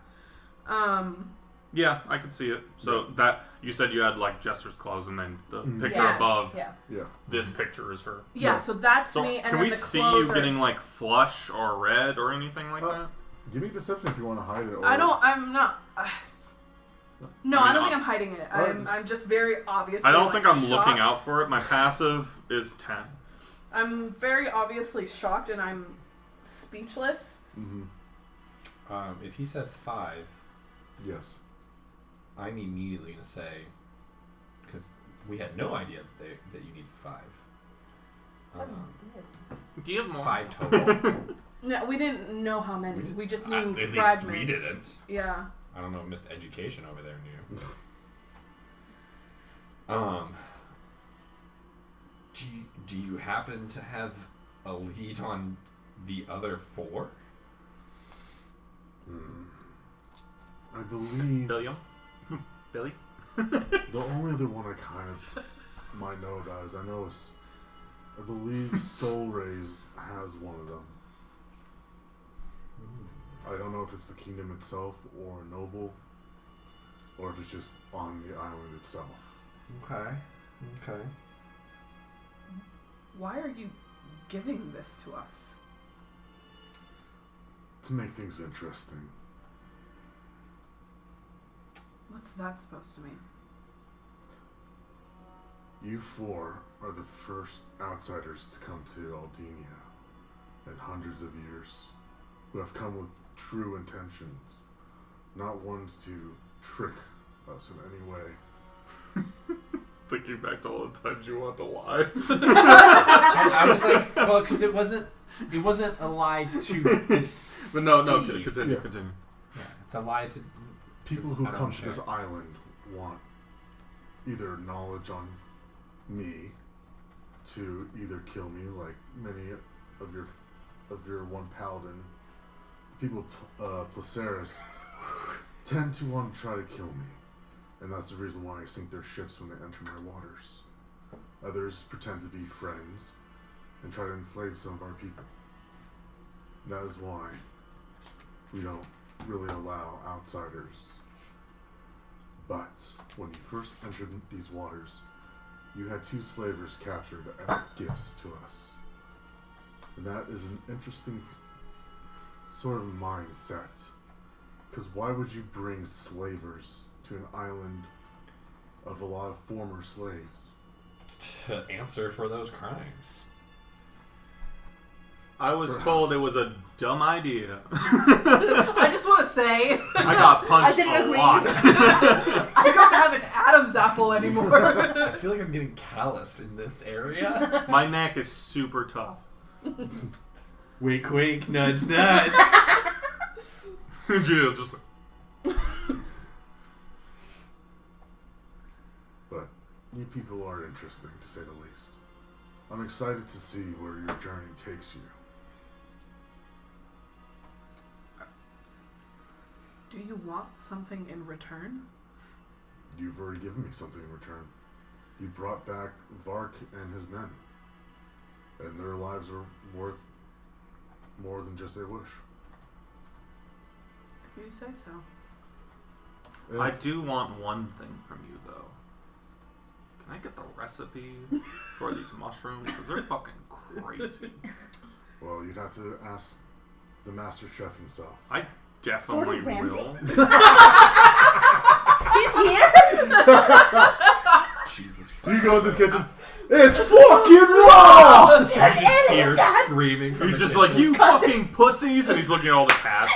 [SPEAKER 5] Yeah, I could see it. So that, you said you had like Jester's clothes and then the
[SPEAKER 3] Mhm.
[SPEAKER 5] picture
[SPEAKER 2] Yes.
[SPEAKER 5] above,
[SPEAKER 1] Yeah.
[SPEAKER 3] Yeah.
[SPEAKER 5] this picture is her.
[SPEAKER 2] Yeah,
[SPEAKER 3] Yeah.
[SPEAKER 2] so that's
[SPEAKER 5] So
[SPEAKER 2] me. And
[SPEAKER 5] can
[SPEAKER 2] then
[SPEAKER 5] we
[SPEAKER 2] the
[SPEAKER 5] see
[SPEAKER 2] clothes
[SPEAKER 5] you
[SPEAKER 2] are-
[SPEAKER 5] getting like flush or red or anything like that?
[SPEAKER 3] Give me deception if you want to hide it. Or...
[SPEAKER 2] I'm not. No,
[SPEAKER 5] I mean,
[SPEAKER 2] I don't think I'm hiding it. I'm just very obviously.
[SPEAKER 5] I don't think I'm
[SPEAKER 2] shocked.
[SPEAKER 5] looking out for it. My passive is 10.
[SPEAKER 2] I'm very obviously shocked and I'm speechless.
[SPEAKER 3] Mm-hmm.
[SPEAKER 6] If he says 5,
[SPEAKER 3] Yes.
[SPEAKER 6] I'm immediately going to say, because we had no idea that you need 5.
[SPEAKER 1] Oh, you did.
[SPEAKER 5] Do you have more?
[SPEAKER 6] 5 total.
[SPEAKER 2] No, we didn't know how many. We just knew
[SPEAKER 6] At least
[SPEAKER 2] fragments.
[SPEAKER 6] we didn't.
[SPEAKER 2] Yeah.
[SPEAKER 6] I don't know, Miss Education over there knew. Do you happen to have a lead on the other 4?
[SPEAKER 3] I believe
[SPEAKER 5] Billiam? Billy?
[SPEAKER 3] the only other one I kind of might know about is I believe Soul Rays has one of them. I don't know if it's the kingdom itself or a noble, or if it's just on the island itself.
[SPEAKER 6] Okay.
[SPEAKER 2] Why are you giving this to us?
[SPEAKER 3] To make things interesting.
[SPEAKER 2] What's that supposed to mean?
[SPEAKER 3] You 4 are the first outsiders to come to Aldenia in hundreds of years, who have come with true intentions, not ones to trick us in any way.
[SPEAKER 5] Thinking back to all the times you want to lie.
[SPEAKER 6] I was like, well, because it wasn't a lie to deceive.
[SPEAKER 5] But no, continue.
[SPEAKER 6] Yeah, it's a lie to...
[SPEAKER 3] People who
[SPEAKER 6] I don't
[SPEAKER 3] come to
[SPEAKER 6] share.
[SPEAKER 3] this island want either knowledge on me to either kill me, like many of your one paladin. People of Placeres tend to want to try to kill me, and that's the reason why I sink their ships when they enter my waters. Others pretend to be friends and try to enslave some of our people. That is why we don't really allow outsiders. But when you first entered these waters, you had 2 slavers captured as gifts to us. And that is an interesting sort of mindset. Because why would you bring slavers to an island of a lot of former slaves?
[SPEAKER 6] To answer for those crimes.
[SPEAKER 5] I was told it was a dumb idea.
[SPEAKER 2] I just want to say,
[SPEAKER 5] I got punched
[SPEAKER 1] I didn't
[SPEAKER 5] a
[SPEAKER 1] agree.
[SPEAKER 5] lot.
[SPEAKER 2] I don't have an Adam's apple anymore.
[SPEAKER 6] I feel like I'm getting calloused in this area.
[SPEAKER 5] My neck is super tough.
[SPEAKER 6] Wink, wink, nudge, nudge.
[SPEAKER 5] Jill just like,
[SPEAKER 3] But you people are interesting, to say the least. I'm excited to see where your journey takes you.
[SPEAKER 2] Do you want something in return?
[SPEAKER 3] You've already given me something in return. You brought back Vark and his men. And their lives are worth more than just a wish.
[SPEAKER 2] You say so.
[SPEAKER 5] I do want one thing from you, though. Can I get the recipe for these mushrooms? Because they're fucking crazy.
[SPEAKER 3] Well, you'd have to ask the master chef himself.
[SPEAKER 5] I definitely
[SPEAKER 1] Gordon
[SPEAKER 5] will.
[SPEAKER 1] He's here?
[SPEAKER 6] Jesus.
[SPEAKER 3] You go to the kitchen. It's fucking raw!
[SPEAKER 6] You just hear screaming. From
[SPEAKER 5] He's
[SPEAKER 6] the
[SPEAKER 5] just
[SPEAKER 6] kitchen.
[SPEAKER 5] like, you fucking pussies, and he's looking at all the cats.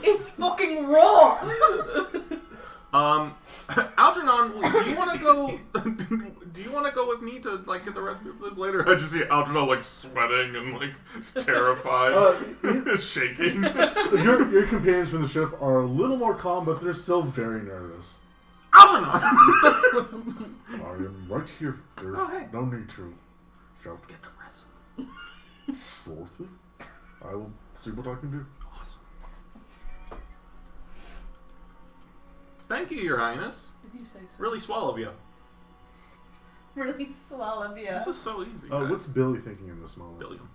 [SPEAKER 2] It's fucking raw!
[SPEAKER 5] Algernon, do you want to go? Do you want to go with me to like get the recipe for this later? I just see Algernon like sweating and like terrified, shaking.
[SPEAKER 3] Your companions from the ship are a little more calm, but they're still very nervous.
[SPEAKER 5] Algernon.
[SPEAKER 3] I am right here. There's no need to shout.
[SPEAKER 5] Get the recipe.
[SPEAKER 3] Sure thing. I will see what I can do.
[SPEAKER 5] Awesome. Thank you, Your Highness.
[SPEAKER 2] If you say so.
[SPEAKER 5] Really swell of you.
[SPEAKER 1] Really swell of you.
[SPEAKER 5] This is so easy. Guys.
[SPEAKER 3] What's Billy thinking in this moment?
[SPEAKER 5] Billiam?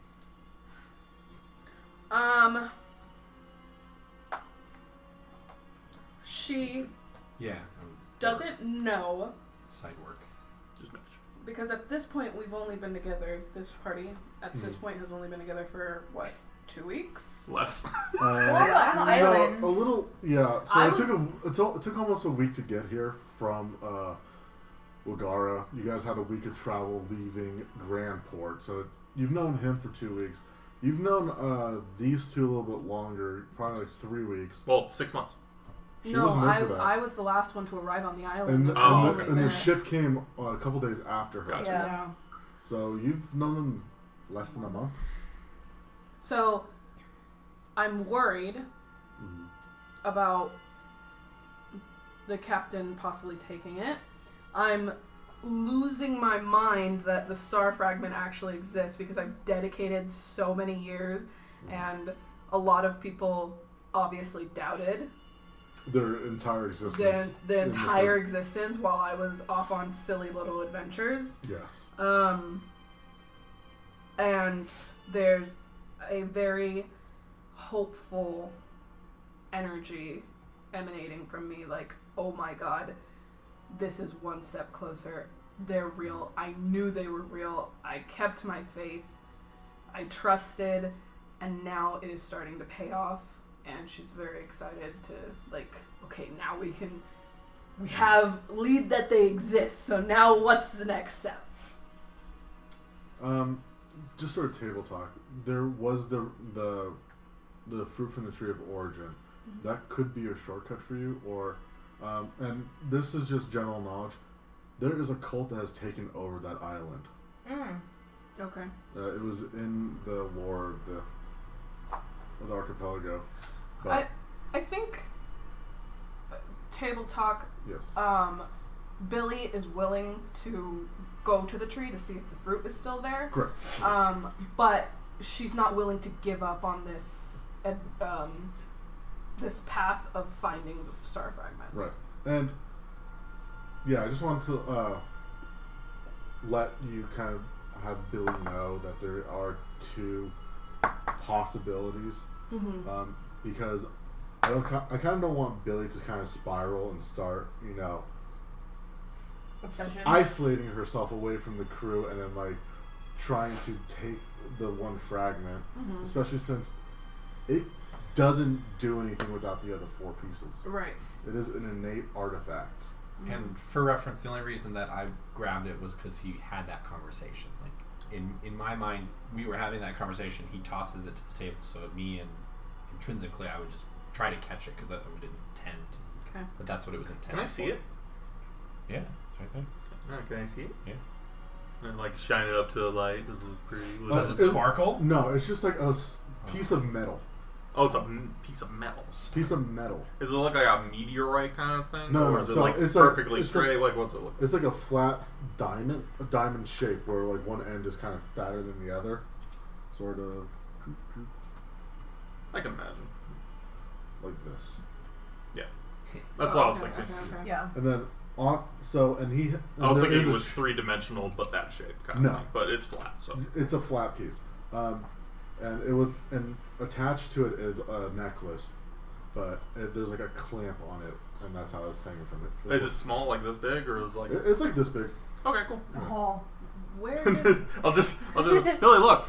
[SPEAKER 2] She
[SPEAKER 6] Yeah.
[SPEAKER 2] doesn't know,
[SPEAKER 6] Side work.
[SPEAKER 5] Just make sure.
[SPEAKER 2] because at this point we've only been together, this party, at this point has only been together for, what, 2 weeks?
[SPEAKER 5] Less.
[SPEAKER 1] On the island.
[SPEAKER 3] A little, yeah. So
[SPEAKER 2] I
[SPEAKER 3] it took almost a week to get here from Wagara. You guys had a week of travel leaving Grand Port, so you've known him for 2 weeks. You've known these two a little bit longer, probably like 3 weeks.
[SPEAKER 5] Well, 6 months.
[SPEAKER 3] She
[SPEAKER 2] No,
[SPEAKER 3] wasn't there for that.
[SPEAKER 2] I was the last one to arrive on the island.
[SPEAKER 3] And the ship came a couple days after her.
[SPEAKER 5] Gotcha.
[SPEAKER 2] Yeah.
[SPEAKER 3] So you've known them less than a month.
[SPEAKER 2] So, I'm worried about the captain possibly taking it. I'm losing my mind that the star fragment actually exists because I've dedicated so many years and a lot of people obviously doubted
[SPEAKER 3] Their entire existence.
[SPEAKER 2] the entire existence while I was off on silly little adventures.
[SPEAKER 3] Yes.
[SPEAKER 2] And there's a very hopeful energy emanating from me, like, oh my god, this is one step closer. They're real. I knew they were real. I kept my faith. I trusted, and now it is starting to pay off. And she's very excited to, like, okay, now we have lead that they exist. So now what's the next step?
[SPEAKER 3] Just sort of table talk. There was the fruit from the tree of origin. That could be a shortcut for you, or and this is just general knowledge. There is a cult that has taken over that island.
[SPEAKER 2] Okay.
[SPEAKER 3] It was in the lore of the archipelago. But
[SPEAKER 2] I think table talk.
[SPEAKER 3] yes.
[SPEAKER 2] Billy is willing to go to the tree to see if the fruit is still there.
[SPEAKER 3] Correct.
[SPEAKER 2] But she's not willing to give up on this this path of finding the star fragments.
[SPEAKER 3] Right. And yeah, I just wanted to let you kind of have Billy know that there are two possibilities. Because I kind of don't want Billy to kind of spiral and start, isolating herself away from the crew and then like trying to take the one fragment, especially since it doesn't do anything without the other 4 pieces.
[SPEAKER 2] Right.
[SPEAKER 3] It is an innate artifact.
[SPEAKER 6] And for reference, the only reason that I grabbed it was because he had that conversation. Like in my mind, we were having that conversation. He tosses it to the table, so me and intrinsically, I would just try to catch it because I would intend.
[SPEAKER 2] Okay.
[SPEAKER 6] But that's what it was intended.
[SPEAKER 5] Can I see
[SPEAKER 6] for.
[SPEAKER 5] it?
[SPEAKER 6] Yeah, it's right there.
[SPEAKER 5] Can I see it?
[SPEAKER 6] Yeah.
[SPEAKER 5] And like shine it up to the light. Does it pretty?
[SPEAKER 6] Does it sparkle?
[SPEAKER 3] No, it's just like a piece of metal.
[SPEAKER 5] Oh, it's a piece of metal.
[SPEAKER 3] Piece of metal.
[SPEAKER 5] Does it look like a meteorite kind of thing?
[SPEAKER 3] No,
[SPEAKER 5] or
[SPEAKER 3] no,
[SPEAKER 5] is it
[SPEAKER 3] so
[SPEAKER 5] like
[SPEAKER 3] it's
[SPEAKER 5] perfectly
[SPEAKER 3] it's
[SPEAKER 5] straight? Like, what's it look like?
[SPEAKER 3] It's like a flat diamond, a diamond shape where like one end is kind of fatter than the other, sort of.
[SPEAKER 5] I can imagine.
[SPEAKER 3] Like this.
[SPEAKER 5] Yeah, that's what I was thinking.
[SPEAKER 2] Okay.
[SPEAKER 1] Yeah.
[SPEAKER 3] And then on and
[SPEAKER 5] I was
[SPEAKER 3] there
[SPEAKER 5] thinking
[SPEAKER 3] is
[SPEAKER 5] it
[SPEAKER 3] a
[SPEAKER 5] was 3-dimensional, but that shape kind
[SPEAKER 3] No.
[SPEAKER 5] of thing. But it's flat, so
[SPEAKER 3] It's a flat piece, and attached to it is a necklace, but there's like a clamp on it, and that's how it's hanging from it.
[SPEAKER 5] is it small, like this big, or is it like?
[SPEAKER 3] It's like this big.
[SPEAKER 5] Okay, cool.
[SPEAKER 1] Oh.
[SPEAKER 2] Where did
[SPEAKER 5] I'll just Billy, look.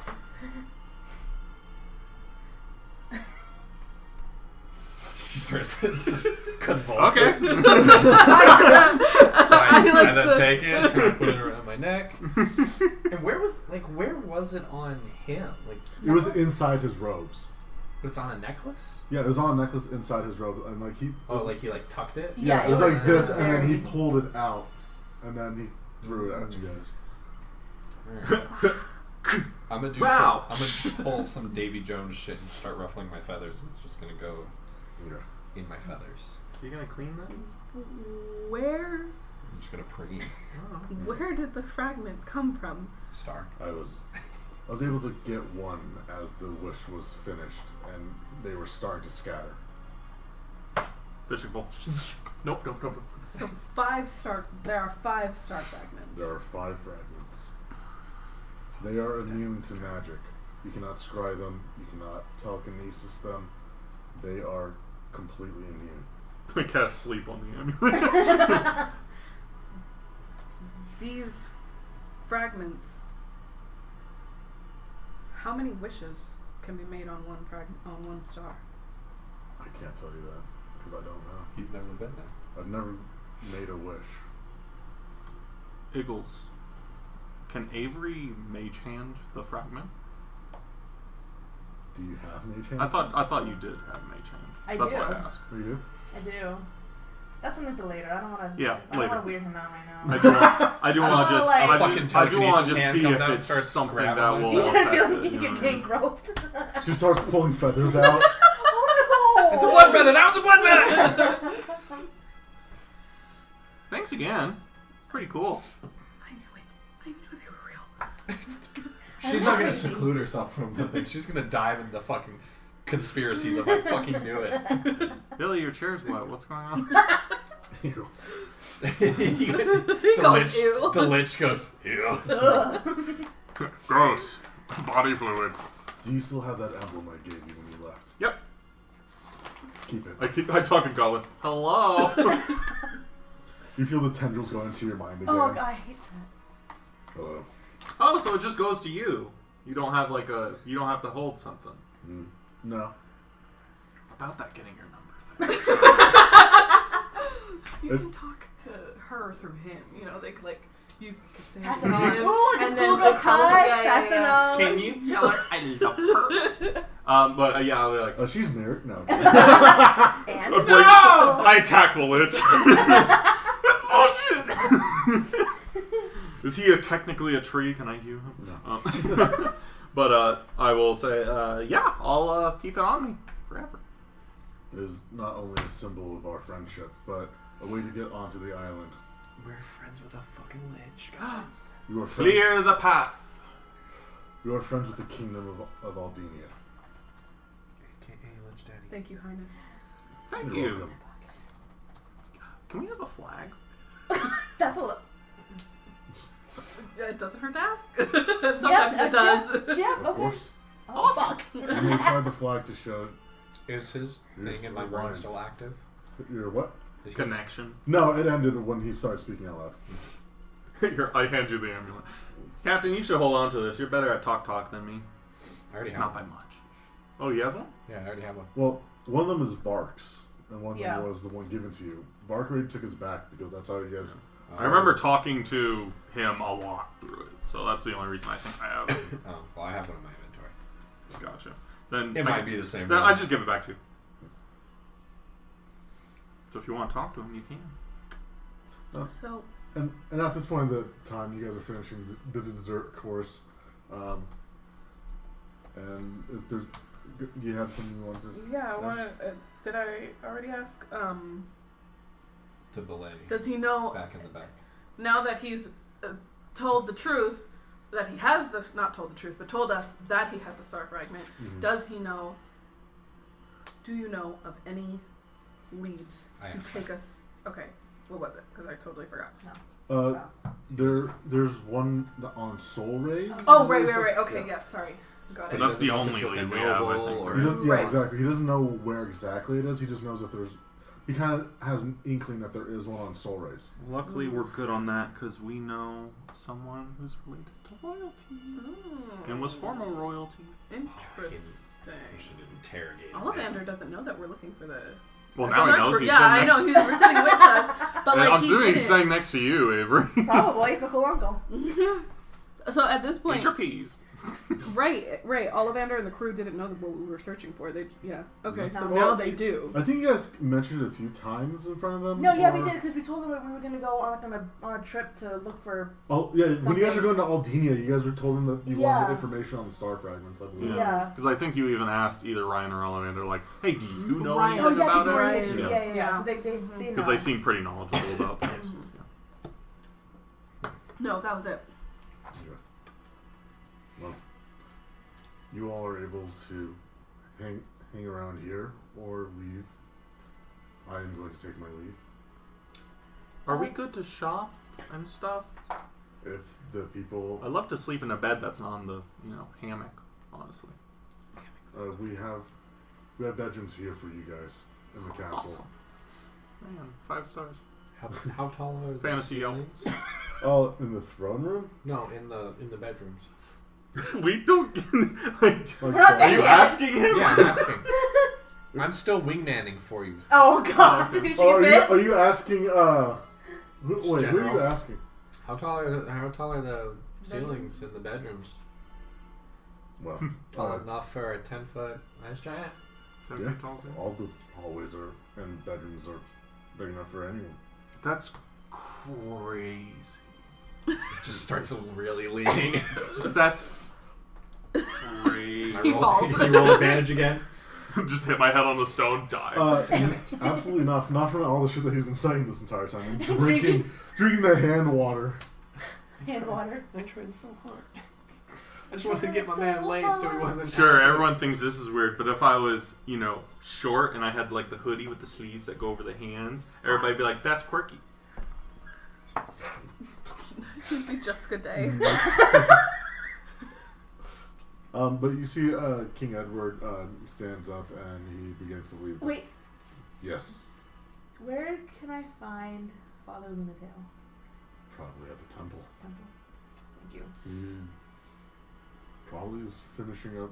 [SPEAKER 6] She starts just convulsing.
[SPEAKER 5] Okay.
[SPEAKER 6] So I
[SPEAKER 2] like
[SPEAKER 6] then
[SPEAKER 2] the-
[SPEAKER 6] take it, kind of put it around my neck. And where was it on him? Like,
[SPEAKER 3] It was inside his robes.
[SPEAKER 6] but it's on a necklace?
[SPEAKER 3] Yeah, it was on a necklace inside his robe, and like he.
[SPEAKER 6] Oh, like he like tucked it?
[SPEAKER 3] Yeah,
[SPEAKER 1] Yeah,
[SPEAKER 3] it was
[SPEAKER 1] it
[SPEAKER 3] like this,
[SPEAKER 1] was
[SPEAKER 3] and then he
[SPEAKER 1] very-
[SPEAKER 3] pulled it out, and then he threw it at you guys.
[SPEAKER 6] Alright. I'm gonna do
[SPEAKER 5] Wow.
[SPEAKER 6] I'm gonna pull some Davy Jones shit and start ruffling my feathers, and it's just gonna go
[SPEAKER 3] Yeah.
[SPEAKER 6] in my feathers.
[SPEAKER 5] You gonna clean that?
[SPEAKER 2] where
[SPEAKER 6] I'm just gonna preen.
[SPEAKER 2] where did the fragment come from?
[SPEAKER 6] Star.
[SPEAKER 3] I was able to get one as the wish was finished, and they were starting to scatter.
[SPEAKER 5] Fishing pole. Nope.
[SPEAKER 2] So there are 5 star fragments.
[SPEAKER 3] There are 5 fragments. They are immune to magic. You cannot scry them. You cannot telekinesis them. They are completely immune.
[SPEAKER 5] I cast sleep on the amulet.
[SPEAKER 2] These fragments. How many wishes can be made on one star?
[SPEAKER 3] I can't tell you that because I don't know.
[SPEAKER 6] He's never been there.
[SPEAKER 3] I've never made a wish.
[SPEAKER 5] Eagles. Can Avery mage hand the fragment?
[SPEAKER 3] Do you have mage hand?
[SPEAKER 5] I thought you did have mage hand.
[SPEAKER 1] I
[SPEAKER 5] That's
[SPEAKER 1] do.
[SPEAKER 5] why I asked.
[SPEAKER 3] Oh, you do?
[SPEAKER 1] I do. That's something for later. I don't want to.
[SPEAKER 5] Yeah,
[SPEAKER 1] I don't
[SPEAKER 5] later.
[SPEAKER 1] want to weird him out right now.
[SPEAKER 5] I do want
[SPEAKER 1] just
[SPEAKER 5] to just.
[SPEAKER 1] wanna, like-
[SPEAKER 5] I
[SPEAKER 6] Fucking
[SPEAKER 5] do want to
[SPEAKER 6] telekinesis
[SPEAKER 5] just
[SPEAKER 6] hand
[SPEAKER 5] see
[SPEAKER 6] comes
[SPEAKER 5] if
[SPEAKER 6] out and
[SPEAKER 5] it's
[SPEAKER 6] starts
[SPEAKER 5] something
[SPEAKER 6] grabbing
[SPEAKER 5] that
[SPEAKER 6] my
[SPEAKER 5] will
[SPEAKER 1] He's
[SPEAKER 6] feet.
[SPEAKER 1] gonna feel
[SPEAKER 5] affect
[SPEAKER 1] like
[SPEAKER 5] it,
[SPEAKER 1] he
[SPEAKER 5] you know
[SPEAKER 1] can
[SPEAKER 5] what I
[SPEAKER 1] get
[SPEAKER 5] mean?
[SPEAKER 1] groped.
[SPEAKER 3] She starts pulling feathers out.
[SPEAKER 1] Oh no!
[SPEAKER 6] It's a blood feather! That was a blood feather!
[SPEAKER 5] Thanks again. Pretty cool.
[SPEAKER 2] I knew it. I knew they were real.
[SPEAKER 6] She's not gonna seclude herself from the thing. She's gonna dive into the fucking conspiracies of I fucking knew it.
[SPEAKER 5] Billy, your chair's wet. What's going on?
[SPEAKER 3] Ew.
[SPEAKER 6] The lich goes, ew.
[SPEAKER 5] Gross. Body fluid.
[SPEAKER 3] Do you still have that emblem I gave you when you left?
[SPEAKER 5] Yep.
[SPEAKER 3] Keep it.
[SPEAKER 5] I talk in Goblin. Hello.
[SPEAKER 3] You feel the tendrils go into your mind again.
[SPEAKER 1] Oh god, I hate that.
[SPEAKER 3] Hello.
[SPEAKER 5] Oh, so it just goes to you. You don't have you don't have to hold something.
[SPEAKER 3] No.
[SPEAKER 5] About that getting your number thing.
[SPEAKER 2] You can talk to her through him. You know, they could, like, you could say
[SPEAKER 1] Pass
[SPEAKER 2] to
[SPEAKER 1] it on.
[SPEAKER 2] him,
[SPEAKER 1] Ooh, the
[SPEAKER 2] and then
[SPEAKER 1] schoolgirl
[SPEAKER 2] they'll tell her,
[SPEAKER 1] touch,
[SPEAKER 2] yeah,
[SPEAKER 1] fast
[SPEAKER 2] yeah.
[SPEAKER 1] enough.
[SPEAKER 5] Can you tell her I love her? But yeah, I'll be like,
[SPEAKER 3] Oh, she's married? No.
[SPEAKER 1] And
[SPEAKER 5] I attack the lich. Oh shit! Is he technically a tree? Can I heal him?
[SPEAKER 3] No.
[SPEAKER 5] But I will say, yeah, I'll keep it on me forever.
[SPEAKER 3] It is not only a symbol of our friendship, but a way to get onto the island.
[SPEAKER 6] We're friends with a fucking lich, guys.
[SPEAKER 3] You are friends.
[SPEAKER 5] Clear the path.
[SPEAKER 3] You are friends with the kingdom of Aldenia.
[SPEAKER 6] AKA Lich Daddy.
[SPEAKER 2] Thank you, Highness.
[SPEAKER 5] Thank
[SPEAKER 3] You're
[SPEAKER 5] you.
[SPEAKER 3] welcome.
[SPEAKER 5] Can we have a flag?
[SPEAKER 1] that's a little.
[SPEAKER 2] It doesn't hurt to ask. Sometimes it does.
[SPEAKER 1] Yeah,
[SPEAKER 3] Of
[SPEAKER 1] okay.
[SPEAKER 3] course.
[SPEAKER 1] Oh, fuck.
[SPEAKER 3] You may find the flag to show
[SPEAKER 6] Is his
[SPEAKER 3] Here's
[SPEAKER 6] thing in my
[SPEAKER 3] the
[SPEAKER 6] brain
[SPEAKER 3] lines.
[SPEAKER 6] still active?
[SPEAKER 3] your what?
[SPEAKER 6] Is he-
[SPEAKER 5] Connection.
[SPEAKER 3] No, it ended when he started speaking out loud.
[SPEAKER 5] Here, I hand you the amulet. Captain, you should hold on to this. You're better at talk than me.
[SPEAKER 6] I already have
[SPEAKER 5] Not
[SPEAKER 6] one.
[SPEAKER 5] by much. Oh, he has one?
[SPEAKER 6] Yeah, I already have one.
[SPEAKER 3] Well, one of them is Vark's, and one of
[SPEAKER 1] Yeah.
[SPEAKER 3] them was the one given to you. Vark already took his back because that's how you guys.
[SPEAKER 5] I remember talking to him a lot through it, so that's the only reason I think I have it.
[SPEAKER 6] Oh, well, I have one in my inventory.
[SPEAKER 5] Gotcha. Then
[SPEAKER 6] It might be the same.
[SPEAKER 5] Then
[SPEAKER 6] one.
[SPEAKER 5] I just give it back to you. So if you want to talk to him, you can.
[SPEAKER 2] So,
[SPEAKER 3] And at this point in the time, you guys are finishing the dessert course. And if there's, you have something you want to?
[SPEAKER 2] Yeah, I want to. Did I already ask?
[SPEAKER 6] To belay.
[SPEAKER 2] Does he know?
[SPEAKER 6] Back in the back.
[SPEAKER 2] Now that he's told the truth, that he has not told the truth, but told us that he has the star fragment.
[SPEAKER 3] Mm-hmm.
[SPEAKER 2] Does he know? Do you know of any leads to take us? Okay, what was it? Because I totally forgot.
[SPEAKER 1] No.
[SPEAKER 3] There's one on Soul Rays.
[SPEAKER 2] Oh, right. Okay, yes, sorry. Got
[SPEAKER 5] But
[SPEAKER 2] it.
[SPEAKER 5] that's the
[SPEAKER 6] Doesn't know if
[SPEAKER 5] only
[SPEAKER 6] it's with
[SPEAKER 5] lead
[SPEAKER 6] the
[SPEAKER 5] we have, I
[SPEAKER 6] noble
[SPEAKER 5] think.
[SPEAKER 6] or-
[SPEAKER 3] He doesn't, yeah,
[SPEAKER 2] Right.
[SPEAKER 3] exactly. He doesn't know where exactly it is. He just knows that there's. He kind of has an inkling that there is one on Soul Rays.
[SPEAKER 5] Luckily, we're good on that because we know someone who's related to royalty and was former royalty.
[SPEAKER 2] Interesting.
[SPEAKER 6] We should interrogate him.
[SPEAKER 2] Ollivander doesn't know that we're looking for the.
[SPEAKER 5] Well, now he knows. He's
[SPEAKER 2] Yeah, I know. He's sitting with us, but like
[SPEAKER 5] I'm
[SPEAKER 2] he
[SPEAKER 5] assuming he's
[SPEAKER 2] didn't.
[SPEAKER 5] sitting next to you, Avery.
[SPEAKER 1] Probably. It's my cool uncle.
[SPEAKER 2] So at this point,
[SPEAKER 5] Eat your peas.
[SPEAKER 2] right. Ollivander and the crew didn't know what we were searching for. Okay, so
[SPEAKER 1] No.
[SPEAKER 2] now they do.
[SPEAKER 3] I think you guys mentioned it a few times in front of them.
[SPEAKER 1] No, yeah, we
[SPEAKER 3] or-
[SPEAKER 1] did because we told them we were going to go on a trip to look for.
[SPEAKER 3] Oh yeah, when you guys were
[SPEAKER 1] Something.
[SPEAKER 3] going to Aldenia, you guys were told them that you wanted
[SPEAKER 1] Yeah.
[SPEAKER 3] information on the star fragments. I believe.
[SPEAKER 1] Yeah.
[SPEAKER 5] Because I think you even asked either Ryan or Ollivander, like, "Hey, do you know
[SPEAKER 2] Ryan.
[SPEAKER 1] Oh
[SPEAKER 5] anything
[SPEAKER 1] yeah,
[SPEAKER 5] about
[SPEAKER 1] because we're
[SPEAKER 5] it?"
[SPEAKER 1] in
[SPEAKER 2] Right.
[SPEAKER 1] yeah.
[SPEAKER 2] Yeah.
[SPEAKER 1] So they
[SPEAKER 5] Because
[SPEAKER 1] know.
[SPEAKER 5] they seem pretty knowledgeable about things.
[SPEAKER 2] No, that was it.
[SPEAKER 3] Okay. Well, you all are able to hang around here or leave. I am going to take my leave.
[SPEAKER 5] Are we good to shop and stuff?
[SPEAKER 3] If the people,
[SPEAKER 5] I'd love to sleep in a bed that's not on the, hammock. Honestly.
[SPEAKER 3] we have bedrooms here for you guys in the castle.
[SPEAKER 5] Awesome. Man, 5 stars.
[SPEAKER 6] How tall are the
[SPEAKER 5] Fantasy elf.
[SPEAKER 6] ceilings?
[SPEAKER 3] Oh, in the throne room?
[SPEAKER 6] No, in the bedrooms.
[SPEAKER 5] We don't.
[SPEAKER 3] Like,
[SPEAKER 5] Are you asking him?
[SPEAKER 6] Yeah, I'm asking. I'm still wingmanning for you.
[SPEAKER 1] Oh god, to see if she
[SPEAKER 3] Oh,
[SPEAKER 1] can fit.
[SPEAKER 3] are you asking? Wait, who are you
[SPEAKER 6] general.
[SPEAKER 3] asking?
[SPEAKER 6] How tall are the ceilings in the bedrooms?
[SPEAKER 3] Well,
[SPEAKER 6] Tall enough for a 10-foot ice giant?
[SPEAKER 3] yeah, all the hallways and bedrooms are big enough for anyone.
[SPEAKER 5] That's crazy.
[SPEAKER 6] It just starts really leaning.
[SPEAKER 5] That's crazy.
[SPEAKER 2] He falls.
[SPEAKER 6] Can you roll advantage again?
[SPEAKER 5] Just hit my head on the stone, die.
[SPEAKER 3] Absolutely not. Not from all the shit that he's been saying this entire time. And drinking the hand water.
[SPEAKER 1] Hand water.
[SPEAKER 6] I tried so hard. I just wanted to get my man laid so he wasn't.
[SPEAKER 5] Sure,
[SPEAKER 6] acid.
[SPEAKER 5] everyone thinks this is weird, but if I was, short and I had like the hoodie with the sleeves that go over the hands, everybody'd be like, "That's quirky."
[SPEAKER 2] It'd be Jessica Day.
[SPEAKER 3] But you see King Edward stands up and he begins to leave.
[SPEAKER 1] Wait,
[SPEAKER 3] Yes.
[SPEAKER 1] where can I find Father Lunatail?
[SPEAKER 3] Probably at the temple.
[SPEAKER 1] Temple. Thank you.
[SPEAKER 3] He probably is finishing up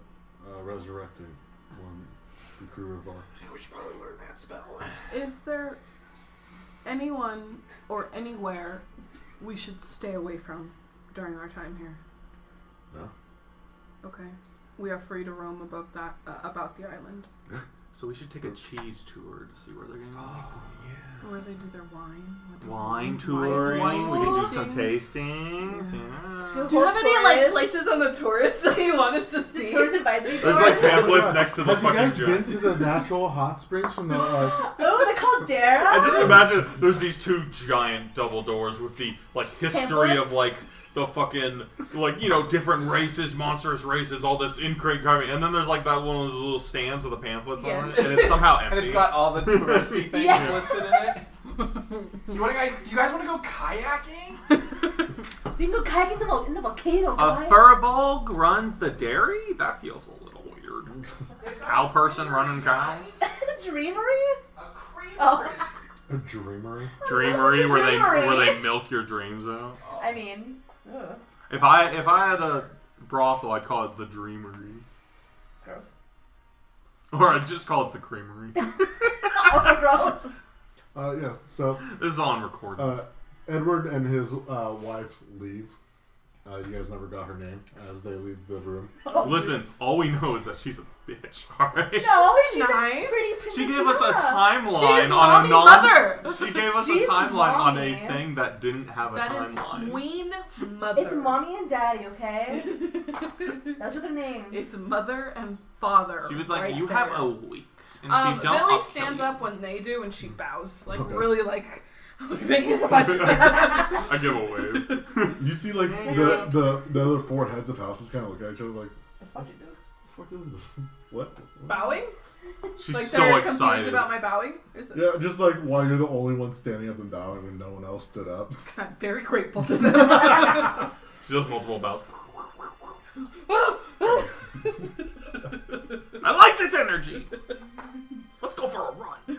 [SPEAKER 3] resurrecting one the crew of our.
[SPEAKER 6] We should probably learn that spell.
[SPEAKER 2] Is there anyone or anywhere we should stay away from during our time here?
[SPEAKER 3] No.
[SPEAKER 2] Okay. We are free to roam above that about the island.
[SPEAKER 5] So we should take a cheese tour to see where they're going.
[SPEAKER 6] Oh, yeah.
[SPEAKER 2] Where they do their wine. What do
[SPEAKER 5] Wine
[SPEAKER 2] they-
[SPEAKER 5] touring.
[SPEAKER 2] wine
[SPEAKER 5] We can do some
[SPEAKER 2] tasting.
[SPEAKER 5] tastings. Yeah.
[SPEAKER 2] Do you have any places on the tourists that you want us to
[SPEAKER 1] The
[SPEAKER 2] see?
[SPEAKER 1] tourist advisory
[SPEAKER 5] There's
[SPEAKER 1] board?
[SPEAKER 5] like pamphlets next to the
[SPEAKER 3] Have you
[SPEAKER 5] fucking
[SPEAKER 3] guys
[SPEAKER 5] jar.
[SPEAKER 3] been to the natural hot springs from the?
[SPEAKER 1] Oh, the caldera.
[SPEAKER 5] I just imagine there's these 2 giant double doors with the history
[SPEAKER 1] Pamphlets?
[SPEAKER 5] of the fucking different races, monstrous races, all this in-crate carving, and then there's that one of those little stands with the pamphlets on
[SPEAKER 1] Yes.
[SPEAKER 5] it, and it's somehow empty.
[SPEAKER 6] And it's got all the touristy things
[SPEAKER 1] Yeah.
[SPEAKER 6] listed in it. You guys want to go kayaking?
[SPEAKER 1] You can go kayaking in the volcano,
[SPEAKER 5] A
[SPEAKER 1] guys.
[SPEAKER 5] Furbolg runs the dairy? That feels a little weird. Cow person running cows?
[SPEAKER 1] Dreamery?
[SPEAKER 6] A creamery.
[SPEAKER 1] Oh.
[SPEAKER 3] A dreamery.
[SPEAKER 5] Dreamery where
[SPEAKER 1] Dreamery.
[SPEAKER 5] they milk your dreams out.
[SPEAKER 1] I mean, ugh.
[SPEAKER 5] If I had a brothel, I'd call it the Dreamery.
[SPEAKER 1] Gross.
[SPEAKER 5] Or I'd just call it the Creamery.
[SPEAKER 1] Also gross.
[SPEAKER 3] Yes. So
[SPEAKER 5] This is on recording.
[SPEAKER 3] Edward and his wife leave, You guys never got her name as they leave the room.
[SPEAKER 5] Listen, all we know is that she's a bitch. All right.
[SPEAKER 1] No, she's
[SPEAKER 2] Nice.
[SPEAKER 1] a pretty princess.
[SPEAKER 5] She gave us a timeline
[SPEAKER 2] She's
[SPEAKER 5] on a
[SPEAKER 2] mother.
[SPEAKER 5] She gave us a
[SPEAKER 1] She's
[SPEAKER 5] timeline on
[SPEAKER 1] mommy.
[SPEAKER 5] a thing that didn't have a
[SPEAKER 2] That is
[SPEAKER 5] timeline.
[SPEAKER 2] Queen Mother.
[SPEAKER 1] It's mommy and daddy, okay? Those are their names.
[SPEAKER 2] It's mother and father.
[SPEAKER 5] She was like,
[SPEAKER 2] right
[SPEAKER 5] "You
[SPEAKER 2] there.
[SPEAKER 5] have a week." And if you don't,
[SPEAKER 2] Billy
[SPEAKER 5] I'll
[SPEAKER 2] stands
[SPEAKER 5] kill you.
[SPEAKER 2] up when they do, and she bows, like
[SPEAKER 3] Okay.
[SPEAKER 2] really, like thank you so much.
[SPEAKER 5] I give a wave.
[SPEAKER 3] You see, like, the other 4 heads of houses kind of look at each other like,
[SPEAKER 1] The fuck you do?
[SPEAKER 3] the fuck is this? What?
[SPEAKER 2] Bowing?
[SPEAKER 5] She's
[SPEAKER 2] Like
[SPEAKER 5] so
[SPEAKER 2] they're
[SPEAKER 5] excited.
[SPEAKER 2] confused about my bowing? Is it?
[SPEAKER 3] Yeah, just like why you're the only one standing up and bowing when no one else stood up.
[SPEAKER 2] Because I'm very grateful to them.
[SPEAKER 5] She does multiple bows. I like this energy. Let's go for a run.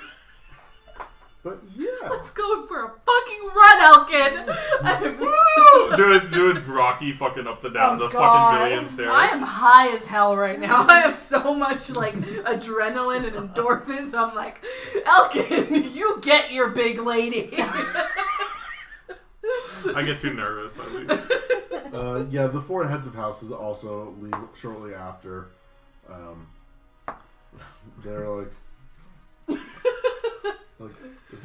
[SPEAKER 3] But yeah.
[SPEAKER 2] Let's go for a fucking run, Elkin.
[SPEAKER 5] Woo! Doing Rocky fucking up the down the
[SPEAKER 1] God.
[SPEAKER 5] fucking billion stairs.
[SPEAKER 2] I am high as hell right now. I have so much like adrenaline and endorphins. I'm like, Elkin, you get your big lady.
[SPEAKER 5] I get too nervous. I leave.
[SPEAKER 3] Yeah, the 4 heads of houses also leave shortly after. They're like, is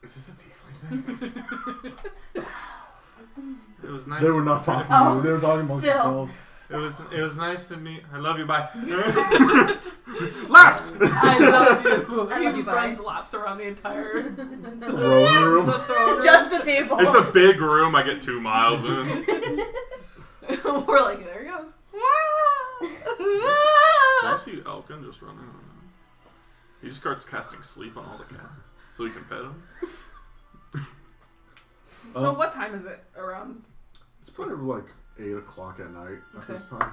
[SPEAKER 3] this a tiefling thing?
[SPEAKER 5] It was nice.
[SPEAKER 3] They were not talking to you. They were talking amongst
[SPEAKER 1] still.
[SPEAKER 3] themselves.
[SPEAKER 5] It was nice to meet. I love you. Bye. Laps.
[SPEAKER 2] I love you.
[SPEAKER 1] I
[SPEAKER 2] He
[SPEAKER 1] love you, bye.
[SPEAKER 2] runs laps around the entire
[SPEAKER 3] Throne room.
[SPEAKER 2] the throne room.
[SPEAKER 1] Just the table.
[SPEAKER 5] It's a big room. I get 2 miles in.
[SPEAKER 2] We're like, there he goes.
[SPEAKER 5] Can you see Elkin just running around? He just starts casting sleep on all the cats so he can pet them.
[SPEAKER 2] So what time is it around?
[SPEAKER 3] It's probably like 8 o'clock at night at
[SPEAKER 2] Okay.
[SPEAKER 3] this time.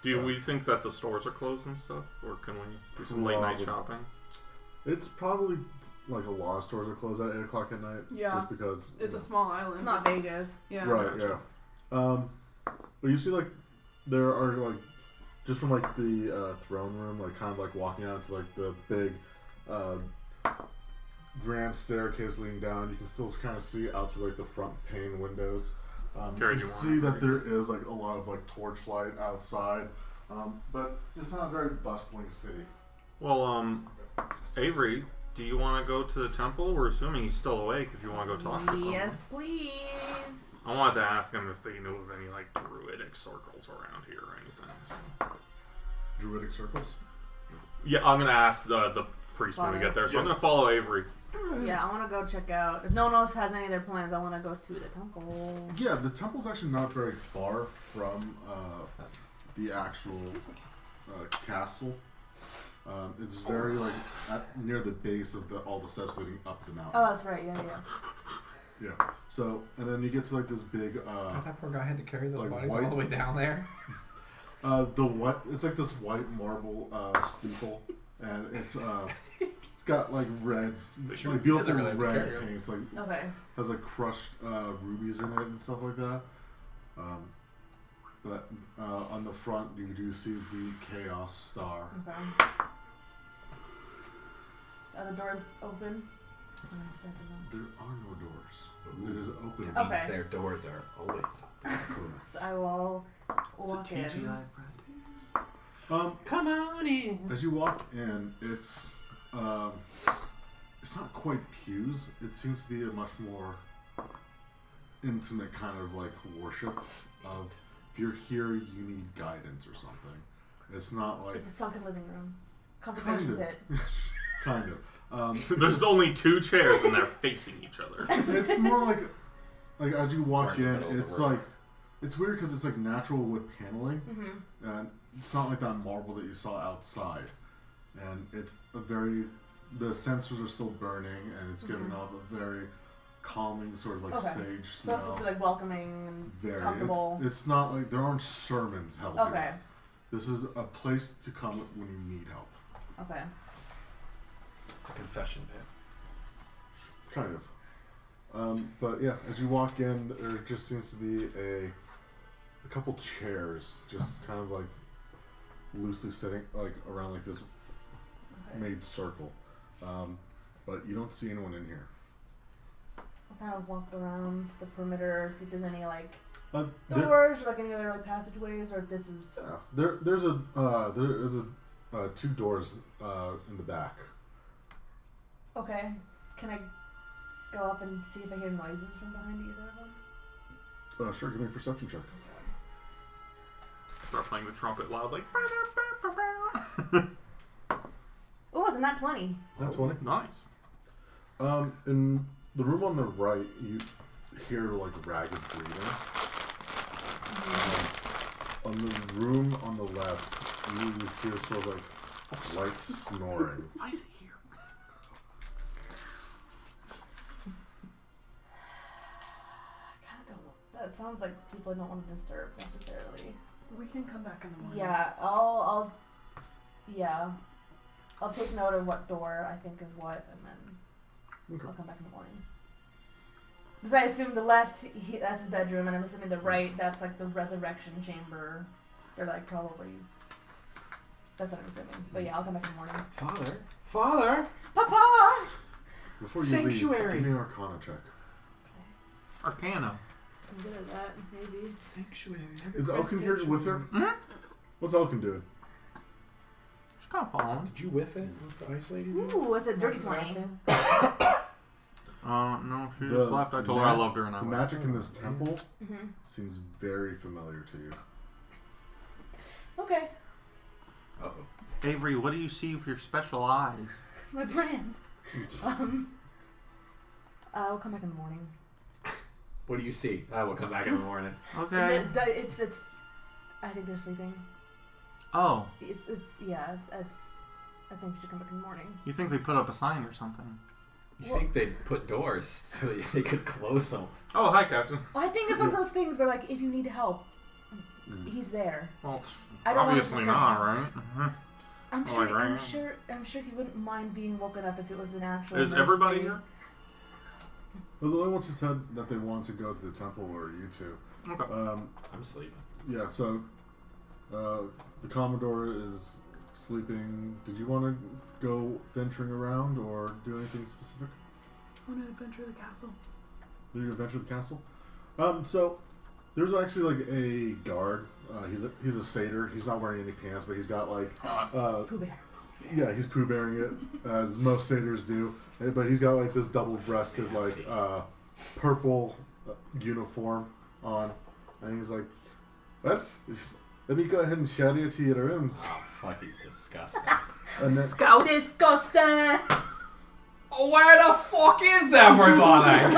[SPEAKER 5] Do we think that the stores are closed and stuff? Or can we do some late night
[SPEAKER 3] Probably.
[SPEAKER 5] shopping?
[SPEAKER 3] It's probably like a lot of stores are closed at 8 o'clock at night.
[SPEAKER 2] Yeah.
[SPEAKER 3] Just because.
[SPEAKER 2] It's
[SPEAKER 3] you
[SPEAKER 2] a
[SPEAKER 3] know.
[SPEAKER 2] small island.
[SPEAKER 1] It's not Vegas.
[SPEAKER 2] Yeah.
[SPEAKER 3] Right, yeah. But you see, like, there are, like, just from, like, the throne room, like, kind of, like, walking out to, like, the big grand staircase leading down, you can still kind of see out through, like, the front pane windows.
[SPEAKER 5] Carrie,
[SPEAKER 3] You
[SPEAKER 5] do you want
[SPEAKER 3] see
[SPEAKER 5] to-
[SPEAKER 3] that there is, like, a lot of, like, torchlight outside, but it's not a very bustling city.
[SPEAKER 5] Well, Avery, do you want to go to the temple? We're assuming he's still awake if you want to go talk to someone.
[SPEAKER 1] Yes, please.
[SPEAKER 5] I wanted to ask him if they knew of any, like, druidic circles around here or anything. So.
[SPEAKER 3] Druidic circles?
[SPEAKER 5] Yeah, I'm going to ask the priest when we
[SPEAKER 1] Father.
[SPEAKER 5] get there. So I'm going to follow Avery.
[SPEAKER 1] Yeah, I want to go check out. If no one else has any of their plans, I want to go to the temple.
[SPEAKER 3] Yeah, the temple's actually not very far from the actual castle. It's very like near the base of all the steps leading up the mountain.
[SPEAKER 1] Oh, that's right. Yeah.
[SPEAKER 3] Yeah. So, and then you get to like this big.
[SPEAKER 6] God, that poor guy had to carry those
[SPEAKER 3] like
[SPEAKER 6] bodies
[SPEAKER 3] white-
[SPEAKER 6] all the way down there.
[SPEAKER 3] The white. It's like this white marble steeple, and it's got like red,
[SPEAKER 6] Sure,
[SPEAKER 3] like beautiful
[SPEAKER 6] doesn't really have to
[SPEAKER 3] red
[SPEAKER 6] carry 'em.
[SPEAKER 3] paint. It's like
[SPEAKER 1] Okay.
[SPEAKER 3] has like crushed rubies in it and stuff like that. But on the front, you do see the Chaos Star.
[SPEAKER 1] Okay. Are the doors open?
[SPEAKER 3] There are no doors. It is open.
[SPEAKER 1] Okay.
[SPEAKER 6] Means their doors are always open.
[SPEAKER 3] Correct.
[SPEAKER 1] So I will walk in.
[SPEAKER 3] Um,
[SPEAKER 4] Come on in.
[SPEAKER 3] as you walk in, it's not quite pews. It seems to be a much more intimate kind of like worship of if you're here, you need guidance or something. It's not like
[SPEAKER 1] It's a sunken living room. Conversation
[SPEAKER 3] Kind of.
[SPEAKER 1] pit.
[SPEAKER 3] kind of.
[SPEAKER 5] There's only 2 chairs and they're facing each other.
[SPEAKER 3] It's more like as you walk
[SPEAKER 6] Right in the
[SPEAKER 3] in,
[SPEAKER 6] middle of the
[SPEAKER 3] it's
[SPEAKER 6] room.
[SPEAKER 3] like it's weird because it's like natural wood paneling,
[SPEAKER 1] Mm-hmm.
[SPEAKER 3] and it's not like that marble that you saw outside. And it's a very the sensors are still burning, and it's giving off a very calming sort of like
[SPEAKER 1] Okay.
[SPEAKER 3] sage
[SPEAKER 1] So
[SPEAKER 3] smell.
[SPEAKER 1] it's just like welcoming and
[SPEAKER 3] Very.
[SPEAKER 1] comfortable.
[SPEAKER 3] It's not like there aren't sermons held
[SPEAKER 1] Okay.
[SPEAKER 3] here. This is a place to come when you need help.
[SPEAKER 1] Okay.
[SPEAKER 6] It's a confession pit.
[SPEAKER 3] Kind of. But yeah, as you walk in, there just seems to be a couple chairs just kind of like loosely sitting like around like this
[SPEAKER 1] Okay.
[SPEAKER 3] made circle. But you don't see anyone in here.
[SPEAKER 1] kind of walk around the perimeter, see if there's any like
[SPEAKER 7] There
[SPEAKER 1] doors or like any other like passageways, or if this is.
[SPEAKER 7] there's a 2 doors in the back.
[SPEAKER 1] Okay. Can I go up and see if I hear noises from behind either of them?
[SPEAKER 3] Sure, give me a perception check.
[SPEAKER 5] Start playing the trumpet loudly.
[SPEAKER 1] Oh, wasn't that 20?
[SPEAKER 3] That's 20.
[SPEAKER 5] Nice.
[SPEAKER 3] In the room on the right, you hear like ragged breathing. On the room on the left, you hear sort of like light snoring.
[SPEAKER 5] Why is it here?
[SPEAKER 1] I kind of don't. That sounds like people I don't want to disturb necessarily.
[SPEAKER 2] We can come back in the morning.
[SPEAKER 1] Yeah, I'll take note of what door I think is what, and then I'll come back in the morning. Because I assume the left, that's his bedroom, and I'm assuming the right, that's like the resurrection chamber. They're like probably. That's what I'm assuming. But yeah, I'll come back in the morning.
[SPEAKER 4] Father,
[SPEAKER 1] Papa!
[SPEAKER 3] Before you
[SPEAKER 4] Sanctuary.
[SPEAKER 3] leave, give me an Arcana check.
[SPEAKER 5] Arcana.
[SPEAKER 1] I'm good at that, maybe.
[SPEAKER 4] sanctuary.
[SPEAKER 3] Is Elkin here with her?
[SPEAKER 5] Mm-hmm.
[SPEAKER 3] What's Elkin doing?
[SPEAKER 5] She's kind of following.
[SPEAKER 4] Did you whiff it with the ice lady?
[SPEAKER 1] Ooh, it's a dirty 20.
[SPEAKER 5] No, she just left. I told her I loved her and I
[SPEAKER 3] The
[SPEAKER 5] left.
[SPEAKER 3] magic in this temple
[SPEAKER 1] Mm-hmm.
[SPEAKER 3] seems very familiar to you.
[SPEAKER 1] Okay.
[SPEAKER 4] Uh-oh.
[SPEAKER 5] Avery, what do you see with your special eyes?
[SPEAKER 1] My brand. I'll come back in the morning.
[SPEAKER 4] What do you see? I will come back in the morning.
[SPEAKER 5] Okay.
[SPEAKER 1] It's I think they're sleeping.
[SPEAKER 5] Oh,
[SPEAKER 1] It's I think we should come back in the morning.
[SPEAKER 5] you think they put up a sign or something?
[SPEAKER 4] You think they'd put doors so that they could close them?
[SPEAKER 5] Oh, hi, Captain.
[SPEAKER 1] I think it's one of those things where like if you need help, he's there.
[SPEAKER 5] Well, it's
[SPEAKER 1] I don't wanna
[SPEAKER 5] obviously
[SPEAKER 1] disturb
[SPEAKER 5] not,
[SPEAKER 1] him.
[SPEAKER 5] right? Mm-hmm.
[SPEAKER 1] I'm
[SPEAKER 5] Oh,
[SPEAKER 1] sure.
[SPEAKER 5] like,
[SPEAKER 1] I'm
[SPEAKER 5] right.
[SPEAKER 1] sure. I'm sure he wouldn't mind being woken up if it was an actual.
[SPEAKER 5] Is everybody
[SPEAKER 1] emergency.
[SPEAKER 5] here?
[SPEAKER 3] Well, the only ones who said that they wanted to go to the temple were you two.
[SPEAKER 5] Okay.
[SPEAKER 4] I'm sleeping.
[SPEAKER 3] Yeah, so the Commodore is sleeping. Did you want to go venturing around or do anything specific?
[SPEAKER 2] I want to adventure the castle.
[SPEAKER 3] Did you venture the castle? So there's actually like a guard. He's a satyr. He's not wearing any pants, but he's got like
[SPEAKER 1] Pooh Bear.
[SPEAKER 3] yeah, he's Pooh Bearing it as most satyrs do. But he's got like this double-breasted like purple uniform on, and he's like, "Well, let me go ahead and shout you to your rooms."
[SPEAKER 4] Oh, fuck, he's disgusting.
[SPEAKER 3] And then,
[SPEAKER 2] Scout.
[SPEAKER 1] Disgusting.
[SPEAKER 4] Oh, where the fuck is everybody?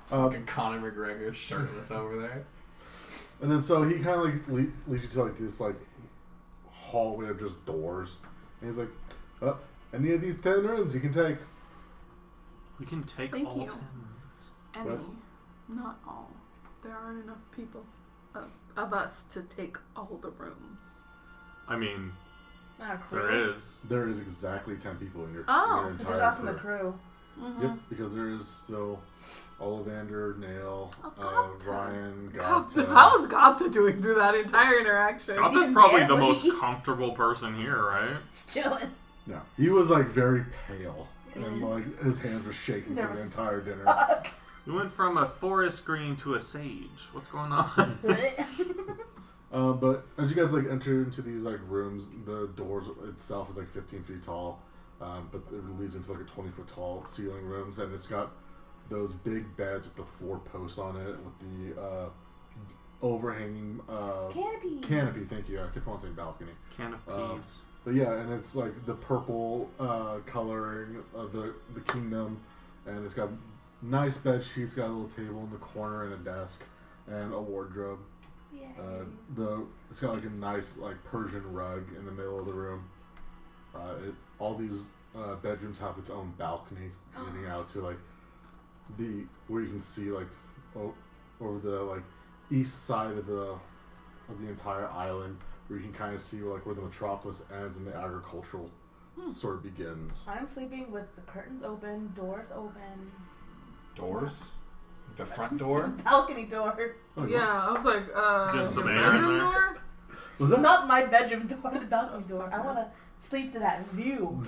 [SPEAKER 4] Fucking Conor McGregor shirtless over there.
[SPEAKER 3] And then so he kind of like leads you to like this like hallway of just doors, and he's like, "Any of these 10 rooms you can take."
[SPEAKER 5] We can take
[SPEAKER 2] Thank
[SPEAKER 5] all
[SPEAKER 2] you.
[SPEAKER 5] 10.
[SPEAKER 2] Any,
[SPEAKER 3] What?
[SPEAKER 2] not all. There aren't enough people of us to take all the rooms.
[SPEAKER 5] I mean,
[SPEAKER 1] Not a crew.
[SPEAKER 5] there is.
[SPEAKER 3] There is exactly 10 people in your,
[SPEAKER 2] Oh,
[SPEAKER 3] in your
[SPEAKER 1] There's
[SPEAKER 3] entire
[SPEAKER 1] us in the
[SPEAKER 3] crew.
[SPEAKER 1] crew.
[SPEAKER 2] Mm-hmm.
[SPEAKER 3] Yep, because there is still Ollivander, Nail,
[SPEAKER 2] Oh, Gobta.
[SPEAKER 3] Ryan,
[SPEAKER 2] Gobta.
[SPEAKER 3] Gobta.
[SPEAKER 2] How was Gobta doing through that entire interaction?
[SPEAKER 5] Gobta's
[SPEAKER 1] even
[SPEAKER 5] probably
[SPEAKER 1] there?
[SPEAKER 5] the
[SPEAKER 1] Was
[SPEAKER 5] most
[SPEAKER 1] he-
[SPEAKER 5] comfortable person here, right?
[SPEAKER 1] Just chilling.
[SPEAKER 3] No, he was like very pale, and like his hands were shaking through the
[SPEAKER 1] Never
[SPEAKER 3] entire dinner.
[SPEAKER 5] We went from a forest green to a sage. What's going on?
[SPEAKER 3] But as you guys like enter into these like rooms, the doors itself is like 15 feet tall, but it leads into like a 20-foot tall ceiling rooms, and it's got those big beds with the 4 posts on it with the overhanging canopy. Thank you. I kept on saying balcony.
[SPEAKER 5] Can of peas.
[SPEAKER 3] But yeah, and it's like the purple coloring of the kingdom, and it's got nice bed sheets, got a little table in the corner and a desk and a wardrobe. It's got like a nice like Persian rug in the middle of the room. All these bedrooms have its own balcony leading out to like where you can see like over the like east side of the entire island, where you can kind of see like where the metropolis ends and the agricultural sort of begins.
[SPEAKER 1] I'm sleeping with the curtains open, doors open.
[SPEAKER 4] Doors? The front door?
[SPEAKER 1] Balcony doors.
[SPEAKER 3] Oh,
[SPEAKER 2] Yeah, I was like,
[SPEAKER 5] Getting some
[SPEAKER 2] your
[SPEAKER 5] air in
[SPEAKER 2] bedroom
[SPEAKER 5] there.
[SPEAKER 2] door?
[SPEAKER 3] Was that
[SPEAKER 1] Not my bedroom door, the balcony
[SPEAKER 2] Oh,
[SPEAKER 1] door.
[SPEAKER 2] fuck
[SPEAKER 1] I
[SPEAKER 2] no.
[SPEAKER 1] want to sleep to that view.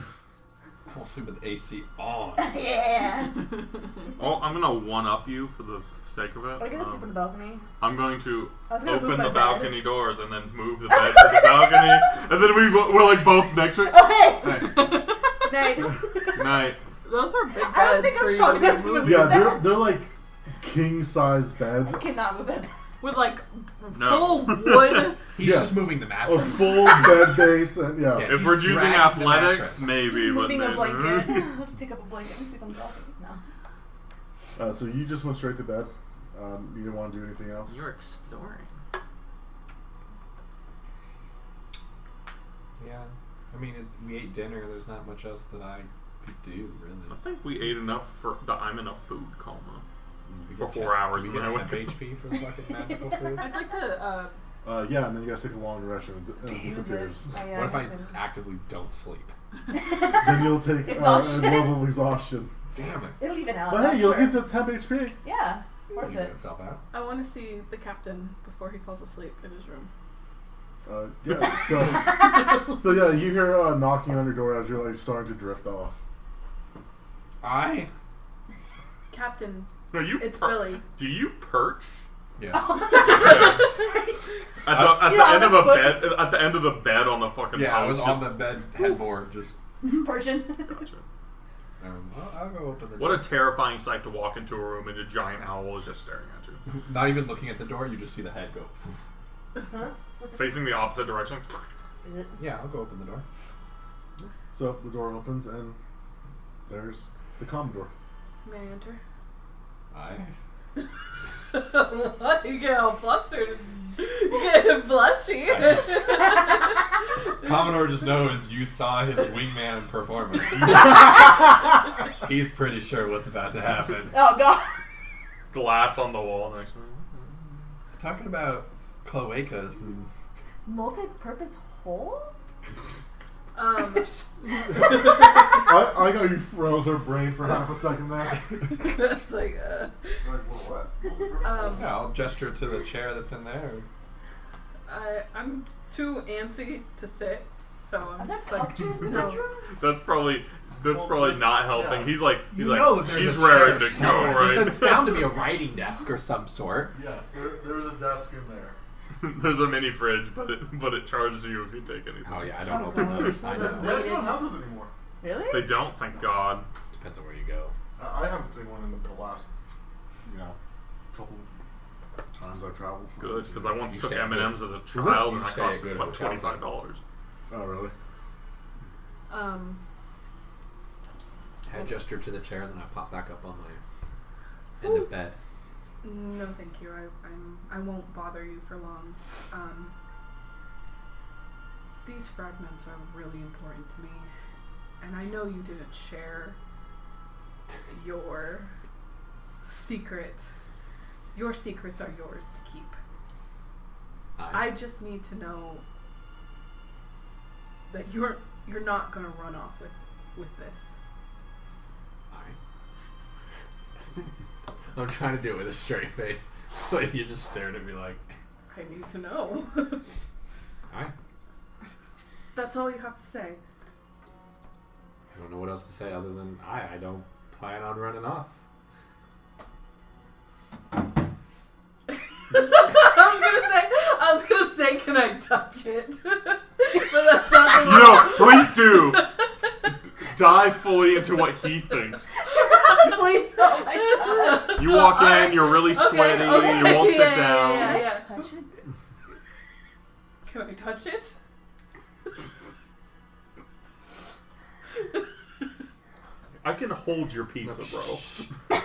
[SPEAKER 6] I'll sleep with the AC on.
[SPEAKER 1] Yeah.
[SPEAKER 5] Oh, I'm gonna one-up you for the sake of it.
[SPEAKER 1] Are you gonna sleep on the balcony?
[SPEAKER 5] I'm going to
[SPEAKER 1] I was gonna move
[SPEAKER 5] open
[SPEAKER 1] my
[SPEAKER 5] the
[SPEAKER 1] bed.
[SPEAKER 5] balcony doors and then move the bed to the balcony, and then we're like both next to it.
[SPEAKER 1] Oh, hey!
[SPEAKER 5] Hey,
[SPEAKER 1] Night.
[SPEAKER 5] night.
[SPEAKER 2] Those are big beds.
[SPEAKER 1] I don't think I'm
[SPEAKER 2] for you
[SPEAKER 1] strong
[SPEAKER 2] to be
[SPEAKER 1] enough to
[SPEAKER 2] moving
[SPEAKER 1] move
[SPEAKER 7] Yeah, they're like king-sized beds.
[SPEAKER 1] I cannot move that.
[SPEAKER 2] with like
[SPEAKER 5] No.
[SPEAKER 2] full wood.
[SPEAKER 6] He's
[SPEAKER 7] Yeah.
[SPEAKER 6] just moving the
[SPEAKER 7] A
[SPEAKER 6] mattress.
[SPEAKER 7] full bed base and yeah.
[SPEAKER 6] Yeah.
[SPEAKER 5] If we're
[SPEAKER 6] He's
[SPEAKER 5] using
[SPEAKER 6] dragging the
[SPEAKER 5] athletics,
[SPEAKER 6] mattress.
[SPEAKER 5] maybe,
[SPEAKER 1] Just
[SPEAKER 5] but
[SPEAKER 1] moving a
[SPEAKER 5] then-
[SPEAKER 1] blanket. I'll just take up a blanket and sleep on the balcony. No.
[SPEAKER 7] So you just went straight to bed. You didn't want to do anything else.
[SPEAKER 5] You're exploring.
[SPEAKER 6] Yeah. I mean, we ate dinner. There's not much else that I could do,
[SPEAKER 5] I
[SPEAKER 6] really.
[SPEAKER 5] think we ate enough for that. I'm in a food coma.
[SPEAKER 6] We
[SPEAKER 5] For
[SPEAKER 6] get
[SPEAKER 5] 4 hours
[SPEAKER 6] Do we
[SPEAKER 5] when
[SPEAKER 6] get
[SPEAKER 5] I
[SPEAKER 6] temp
[SPEAKER 5] went-
[SPEAKER 6] HP for the fucking magical food?
[SPEAKER 2] I'd like to.
[SPEAKER 7] Yeah, and then you guys take a long rest and it disappears.
[SPEAKER 1] Oh, yeah,
[SPEAKER 6] What if I
[SPEAKER 1] it's been-
[SPEAKER 6] actively don't sleep?
[SPEAKER 7] Then you'll take a
[SPEAKER 1] Exhaustion.
[SPEAKER 7] level of exhaustion.
[SPEAKER 6] Damn it.
[SPEAKER 1] It'll even out.
[SPEAKER 7] But hey,
[SPEAKER 1] I'm
[SPEAKER 7] you'll
[SPEAKER 1] sure.
[SPEAKER 7] get the temp HP.
[SPEAKER 1] Yeah, worth
[SPEAKER 6] Leave
[SPEAKER 1] it.
[SPEAKER 6] itself out.
[SPEAKER 2] I want to see the captain before he falls asleep in his room.
[SPEAKER 7] Yeah, so yeah, you hear knocking on your door as you're like starting to drift off.
[SPEAKER 2] Captain,
[SPEAKER 5] No, you.
[SPEAKER 2] it's Billy.
[SPEAKER 5] Do you perch?
[SPEAKER 6] Yes.
[SPEAKER 5] At the
[SPEAKER 1] You're on
[SPEAKER 5] end of
[SPEAKER 1] the
[SPEAKER 5] a
[SPEAKER 1] foot.
[SPEAKER 5] bed, at the end of the bed on the fucking
[SPEAKER 6] Yeah, I was
[SPEAKER 5] post,
[SPEAKER 6] on
[SPEAKER 5] just-
[SPEAKER 6] the bed headboard, just.
[SPEAKER 1] Persian.
[SPEAKER 5] Gotcha.
[SPEAKER 6] I'll go open the
[SPEAKER 5] What
[SPEAKER 6] door.
[SPEAKER 5] a terrifying sight to walk into a room and a giant owl is just staring at you,
[SPEAKER 6] Not even looking at the door, you just see the head go.
[SPEAKER 5] facing the opposite direction.
[SPEAKER 6] Yeah, I'll go open the door.
[SPEAKER 7] So the door opens and there's the Commodore.
[SPEAKER 2] May I enter?
[SPEAKER 6] I.
[SPEAKER 2] What? You get all flustered. You get blushy.
[SPEAKER 6] Commodore just knows you saw his wingman performance. He's pretty sure what's about to happen.
[SPEAKER 1] Oh god.
[SPEAKER 5] Glass on the wall next to me.
[SPEAKER 6] Talking about cloacas and.
[SPEAKER 1] Multi-purpose holes?
[SPEAKER 7] I like how you froze her brain for half a second there.
[SPEAKER 2] That's like,
[SPEAKER 7] Like, what?
[SPEAKER 6] Yeah, I'll gesture to the chair that's in there.
[SPEAKER 2] I'm too antsy to sit, so
[SPEAKER 1] Are
[SPEAKER 2] I'm
[SPEAKER 1] there
[SPEAKER 2] just like,
[SPEAKER 1] couches in the
[SPEAKER 2] no.
[SPEAKER 1] bedroom?
[SPEAKER 5] That's probably not helping.
[SPEAKER 6] Yeah.
[SPEAKER 5] He's like
[SPEAKER 6] You know that there's
[SPEAKER 5] she's
[SPEAKER 6] a chair
[SPEAKER 5] raring to go,
[SPEAKER 6] somewhere.
[SPEAKER 5] right?
[SPEAKER 6] There's bound to be a writing desk or some sort.
[SPEAKER 7] Yes, there's a desk in there.
[SPEAKER 5] There's a mini fridge, but it charges you if you take anything.
[SPEAKER 6] Oh yeah, I don't
[SPEAKER 1] Oh,
[SPEAKER 6] open
[SPEAKER 1] God.
[SPEAKER 6] those. I
[SPEAKER 7] They
[SPEAKER 6] know.
[SPEAKER 7] actually don't have those anymore.
[SPEAKER 1] Really?
[SPEAKER 5] They don't, thank God.
[SPEAKER 6] Depends on where you go.
[SPEAKER 7] I haven't seen one in the last, couple times I've traveled.
[SPEAKER 5] Good, because I once
[SPEAKER 6] You
[SPEAKER 5] took
[SPEAKER 6] stay at
[SPEAKER 5] M&M's as a
[SPEAKER 7] it?
[SPEAKER 5] child,
[SPEAKER 6] You
[SPEAKER 5] and that
[SPEAKER 6] stay at
[SPEAKER 5] cost
[SPEAKER 6] good
[SPEAKER 5] like
[SPEAKER 6] hotels.
[SPEAKER 5] $25.
[SPEAKER 7] Oh, really?
[SPEAKER 6] I gesture to the chair and then I pop back up on my end of bed.
[SPEAKER 2] No, thank you. I won't bother you for long. These fragments are really important to me, and I know you didn't share your secret. Your secrets are yours to keep. I just need to know that you're not gonna run off with this.
[SPEAKER 6] I'm trying to do it with a straight face, but you're just staring at me like,
[SPEAKER 2] I need to know.
[SPEAKER 6] alright.
[SPEAKER 2] That's all you have to say.
[SPEAKER 6] I don't know what else to say other than I don't plan on running off.
[SPEAKER 2] I was gonna say, can I touch it? But that's not the
[SPEAKER 5] Please do! Dive fully into what he thinks.
[SPEAKER 1] Please, oh my god.
[SPEAKER 5] You walk in, you're really sweaty, you won't sit down.
[SPEAKER 2] Yeah.
[SPEAKER 1] Touch it?
[SPEAKER 2] Can I touch it?
[SPEAKER 5] I can hold your pizza, bro.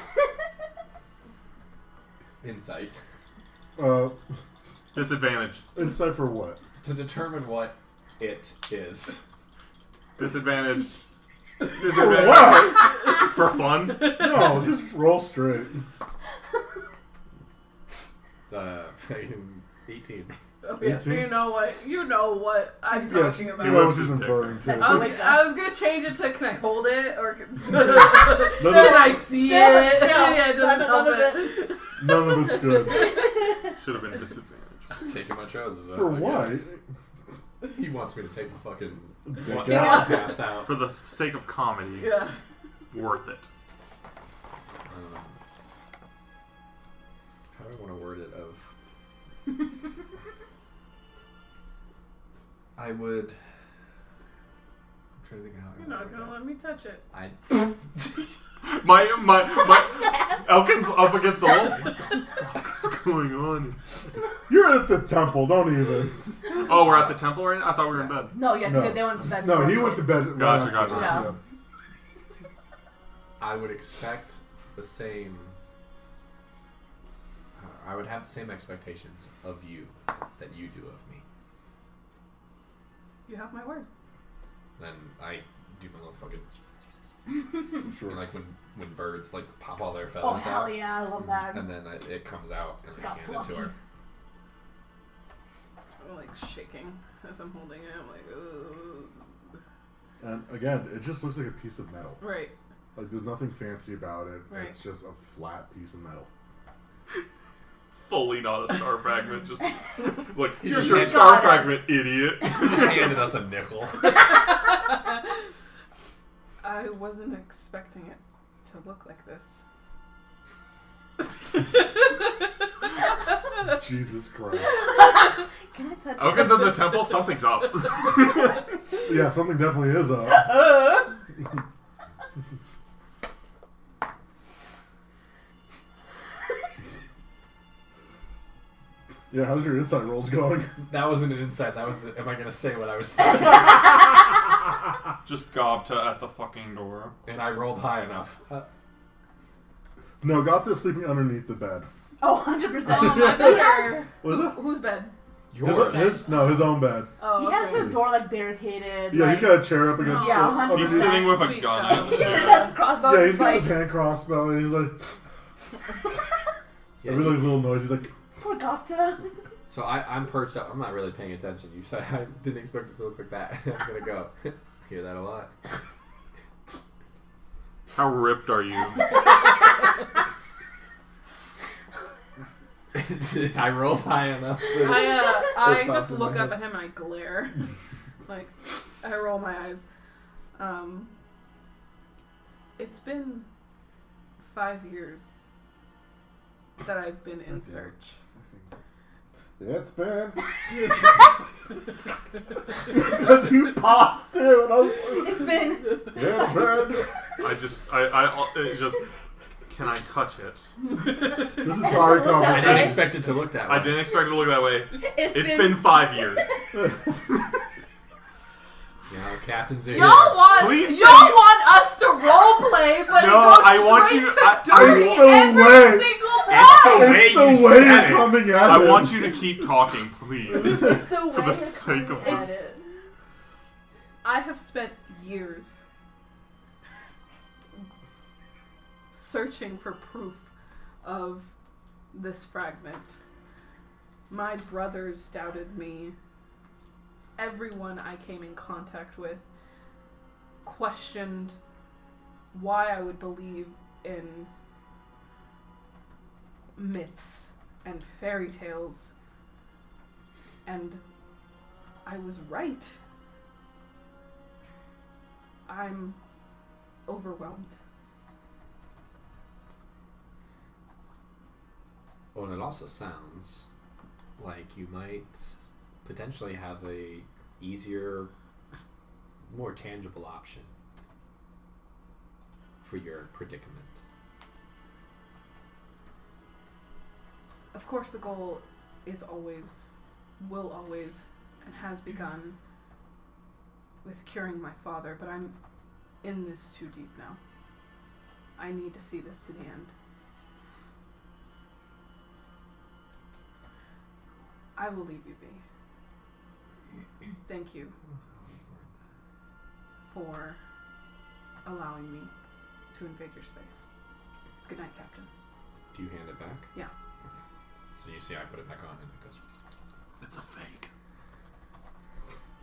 [SPEAKER 6] Insight.
[SPEAKER 5] Disadvantage.
[SPEAKER 7] Insight for what?
[SPEAKER 6] To determine what it is.
[SPEAKER 5] Disadvantage.
[SPEAKER 7] For
[SPEAKER 5] Disadvantage.
[SPEAKER 7] what?
[SPEAKER 5] For fun.
[SPEAKER 7] No, just roll straight.
[SPEAKER 6] 18.
[SPEAKER 2] Oh, yeah, so you know what I'm talking about.
[SPEAKER 7] He knows he's inferring to.
[SPEAKER 2] I was gonna change it to can I hold it or can I see
[SPEAKER 1] Still,
[SPEAKER 2] it?
[SPEAKER 1] no,
[SPEAKER 2] Yeah, it doesn't
[SPEAKER 1] none
[SPEAKER 2] help
[SPEAKER 1] of
[SPEAKER 2] it.
[SPEAKER 7] None of it's good.
[SPEAKER 5] Should have been disadvantage.
[SPEAKER 6] Taking my trousers off.
[SPEAKER 7] For
[SPEAKER 6] I
[SPEAKER 7] what?
[SPEAKER 6] guess. He wants me to take my fucking
[SPEAKER 3] Dick
[SPEAKER 2] Yeah.
[SPEAKER 3] out.
[SPEAKER 4] Pants out.
[SPEAKER 5] For the sake of comedy,
[SPEAKER 2] Yeah.
[SPEAKER 5] worth it.
[SPEAKER 6] How do I want to word it? I would. I'm trying to think how.
[SPEAKER 2] You're not gonna let me touch it.
[SPEAKER 6] I.
[SPEAKER 5] My Elkin's up against the wall. What the fuck is going on?
[SPEAKER 3] You're at the temple. Don't even.
[SPEAKER 5] Oh, we're at the temple right now? I thought we were in bed.
[SPEAKER 1] No, yeah,
[SPEAKER 3] No.
[SPEAKER 1] they went to bed.
[SPEAKER 3] No, he
[SPEAKER 1] before.
[SPEAKER 3] went to bed.
[SPEAKER 5] Gotcha,
[SPEAKER 3] right
[SPEAKER 5] gotcha.
[SPEAKER 3] after.
[SPEAKER 1] Yeah.
[SPEAKER 6] I would expect the same. I would have the same expectations of you that you do of me.
[SPEAKER 2] You have my word.
[SPEAKER 6] Then I do my little fucking.
[SPEAKER 3] Sure.
[SPEAKER 6] Like when birds like pop all their feathers
[SPEAKER 1] Oh hell
[SPEAKER 6] out,
[SPEAKER 1] yeah, I love that.
[SPEAKER 6] and then it comes out and I
[SPEAKER 1] Got
[SPEAKER 6] hand it to her.
[SPEAKER 2] I'm like shaking as I'm holding it. I'm like, ugh.
[SPEAKER 3] And again, it just looks like a piece of metal.
[SPEAKER 2] Right.
[SPEAKER 3] Like there's nothing fancy about it.
[SPEAKER 2] Right.
[SPEAKER 3] It's just a flat piece of metal.
[SPEAKER 5] Fully not a star fragment. Just look, here's
[SPEAKER 6] just
[SPEAKER 5] your
[SPEAKER 6] hand-
[SPEAKER 5] star
[SPEAKER 1] got it.
[SPEAKER 5] fragment, idiot.
[SPEAKER 6] You just handed us a nickel.
[SPEAKER 2] I wasn't expecting it to look like this.
[SPEAKER 3] Jesus Christ.
[SPEAKER 1] Can I touch
[SPEAKER 5] Elkin's at the temple. Something's up.
[SPEAKER 3] Yeah, something definitely is up. Yeah, how's your insight rolls going?
[SPEAKER 6] That wasn't an insight. That was. Am I gonna say what I was thinking?
[SPEAKER 5] Just gobta at the fucking door.
[SPEAKER 6] And I rolled high enough.
[SPEAKER 3] No, got this sleeping underneath the bed.
[SPEAKER 1] Oh, 100%.
[SPEAKER 2] Oh, my bed.
[SPEAKER 3] Was it?
[SPEAKER 2] Whose bed?
[SPEAKER 6] Yours.
[SPEAKER 3] His own bed.
[SPEAKER 2] Oh,
[SPEAKER 1] He
[SPEAKER 2] okay.
[SPEAKER 1] has the door like barricaded.
[SPEAKER 3] Yeah,
[SPEAKER 1] like,
[SPEAKER 3] he's got a chair up against
[SPEAKER 1] Yeah,
[SPEAKER 3] the
[SPEAKER 1] 100%.
[SPEAKER 3] underneath.
[SPEAKER 5] He's sitting with a
[SPEAKER 2] Sweet
[SPEAKER 5] gun.
[SPEAKER 2] God.
[SPEAKER 1] He has crossbow.
[SPEAKER 3] Yeah, he's got
[SPEAKER 1] like,
[SPEAKER 3] his hand crossbow and he's like every little noise, he's like
[SPEAKER 1] poor Gata.
[SPEAKER 6] So I'm perched up. I'm not really paying attention. You said I didn't expect it to look like that. I'm gonna go. Hear that a lot.
[SPEAKER 5] How ripped are you?
[SPEAKER 6] I rolled high enough.
[SPEAKER 2] I
[SPEAKER 6] It
[SPEAKER 2] just
[SPEAKER 6] popped in
[SPEAKER 2] look
[SPEAKER 6] my
[SPEAKER 2] up
[SPEAKER 6] head.
[SPEAKER 2] at him and I glare. Like, I roll my eyes. It's been 5 years that I've been in search.
[SPEAKER 3] it's been because you paused too and I was like,
[SPEAKER 1] It's been.
[SPEAKER 3] yeah, it's
[SPEAKER 5] It's just, can I touch it?
[SPEAKER 3] been. This entire
[SPEAKER 6] I didn't
[SPEAKER 3] conversation.
[SPEAKER 6] expect it to look that way.
[SPEAKER 5] I didn't expect it to look that way.
[SPEAKER 1] It's
[SPEAKER 5] It's been 5 years.
[SPEAKER 6] You know, Captain Zero.
[SPEAKER 2] Y'all want
[SPEAKER 5] Please
[SPEAKER 2] y'all
[SPEAKER 5] say-
[SPEAKER 2] want us to role play, but
[SPEAKER 5] No,
[SPEAKER 2] it goes
[SPEAKER 5] I want
[SPEAKER 2] straight
[SPEAKER 5] you-
[SPEAKER 2] to
[SPEAKER 5] I-
[SPEAKER 2] dirty
[SPEAKER 3] It's the
[SPEAKER 2] every
[SPEAKER 3] way.
[SPEAKER 2] single
[SPEAKER 6] It's
[SPEAKER 2] time.
[SPEAKER 6] the way
[SPEAKER 3] It's
[SPEAKER 6] you
[SPEAKER 3] the way
[SPEAKER 6] said
[SPEAKER 3] you're
[SPEAKER 6] it.
[SPEAKER 3] coming at
[SPEAKER 5] I
[SPEAKER 3] him.
[SPEAKER 5] want you to keep talking, please.
[SPEAKER 1] It's the way
[SPEAKER 5] For the
[SPEAKER 1] you're
[SPEAKER 5] sake of
[SPEAKER 1] coming at
[SPEAKER 2] it.
[SPEAKER 1] it.
[SPEAKER 2] I have spent years searching for proof of this fragment. My brothers doubted me. Everyone I came in contact with questioned why I would believe in myths and fairy tales. And I was right. I'm overwhelmed.
[SPEAKER 6] Well, and it also sounds like you might potentially have a easier, more tangible option for your predicament.
[SPEAKER 2] Of course, the goal is always, will always, and has begun with curing my father, but I'm in this too deep now. I need to see this to the end. I will leave you be. Thank you for allowing me to invade your space. Good night, Captain.
[SPEAKER 6] Do you hand it back?
[SPEAKER 2] Yeah.
[SPEAKER 6] Okay. So you see I put it back on and it goes...
[SPEAKER 5] It's a fake.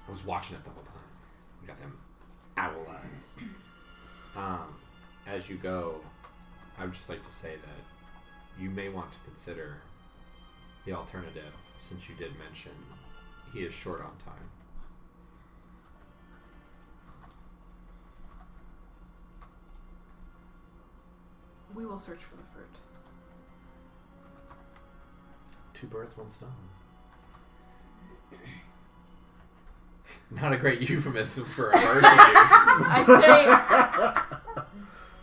[SPEAKER 6] I was watching it the whole time. You got them owl eyes. As you go, I would just like to say that you may want to consider the alternative, since you did mention he is short on time.
[SPEAKER 2] We will search for the fruit.
[SPEAKER 4] 2 birds, 1 stone. Not a great euphemism for a bird to use.
[SPEAKER 2] I say,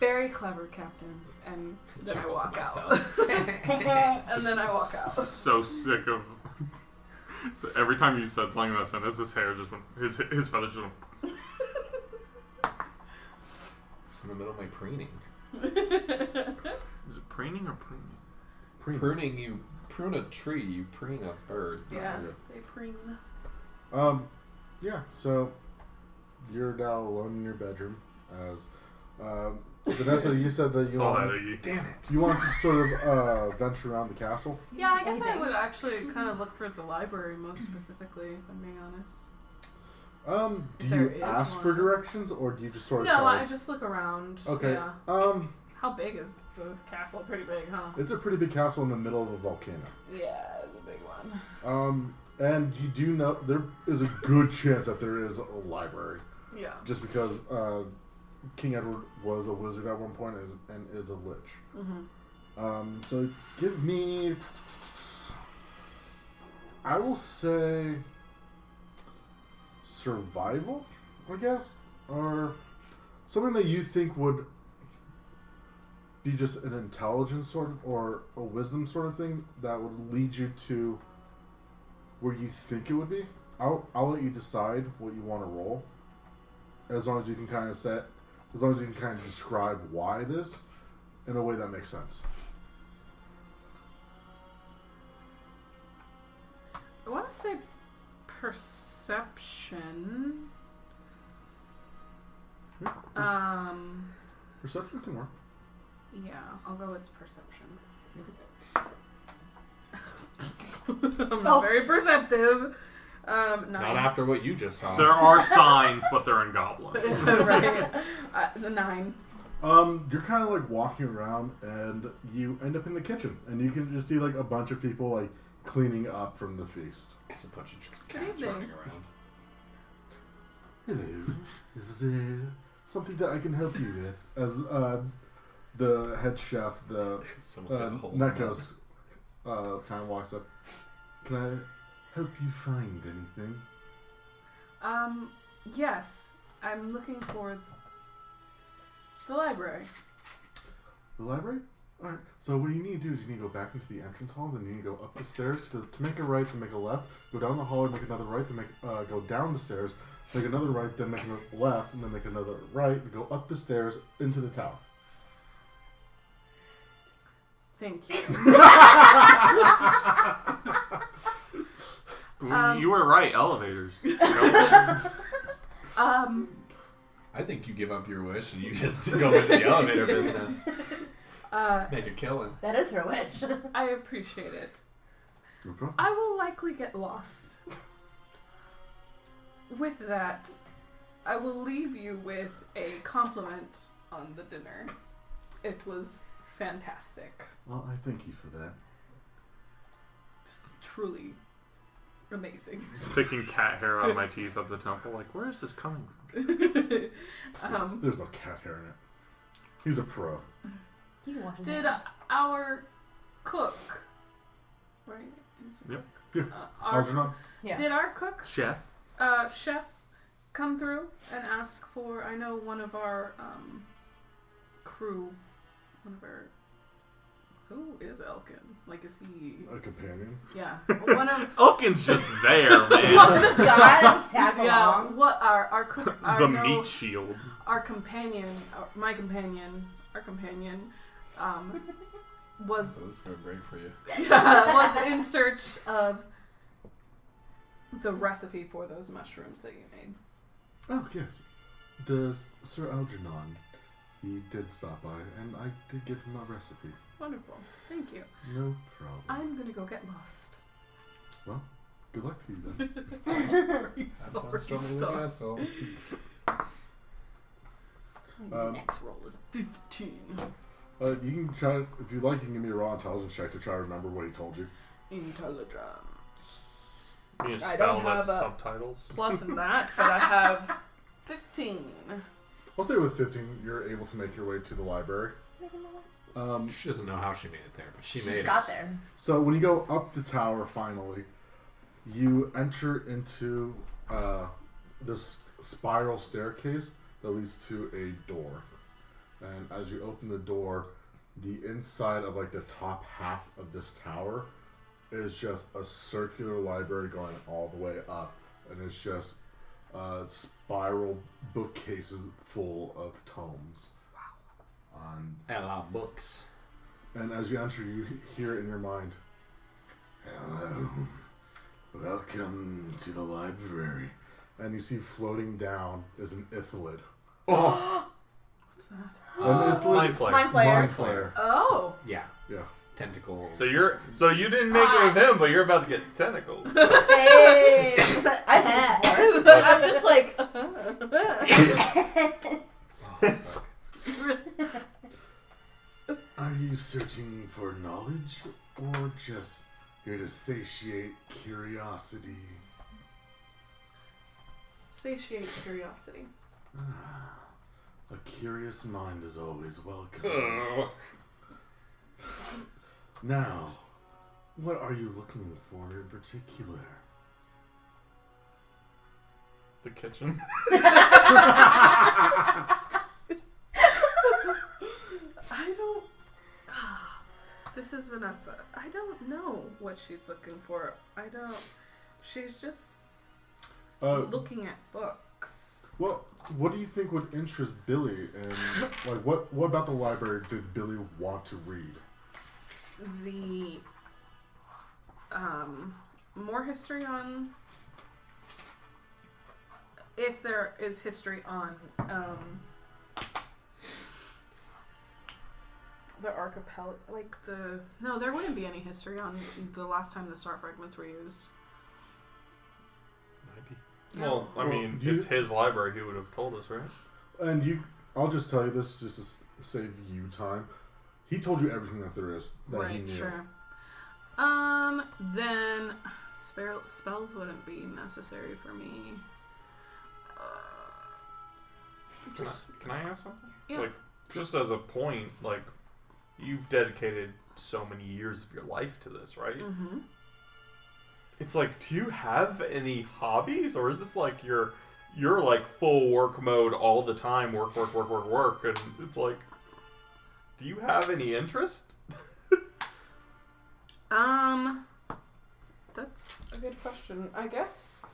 [SPEAKER 2] very clever, Captain. And then I
[SPEAKER 4] Chuckle to
[SPEAKER 2] walk out.
[SPEAKER 4] myself.
[SPEAKER 2] And then I walk out.
[SPEAKER 5] So sick of. So every time you said something in that sentence, his hair just went. His feathers just went.
[SPEAKER 4] It's in the middle of my preening.
[SPEAKER 5] Is it preening or preening?
[SPEAKER 4] Pruning, you prune a tree, you preen a bird.
[SPEAKER 2] Yeah, they preen.
[SPEAKER 3] Yeah, so you're now alone in your bedroom as Vanessa, you said that you
[SPEAKER 5] Saw
[SPEAKER 3] want,
[SPEAKER 5] that, Iggy.
[SPEAKER 4] Damn it.
[SPEAKER 3] you want to sort of venture around the castle.
[SPEAKER 2] Yeah, I guess I
[SPEAKER 1] Anything.
[SPEAKER 2] would actually kind of look for the library most specifically, if I'm being honest.
[SPEAKER 3] Do
[SPEAKER 2] If there
[SPEAKER 3] you
[SPEAKER 2] is
[SPEAKER 3] ask for
[SPEAKER 2] one.
[SPEAKER 3] directions or do you just sort of
[SPEAKER 2] No,
[SPEAKER 3] try?
[SPEAKER 2] I just look around.
[SPEAKER 3] Okay.
[SPEAKER 2] Yeah. How big is the castle? Pretty big, huh?
[SPEAKER 3] It's a pretty big castle in the middle of a volcano.
[SPEAKER 2] Yeah, it's a big one.
[SPEAKER 3] And you do know there is a good chance that there is a library,
[SPEAKER 2] Yeah.
[SPEAKER 3] just because King Edward was a wizard at one point and is a lich.
[SPEAKER 2] Mm-hmm.
[SPEAKER 3] So give me, I will say, survival, I guess, or something that you think would be just an intelligence sort of, or a wisdom sort of thing that would lead you to where you think it would be. I'll let you decide what you want to roll, as long as you can kind of describe why this in a way that makes sense.
[SPEAKER 2] I want to say perception.
[SPEAKER 3] Perception can work.
[SPEAKER 2] Yeah, I'll go with perception. I'm not very perceptive. 9.
[SPEAKER 4] Not after what you just saw.
[SPEAKER 5] There are signs, but they're in goblin.
[SPEAKER 2] Right. The 9.
[SPEAKER 3] You're kind of like walking around, and you end up in the kitchen, and you can just see like a bunch of people like cleaning up from the feast.
[SPEAKER 4] It's a bunch of
[SPEAKER 2] Good
[SPEAKER 4] cats
[SPEAKER 2] evening.
[SPEAKER 4] running around.
[SPEAKER 3] Hello, is there something that I can help you with? As the head chef, the
[SPEAKER 4] Someone's in a hole.
[SPEAKER 3] Nekos, kind of walks up. Can I help you find anything?
[SPEAKER 2] Yes. I'm looking for the library.
[SPEAKER 3] The library? Alright, so what you need to do is you need to go back into the entrance hall, then you need to go up the stairs to make a right, then make a left, go down the hallway, make another right, then go down the stairs, make another right, then make a left, and then make another right, and go up the stairs into the tower.
[SPEAKER 2] Thank you.
[SPEAKER 5] You were right, elevators.
[SPEAKER 6] I think you give up your wish and you just go into the elevator business. Make a killing.
[SPEAKER 1] That is her wish.
[SPEAKER 2] I appreciate it.
[SPEAKER 3] No problem.
[SPEAKER 2] I will likely get lost. With that, I will leave you with a compliment on the dinner. It was fantastic.
[SPEAKER 3] Well, I thank you for that.
[SPEAKER 2] Just truly amazing.
[SPEAKER 5] Picking cat hair out of my teeth at the temple. Like, where is this coming from?
[SPEAKER 3] There's no cat hair in it. He's a pro.
[SPEAKER 1] You can wash his
[SPEAKER 2] Did
[SPEAKER 1] hands.
[SPEAKER 2] our cook, right?
[SPEAKER 5] Yep.
[SPEAKER 3] Yeah.
[SPEAKER 2] Our,
[SPEAKER 3] Algernon?
[SPEAKER 1] Yeah.
[SPEAKER 2] did our cook,
[SPEAKER 5] Chef.
[SPEAKER 2] chef, come through and ask for? I know one of our crew, one of our. Who is Elkin? Like, is he?
[SPEAKER 3] A companion?
[SPEAKER 2] Yeah, one of.
[SPEAKER 5] Elkin's just there, man.
[SPEAKER 1] God, just tag
[SPEAKER 2] Yeah,
[SPEAKER 1] along.
[SPEAKER 2] what our cook?
[SPEAKER 5] The meat shield.
[SPEAKER 2] Our companion, my companion, our companion, was
[SPEAKER 6] This is going great for you.
[SPEAKER 2] was in search of the recipe for those mushrooms that you made.
[SPEAKER 3] Oh, yes. The Sir Algernon, he did stop by, and I did give him a recipe.
[SPEAKER 2] Wonderful, thank you.
[SPEAKER 3] No problem.
[SPEAKER 2] I'm gonna go get lost.
[SPEAKER 3] Well, good luck to you then.
[SPEAKER 6] Have fun storming the castle.
[SPEAKER 2] Next roll is 15.
[SPEAKER 3] You can try, if you like, you can give me a raw intelligence check to try to remember what he told you.
[SPEAKER 2] Intelligence.
[SPEAKER 5] You
[SPEAKER 2] I
[SPEAKER 5] spell
[SPEAKER 2] don't
[SPEAKER 5] that
[SPEAKER 2] have a-
[SPEAKER 5] subtitles.
[SPEAKER 2] Plus in that, but I have 15.
[SPEAKER 3] I'll say with 15, you're able to make your way to the library.
[SPEAKER 4] She doesn't know how she made it there, but she made it.
[SPEAKER 1] Got there.
[SPEAKER 3] So when you go up the tower, finally, you enter into this spiral staircase that leads to a door. And as you open the door, the inside of like the top half of this tower is just a circular library going all the way up, and it's just spiral bookcases full of tomes. Wow.
[SPEAKER 4] And a lot of books.
[SPEAKER 3] And as you enter, you hear in your mind, "Hello, welcome to the library." And you see floating down is an Ithalid.
[SPEAKER 4] Oh!
[SPEAKER 2] What's that?
[SPEAKER 3] An Ithalid.
[SPEAKER 4] Mind Flayer.
[SPEAKER 3] Mind Flayer.
[SPEAKER 2] Oh.
[SPEAKER 4] Yeah.
[SPEAKER 3] Yeah.
[SPEAKER 4] Tentacles.
[SPEAKER 5] So you didn't make it with him, but you're about to get tentacles.
[SPEAKER 1] Hey! I said before.
[SPEAKER 2] I'm just like.
[SPEAKER 3] Are you searching for knowledge or just here to satiate curiosity?
[SPEAKER 2] Satiate curiosity.
[SPEAKER 3] A curious mind is always welcome.
[SPEAKER 5] Oh.
[SPEAKER 3] Now, what are you looking for in particular?
[SPEAKER 5] The kitchen.
[SPEAKER 2] I don't. This is Vanessa. I don't know what she's looking for. She's just looking at books.
[SPEAKER 3] Well, what do you think would interest Billy? And like, what about the library did Billy want to read?
[SPEAKER 2] The more history on, if there is history on the archipelago, like there wouldn't be any history on the last time the star fragments were used.
[SPEAKER 4] Might be.
[SPEAKER 5] Well, I mean, it's his library. He would have told us, right?
[SPEAKER 3] And I'll just tell you this just to save you time. He told you everything that there is that he
[SPEAKER 2] Right,
[SPEAKER 3] knew.
[SPEAKER 2] sure. Then spells wouldn't be necessary for me.
[SPEAKER 5] Can I ask something?
[SPEAKER 2] Yeah.
[SPEAKER 5] Like, just as a point, like, you've dedicated so many years of your life to this, right?
[SPEAKER 2] Mm-hmm.
[SPEAKER 5] It's like, do you have any hobbies, or is this like you're like full work mode all the time, work, and it's like, do you have any interest?
[SPEAKER 2] That's a good question. I guess.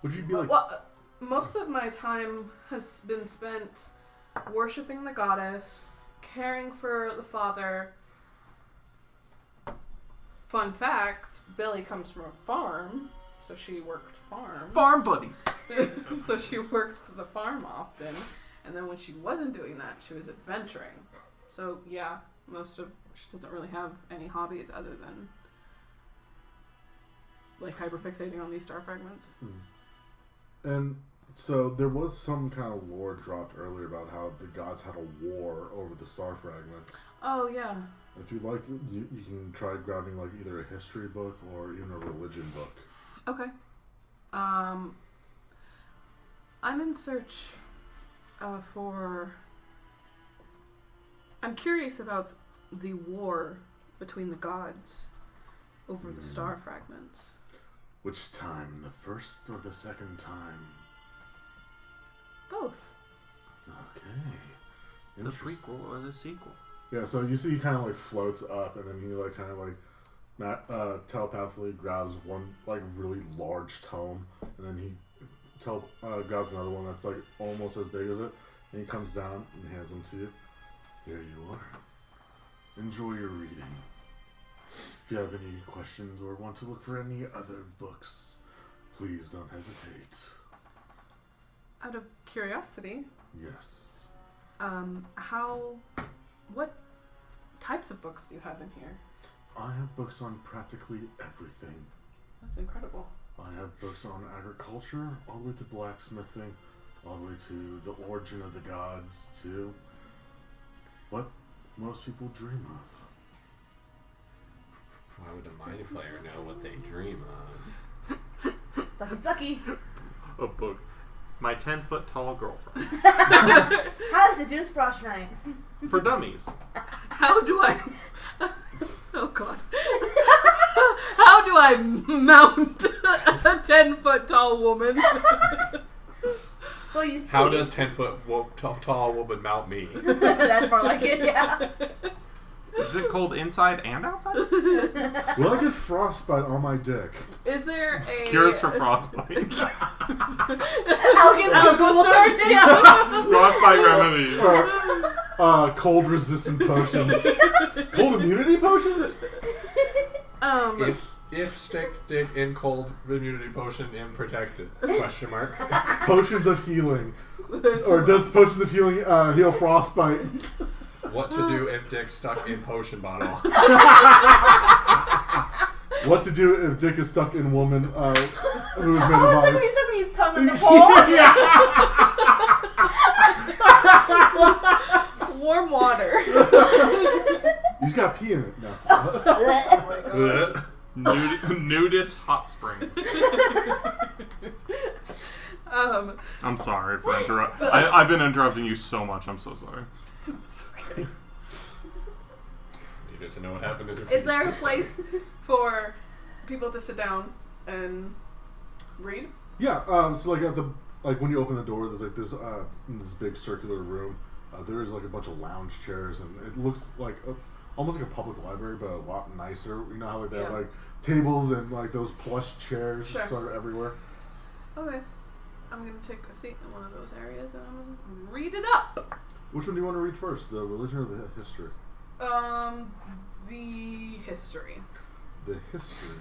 [SPEAKER 3] Would you be like?
[SPEAKER 2] Well, most of my time has been spent worshiping the goddess, caring for the father. Fun fact, Billy comes from a farm, so she worked farms.
[SPEAKER 5] Farm buddies.
[SPEAKER 2] So she worked the farm often, and then when she wasn't doing that, she was adventuring. So yeah, she doesn't really have any hobbies other than like hyperfixating on these star fragments.
[SPEAKER 3] And so there was some kind of lore dropped earlier about how the gods had a war over the star fragments.
[SPEAKER 2] Oh yeah.
[SPEAKER 3] If you like, you can try grabbing like either a history book or even a religion book.
[SPEAKER 2] Okay. I'm in search for. I'm curious about the war between the gods over the star fragments.
[SPEAKER 3] Which time, the first or the second time?
[SPEAKER 2] Both.
[SPEAKER 3] Okay.
[SPEAKER 5] The prequel or the sequel?
[SPEAKER 3] Yeah, so you see he kind of like floats up, and then he like kind of like telepathically grabs one like really large tome, and then he grabs another one that's like almost as big as it, and he comes down and hands them to you. Here you are. Enjoy your reading. If you have any questions or want to look for any other books, please don't hesitate.
[SPEAKER 2] Out of curiosity,
[SPEAKER 3] Yes.
[SPEAKER 2] what types of books do you have in here?
[SPEAKER 3] I have books on practically everything.
[SPEAKER 2] That's incredible.
[SPEAKER 3] I have books on agriculture, all the way to blacksmithing, all the way to the origin of the gods, to what most people dream of.
[SPEAKER 4] Why would a mind flayer know what they dream of?
[SPEAKER 1] Sucky.
[SPEAKER 5] A book. My 10-foot tall girlfriend.
[SPEAKER 1] How to seduce frost knights.
[SPEAKER 5] For dummies.
[SPEAKER 2] How do I... Oh, God. How do I mount a 10-foot tall woman?
[SPEAKER 1] Well, you see.
[SPEAKER 6] How does 10-foot tall woman mount me?
[SPEAKER 1] That's more like it, yeah.
[SPEAKER 5] Is it cold inside and outside?
[SPEAKER 3] Will I get frostbite on my dick?
[SPEAKER 2] Is there a...
[SPEAKER 5] Cures for frostbite.
[SPEAKER 1] Elkin's Google search, yeah.
[SPEAKER 5] Frostbite remedies.
[SPEAKER 3] Cold resistant potions. Cold immunity potions?
[SPEAKER 6] If stick dick in cold immunity potion in protected? Question mark.
[SPEAKER 3] Potions of healing. Or does potions of healing heal frostbite?
[SPEAKER 6] What to do if dick stuck in potion bottle?
[SPEAKER 3] What to do if dick is stuck in woman who is made of
[SPEAKER 1] Oh,
[SPEAKER 3] ice?
[SPEAKER 1] is that when he's tongue in the hole?
[SPEAKER 2] Warm water.
[SPEAKER 3] He's got pee in it now.
[SPEAKER 2] Oh my gosh.
[SPEAKER 5] Nudist hot springs. I'm sorry for interrupting. I've been interrupting you so much. I'm so sorry.
[SPEAKER 2] It's okay.
[SPEAKER 6] Needed to know what happened.
[SPEAKER 2] Is there a place for people to sit down and read?
[SPEAKER 3] Yeah, so like at the when you open the door, there's like this in this big circular room. There is like a bunch of lounge chairs, and it looks like almost like a public library, but a lot nicer. You know how like they have like tables and like those plush chairs sort of everywhere.
[SPEAKER 2] Okay, I'm gonna take a seat in one of those areas and I'm gonna read it up.
[SPEAKER 3] Which one do you want to read first, the religion or the history?
[SPEAKER 2] The history.
[SPEAKER 3] The history.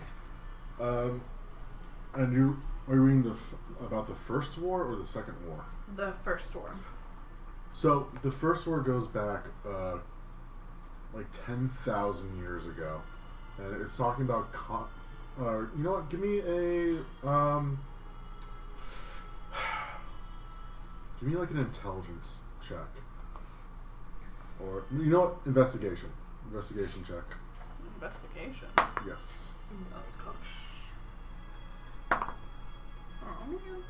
[SPEAKER 3] And are you reading about the first war or the second war?
[SPEAKER 2] The first war.
[SPEAKER 3] So the first war goes back like 10,000 years ago, and it's talking about. You know what? Give me a give me like an intelligence check, or you know what? Investigation check.
[SPEAKER 2] Investigation.
[SPEAKER 3] Yes.
[SPEAKER 2] Let's go. Oh man.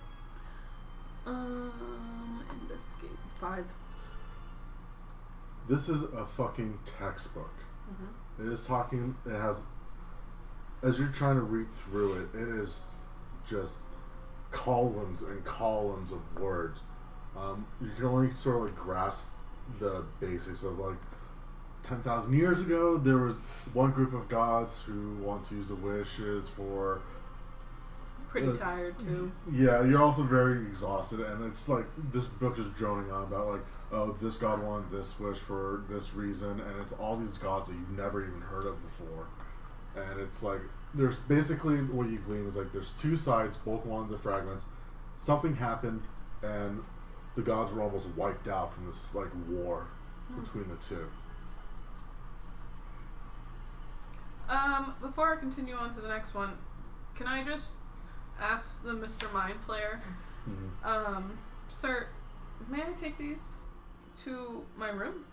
[SPEAKER 2] Investigate 5.
[SPEAKER 3] This is a fucking textbook.
[SPEAKER 2] Mm-hmm.
[SPEAKER 3] It is talking. It has. As you're trying to read through it, it is just columns and columns of words. You can only sort of like grasp the basics of like 10,000 years ago. There was one group of gods who want to use the wishes for.
[SPEAKER 2] Pretty tired too.
[SPEAKER 3] Yeah, you're also very exhausted, and it's like this book is droning on about like, oh, this god wanted this wish for this reason, and it's all these gods that you've never even heard of before. And it's like, there's basically what you glean is like there's two sides, both wanted the fragments. Something happened, and the gods were almost wiped out from this like war between the two.
[SPEAKER 2] Before I continue on to the next one, can I just ask the Mr. Mind Player, sir, may I take these to my room?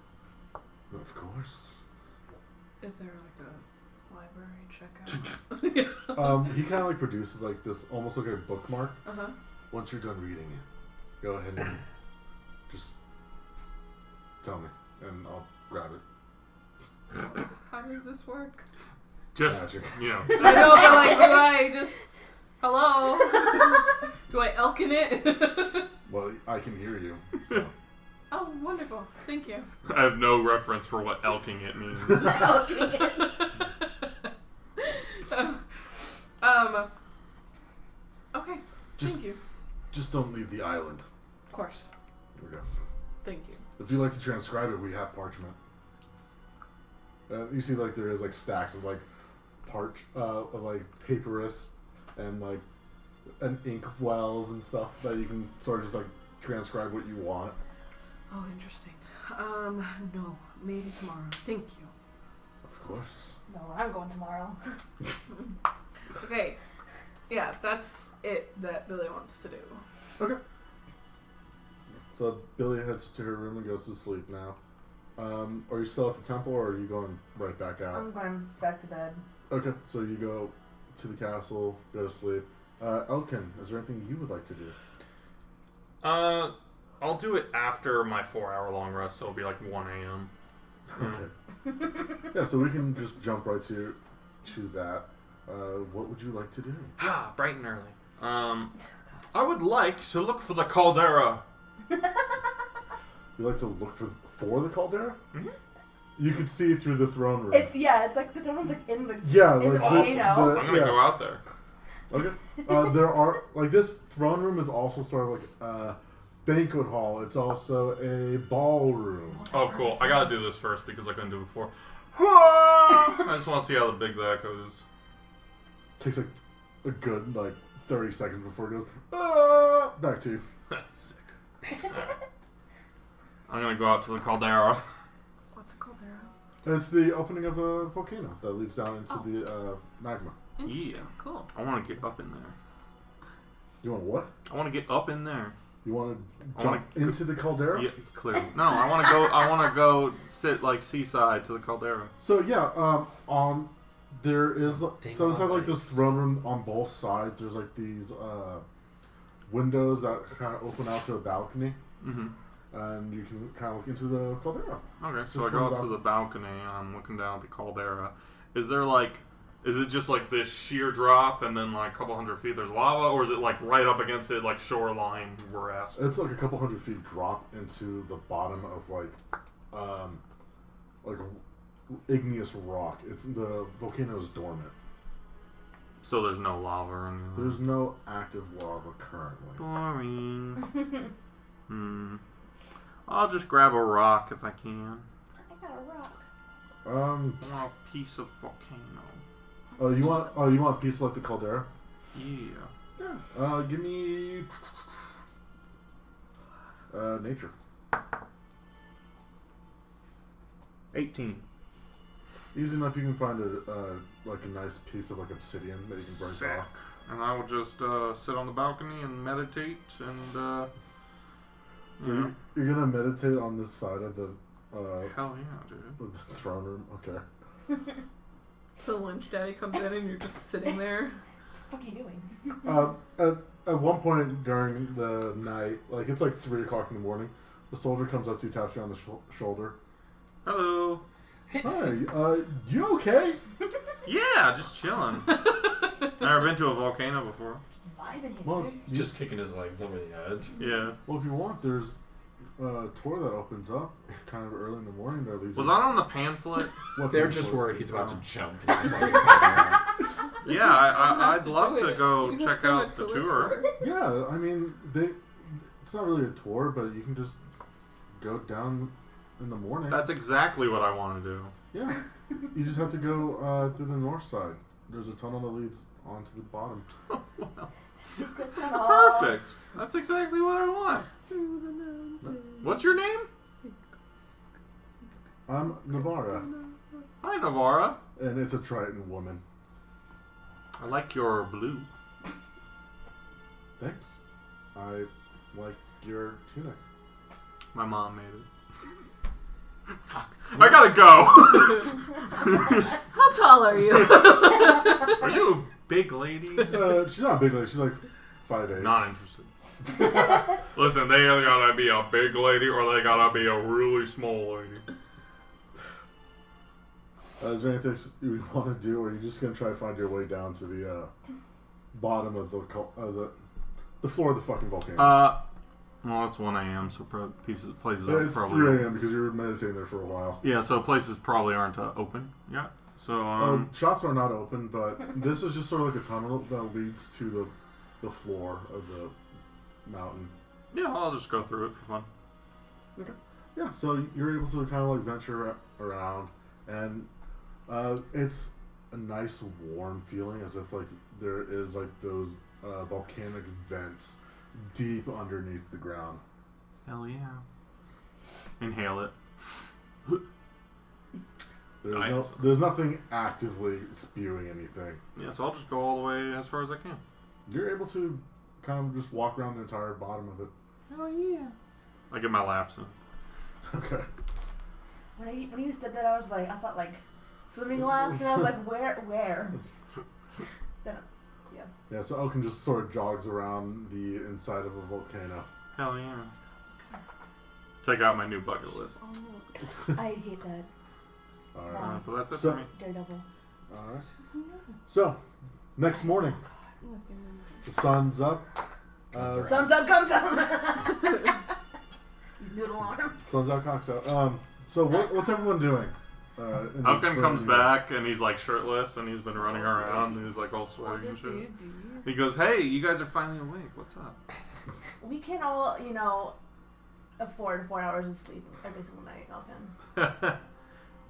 [SPEAKER 3] Of course.
[SPEAKER 2] Is there like a library checkout?
[SPEAKER 3] He kind of like produces like this, almost like a bookmark.
[SPEAKER 2] Uh-huh.
[SPEAKER 3] Once you're done reading it, go ahead and just tell me, and I'll grab it.
[SPEAKER 2] How does this work?
[SPEAKER 5] Just,
[SPEAKER 3] Magic.
[SPEAKER 5] you know.
[SPEAKER 2] I know, but like, do I just... Hello? Do I Elkin it?
[SPEAKER 3] Well, I can hear you. So.
[SPEAKER 2] Oh, wonderful. Thank you.
[SPEAKER 5] I have no reference for what elking it means.
[SPEAKER 2] Okay. Thank you.
[SPEAKER 3] Just don't leave the island.
[SPEAKER 2] Of course.
[SPEAKER 3] There we go.
[SPEAKER 2] Thank you.
[SPEAKER 3] If you like to transcribe it, we have parchment. You see, like there is like stacks of like of like papyrus and like ink wells and stuff that you can sort of just like transcribe what you want.
[SPEAKER 2] Oh, interesting. No, maybe tomorrow. Thank you.
[SPEAKER 3] Of course.
[SPEAKER 1] No, I'm going tomorrow.
[SPEAKER 2] Okay. Yeah, that's it that Billy wants to do.
[SPEAKER 3] Okay. So Billy heads to her room and goes to sleep now. Are you still at the temple, or are you going right back out?
[SPEAKER 1] I'm going back to bed.
[SPEAKER 3] Okay, so you go to the castle, go to sleep. Elkin, is there anything you would like to do?
[SPEAKER 5] I'll do it after my 4-hour long rest, so it'll be like 1 a.m.
[SPEAKER 3] Okay. Yeah, so we can just jump right to that. What would you like to do?
[SPEAKER 5] Bright and early. I would like to look for the caldera.
[SPEAKER 3] You like to look for the caldera?
[SPEAKER 5] Mm-hmm.
[SPEAKER 3] You could see through the throne room.
[SPEAKER 1] It's like the throne room's like in the
[SPEAKER 3] like
[SPEAKER 1] the volcano.
[SPEAKER 5] I'm gonna go out there.
[SPEAKER 3] Okay. There are this throne room is also sort of like a banquet hall. It's also a ballroom.
[SPEAKER 5] Oh, cool. I gotta do this first because I couldn't do it before. I just want to see how big the echo is.
[SPEAKER 3] Takes like a good 30 seconds before it goes back to you.
[SPEAKER 5] Sick. Right. I'm gonna go out to the caldera.
[SPEAKER 2] What's a caldera?
[SPEAKER 3] It's the opening of a volcano that leads down into the magma.
[SPEAKER 5] Yeah.
[SPEAKER 2] Cool.
[SPEAKER 5] I want to get up in there.
[SPEAKER 3] You want what?
[SPEAKER 5] I want to get up in there.
[SPEAKER 3] You want to jump into the caldera?
[SPEAKER 5] Yeah, clearly. No, I want to go. I want to go sit seaside to the caldera.
[SPEAKER 3] So yeah, there is
[SPEAKER 4] Ding
[SPEAKER 3] so inside
[SPEAKER 4] dong
[SPEAKER 3] this throne room on both sides. There's these windows that kind of open out to a balcony, and you can kind of look into the caldera.
[SPEAKER 5] Okay, so I go up to the balcony and I'm looking down at the caldera. Is it just this sheer drop and then a couple hundred feet there's lava, or is it right up against it shoreline grass?
[SPEAKER 3] It's a couple hundred feet drop into the bottom of igneous rock. The volcano is dormant.
[SPEAKER 5] So there's no lava or anything?
[SPEAKER 3] There's no active lava currently.
[SPEAKER 5] Boring. I'll just grab a rock if I can.
[SPEAKER 1] I got a rock.
[SPEAKER 5] I want a piece of volcano.
[SPEAKER 3] You want a piece like the caldera?
[SPEAKER 5] Yeah.
[SPEAKER 3] Yeah. Give me nature.
[SPEAKER 5] 18.
[SPEAKER 3] Easy enough. You can find a nice piece of obsidian that you can break
[SPEAKER 5] Sick.
[SPEAKER 3] off.
[SPEAKER 5] And I will just sit on the balcony and meditate and
[SPEAKER 3] So you're gonna meditate on this side of the
[SPEAKER 5] hell yeah, dude.
[SPEAKER 3] the throne room. Okay.
[SPEAKER 2] The lunch daddy comes in and you're just sitting there.
[SPEAKER 1] What the fuck are you doing?
[SPEAKER 3] At one point during the night, it's 3 o'clock in the morning, the soldier comes up to you, taps you on the shoulder.
[SPEAKER 5] Hello.
[SPEAKER 3] Hi, you okay?
[SPEAKER 5] Yeah, just chilling. Never been to a volcano before.
[SPEAKER 1] Just vibing here.
[SPEAKER 3] Well,
[SPEAKER 6] Just kicking his legs over the edge.
[SPEAKER 5] Yeah.
[SPEAKER 3] well, if you want, there's a tour that opens up kind of early in the morning that leads.
[SPEAKER 5] Was that on the pamphlet?
[SPEAKER 4] They're just worried he's about to jump.
[SPEAKER 5] Yeah, I'd love
[SPEAKER 2] do
[SPEAKER 5] to
[SPEAKER 2] it.
[SPEAKER 5] go
[SPEAKER 2] You have
[SPEAKER 5] check
[SPEAKER 2] so
[SPEAKER 5] out
[SPEAKER 2] much
[SPEAKER 5] the
[SPEAKER 2] to
[SPEAKER 5] tour.
[SPEAKER 3] Yeah, I mean, it's not really a tour, but you can just go down in the morning.
[SPEAKER 5] That's exactly what I want to do.
[SPEAKER 3] Yeah, you just have to go through the north side. There's a tunnel that leads onto the bottom.
[SPEAKER 5] Perfect. That's exactly what I want. What's your name?
[SPEAKER 3] I'm Navarra,
[SPEAKER 5] Hi, Navarra.
[SPEAKER 3] and it's a Triton woman.
[SPEAKER 5] I like your blue.
[SPEAKER 3] Thanks. I like your tunic.
[SPEAKER 5] My mom made it. Fuck. I gotta go.
[SPEAKER 2] How tall are you?
[SPEAKER 5] Are you a big lady?
[SPEAKER 3] She's not a big lady. She's 5'8".
[SPEAKER 5] Not interested. Listen, they either gotta be a big lady or they gotta be a really small lady.
[SPEAKER 3] Is there anything you want to do, or are you just gonna try to find your way down to the bottom of the floor of the fucking volcano?
[SPEAKER 5] Well, it's 1 a.m., so places
[SPEAKER 3] It's
[SPEAKER 5] are
[SPEAKER 3] 3
[SPEAKER 5] probably...
[SPEAKER 3] a.m. because you were meditating there for a while.
[SPEAKER 5] Yeah, so places probably aren't open yet. So,
[SPEAKER 3] shops are not open, but this is just sort of like a tunnel that leads to the floor of the mountain.
[SPEAKER 5] yeah, I'll just go through it for fun.
[SPEAKER 3] Okay. Yeah, so you're able to kind of venture around, and it's a nice warm feeling, as if there is those volcanic vents deep underneath the ground.
[SPEAKER 5] Hell yeah. Inhale it.
[SPEAKER 3] There's nothing actively spewing anything.
[SPEAKER 5] Yeah, so I'll just go all the way as far as I can.
[SPEAKER 3] You're able to kind of just walk around the entire bottom of it.
[SPEAKER 2] Oh yeah.
[SPEAKER 5] I get my laps in.
[SPEAKER 3] Okay.
[SPEAKER 1] When you said that, I thought swimming laps, and I was like, where? Then, yeah.
[SPEAKER 3] Yeah, so Oaken just sort of jogs around the inside of a volcano.
[SPEAKER 5] Hell yeah. Check out my new bucket list.
[SPEAKER 1] I hate that.
[SPEAKER 3] Alright.
[SPEAKER 5] But that's it
[SPEAKER 3] So-
[SPEAKER 5] for me.
[SPEAKER 1] Daredevil.
[SPEAKER 3] Alright. So, next morning, the sun's up.
[SPEAKER 1] Thumbs up, guns up. Zoodle alarm.
[SPEAKER 3] Sun's out, cocks out. So what's everyone doing? In this
[SPEAKER 5] Alkin comes
[SPEAKER 3] burning-
[SPEAKER 5] back and he's like shirtless and he's been running around and he's like all sweaty and shit. He goes, "Hey, you guys are finally awake. What's up?"
[SPEAKER 1] We can all, afford 4 hours of sleep every single night, Alton.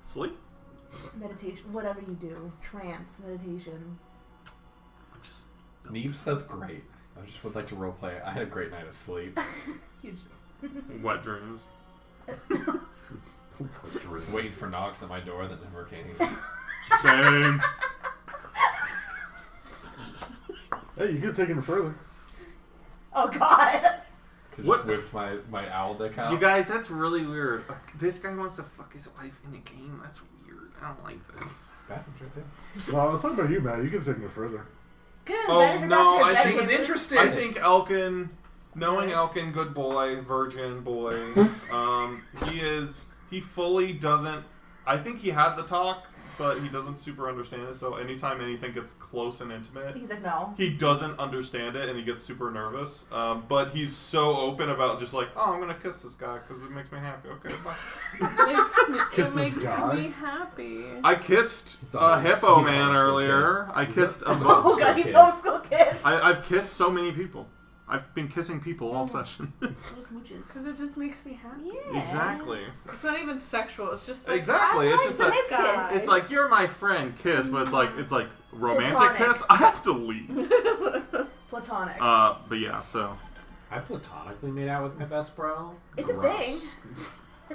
[SPEAKER 5] Sleep?
[SPEAKER 1] Meditation, whatever you do. Trance, meditation.
[SPEAKER 5] Just
[SPEAKER 6] Neeb said great. I just would like to roleplay. I had a great night of sleep.
[SPEAKER 1] Huge.
[SPEAKER 5] wet dreams.
[SPEAKER 6] Waiting for knocks at my door that never came.
[SPEAKER 5] Same.
[SPEAKER 3] Hey, you could have taken it further.
[SPEAKER 1] Oh, God.
[SPEAKER 5] What?
[SPEAKER 6] Just whipped my owl dick out.
[SPEAKER 5] You guys, that's really weird. This guy wants to fuck his wife in a game. That's weird. I don't like this.
[SPEAKER 6] Bathroom's right there.
[SPEAKER 3] Well, I was talking about you, Matt. You could have taken it further.
[SPEAKER 1] Good.
[SPEAKER 5] Oh,
[SPEAKER 1] better
[SPEAKER 5] no,
[SPEAKER 1] about your
[SPEAKER 5] I
[SPEAKER 1] bed.
[SPEAKER 5] think
[SPEAKER 6] She was interested.
[SPEAKER 5] I think Elkin, knowing
[SPEAKER 1] Nice.
[SPEAKER 5] Elkin, good boy, virgin boy, he fully doesn't, I think he had the talk, but he doesn't super understand it, so anytime anything gets close and intimate,
[SPEAKER 1] He's like, no.
[SPEAKER 5] he doesn't understand it and he gets super nervous, but he's so open about just like, oh, I'm gonna kiss this guy because it makes me happy. Okay, bye.
[SPEAKER 3] Kiss
[SPEAKER 2] It
[SPEAKER 3] this
[SPEAKER 2] makes
[SPEAKER 3] guy?
[SPEAKER 2] me happy.
[SPEAKER 5] I kissed
[SPEAKER 6] He's the
[SPEAKER 5] a
[SPEAKER 6] homeschool-
[SPEAKER 5] hippo
[SPEAKER 6] he's a
[SPEAKER 5] man
[SPEAKER 6] homeschool
[SPEAKER 5] earlier.
[SPEAKER 6] kid.
[SPEAKER 5] I kissed a
[SPEAKER 1] Oh, God, he's
[SPEAKER 6] kid.
[SPEAKER 1] homeschool kid.
[SPEAKER 5] I've kissed so many people. I've been kissing people all session.
[SPEAKER 1] Little smooches.
[SPEAKER 2] Because it just makes me happy.
[SPEAKER 1] Yeah.
[SPEAKER 5] Exactly.
[SPEAKER 2] It's not even sexual. It's just like,
[SPEAKER 5] Exactly.
[SPEAKER 1] I
[SPEAKER 5] It's
[SPEAKER 1] like
[SPEAKER 5] just
[SPEAKER 1] the
[SPEAKER 5] a.
[SPEAKER 1] nice
[SPEAKER 2] guy.
[SPEAKER 5] It's like you're my friend, kiss, but it's like romantic
[SPEAKER 1] Platonic.
[SPEAKER 5] kiss. I have to leave.
[SPEAKER 1] Platonic.
[SPEAKER 5] But yeah, so
[SPEAKER 4] I platonically made out with my best bro.
[SPEAKER 1] It's a thing.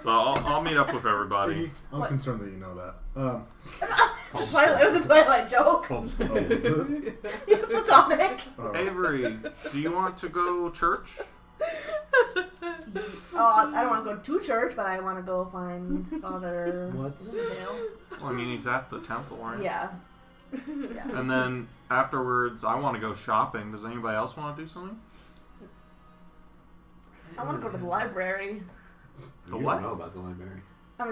[SPEAKER 5] I'll meet up with everybody.
[SPEAKER 3] Iggy, I'm
[SPEAKER 1] What?
[SPEAKER 3] concerned that you know that.
[SPEAKER 1] It's a Twilight. It was a Twilight joke.
[SPEAKER 3] Oh, is it?
[SPEAKER 1] Yeah, Platonic.
[SPEAKER 5] Avery, do you want to go church?
[SPEAKER 1] I don't want to go to church, but I want to go find Father
[SPEAKER 4] What's-
[SPEAKER 1] Riverdale.
[SPEAKER 5] Well, I mean, he's at the temple, right?
[SPEAKER 1] Yeah. Yeah.
[SPEAKER 5] And then afterwards, I want to go shopping. Does anybody else want to do something?
[SPEAKER 1] I want to go to the library.
[SPEAKER 5] The
[SPEAKER 4] You
[SPEAKER 5] what?
[SPEAKER 4] don't know about the library.
[SPEAKER 1] I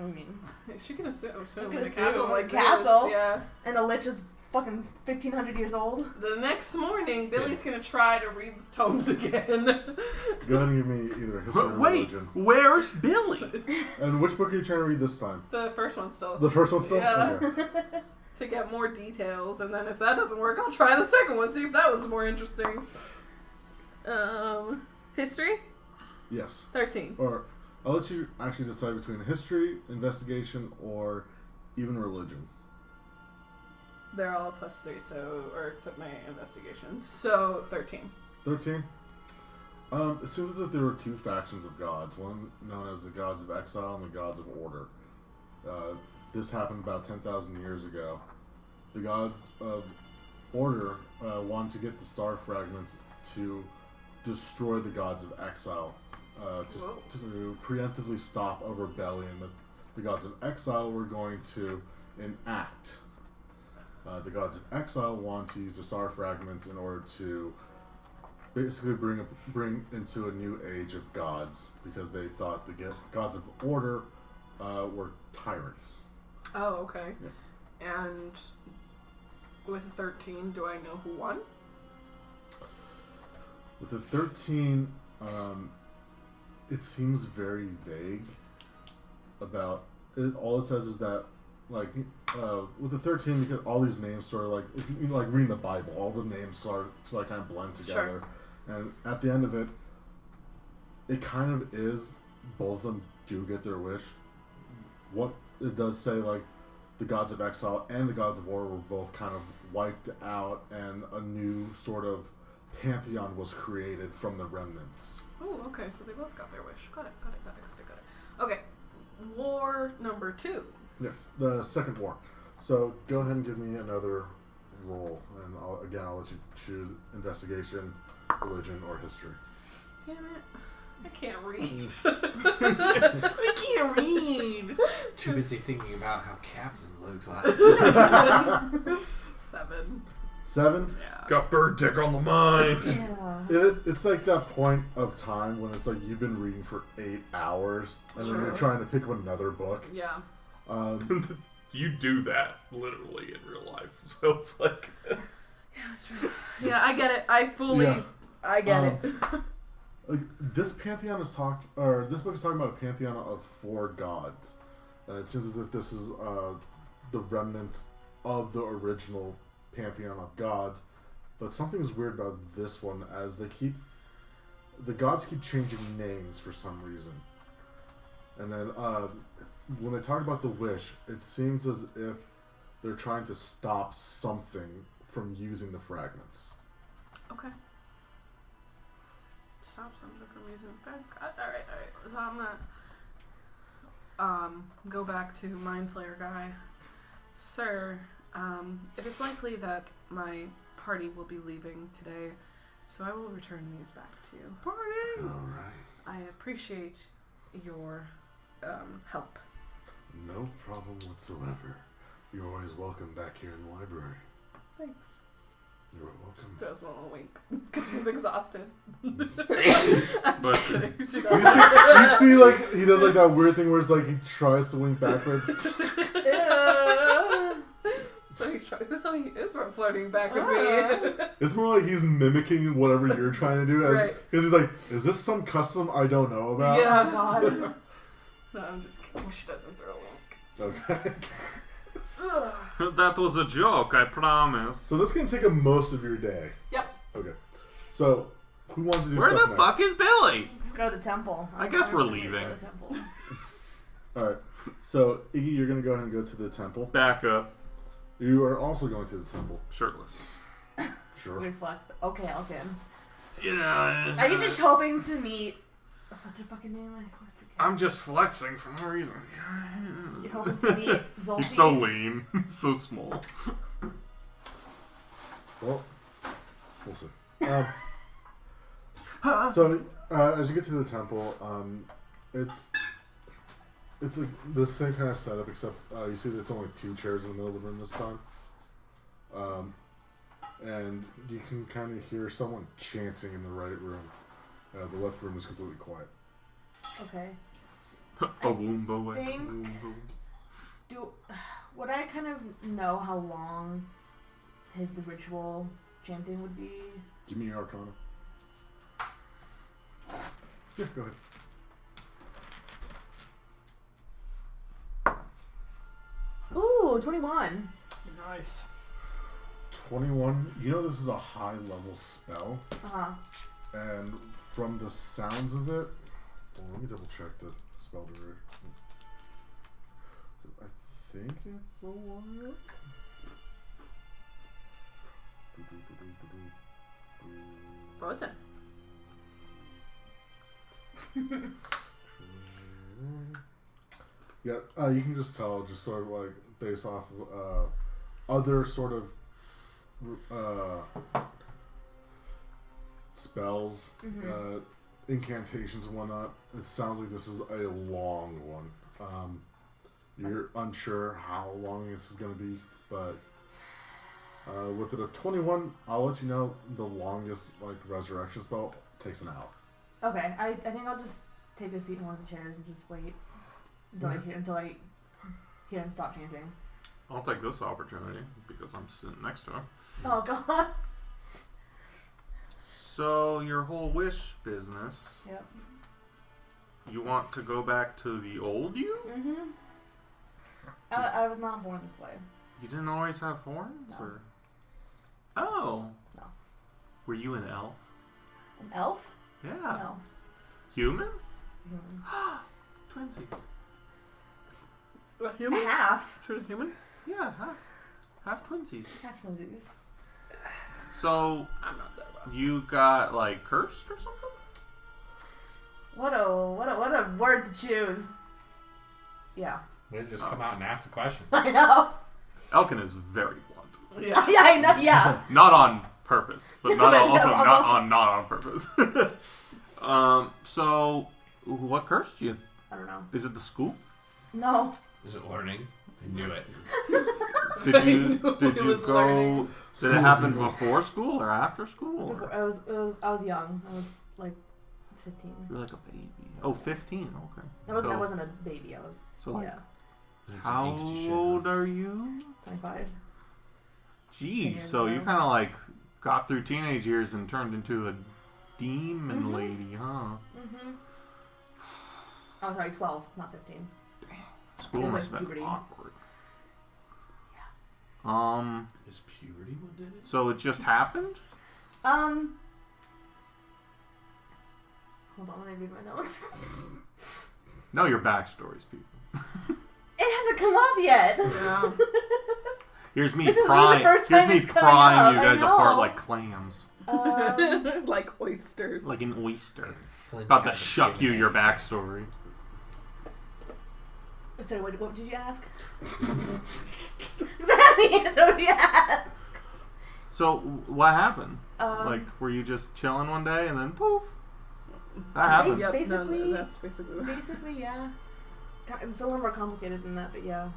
[SPEAKER 1] mean,
[SPEAKER 2] She can assume.
[SPEAKER 1] can
[SPEAKER 2] the
[SPEAKER 1] assume,
[SPEAKER 2] castle
[SPEAKER 1] like,
[SPEAKER 2] this,
[SPEAKER 1] castle.
[SPEAKER 2] Yeah.
[SPEAKER 1] and the lich is fucking 1,500 years old.
[SPEAKER 2] The next morning, Billy's gonna try to read the tomes again.
[SPEAKER 3] Go ahead and give me either history or
[SPEAKER 5] Wait,
[SPEAKER 3] religion.
[SPEAKER 5] where's Billy?
[SPEAKER 3] And which book are you trying to read this time?
[SPEAKER 2] The first one still.
[SPEAKER 3] The first one still?
[SPEAKER 2] Yeah.
[SPEAKER 3] Okay.
[SPEAKER 2] To get more details, and then if that doesn't work, I'll try the second one, see if that one's more interesting. History?
[SPEAKER 3] Yes.
[SPEAKER 2] 13.
[SPEAKER 3] Or I'll let you actually decide between history, investigation, or even religion.
[SPEAKER 2] They're all +3, or except my investigation. So, 13.
[SPEAKER 3] 13? It seems as if there were two factions of gods, one known as the gods of exile and the gods of order. This happened about 10,000 years ago. The gods of order wanted to get the star fragments to destroy the gods of exile, to preemptively stop a rebellion that the gods of exile were going to enact. The gods of exile want to use the star fragments in order to basically bring into a new age of gods, because they thought the gods of order were tyrants.
[SPEAKER 2] Oh, okay.
[SPEAKER 3] Yeah.
[SPEAKER 2] And with 13, do I know who won?
[SPEAKER 3] With the 13, it seems very vague about it. All it says is that, like, with the 13, because all these names sort of like, if you like reading the Bible, all the names start to like kind of blend together.
[SPEAKER 2] Sure.
[SPEAKER 3] And at the end of it, it kind of is both of them do get their wish. What it does say, like, the gods of exile and the gods of war were both kind of wiped out, and a new sort of pantheon was created from the remnants.
[SPEAKER 2] Oh, okay, so they both got their wish. Got it. Okay, war number 2.
[SPEAKER 3] Yes, the second war. So go ahead and give me another roll, and I'll let you choose investigation, religion, or history.
[SPEAKER 2] Damn it. I can't read.
[SPEAKER 1] We can't read.
[SPEAKER 4] Too busy thinking about how Captain looked last night.
[SPEAKER 2] 7.
[SPEAKER 3] 7?
[SPEAKER 2] Yeah.
[SPEAKER 5] Got bird dick on the mind.
[SPEAKER 1] Yeah.
[SPEAKER 3] It's like that point of time when it's like you've been reading for 8 hours, and then you're
[SPEAKER 2] Sure.
[SPEAKER 3] trying to pick up another book.
[SPEAKER 2] Yeah.
[SPEAKER 5] You do that literally in real life, so it's like.
[SPEAKER 2] Yeah, that's true. Yeah, I get it. I get it.
[SPEAKER 3] Like this pantheon this book is talking about a pantheon of 4 gods, and it seems as if this is the remnant of the original pantheon of gods. But something is weird about this one, as the gods keep changing names for some reason. And then when they talk about the wish, it seems as if they're trying to stop something from using the fragments.
[SPEAKER 2] Okay. Stop something from using the fragments. Alright. So I'm gonna go back to Mind Flayer guy. Sir, it is likely that my party will be leaving today, so I will return these back to you.
[SPEAKER 3] Party! Alright.
[SPEAKER 2] I appreciate your help.
[SPEAKER 3] No problem whatsoever. You're always welcome back here in the library.
[SPEAKER 2] Thanks.
[SPEAKER 3] You're welcome.
[SPEAKER 2] Just does one little wink because she's exhausted.
[SPEAKER 5] But
[SPEAKER 3] You see, like, he does like that weird thing where it's like he tries to wink backwards.
[SPEAKER 2] So he is flirting back with me.
[SPEAKER 3] It's more like he's mimicking whatever you're trying to do.
[SPEAKER 2] Right.
[SPEAKER 3] Because he's like, is this some custom I don't know about?
[SPEAKER 2] Yeah.
[SPEAKER 1] Oh, God.
[SPEAKER 2] No, I'm just kidding. She doesn't throw a wink.
[SPEAKER 3] Okay.
[SPEAKER 5] that was a joke, I promise.
[SPEAKER 3] So this can take up most of your day.
[SPEAKER 2] Yep.
[SPEAKER 3] Okay. So, who wants to do
[SPEAKER 5] Where
[SPEAKER 3] stuff
[SPEAKER 5] the
[SPEAKER 3] next?
[SPEAKER 5] fuck is Billy?
[SPEAKER 1] Let's go to the temple.
[SPEAKER 5] I guess we're
[SPEAKER 1] don't wanna
[SPEAKER 5] leaving.
[SPEAKER 1] go to the temple.
[SPEAKER 3] Alright. So, Iggy, you're going to go ahead and go to the temple.
[SPEAKER 5] Back up,
[SPEAKER 3] You are also going to the temple.
[SPEAKER 5] shirtless.
[SPEAKER 3] Sure.
[SPEAKER 1] Weird flex, but okay, I'll get him.
[SPEAKER 5] Yeah.
[SPEAKER 1] Are you just hoping to meet... What's her fucking name? What's the cat?
[SPEAKER 5] I'm just flexing for no reason.
[SPEAKER 1] You're hoping to meet Zolty?
[SPEAKER 5] He's so lean, so small.
[SPEAKER 3] Well, we'll see. So, as you get to the temple, it's the same kind of setup, except you see that it's only 2 chairs in the middle of the room this time. And you can kind of hear someone chanting in the right room. The left room is completely quiet.
[SPEAKER 1] Okay.
[SPEAKER 5] A Woomba way.
[SPEAKER 1] think- Would I kind of know how long the ritual chanting would be?
[SPEAKER 3] Give me your Arcana. Yeah, go ahead.
[SPEAKER 1] Ooh, 21.
[SPEAKER 6] Nice.
[SPEAKER 3] 21. You know this is a high level spell,
[SPEAKER 1] Uh-huh.
[SPEAKER 3] and from the sounds of it, well, let me double check the spell duration. I think it's a 1 up.
[SPEAKER 2] What was it?
[SPEAKER 3] Yeah, you can just tell, just sort of like based off of other sort of spells, incantations and whatnot. It sounds like this is a long one. You're unsure how long this is going to be, but with it a 21, I'll let you know the longest like resurrection spell takes an hour.
[SPEAKER 1] Okay, I think I'll just take a seat in one of the chairs and just wait until I hear him stop chanting.
[SPEAKER 5] I'll take this opportunity because I'm sitting next to him.
[SPEAKER 1] Oh God.
[SPEAKER 5] So your whole wish business.
[SPEAKER 1] Yep.
[SPEAKER 5] You want to go back to the old you?
[SPEAKER 1] Mhm. I was not born this way.
[SPEAKER 5] You didn't always have horns,
[SPEAKER 1] No.
[SPEAKER 5] or? Oh.
[SPEAKER 1] No.
[SPEAKER 5] Were you an elf?
[SPEAKER 1] An elf?
[SPEAKER 5] Yeah.
[SPEAKER 1] No.
[SPEAKER 5] Human?
[SPEAKER 1] Human.
[SPEAKER 5] Twinsies.
[SPEAKER 2] A human?
[SPEAKER 1] Half.
[SPEAKER 2] She was a human?
[SPEAKER 5] Yeah, half twinsies.
[SPEAKER 1] Half twinsies.
[SPEAKER 5] So
[SPEAKER 2] I'm not that well.
[SPEAKER 5] you got like cursed or something?
[SPEAKER 1] What a word to choose. Yeah.
[SPEAKER 6] Way to just come out and ask the question.
[SPEAKER 1] I know.
[SPEAKER 5] Elkin is very blunt.
[SPEAKER 2] Yeah.
[SPEAKER 1] Yeah, I know. Yeah.
[SPEAKER 5] Not on purpose, but not
[SPEAKER 1] No,
[SPEAKER 5] also
[SPEAKER 1] no.
[SPEAKER 5] not on purpose. So what cursed you?
[SPEAKER 1] I don't know.
[SPEAKER 5] Is it the school?
[SPEAKER 1] No.
[SPEAKER 6] Is it learning? I knew it.
[SPEAKER 5] Did
[SPEAKER 2] I
[SPEAKER 5] you
[SPEAKER 2] knew
[SPEAKER 5] did
[SPEAKER 2] it
[SPEAKER 5] you
[SPEAKER 2] was
[SPEAKER 5] go?
[SPEAKER 2] learning.
[SPEAKER 5] Did it
[SPEAKER 3] School's
[SPEAKER 5] happen
[SPEAKER 3] evil.
[SPEAKER 5] before school or after school?
[SPEAKER 1] Before,
[SPEAKER 5] Or?
[SPEAKER 1] I was young. I was like 15.
[SPEAKER 5] You're like a baby. Oh, 15. Okay.
[SPEAKER 1] I wasn't a baby. I was.
[SPEAKER 5] So like
[SPEAKER 1] yeah.
[SPEAKER 5] How old are you?
[SPEAKER 1] 25.
[SPEAKER 5] Geez, so you kind of like got through teenage years and turned into a demon lady, huh?
[SPEAKER 1] Oh, sorry, 12, not 15.
[SPEAKER 5] School
[SPEAKER 1] It was
[SPEAKER 5] must
[SPEAKER 1] like
[SPEAKER 5] have been
[SPEAKER 1] puberty.
[SPEAKER 5] awkward. Yeah.
[SPEAKER 6] Is puberty what did it?
[SPEAKER 5] So it just happened?
[SPEAKER 1] Hold on, let me read my notes.
[SPEAKER 5] No, your backstories, people.
[SPEAKER 1] It hasn't come up yet.
[SPEAKER 2] Yeah.
[SPEAKER 5] Here's me
[SPEAKER 1] This is
[SPEAKER 5] prying.
[SPEAKER 1] the first
[SPEAKER 5] Here's
[SPEAKER 1] time
[SPEAKER 5] me
[SPEAKER 1] it's coming
[SPEAKER 5] prying
[SPEAKER 1] up,
[SPEAKER 5] you
[SPEAKER 1] I
[SPEAKER 5] guys apart
[SPEAKER 1] know.
[SPEAKER 5] like clams,
[SPEAKER 2] Like oysters.
[SPEAKER 5] like an oyster.
[SPEAKER 6] Flint
[SPEAKER 5] About to
[SPEAKER 6] hasn't
[SPEAKER 5] shuck you
[SPEAKER 6] given
[SPEAKER 5] your
[SPEAKER 6] any.
[SPEAKER 5] backstory.
[SPEAKER 1] Sorry, what did you ask? Exactly. So what did you ask?
[SPEAKER 5] So what happened?
[SPEAKER 1] Um,
[SPEAKER 5] Like, were you just chilling one day and then poof? That happened.
[SPEAKER 2] Yep,
[SPEAKER 1] Basically-
[SPEAKER 2] that's basically what
[SPEAKER 1] Basically, yeah. It's a little more complicated than that, but yeah.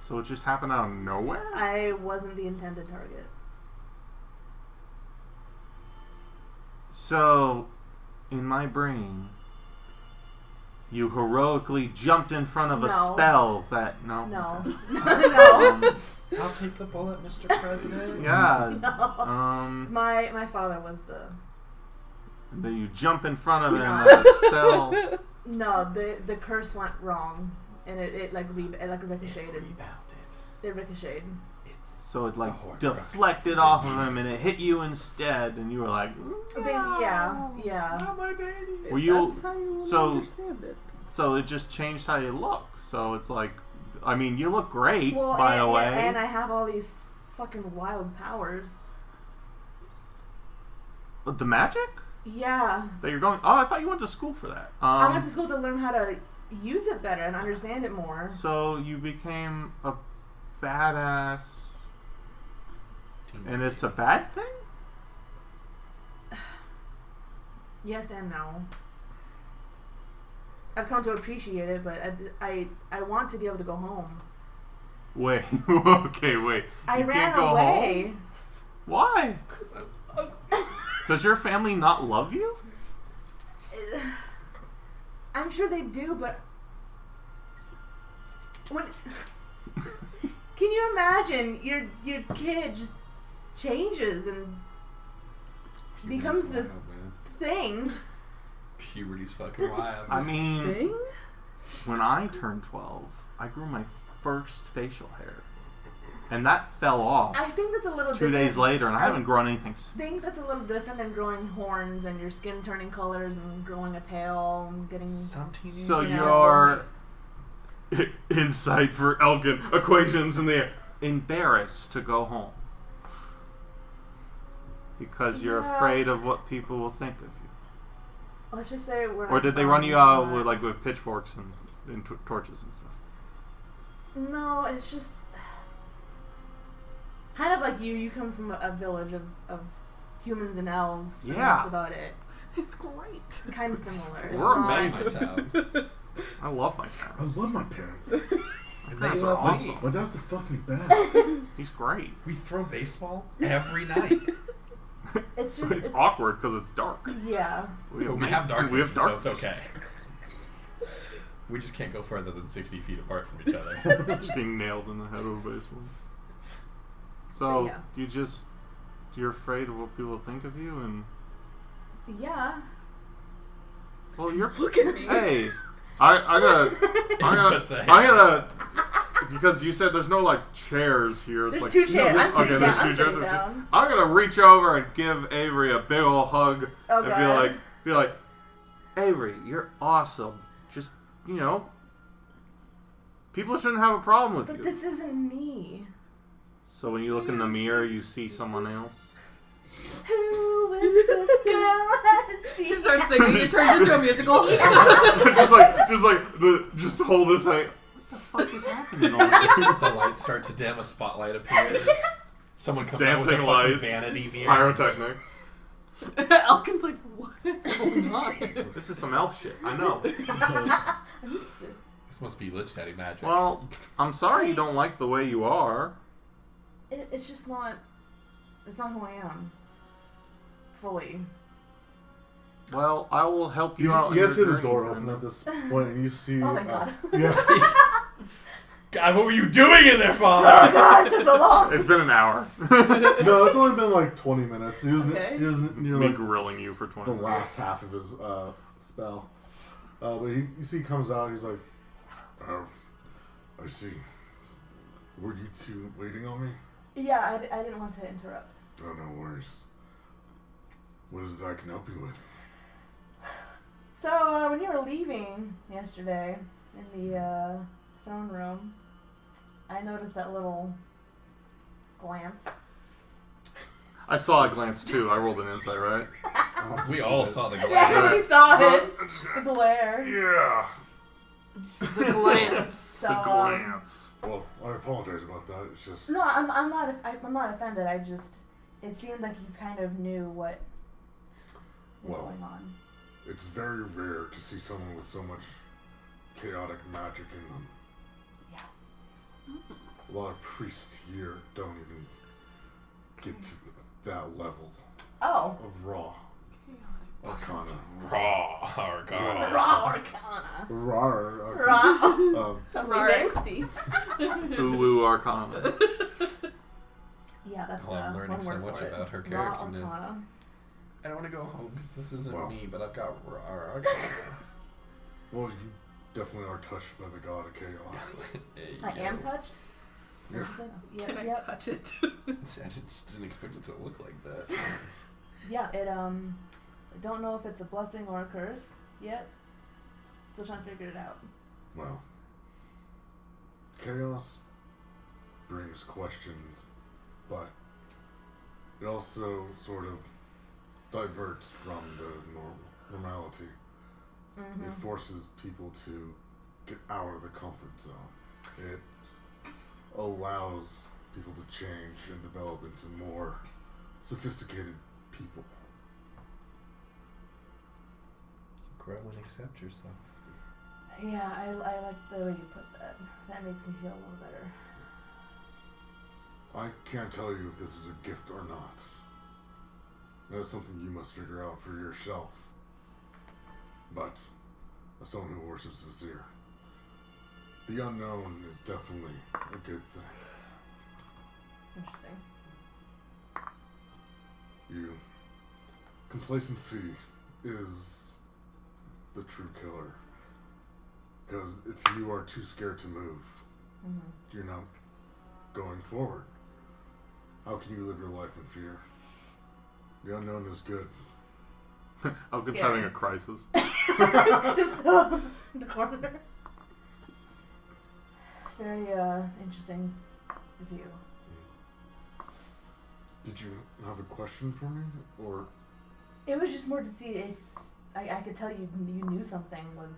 [SPEAKER 5] So it just happened out of nowhere?
[SPEAKER 1] I wasn't the intended target.
[SPEAKER 5] So, in my brain, you heroically jumped in front of a
[SPEAKER 1] No.
[SPEAKER 5] spell that... No.
[SPEAKER 1] No.
[SPEAKER 5] Okay.
[SPEAKER 1] No.
[SPEAKER 6] I'll take the bullet, Mr. President.
[SPEAKER 5] Yeah.
[SPEAKER 1] No. My father was the...
[SPEAKER 5] And then you jump in front of it and the spell...
[SPEAKER 1] No, the curse went wrong. And it ricocheted.
[SPEAKER 6] Rebounded.
[SPEAKER 1] It ricocheted.
[SPEAKER 6] It's
[SPEAKER 5] So it like
[SPEAKER 6] Horcrux.
[SPEAKER 5] deflected off of him and it hit you instead and you were like...
[SPEAKER 1] Yeah.
[SPEAKER 6] not my baby.
[SPEAKER 5] Were you...
[SPEAKER 2] That's how you
[SPEAKER 5] so-
[SPEAKER 2] understand it.
[SPEAKER 5] So it just changed how you look. So it's like... I mean, you look great,
[SPEAKER 1] Well,
[SPEAKER 5] by
[SPEAKER 1] and,
[SPEAKER 5] the way.
[SPEAKER 1] and I have all these fucking wild powers.
[SPEAKER 5] The magic?
[SPEAKER 1] Yeah.
[SPEAKER 5] That you're going... Oh, I thought you went to school for that.
[SPEAKER 1] I went to school to learn how to use it better and understand it more.
[SPEAKER 5] So you became a badass... And it's a bad thing?
[SPEAKER 1] Yes and no. I've come to appreciate it, but I want to be able to go home.
[SPEAKER 5] Wait. Okay, wait.
[SPEAKER 1] I
[SPEAKER 5] You
[SPEAKER 1] ran
[SPEAKER 5] can't go
[SPEAKER 1] away.
[SPEAKER 5] home? Why? Does your family not love you?
[SPEAKER 1] I'm sure they do, but when can you imagine your kid just changes and becomes this thing?
[SPEAKER 6] Puberty's fucking wild.
[SPEAKER 5] I mean,
[SPEAKER 2] Thing?
[SPEAKER 5] when I turned 12, I grew my first facial hair. And that fell off
[SPEAKER 1] I think that's a little
[SPEAKER 5] 2
[SPEAKER 1] different.
[SPEAKER 5] days later, and I haven't grown anything
[SPEAKER 1] I
[SPEAKER 5] since.
[SPEAKER 1] think that's a little different than growing horns and your skin turning colors and growing a tail and getting.
[SPEAKER 6] Some teenagers.
[SPEAKER 5] So
[SPEAKER 1] Yeah.
[SPEAKER 5] you're insight for Elgin equations in the air. Embarrassed to go home. Because you're
[SPEAKER 1] Yeah.
[SPEAKER 5] afraid of what people will think of you.
[SPEAKER 1] Let's just say we're.
[SPEAKER 5] Or did they run you out with pitchforks and torches and stuff?
[SPEAKER 1] No, it's just kind of like you. You come from a village of humans and elves. and
[SPEAKER 5] Yeah.
[SPEAKER 1] that's about it.
[SPEAKER 2] It's great.
[SPEAKER 1] Kind of similar. It's
[SPEAKER 5] We're
[SPEAKER 1] not-
[SPEAKER 5] amazing.
[SPEAKER 6] My town.
[SPEAKER 5] I love my
[SPEAKER 7] I
[SPEAKER 5] parents.
[SPEAKER 7] love my parents.
[SPEAKER 5] My
[SPEAKER 6] They
[SPEAKER 5] parents are
[SPEAKER 6] love me.
[SPEAKER 5] awesome.
[SPEAKER 7] My dad's the fucking best.
[SPEAKER 5] He's great.
[SPEAKER 6] We throw baseball every night.
[SPEAKER 1] It's just
[SPEAKER 5] It's awkward because it's dark.
[SPEAKER 1] Yeah.
[SPEAKER 6] We have dark
[SPEAKER 5] We have
[SPEAKER 6] vision,
[SPEAKER 5] dark
[SPEAKER 6] so it's okay. We just can't go further than 60 feet apart from each other.
[SPEAKER 5] Just getting nailed in the head with a baseball. So
[SPEAKER 1] Yeah.
[SPEAKER 5] you're afraid of what people think of you, and
[SPEAKER 1] Yeah.
[SPEAKER 5] well, you're
[SPEAKER 2] Look at me.
[SPEAKER 5] hey, I gotta because you said there's no like chairs here. It's
[SPEAKER 1] There's
[SPEAKER 5] like,
[SPEAKER 1] two chairs.
[SPEAKER 5] No,
[SPEAKER 1] I'm sitting
[SPEAKER 5] there's
[SPEAKER 1] down.
[SPEAKER 5] two
[SPEAKER 1] I'm
[SPEAKER 5] chairs.
[SPEAKER 1] sitting down.
[SPEAKER 5] I'm gonna reach over and give Avery a big ol' hug and
[SPEAKER 1] Okay.
[SPEAKER 5] be like, Avery, you're awesome. Just people shouldn't have a problem with
[SPEAKER 1] But
[SPEAKER 5] you.
[SPEAKER 1] this isn't me.
[SPEAKER 5] So when you look in the mirror, you see someone else.
[SPEAKER 1] Who is this girl I see?
[SPEAKER 2] She starts singing. It turns into a musical.
[SPEAKER 5] just hold this like. What the fuck is happening? Over here?
[SPEAKER 6] The lights start to dim, a spotlight appears. Someone comes out with
[SPEAKER 5] Dancing
[SPEAKER 6] a
[SPEAKER 5] lights,
[SPEAKER 6] fucking vanity mirror.
[SPEAKER 5] pyrotechnics.
[SPEAKER 2] Elkin's like, what is going on?
[SPEAKER 5] This is some elf shit. I know.
[SPEAKER 1] I missed this.
[SPEAKER 6] This must be Lich Daddy magic.
[SPEAKER 5] Well, I'm sorry you don't like the way you are.
[SPEAKER 1] It's just not. It's not who I am. Fully.
[SPEAKER 5] Well, I will help you
[SPEAKER 7] You
[SPEAKER 5] out.
[SPEAKER 7] guys
[SPEAKER 5] in
[SPEAKER 7] hear
[SPEAKER 5] your
[SPEAKER 7] the door
[SPEAKER 5] journey,
[SPEAKER 7] open
[SPEAKER 5] friend.
[SPEAKER 7] at this point, and you see.
[SPEAKER 1] Oh my God.
[SPEAKER 7] Yeah.
[SPEAKER 6] God, what were you doing in there, Father?
[SPEAKER 1] Oh God, it took so long.
[SPEAKER 5] It's been an hour.
[SPEAKER 3] No, it's only been like 20 minutes. He was near
[SPEAKER 5] Me
[SPEAKER 3] like
[SPEAKER 5] grilling you for 20
[SPEAKER 3] the
[SPEAKER 5] minutes.
[SPEAKER 3] last half of his spell. But you see, he comes out. He's like, "Oh, I see. Were you two waiting on me?"
[SPEAKER 1] Yeah, I didn't want to interrupt.
[SPEAKER 3] Oh, no worries. What is it I can help you with?
[SPEAKER 1] So when you were leaving yesterday in the throne room, I noticed that little glance.
[SPEAKER 5] I saw a glance too. I rolled an insight, right?
[SPEAKER 6] We all saw the glare.
[SPEAKER 1] Yeah, he saw it. The glare.
[SPEAKER 5] Yeah.
[SPEAKER 2] The glance.
[SPEAKER 1] So,
[SPEAKER 5] The glance.
[SPEAKER 3] Well, I apologize about that. It's just...
[SPEAKER 1] No, I'm not offended. It seemed like you kind of knew what was
[SPEAKER 3] Well,
[SPEAKER 1] going on.
[SPEAKER 3] it's very rare to see someone with so much chaotic magic in them.
[SPEAKER 1] Yeah.
[SPEAKER 3] A lot of priests here don't even get to that level
[SPEAKER 1] Oh.
[SPEAKER 3] of raw arcana.
[SPEAKER 6] Raw Arcana.
[SPEAKER 1] Raw Arcana.
[SPEAKER 3] Raw arcana.
[SPEAKER 1] Raw.
[SPEAKER 2] Raw angsty.
[SPEAKER 5] Ulu Arcana.
[SPEAKER 1] Yeah, that's
[SPEAKER 6] Oh, I'm learning
[SPEAKER 1] one
[SPEAKER 6] so
[SPEAKER 1] word
[SPEAKER 6] much
[SPEAKER 1] for it.
[SPEAKER 6] about her
[SPEAKER 1] Raw
[SPEAKER 6] character now.
[SPEAKER 1] Arcana.
[SPEAKER 6] I don't want to go home because this isn't
[SPEAKER 3] Well.
[SPEAKER 6] me, but I've got Raw Arcana.
[SPEAKER 3] Well, you definitely are touched by the god of chaos.
[SPEAKER 6] Hey,
[SPEAKER 1] I
[SPEAKER 6] yo.
[SPEAKER 1] am touched.
[SPEAKER 3] Yeah.
[SPEAKER 1] What'd you say? Yeah,
[SPEAKER 2] Can I
[SPEAKER 1] yep.
[SPEAKER 2] touch it?
[SPEAKER 6] I just didn't expect it to look like that.
[SPEAKER 1] Yeah, it I don't know if it's a blessing or a curse yet. Still trying to figure it out.
[SPEAKER 3] Well, chaos brings questions, but it also sort of diverts from the normality.
[SPEAKER 1] Mm-hmm.
[SPEAKER 3] It forces people to get out of the comfort zone. It allows people to change and develop into more sophisticated people.
[SPEAKER 6] Grow and accept yourself.
[SPEAKER 1] Yeah, I like the way you put that. That makes me feel a little better.
[SPEAKER 3] I can't tell you if this is a gift or not. That is something you must figure out for yourself. But, as someone who worships Visir, the unknown is definitely a good thing.
[SPEAKER 1] Interesting.
[SPEAKER 3] Complacency is the true killer. Because if you are too scared to move,
[SPEAKER 1] Mm-hmm.
[SPEAKER 3] you're not going forward. How can you live your life in fear? The unknown is good.
[SPEAKER 5] Alkin's
[SPEAKER 1] Scary.
[SPEAKER 5] having a crisis.
[SPEAKER 1] Just in the corner. Very interesting view.
[SPEAKER 3] Did you have a question for me? Or
[SPEAKER 1] It was just more to see if I could tell you knew something was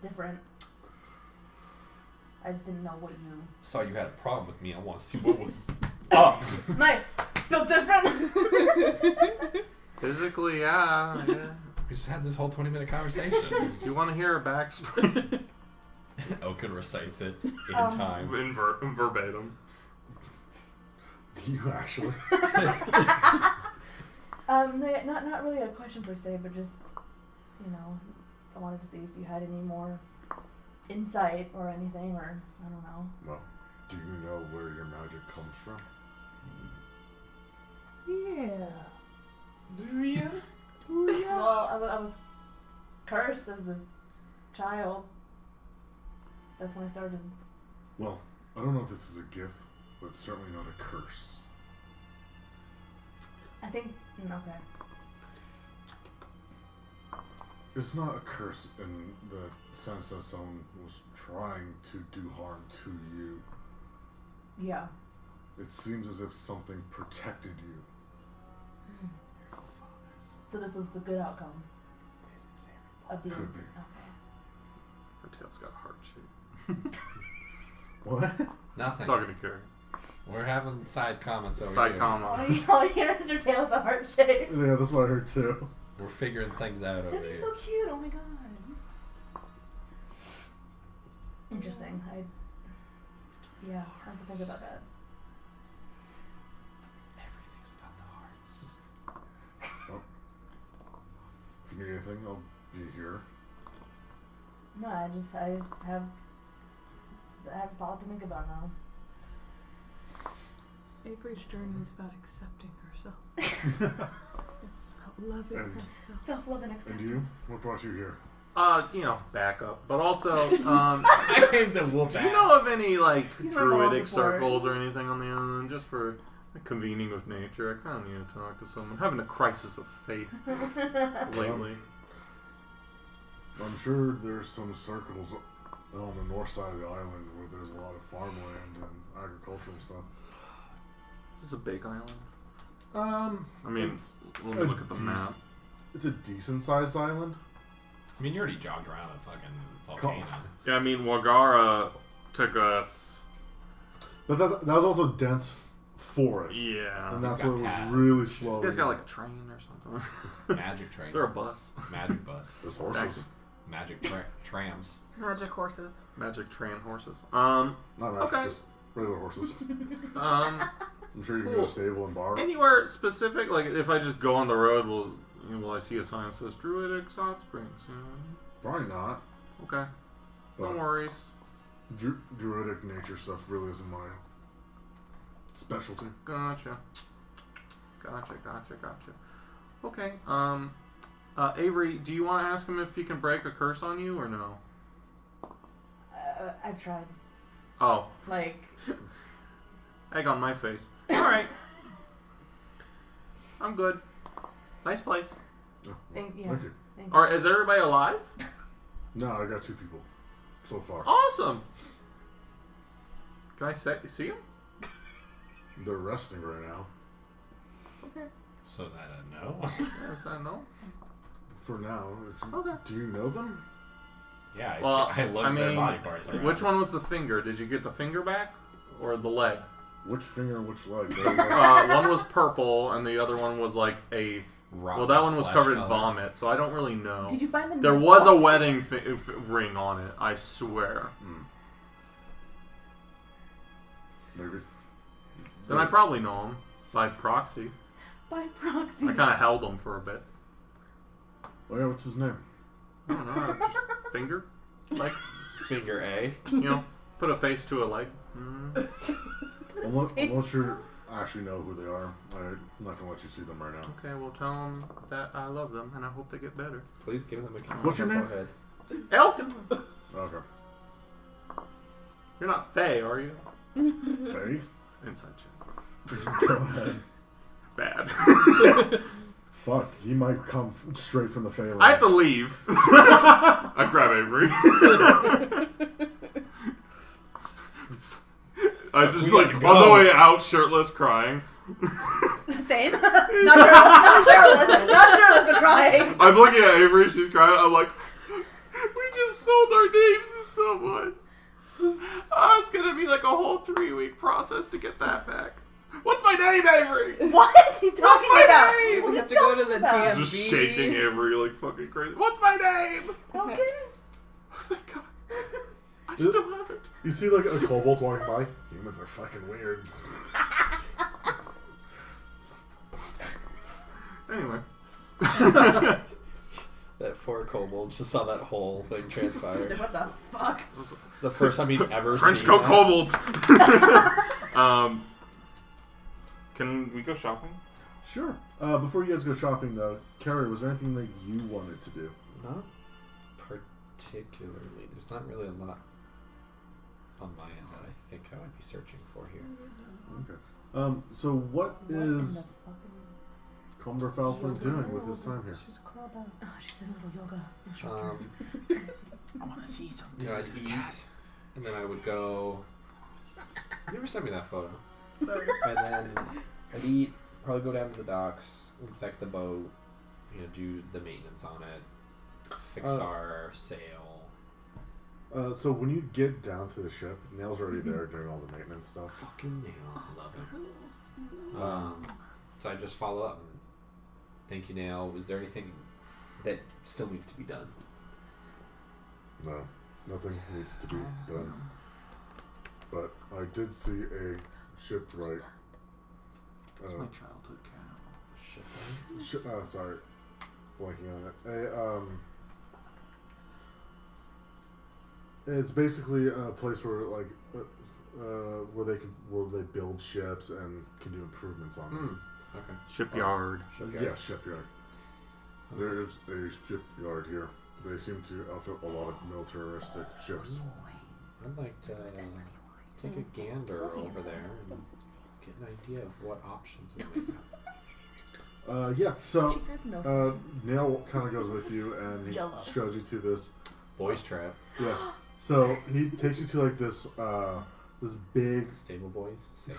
[SPEAKER 1] different. I just didn't know what you.
[SPEAKER 6] Saw you had a problem with me. I want to see what was up.
[SPEAKER 1] My built different.
[SPEAKER 5] Physically, yeah.
[SPEAKER 6] We just had this whole 20-minute conversation.
[SPEAKER 5] Do you want to hear a backstory?
[SPEAKER 6] Elkin recites it in time.
[SPEAKER 5] In verbatim.
[SPEAKER 3] do you actually?
[SPEAKER 1] Not really a question per se, but just I wanted to see if you had any more insight or anything, or I don't know.
[SPEAKER 3] Well, do you know where your magic comes from?
[SPEAKER 1] Yeah.
[SPEAKER 6] Do ya?
[SPEAKER 1] Well, I was cursed as a child. That's when I started.
[SPEAKER 3] Well, I don't know if this is a gift, but it's certainly not a curse.
[SPEAKER 1] I think. Okay.
[SPEAKER 3] It's not a curse in the sense that someone was trying to do harm to you.
[SPEAKER 1] Yeah.
[SPEAKER 3] It seems as if something protected you.
[SPEAKER 1] So this was the good outcome of the.
[SPEAKER 3] Could be.
[SPEAKER 1] Okay.
[SPEAKER 5] Her tail's got a heart shape.
[SPEAKER 3] What?
[SPEAKER 6] Nothing.
[SPEAKER 5] Talking to Carrie.
[SPEAKER 6] We're having side comments over
[SPEAKER 5] Side
[SPEAKER 6] here.
[SPEAKER 5] comment.
[SPEAKER 1] All you hear is your tail's a heart shape.
[SPEAKER 3] Yeah, that's what I heard too.
[SPEAKER 6] We're figuring things out over
[SPEAKER 1] That'd be
[SPEAKER 6] here.
[SPEAKER 1] so cute. Oh my god. Interesting. I have to think about that.
[SPEAKER 6] Everything's about the hearts.
[SPEAKER 3] If you need anything, I'll be here.
[SPEAKER 1] No, I have I have a lot to think about now.
[SPEAKER 2] Avery's journey is about accepting herself. It's about loving herself.
[SPEAKER 1] Self-love and acceptance.
[SPEAKER 3] And you? What brought you here?
[SPEAKER 5] Backup. But also,
[SPEAKER 6] I came to whoop
[SPEAKER 5] do you know of any, like,
[SPEAKER 1] He's my moral
[SPEAKER 5] druidic
[SPEAKER 1] support.
[SPEAKER 5] circles or anything on the island? Just for a convening with nature. I kind of need to talk to someone. Having a crisis of faith lately.
[SPEAKER 3] I'm sure there's some circles on the north side of the island where there's a lot of farmland and agricultural stuff.
[SPEAKER 5] Is this a big island?
[SPEAKER 3] I
[SPEAKER 5] mean, let me look at the map.
[SPEAKER 3] It's a decent sized island.
[SPEAKER 6] I mean, you already jogged around a fucking volcano.
[SPEAKER 5] Yeah, I mean, Wagara took us.
[SPEAKER 3] But that was also dense forest.
[SPEAKER 5] Yeah.
[SPEAKER 3] And that's
[SPEAKER 6] got
[SPEAKER 3] where it was
[SPEAKER 6] paths
[SPEAKER 3] really
[SPEAKER 6] and shit.
[SPEAKER 3] slow.
[SPEAKER 5] You guys got like a train or something?
[SPEAKER 6] Magic train.
[SPEAKER 5] Is there a bus?
[SPEAKER 6] Magic bus.
[SPEAKER 3] There's horses.
[SPEAKER 6] Magic trams.
[SPEAKER 2] Magic horses.
[SPEAKER 5] Magic train horses.
[SPEAKER 3] Not magic,
[SPEAKER 5] Okay.
[SPEAKER 3] just regular horses.
[SPEAKER 5] Um,
[SPEAKER 3] I'm sure you can
[SPEAKER 5] Cool.
[SPEAKER 3] go to stable and bar.
[SPEAKER 5] anywhere specific? Like, if I just go on the road, will I see a sign that says Druidic Hot Springs? You know?
[SPEAKER 3] Probably not.
[SPEAKER 5] Okay. No
[SPEAKER 3] But
[SPEAKER 5] worries.
[SPEAKER 3] druidic nature stuff really isn't my specialty.
[SPEAKER 5] Gotcha. Okay. Avery, do you want to ask him if he can break a curse on you or no?
[SPEAKER 1] I've tried.
[SPEAKER 5] Oh,
[SPEAKER 1] Like,
[SPEAKER 5] egg on my face. All right. I'm good. Nice place.
[SPEAKER 3] Oh,
[SPEAKER 1] thank you.
[SPEAKER 3] Thank you.
[SPEAKER 1] Thank you.
[SPEAKER 5] All right, is everybody alive?
[SPEAKER 3] No, I got 2 people so far.
[SPEAKER 5] Awesome. Can I see him?
[SPEAKER 3] They're resting right now.
[SPEAKER 5] Okay.
[SPEAKER 6] So is that a no?
[SPEAKER 5] Yes, I know.
[SPEAKER 3] For now.
[SPEAKER 5] Okay.
[SPEAKER 3] Do you know them?
[SPEAKER 6] Yeah,
[SPEAKER 5] Well,
[SPEAKER 6] I looked
[SPEAKER 5] I
[SPEAKER 6] their
[SPEAKER 5] mean,
[SPEAKER 6] body parts around.
[SPEAKER 5] which one was the finger? Did you get the finger back or the leg?
[SPEAKER 3] Which finger and which leg?
[SPEAKER 5] One was purple and the other one was like a. Well, that one was covered in vomit, so I don't really know.
[SPEAKER 1] Did you find them?
[SPEAKER 5] There was a wedding ring on it, I swear.
[SPEAKER 3] Maybe.
[SPEAKER 5] Then I probably know him by proxy.
[SPEAKER 1] By proxy.
[SPEAKER 5] I kind of held him for a bit.
[SPEAKER 3] Oh yeah, what's his name?
[SPEAKER 5] I don't know. Just finger, like
[SPEAKER 6] Finger A.
[SPEAKER 5] you know, put a face to a leg.
[SPEAKER 3] Unless you actually know who they are, I'm not gonna let you see them right now.
[SPEAKER 5] Okay, well tell them that I love them and I hope they get better.
[SPEAKER 6] Please give them a kiss.
[SPEAKER 3] What's your name?
[SPEAKER 6] Forehead.
[SPEAKER 5] Elkin,
[SPEAKER 3] Okay.
[SPEAKER 5] you're not Faye, are you?
[SPEAKER 3] Faye?
[SPEAKER 5] Inside check.
[SPEAKER 3] Go ahead.
[SPEAKER 5] Bad.
[SPEAKER 3] Fuck, he might come straight from the Fae land.
[SPEAKER 5] I have to leave. I grab Avery. I just like on the way out, shirtless, crying.
[SPEAKER 1] Same. Not shirtless, but crying.
[SPEAKER 5] I'm looking at Avery, she's crying. I'm like, we just sold our names to someone. Oh, it's gonna be like a whole 3-week process to get that back. What's my name, Avery?
[SPEAKER 1] What? He's talking
[SPEAKER 5] my
[SPEAKER 1] about?
[SPEAKER 5] name?
[SPEAKER 1] What
[SPEAKER 2] We
[SPEAKER 1] are
[SPEAKER 2] have
[SPEAKER 1] you
[SPEAKER 2] to go to
[SPEAKER 1] talking
[SPEAKER 2] the
[SPEAKER 1] about?
[SPEAKER 2] DMV.
[SPEAKER 5] Just shaking Avery like fucking crazy. What's my name?
[SPEAKER 1] Okay.
[SPEAKER 5] Oh, thank God. I still have it.
[SPEAKER 3] You see like a kobold walking by? Humans are fucking weird.
[SPEAKER 5] Anyway.
[SPEAKER 6] That poor kobold just saw that whole thing transpire.
[SPEAKER 1] What the fuck?
[SPEAKER 6] It's the first time he's ever
[SPEAKER 5] French
[SPEAKER 6] seen
[SPEAKER 5] coat
[SPEAKER 6] that.
[SPEAKER 5] kobolds. Can we go shopping?
[SPEAKER 3] Sure. Before you guys go shopping though, Carrie, was there anything that you wanted to do?
[SPEAKER 6] Not particularly. There's not really a lot on my end that I think I would be searching for here.
[SPEAKER 3] Okay. So what is Commodore Falford doing with his time here?
[SPEAKER 1] She's curled up. Oh, she's in a little yoga.
[SPEAKER 7] I want to see something.
[SPEAKER 6] You know, I'd eat, and then I would go. You never sent me that photo.
[SPEAKER 2] Sorry.
[SPEAKER 6] And then I'd eat, probably go down to the docks, inspect the boat, you know, do the maintenance on it, fix our sail.
[SPEAKER 3] So when you get down to the ship, Nail's already there doing all the maintenance stuff.
[SPEAKER 6] Fucking nail, love it. So I just follow up and thank you, Nail. Was there anything that still needs to be done?
[SPEAKER 3] No, nothing needs to be done. But I did see a shipwright.
[SPEAKER 5] That's my childhood cow.
[SPEAKER 6] Shit.
[SPEAKER 3] It's basically a place where like where they build ships and can do improvements on them.
[SPEAKER 4] Okay.
[SPEAKER 5] Shipyard.
[SPEAKER 3] Yeah, shipyard. There's a shipyard here. They seem to outfit a lot of militaristic ships.
[SPEAKER 4] I'd like to take a gander over there and get an idea of what options we may have.
[SPEAKER 3] Yeah, so
[SPEAKER 1] She has no spine.
[SPEAKER 3] Neil kind of goes with you and he
[SPEAKER 1] Jell-O.
[SPEAKER 3] shows you to this.
[SPEAKER 4] Boys trap.
[SPEAKER 3] Yeah. So he takes you to like this this big.
[SPEAKER 4] Stable boys. Safe.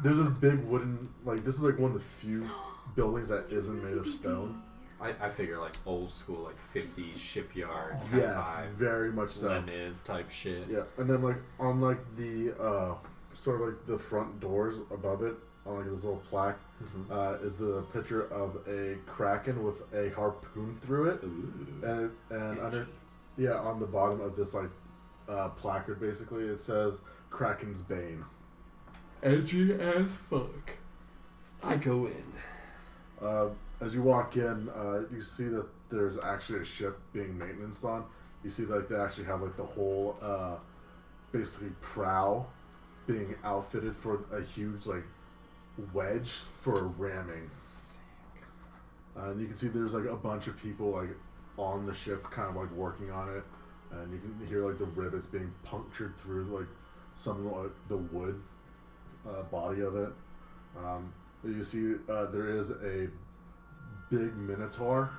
[SPEAKER 3] There's this big wooden this is like one of the few buildings that isn't made of stone.
[SPEAKER 4] I figure like old school, like 50s shipyard.
[SPEAKER 3] Yes,
[SPEAKER 4] vibe,
[SPEAKER 3] very much so.
[SPEAKER 4] Les Mis type shit.
[SPEAKER 3] Yeah, and then like on like the sort of like the front doors above it, on like this little plaque, is the picture of a kraken with a harpoon through it.
[SPEAKER 4] Ooh.
[SPEAKER 3] And under on the bottom of this like placard basically it says Kraken's Bane.
[SPEAKER 4] Edgy as fuck. I go in.
[SPEAKER 3] As you walk in, you see that there's actually a ship being maintenance on. You see like they actually have like the whole basically prow being outfitted for a huge like wedge for ramming. And you can see there's like a bunch of people like on the ship kind of like working on it, and you can hear like the rivets being punctured through like some of like, the wood body of it. You see there is a big minotaur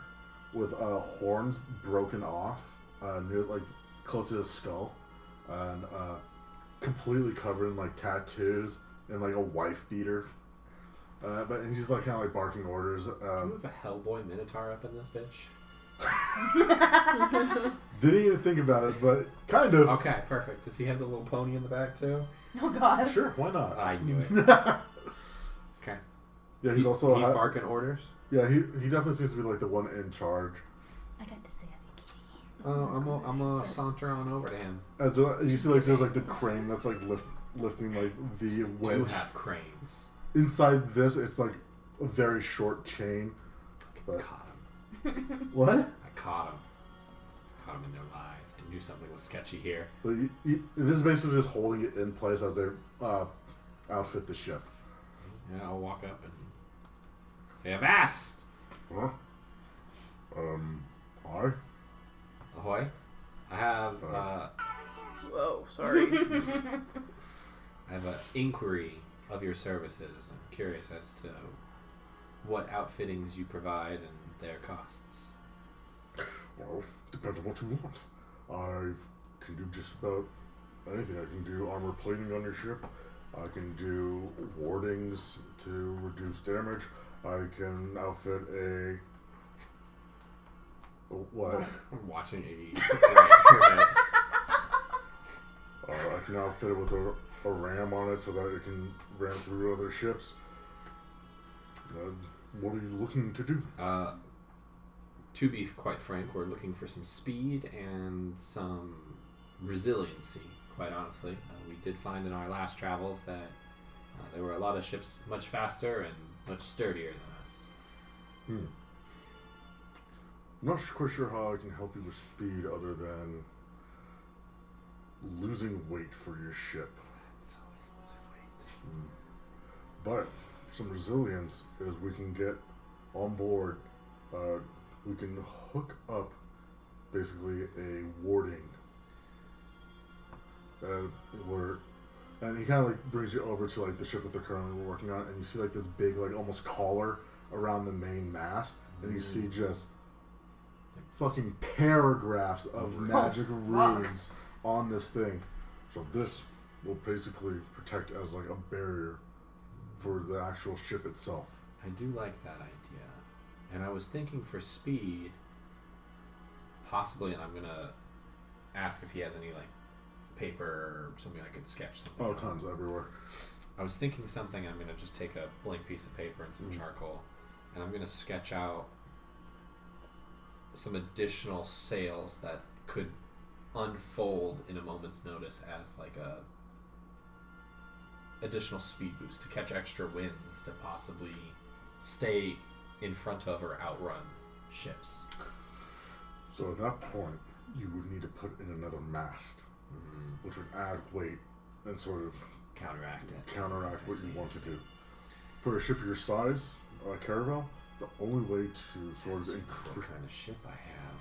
[SPEAKER 3] with horns broken off near like close to his skull, and completely covered in like tattoos and like a wife beater. And he's like kind of like barking orders.
[SPEAKER 4] Do you have a Hellboy Minotaur up in this bitch?
[SPEAKER 3] Didn't even think about it, but kind of.
[SPEAKER 4] Okay, perfect. Does he have the little pony in the back too?
[SPEAKER 1] Oh God.
[SPEAKER 3] Sure, why not?
[SPEAKER 4] I knew it. Okay.
[SPEAKER 3] Yeah, he's also
[SPEAKER 4] he's barking orders.
[SPEAKER 3] Yeah, he definitely seems to be like the one in charge.
[SPEAKER 1] I got the sassy kitty.
[SPEAKER 4] Oh, I'm gonna saunter on over to him.
[SPEAKER 3] And so you see like there's like the crane that's like lifting like the wedge.
[SPEAKER 4] Do have cranes.
[SPEAKER 3] Inside this, it's like a very short chain. But
[SPEAKER 4] Caught him.
[SPEAKER 3] what?
[SPEAKER 4] I caught him. Caught him in their lies. I knew something was sketchy here.
[SPEAKER 3] But this is basically just holding it in place as they outfit the ship.
[SPEAKER 4] Yeah, I'll walk up and they have asked.
[SPEAKER 3] Huh? Hi.
[SPEAKER 4] Ahoy. I have
[SPEAKER 2] Whoa, sorry.
[SPEAKER 4] I have an inquiry of your services. I'm curious as to what outfittings you provide and their costs.
[SPEAKER 3] Well, depends on what you want. I can do just about anything. I can do armor plating on your ship. I can do wardings to reduce damage. I can outfit a... What?
[SPEAKER 4] I'm watching a
[SPEAKER 3] I can outfit it with a ram on it so that it can ram through other ships. What are you looking to do?
[SPEAKER 4] To be quite frank, we're looking for some speed and some resiliency, quite honestly. We did find in our last travels that there were a lot of ships much faster and much sturdier than us.
[SPEAKER 3] I'm not quite sure how I can help you with speed other than losing weight for your ship.
[SPEAKER 4] It's always losing weight.
[SPEAKER 3] But some resilience is we can get on board, we can hook up basically a warding. And he kind of like brings you over to like the ship that they're currently working on, and you see like this big like almost collar around the main mast, and you see just fucking paragraphs of magic runes on this thing. So this will basically protect as like a barrier for the actual ship itself.
[SPEAKER 4] I do like that idea. And I was thinking for speed, possibly, and I'm going to ask if he has any like paper or something I could sketch something.
[SPEAKER 3] Oh,
[SPEAKER 4] on.
[SPEAKER 3] tons everywhere.
[SPEAKER 4] I was thinking something. I'm going to just take a blank piece of paper and some charcoal, and I'm going to sketch out some additional sails that could unfold in a moment's notice as like a additional speed boost to catch extra winds to possibly stay in front of or outrun ships.
[SPEAKER 3] So at that point, you would need to put in another mast, which would add weight and sort of
[SPEAKER 4] counteract
[SPEAKER 3] what you want to do. For a ship your size, Caravel, the only way to sort of increase...
[SPEAKER 4] What kind of ship I have?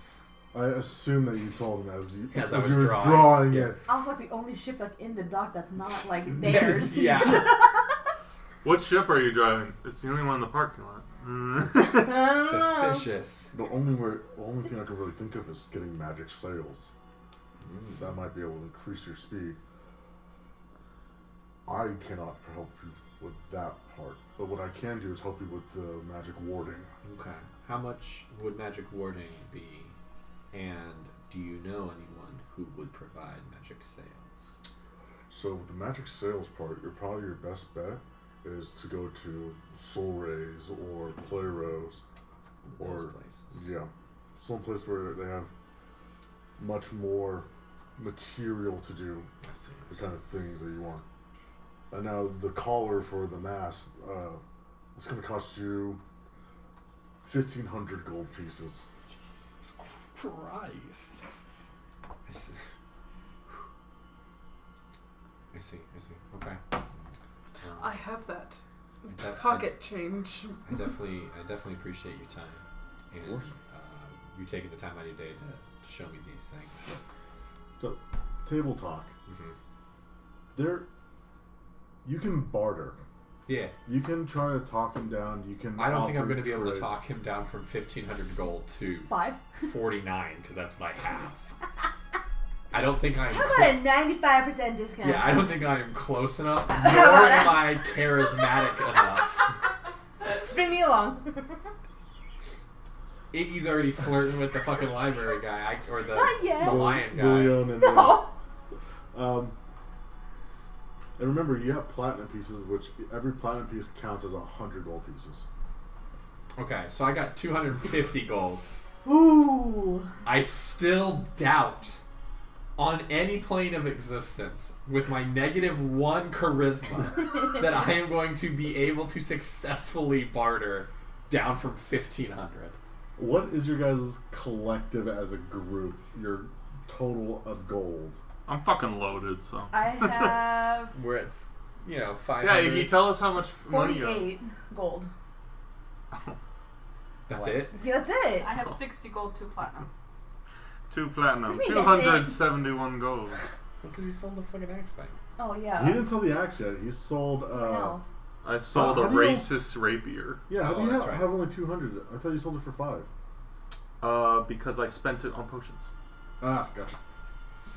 [SPEAKER 3] I assume that you told him as you
[SPEAKER 4] were
[SPEAKER 3] were drawing it.
[SPEAKER 1] I was like the only ship that's in the dock that's not like theirs.
[SPEAKER 4] Yeah.
[SPEAKER 5] What ship are you driving? It's the only one in the parking lot.
[SPEAKER 4] Suspicious.
[SPEAKER 3] The only thing I can really think of is getting magic sails. That might be able to increase your speed. I cannot help you with that part, but what I can do is help you with the magic warding.
[SPEAKER 4] Okay. How much would magic warding be? And do you know anyone who would provide magic sails?
[SPEAKER 3] So with the magic sails part, probably your best bet is to go to Soul Rays or Playros or
[SPEAKER 4] places.
[SPEAKER 3] Yeah, some place where they have much more material to do the kind of things that you want. And now the collar for the mast, it's going to cost you 1,500 gold pieces.
[SPEAKER 4] Jesus Christ. I see. Okay.
[SPEAKER 2] I have that
[SPEAKER 4] pocket
[SPEAKER 2] change.
[SPEAKER 4] I definitely appreciate your time and you taking the time out of your day to show me these things.
[SPEAKER 3] So, table talk. You can barter.
[SPEAKER 4] Yeah.
[SPEAKER 3] You can try to talk him down. You can.
[SPEAKER 4] I don't think I'm going to be able to talk him down from 1,500 gold to 49 because that's what I have. I don't think I'm.
[SPEAKER 1] How about a 95% discount?
[SPEAKER 4] Yeah, I don't think I am close enough, nor am I charismatic enough.
[SPEAKER 1] String me along.
[SPEAKER 4] Iggy's already flirting with the fucking library guy, or the lion guy.
[SPEAKER 3] No. And remember, you have platinum pieces, which every platinum piece counts as 100 gold pieces.
[SPEAKER 4] Okay, so I got 250 gold.
[SPEAKER 1] Ooh.
[SPEAKER 4] I still doubt, on any plane of existence, with my -1 charisma, that I am going to be able to successfully barter down from 1,500.
[SPEAKER 3] What is your guys' collective as a group, your total of gold?
[SPEAKER 5] I'm fucking loaded, so.
[SPEAKER 1] I have...
[SPEAKER 4] We're at, 500.
[SPEAKER 5] Yeah, Iggy, tell us how much money you have.
[SPEAKER 1] 48 gold.
[SPEAKER 4] That's it?
[SPEAKER 1] Yeah, that's it.
[SPEAKER 2] I have 60 gold, 2 platinum.
[SPEAKER 5] 2 platinum,
[SPEAKER 1] What do you mean, that's
[SPEAKER 5] 271 gold.
[SPEAKER 4] Because he sold the fucking axe thing.
[SPEAKER 1] Oh, yeah.
[SPEAKER 3] He didn't sell the axe yet. He sold...
[SPEAKER 1] Something else.
[SPEAKER 5] I sold a
[SPEAKER 3] how do you-
[SPEAKER 5] racist rapier.
[SPEAKER 3] Yeah, how do you
[SPEAKER 4] that's
[SPEAKER 3] have
[SPEAKER 4] right.
[SPEAKER 3] only 200? I thought you sold it for 5.
[SPEAKER 5] Because I spent it on potions.
[SPEAKER 3] Ah, gotcha.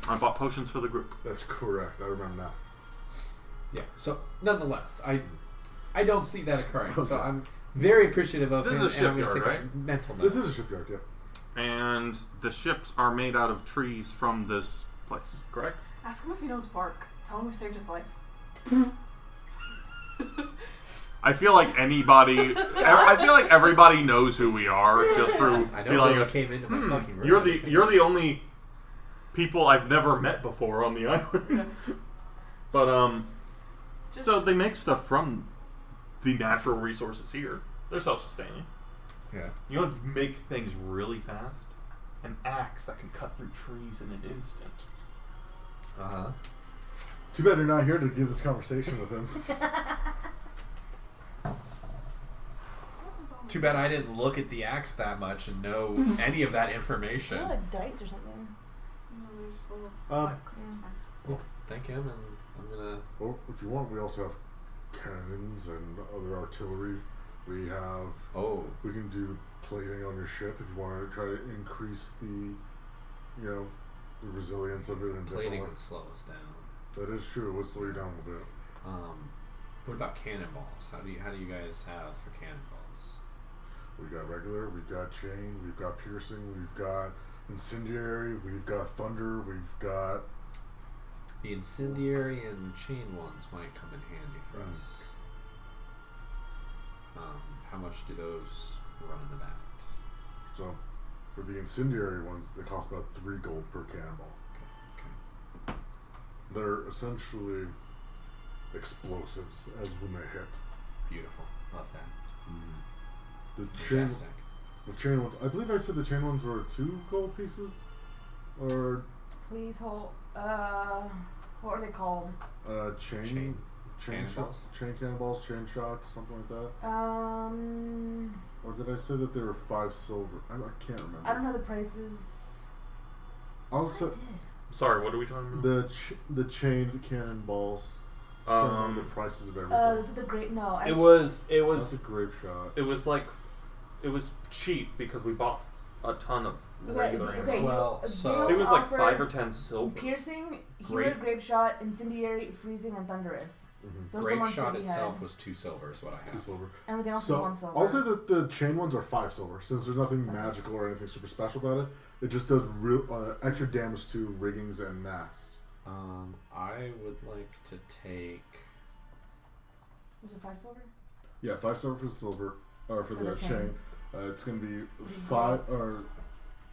[SPEAKER 5] I bought potions for the group.
[SPEAKER 3] That's correct. I remember now.
[SPEAKER 4] Yeah. So, nonetheless, I don't see that occurring.
[SPEAKER 3] Okay.
[SPEAKER 4] So I'm very appreciative of
[SPEAKER 5] This
[SPEAKER 4] him.
[SPEAKER 5] is a
[SPEAKER 4] and I'm gonna
[SPEAKER 5] shipyard,
[SPEAKER 4] take a
[SPEAKER 5] right?
[SPEAKER 4] mental note.
[SPEAKER 3] This is a shipyard, yeah.
[SPEAKER 5] And the ships are made out of trees from this place, correct?
[SPEAKER 2] Ask him if he knows Vark. Tell him we saved his life.
[SPEAKER 5] I feel like everybody knows who we are just through.
[SPEAKER 4] I know they came into my fucking room.
[SPEAKER 5] You're the only people I've never met before on the island. But so they make stuff from the natural resources here. They're self-sustaining.
[SPEAKER 6] Yeah. You want to make things really fast? An axe that can cut through trees in an instant.
[SPEAKER 3] Too bad you're not here to give this conversation with him.
[SPEAKER 6] Too bad I didn't look at the axe that much and know any of that information.
[SPEAKER 1] Oh, like dice or something.
[SPEAKER 3] Um,
[SPEAKER 4] Well, thank him, and I'm gonna.
[SPEAKER 3] Well, if you want, we also have cannons and other artillery. We have.
[SPEAKER 4] Oh.
[SPEAKER 3] We can do plating on your ship if you want to try to increase the, the resilience of it in different
[SPEAKER 4] Plating
[SPEAKER 3] ways.
[SPEAKER 4] would slow us down.
[SPEAKER 3] That is true. It would slow you down a little bit.
[SPEAKER 4] What about cannonballs? How do you guys have for cannonballs?
[SPEAKER 3] We've got regular, we've got chain, we've got piercing, we've got incendiary, we've got thunder, we've got...
[SPEAKER 4] The incendiary and chain ones might come in handy for us. How much do those run about?
[SPEAKER 3] So, for the incendiary ones, they cost about 3 gold per cannonball.
[SPEAKER 4] Okay.
[SPEAKER 3] They're essentially explosives as when they hit.
[SPEAKER 4] Beautiful. Love that.
[SPEAKER 3] The chain,
[SPEAKER 4] Fantastic.
[SPEAKER 3] the chain ones, I believe I said the chain ones were 2 gold pieces. Or
[SPEAKER 1] Please hold. What are they called?
[SPEAKER 3] chain
[SPEAKER 4] Cannonballs?
[SPEAKER 3] chain cannonballs, chain shots, something like that.
[SPEAKER 1] Or
[SPEAKER 3] Or did I say that there were 5 silver? I can't remember.
[SPEAKER 1] I don't know the prices.
[SPEAKER 3] I'll
[SPEAKER 1] I
[SPEAKER 3] say
[SPEAKER 1] did.
[SPEAKER 5] Sorry, what are we talking about?
[SPEAKER 3] the chained cannonballs. I'm trying to remember the prices of everything.
[SPEAKER 1] The great no.
[SPEAKER 5] It was
[SPEAKER 3] That's a grape shot.
[SPEAKER 5] it was like it was cheap because we bought a ton of regular
[SPEAKER 1] Okay.
[SPEAKER 5] ammo.
[SPEAKER 4] Well, so-
[SPEAKER 5] I think it was like
[SPEAKER 1] offer
[SPEAKER 5] 5 or 10 silver.
[SPEAKER 1] piercing,
[SPEAKER 5] Grape.
[SPEAKER 1] healer, grape shot, incendiary, freezing, and thunderous.
[SPEAKER 3] Mm-hmm.
[SPEAKER 1] Those are the
[SPEAKER 4] Grape
[SPEAKER 1] ones
[SPEAKER 4] shot
[SPEAKER 1] that we
[SPEAKER 4] itself
[SPEAKER 1] had.
[SPEAKER 4] was 2 silver, is what I have.
[SPEAKER 3] 2 silver.
[SPEAKER 1] Everything else
[SPEAKER 3] So
[SPEAKER 1] is 1 silver.
[SPEAKER 3] I'll say that the chain ones are 5 silver, since there's nothing magical or anything super special about it. It just does extra damage to riggings and masts.
[SPEAKER 4] I would like to take.
[SPEAKER 1] Was it 5 silver?
[SPEAKER 3] Yeah, 5 silver for the silver, or for
[SPEAKER 1] For
[SPEAKER 3] the
[SPEAKER 1] the
[SPEAKER 3] chain.
[SPEAKER 1] chain.
[SPEAKER 3] It's gonna be
[SPEAKER 1] Three
[SPEAKER 3] 5 or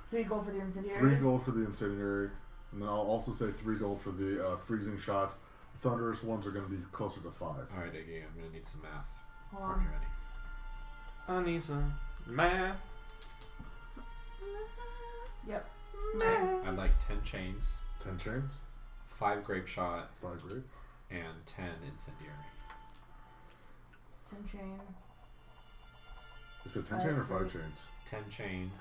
[SPEAKER 1] 3 gold for the incendiary.
[SPEAKER 3] 3 gold for the incendiary, and then I'll also say 3 gold for the freezing shots. The thunderous ones are gonna be closer to 5.
[SPEAKER 4] Alright, Iggy, I'm gonna need some math.
[SPEAKER 1] Hold
[SPEAKER 4] Before
[SPEAKER 1] on.
[SPEAKER 4] you're ready.
[SPEAKER 5] I need some math.
[SPEAKER 1] Yep.
[SPEAKER 4] I'd like 10 chains,
[SPEAKER 3] 10 chains,
[SPEAKER 4] 5 grape shot,
[SPEAKER 3] 5 grape.
[SPEAKER 4] and 10 incendiary.
[SPEAKER 1] 10 chain.
[SPEAKER 3] Is it 10 chain or 5
[SPEAKER 1] grape.
[SPEAKER 3] chains?
[SPEAKER 4] 10 chain,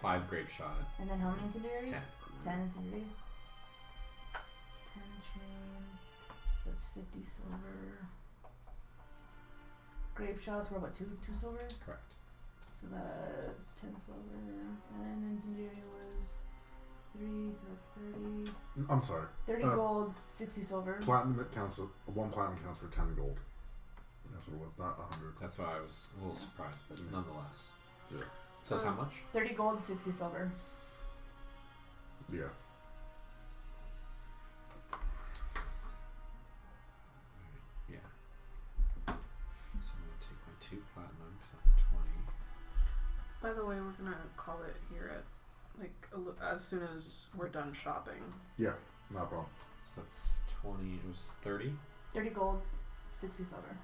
[SPEAKER 4] 5 grape shot,
[SPEAKER 1] And then how many incendiary?
[SPEAKER 4] 10.
[SPEAKER 1] 10 incendiary. 10 chain. So that's 50 silver. Grape shots were what, 2 silver?
[SPEAKER 4] Correct.
[SPEAKER 1] So that's 10 silver. And incendiary was 3, so that's 30.
[SPEAKER 3] I'm sorry.
[SPEAKER 1] 30 gold, 60 silver.
[SPEAKER 3] Platinum it counts. 1 platinum counts for 10 gold. That's what it was, not 100.
[SPEAKER 4] That's why I was a little surprised, but nonetheless.
[SPEAKER 3] Yeah.
[SPEAKER 4] So that's how much?
[SPEAKER 1] 30 gold, 60 silver.
[SPEAKER 3] Yeah.
[SPEAKER 4] Yeah. So I'm gonna take my 2 platinum because that's 20.
[SPEAKER 2] By the way, we're gonna call it here at as soon as we're done shopping.
[SPEAKER 3] Yeah, not a problem.
[SPEAKER 4] So that's 20. It was 30.
[SPEAKER 1] 30 gold, 60 silver.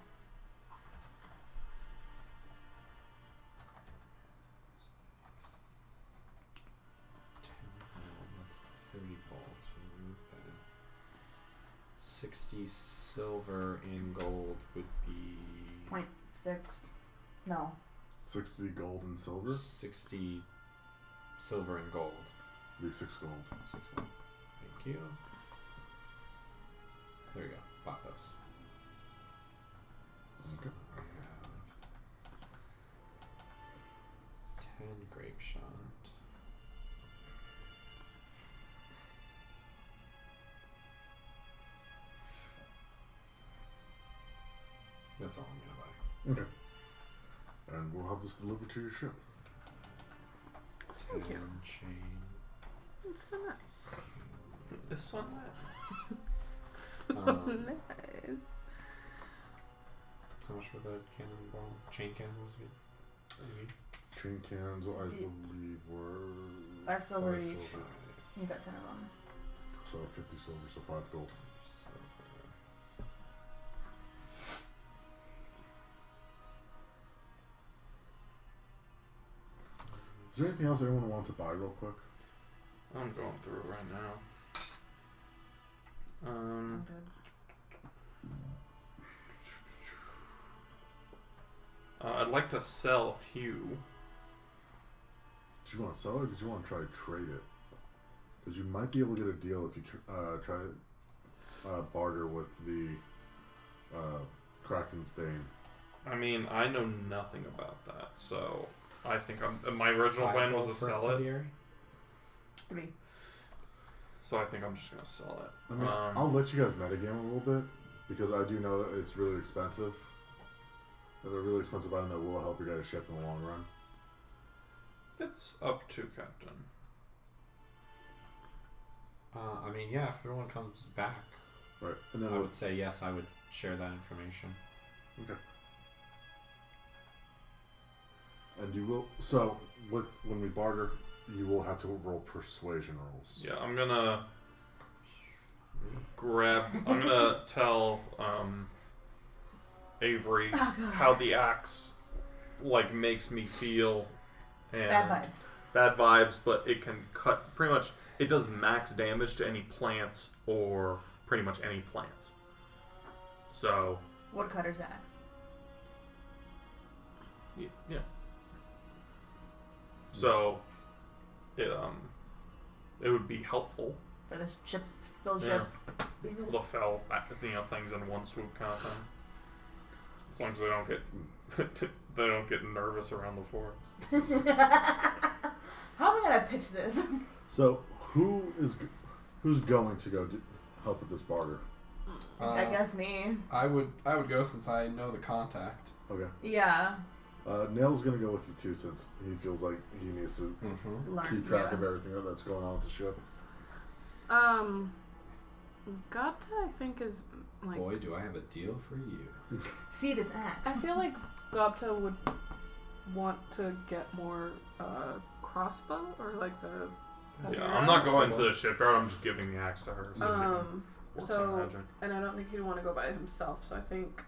[SPEAKER 4] That's 30 gold. So remove that. 60 silver in gold would be
[SPEAKER 1] 0.6. No.
[SPEAKER 3] 60 gold and silver.
[SPEAKER 4] 60 silver and gold.
[SPEAKER 3] Be 6 gold.
[SPEAKER 4] 6 gold. Thank you. There you go. Bought those. So
[SPEAKER 3] Okay.
[SPEAKER 4] I have 10 grape shot. That's all I'm gonna buy.
[SPEAKER 3] Okay. And we'll have this delivered to your ship.
[SPEAKER 2] Thank you.
[SPEAKER 4] 10 chain.
[SPEAKER 2] It's so nice.
[SPEAKER 5] This one.
[SPEAKER 2] Nice.
[SPEAKER 4] So much for the cannonball, chain cannonballs again?
[SPEAKER 3] Chain cannons, I believe, were
[SPEAKER 1] 5 silver
[SPEAKER 3] 5
[SPEAKER 1] each.
[SPEAKER 3] silver.
[SPEAKER 1] You got 10 of them.
[SPEAKER 3] So 50 silver, so 5 gold. Is there anything else anyone wants to buy real quick?
[SPEAKER 5] I'm going through it right now. I'd like to sell Hugh.
[SPEAKER 3] Did you want to sell it or did you want to try to trade it? Because you might be able to get a deal if you try barter with the Kraken's Bane.
[SPEAKER 5] I mean, I know nothing about that, so I think my original plan was to sell it.
[SPEAKER 1] 3.
[SPEAKER 5] So I think I'm just gonna sell it.
[SPEAKER 3] I mean, I'll let you guys metagame a little bit because I do know that it's really expensive. It's a really expensive item that will help your guys' ship in the long run.
[SPEAKER 5] It's up to Captain.
[SPEAKER 4] I mean, yeah, if everyone comes back,
[SPEAKER 3] Right, and then
[SPEAKER 4] I would say yes, I would share that information.
[SPEAKER 3] okay. And you will when we barter, you will have to roll persuasion rolls.
[SPEAKER 5] Yeah, I'm gonna I'm gonna tell Avery how the axe makes me feel and
[SPEAKER 1] Bad vibes.
[SPEAKER 5] bad vibes, but it can cut pretty much. it does max damage to any plants or pretty much any plants. So.
[SPEAKER 1] Woodcutter's axe.
[SPEAKER 6] Yeah.
[SPEAKER 5] So, it would be helpful
[SPEAKER 1] For the ship, build
[SPEAKER 5] Yeah.
[SPEAKER 1] ships.
[SPEAKER 5] being able to fell things in one swoop kind of thing. As long as they don't get nervous around the forest.
[SPEAKER 1] How am I gonna pitch this?
[SPEAKER 3] So who's going to go help with this barter?
[SPEAKER 1] I guess me.
[SPEAKER 6] I would go since I know the contact.
[SPEAKER 3] Okay.
[SPEAKER 1] Yeah.
[SPEAKER 3] Nail's gonna go with you too, since he feels like he needs to
[SPEAKER 1] Learn.
[SPEAKER 3] keep track of everything that's going on with the ship.
[SPEAKER 2] Gata, I think, is like.
[SPEAKER 4] Boy, do I have a deal for you.
[SPEAKER 1] See this axe.
[SPEAKER 2] I feel like Gata would want to get more crossbow or like the.
[SPEAKER 5] Yeah, I'm not going to the shipyard. I'm just giving the axe to her. So she can work some
[SPEAKER 2] So,
[SPEAKER 5] magic.
[SPEAKER 2] and I don't think he'd want to go by himself. So I think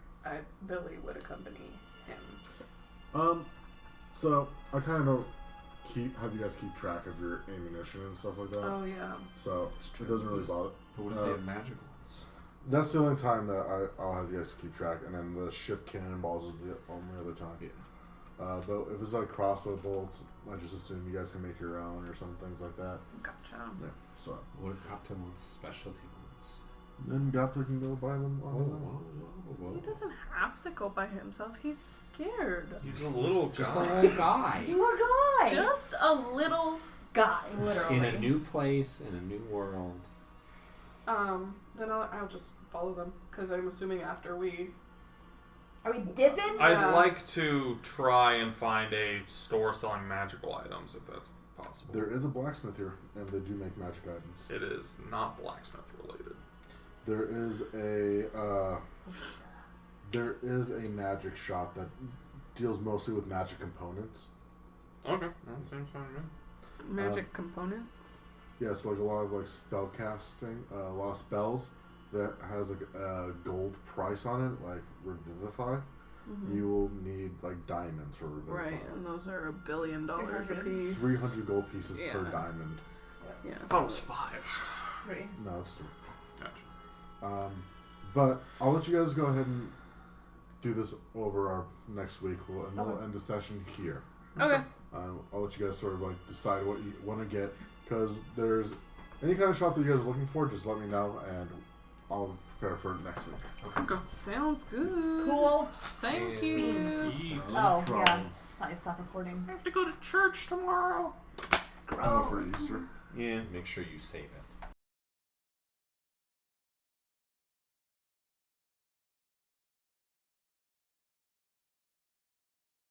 [SPEAKER 2] Billy would accompany him.
[SPEAKER 3] So I kind of know have you guys keep track of your ammunition and stuff like that.
[SPEAKER 2] Oh yeah.
[SPEAKER 3] So it doesn't really bother.
[SPEAKER 4] But what if they have magical ones?
[SPEAKER 3] That's the only time that I'll have you guys keep track, and then the ship cannonballs is the only other time.
[SPEAKER 4] Yeah.
[SPEAKER 3] But if it's like crossbow bolts, I just assume you guys can make your own or some things like that.
[SPEAKER 2] Gotcha.
[SPEAKER 3] Yeah. So
[SPEAKER 4] What if Gapta wants specialty ones?
[SPEAKER 3] then Gapta can go buy them on his own.
[SPEAKER 2] He doesn't have to go by himself. He's scared.
[SPEAKER 5] He's a little
[SPEAKER 4] Just a
[SPEAKER 5] guy.
[SPEAKER 4] little guy.
[SPEAKER 1] He's a little guy.
[SPEAKER 2] Just a little
[SPEAKER 1] guy, literally.
[SPEAKER 4] In a new place, in a new world.
[SPEAKER 2] Then I'll just follow them because I'm assuming after we.
[SPEAKER 1] Are we dipping?
[SPEAKER 5] I'd like to try and find a store selling magical items if that's possible.
[SPEAKER 3] There is a blacksmith here, and they do make magic items.
[SPEAKER 5] It is not blacksmith related.
[SPEAKER 3] There is a magic shop that deals mostly with magic components.
[SPEAKER 5] Okay, that seems fine to me.
[SPEAKER 2] Magic components.
[SPEAKER 3] Yeah, so like a lot of like spell casting, a lot of spells that has like a gold price on it, like Revivify.
[SPEAKER 2] Mm-hmm.
[SPEAKER 3] You will need like diamonds for Revivify.
[SPEAKER 2] Right, and those are $1 billion a
[SPEAKER 1] 300.
[SPEAKER 2] piece.
[SPEAKER 3] 300 gold pieces per
[SPEAKER 2] Yeah.
[SPEAKER 3] diamond.
[SPEAKER 2] Yeah.
[SPEAKER 5] I thought it was 5.
[SPEAKER 1] 3.
[SPEAKER 3] No, it's 3.
[SPEAKER 5] Gotcha.
[SPEAKER 3] But I'll let you guys go ahead and do this over our next week. We'll end the session here.
[SPEAKER 2] Okay.
[SPEAKER 3] I'll let you guys sort of like decide what you want to get, because there's any kind of shop that you guys are looking for, just let me know and I'll prepare for it next week.
[SPEAKER 5] Okay.
[SPEAKER 2] Sounds good.
[SPEAKER 1] Cool.
[SPEAKER 2] Thank you.
[SPEAKER 5] Eat.
[SPEAKER 1] Oh,
[SPEAKER 3] problem.
[SPEAKER 1] yeah. Probably stop recording.
[SPEAKER 5] I have to go to church tomorrow.
[SPEAKER 3] For Easter.
[SPEAKER 5] Yeah.
[SPEAKER 4] Make sure you save it.